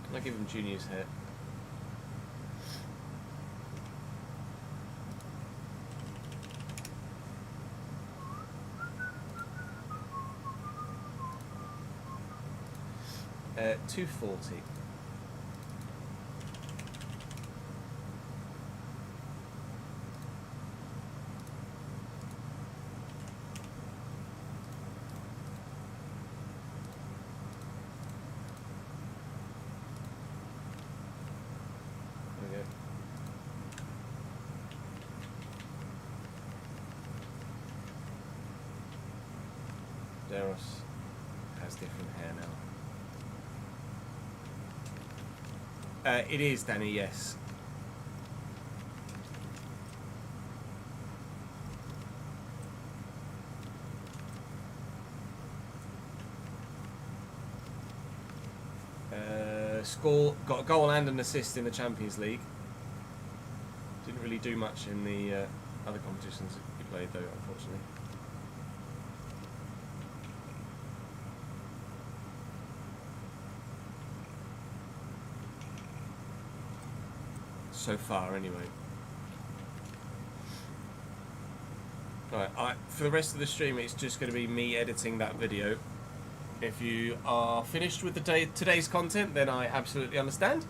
Can I give him Junior's hair? $240. Deros has different hair now. It is, Danny, yes. Score, got a goal and an assist in the Champions League. Didn't really do much in the other competitions that he played, though, unfortunately. So far, anyway. Alright, for the rest of the stream, it's just going to be me editing that video. If you are finished with today's content, then I absolutely understand.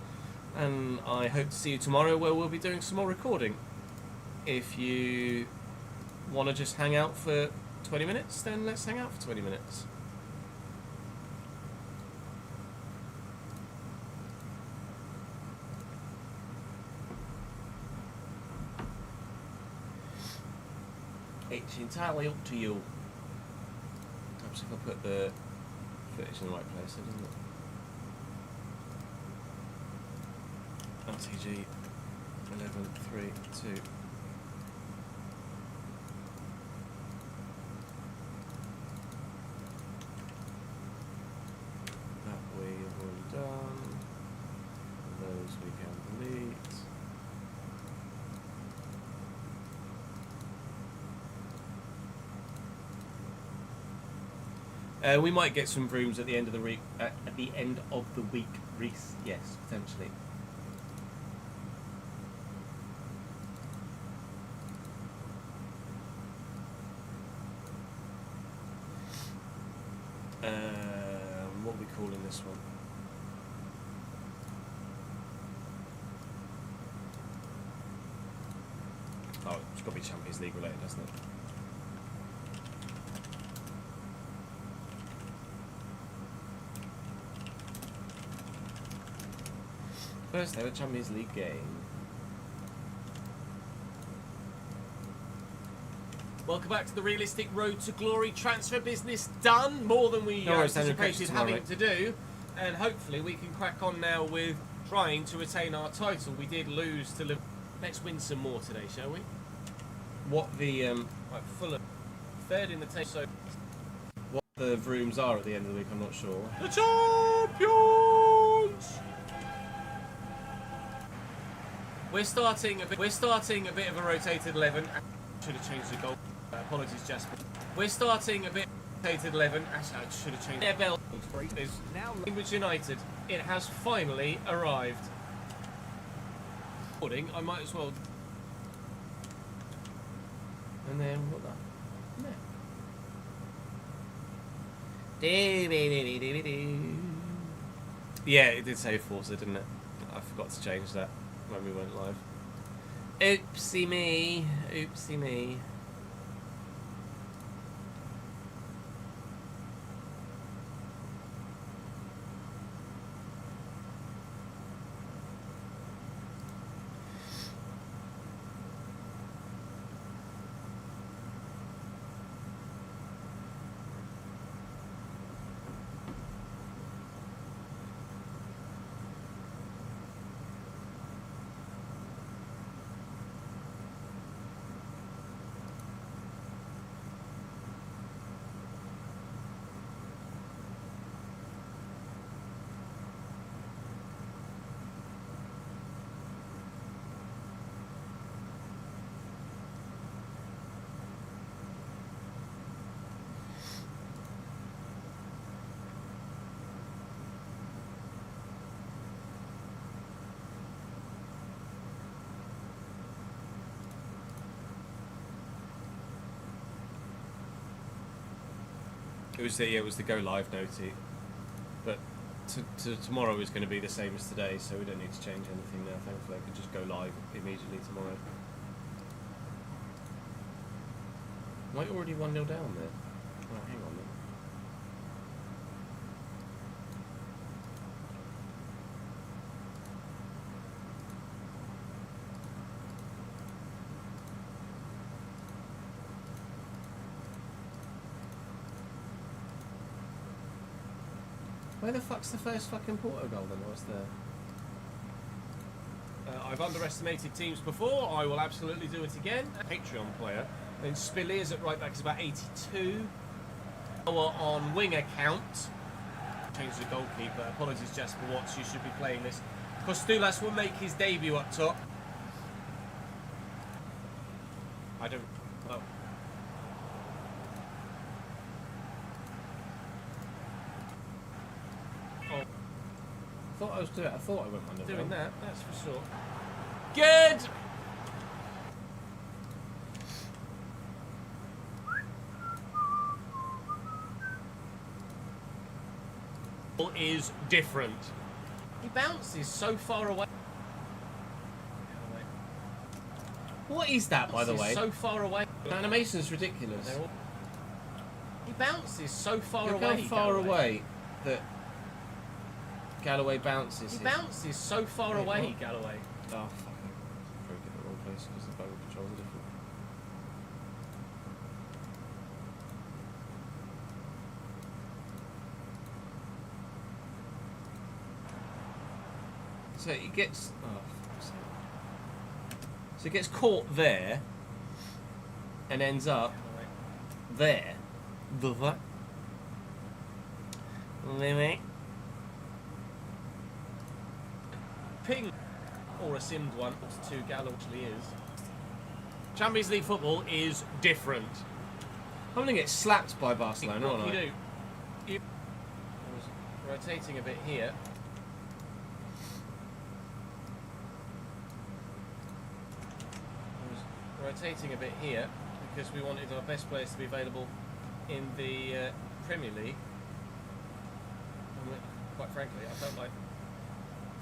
And I hope to see you tomorrow, where we'll be doing some more recording. If you want to just hang out for 20 minutes, then let's hang out for 20 minutes. It's entirely up to you. Perhaps if I put the footage in the right place, doesn't it? RTG 11.3.2. That we've already done. Those we can delete. We might get some rooms at the end of the week. At the end of the week, Reese. Yes, potentially. What are we calling this one? Oh, it's got to be Champions League related, doesn't it? First ever Champions League game. Welcome back to the Realistic Road to Glory transfer business done. More than we anticipated having to do. And hopefully we can crack on now with trying to retain our title. We did lose to Liverpool. Let's win some more today, shall we? What the like Fulham third in the table. So what the rooms are at the end of the week, I'm not sure. The champions. We're starting a bit of a rotated 11. Should have changed the goal. Apologies, Jasper. We're starting a bit rotated 11. Actually, I should have changed. Their bell is now Cambridge United. It has finally arrived. I might as well. And then what that? Yeah, it did say Forza, didn't it? I forgot to change that when we went live. Oopsie me. Oopsie me. It was the go live noti, but tomorrow is going to be the same as today, so we don't need to change anything now. Thankfully, I can just go live immediately tomorrow. Am I already 1-0 down there? Oh, hang on then. Where the fuck's the first fucking Porto goal then? What's there? I've underestimated teams before. I will absolutely do it again. Patreon player. Then Spilliers at right back is about 82. On wing account. Change the goalkeeper. Apologies, Jasper Watts. You should be playing this. Kostulas will make his debut up top. I don't. Oh. I thought I went under Doing that, that's for sure. Good! Is different. He bounces so far away. What is that, by the way? So far away. The animation's ridiculous. He bounces so far Look away. how far away that Galloway bounces. He bounces so far Wait, away, what? Galloway. Oh, fuck. I broke it in the wrong place because the bone controls are different. So he gets. Oh, fuck's sake. So he gets caught there and ends up there. The fuck? Limit. Ping. Or a simmed one. To Gallo actually is. Champions League football is different. I'm gonna get slapped by Barcelona, aren't You I? do. I was rotating a bit here. Rotating a bit here because we wanted our best players to be available in the Premier League. And quite frankly, I felt like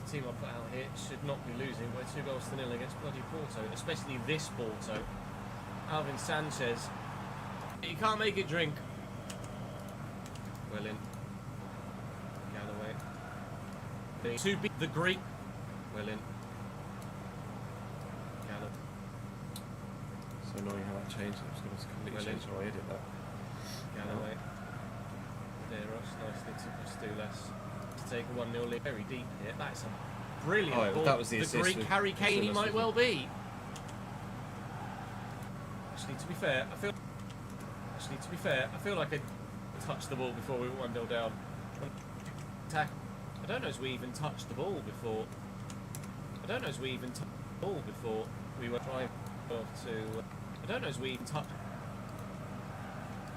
the team I put out here should not be losing by 2-0 against bloody Porto, especially this Porto. Alvin Sanchez, you can't make it drink. Well in. Galloway. To beat the Greek. Well in. So annoying how that changed. I'm just going to completely change how I edit that. Galloway. Deros, nicely to Kostulas. To take a 1-0 lead. Very deep here. That's a brilliant Oh, ball. that was the assist Greek with Harry Kane he Kostulas, might wasn't well be. Actually, to be fair, I feel like I touched the ball before we were 1-0 down. Attack. I don't know as we even touched the ball before. We were trying to. I don't know as we even touched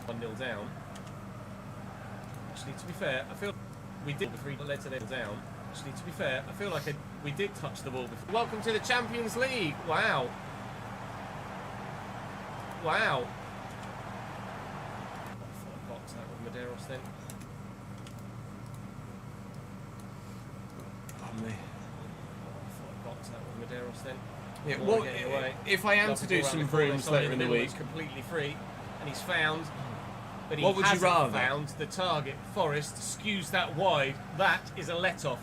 1-0 down. Actually, to be fair, I feel we did before we led to them down. Actually, to be fair, I feel like we did touch the ball before. Welcome to the Champions League. Wow. Wow. I thought I boxed that with Medeiros then. Pardon me. I thought I boxed that with Medeiros then. Yeah, Ball well, getting away. if I am Lovely to do ball around some the corner, brooms someone later in the middle week, was completely free, and he's found. But he What would you hasn't rather? found the target. Forrest skews that wide. That is a let-off.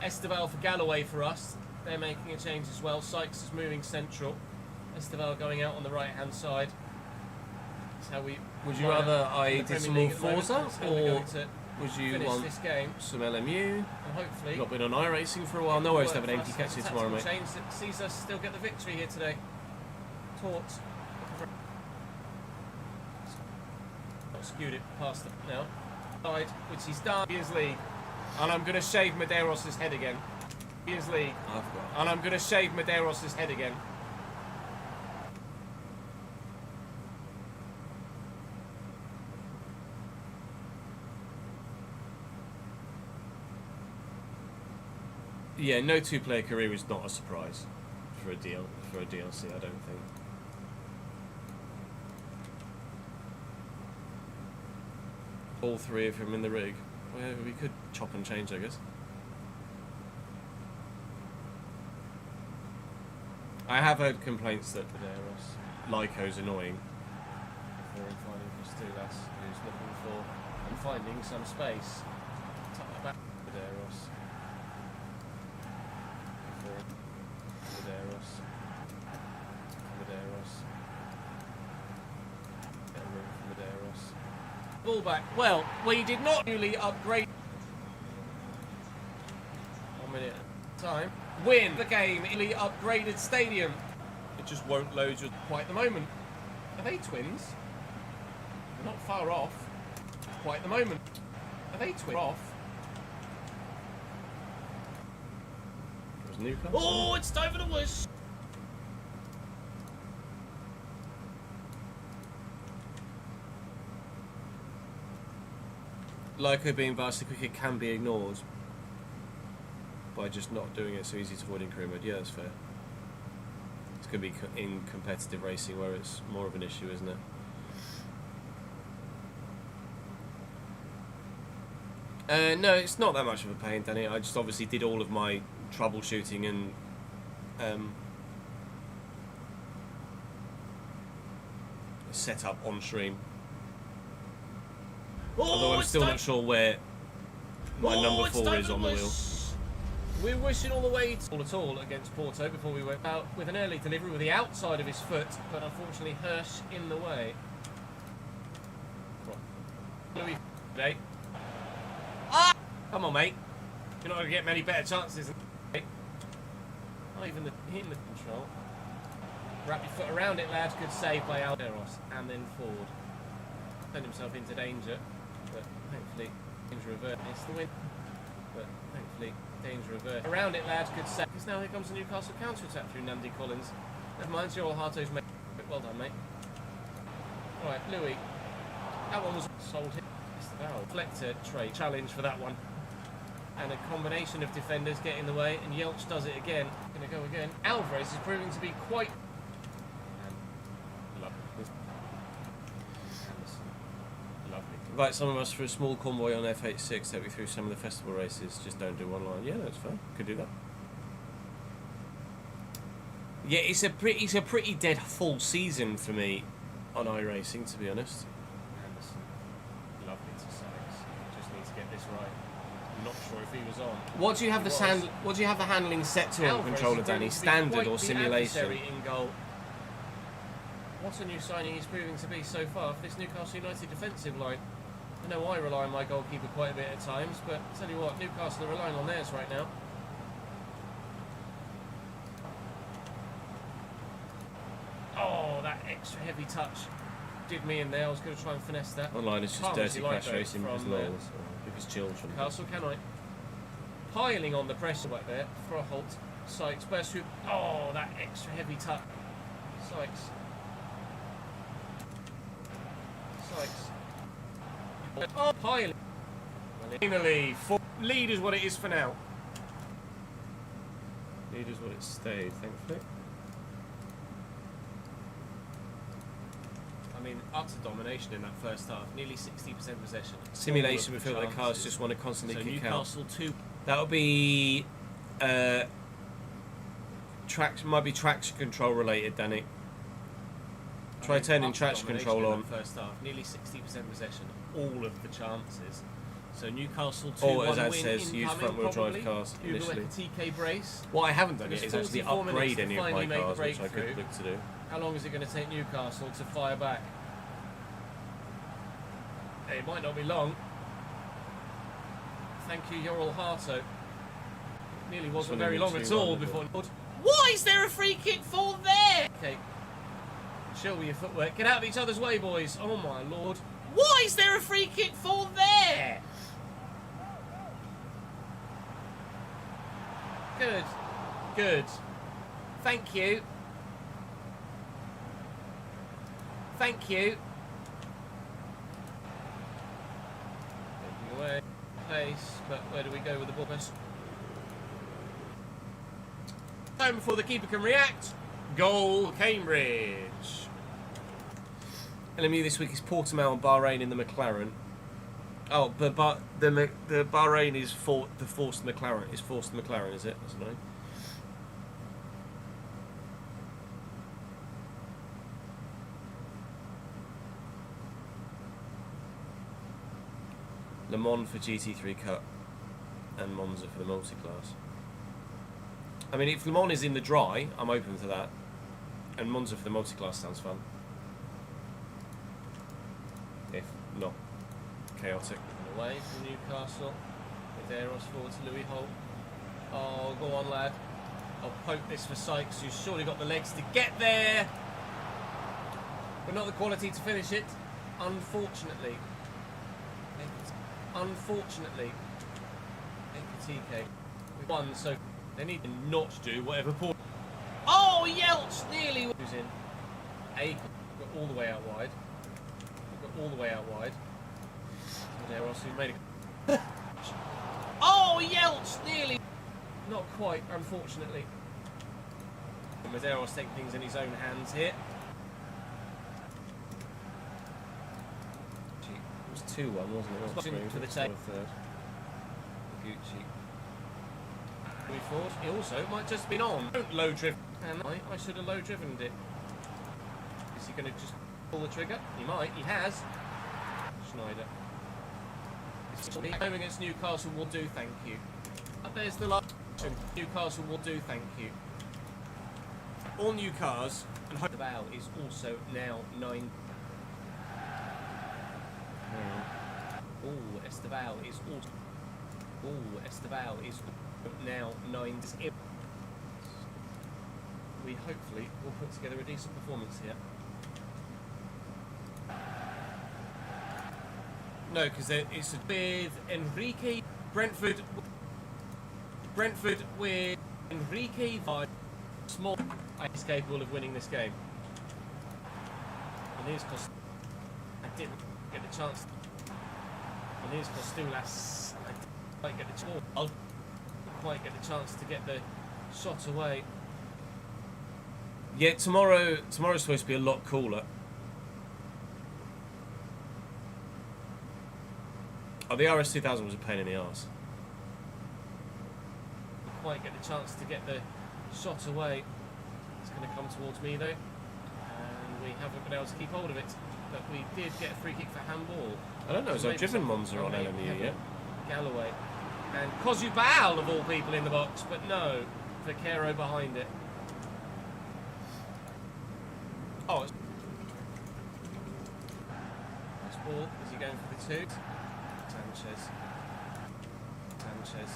Esteval for Galloway for us. They're making a change as well. Sykes is moving central. Esteval going out on the right-hand side. That's how we. would you rather I in the did some Premier more League at the moment. Forza, That's how we're or going to would you finish want this game? some LMU? And hopefully. Not been on iRacing for a while. No worries to have an work empty for us. catch here It's a tomorrow, mate. tactical change that sees us still get the victory here today. Torts. Not skewed it past the now. Side, which he's done. Champions League. And I'm going to shave Medeiros' head again. Champions League. I've got. And I'm going to shave Medeiros' head again. Yeah, no two-player career is not a surprise for a DLC. I don't think. All three of them in the rig. Well, we could chop and change, I guess. I have heard complaints that Lyco's annoying. Before I'm finding Kostulas, who's looking for and finding some space. Back Medeiros. Medeiros. Get room for Medeiros. Ball back. Well, we did not newly upgrade. 1 minute at a time. Win the game in the upgraded stadium. It just won't load you quite the moment. Are they twins? Not far off. Quite the moment. Are they twins? Off. It was Newcastle. Oh, it's time for the whoosh. Lyco being vastly quicker can be ignored by just not doing it so easy to avoid in career mode. Yeah, that's fair. It's going to be in competitive racing where it's more of an issue, isn't it? No, it's not that much of a pain, Danny. I just obviously did all of my troubleshooting and set up on stream. Although I'm still not sure where my number 4 is on the wheel. We're wishing all the way at all against Porto before we went out with an early delivery with the outside of his foot, but unfortunately Hirsch in the way. Louis, mate. Ah! Come on, mate. You're not going to get many better chances. Mate. Not even hitting the control. Wrap your foot around it, lad. Good save by Alderos. And then forward. Turned himself into danger, but thankfully danger averted. It's the win, but thankfully danger averted. Around it, lad. Good save. Because now here comes the Newcastle counter-attack through Nandi Collins. Never mind, Cyril Harto's mate. Well done, mate. All right, Louis. That one was sold him. Deflector trade challenge for that one. And a combination of defenders get in the way, and Yelch does it again. Gonna go again. Alvarez is proving to be quite... Invite some of us for a small convoy on F86, take me through some of the festival races. Just don't do one line. Yeah, that's fine. Could do that. Yeah, it's a pretty dead full season for me on iRacing, to be honest. Lovely to say. Just need to get this right. I'm not sure if he was on. What do you have the handling set to on controller, Danny? Standard or simulation? In goal. What a new signing he's proving to be so far for this Newcastle United defensive line. I know I rely on my goalkeeper quite a bit at times, but I tell you what, Newcastle are relying on theirs right now. Oh, that extra heavy touch did me in there. I was going to try and finesse that. Online it's just dirty crash racing because lols, because children. Newcastle, can I? Piling on the pressure right there for a halt. Sykes burst through. Oh, that extra heavy touch. Sykes. Oh, piling. Finally, lead is what it is for now. Lead is what it stayed, thankfully. I mean, utter domination in that first half. Nearly 60% possession. Simulation, we feel like the cars just want to constantly so kick Newcastle out. 2. That'll be might be traction control related, Danny. Try turning traction control on. First half, nearly 60% possession, all of the chances. So Newcastle 2-1 or as Ad win says, use front wheel drive cars initially. TK brace. What I haven't done yet is actually upgrade any of my cars, which I could look to do. How long is it going to take Newcastle to fire back? It might not be long. Thank you, Yoral Harto. Nearly wasn't very long at all before. Why is there a free kick for there? Okay. Show me your footwork. Get out of each other's way, boys. Oh my lord. Why is there a free kick for there? Good. Good. Thank you. Thank you. Taking away pace, but where do we go with the ball? Time before the keeper can react. Goal, Cambridge. LMU this week is Portimao and Bahrain in the McLaren. Oh, but the Bahrain is the forced McLaren. Is forced McLaren, is it? That's annoying. Le Mans for GT3 Cup and Monza for the multi-class. I mean, if Le Mans is in the dry, I'm open to that. And Monza for the multi-class sounds fun. If not chaotic. Away from Newcastle. With Eros forward to Louis Holt. Oh, go on, lad. I'll poke this for Sykes, who's surely got the legs to get there. But not the quality to finish it, unfortunately. Unfortunately. APTK. We won, so they need to not do whatever Paul. Oh, Yelch nearly was in. Got all the way out wide. Got all the way out wide. Medeiros who made it. Oh, Yelch nearly. Not quite, unfortunately. Medeiros taking things in his own hands here. It was 2-1, wasn't it? Pushing for the take. Third. Gucci. Moving forward. He also might just been on. Don't low drift. And I should have low driven it. Is he going to just pull the trigger? He might. He has. Schneider. Home against Newcastle will do, thank you. There's the last. Newcastle will do, thank you. All new cars. And Esteval is also now 9. Oh, Esteval is also. Oh, Esteval is now 9. We hopefully will put together a decent performance here. No, because it's with Enrique. Brentford with Enrique. Small is capable of winning this game. And here's I didn't get the chance. And here's Costulas. I didn't quite get the chance. I'll quite get the chance to get the shot away. Yeah, tomorrow's supposed to be a lot cooler. Oh, the RS2000 was a pain in the arse. Quite get the chance to get the shot away. It's going to come towards me though, and we haven't been able to keep hold of it. But we did get a free kick for handball. I don't know, is our driven Monza on LMU yet? Galloway and Kozubal of all people in the box, but no, Vaquero behind it. Oh, it's nice ball. Is he going for the 2? Sanchez.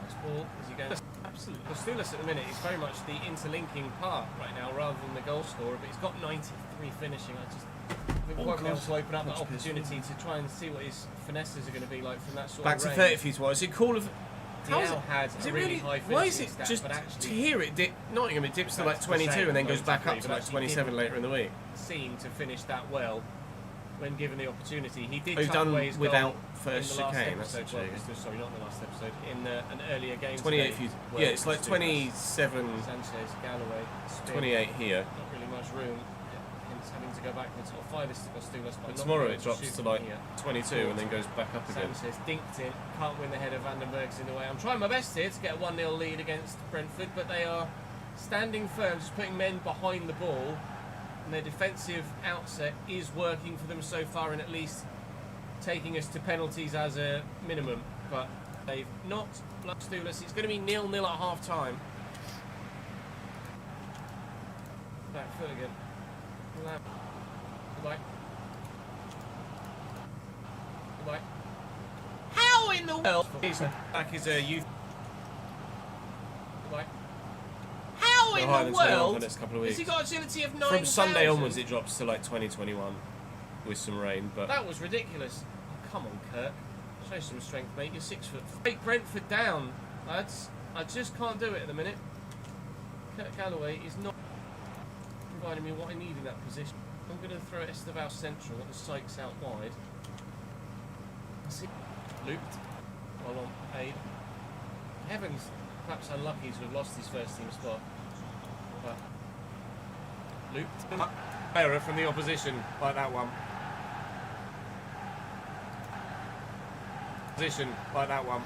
Nice ball. Is he going? Absolutely. Costulas at the minute is very much the interlinking part right now, rather than the goal scorer. But he's got 93 finishing. I just haven't quite been able to open up that opportunity to try and see what his finesses are going to be like from that sort Back of to range. 30 feet wide. Is it cool? Diao had is a it really high finishing why is it stat, just but actually to hear it dip? Nottingham, it dips to like That's 22 the same, and then goes though, back up but to like actually 27 didn't later in the week. seem to finish that well when given the opportunity. He did Who's tuck done away his without goal first in the last chicane, that's episode. the Well, sorry, not in the last episode. In an earlier game. 28 today, feet. where Yeah, it's like Costulas, 27, Sanchez, Galloway, Spin, 28 here. Not really much room. Hence having to go backwards or farthest to Costulas. But tomorrow it drops to like 22 and then goes back up again. Sanchez dinked in, can't win the header. Vandenberg's in the way. I'm trying my best here to get a 1-0 lead against Brentford, but they are standing firm, just putting men behind the ball. And their defensive outset is working for them so far, and at least taking us to penalties as a minimum. But they've not Costulas. It's going to be 0-0 at half time. Back foot again. Goodbye. Goodbye. How in the world? He's back as a youth. Goodbye. How in higher the than 21 for world the next couple of has he weeks. got agility of 9,000? From Sunday onwards it drops to like 2021 with some rain, but That was ridiculous. Oh, come on, Kirk. Show some strength, mate. You're 6 foot. Take Brentford down, lads. I just can't do it at the minute. Kirk Galloway is not providing me what I need in that position. I'm going to throw Esteval central with the Sykes out wide. See, looped while on aid. Heavens, perhaps unlucky to have lost his first team spot. But looped. error from the opposition like that one. Position like that one.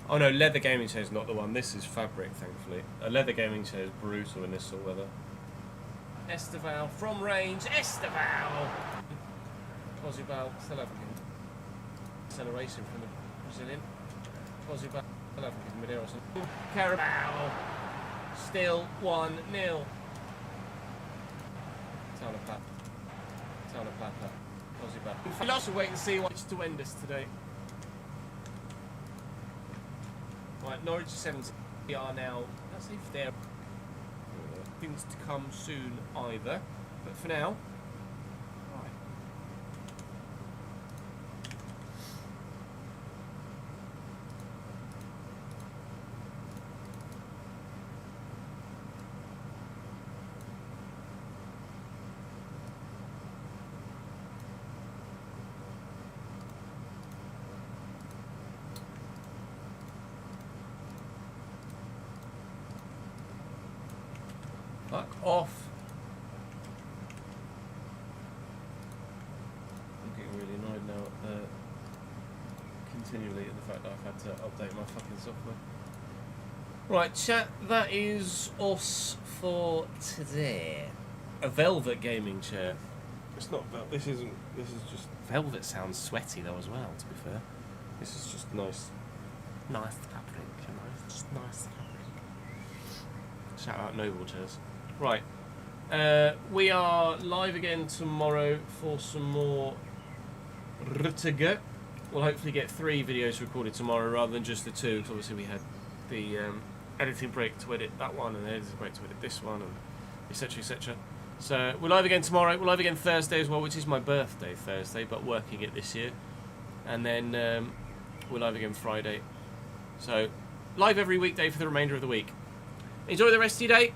Oh no, leather gaming chair is not the one. This is fabric, thankfully. A leather gaming chair is brutal in this sort of weather. Esteval from range. Esteval! Kozubal, still haven't given acceleration from the Brazilian. Kozubal, still haven't given Medeiros. Carabao, still 1-0. Towner Plata. Kozubal. We'll have to wait and see what's to end us today. Norwich 70 are now, let's see if they're things to come soon either. But for now, right. Fuck off. I'm getting really annoyed now continually at the fact that I've had to update my fucking software. Right, chat, that is us for today. A velvet gaming chair. It's not velvet, this is just... Velvet sounds sweaty though as well, to be fair. This is just nice. Nice fabric, you know, just nice fabric. Shout out Noble Chairs. Right. We are live again tomorrow for some more Ruttiger. We'll hopefully get 3 videos recorded tomorrow rather than just the 2, because obviously we had the editing break to edit that one and the editing break to edit this one, and etc, etc. So we're live again tomorrow. We're live again Thursday as well, which is my birthday Thursday, but working it this year. And then we're live again Friday. So live every weekday for the remainder of the week. Enjoy the rest of your day.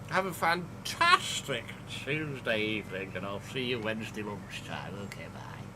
Have a fantastic Tuesday evening, and I'll see you Wednesday lunchtime. Okay, bye.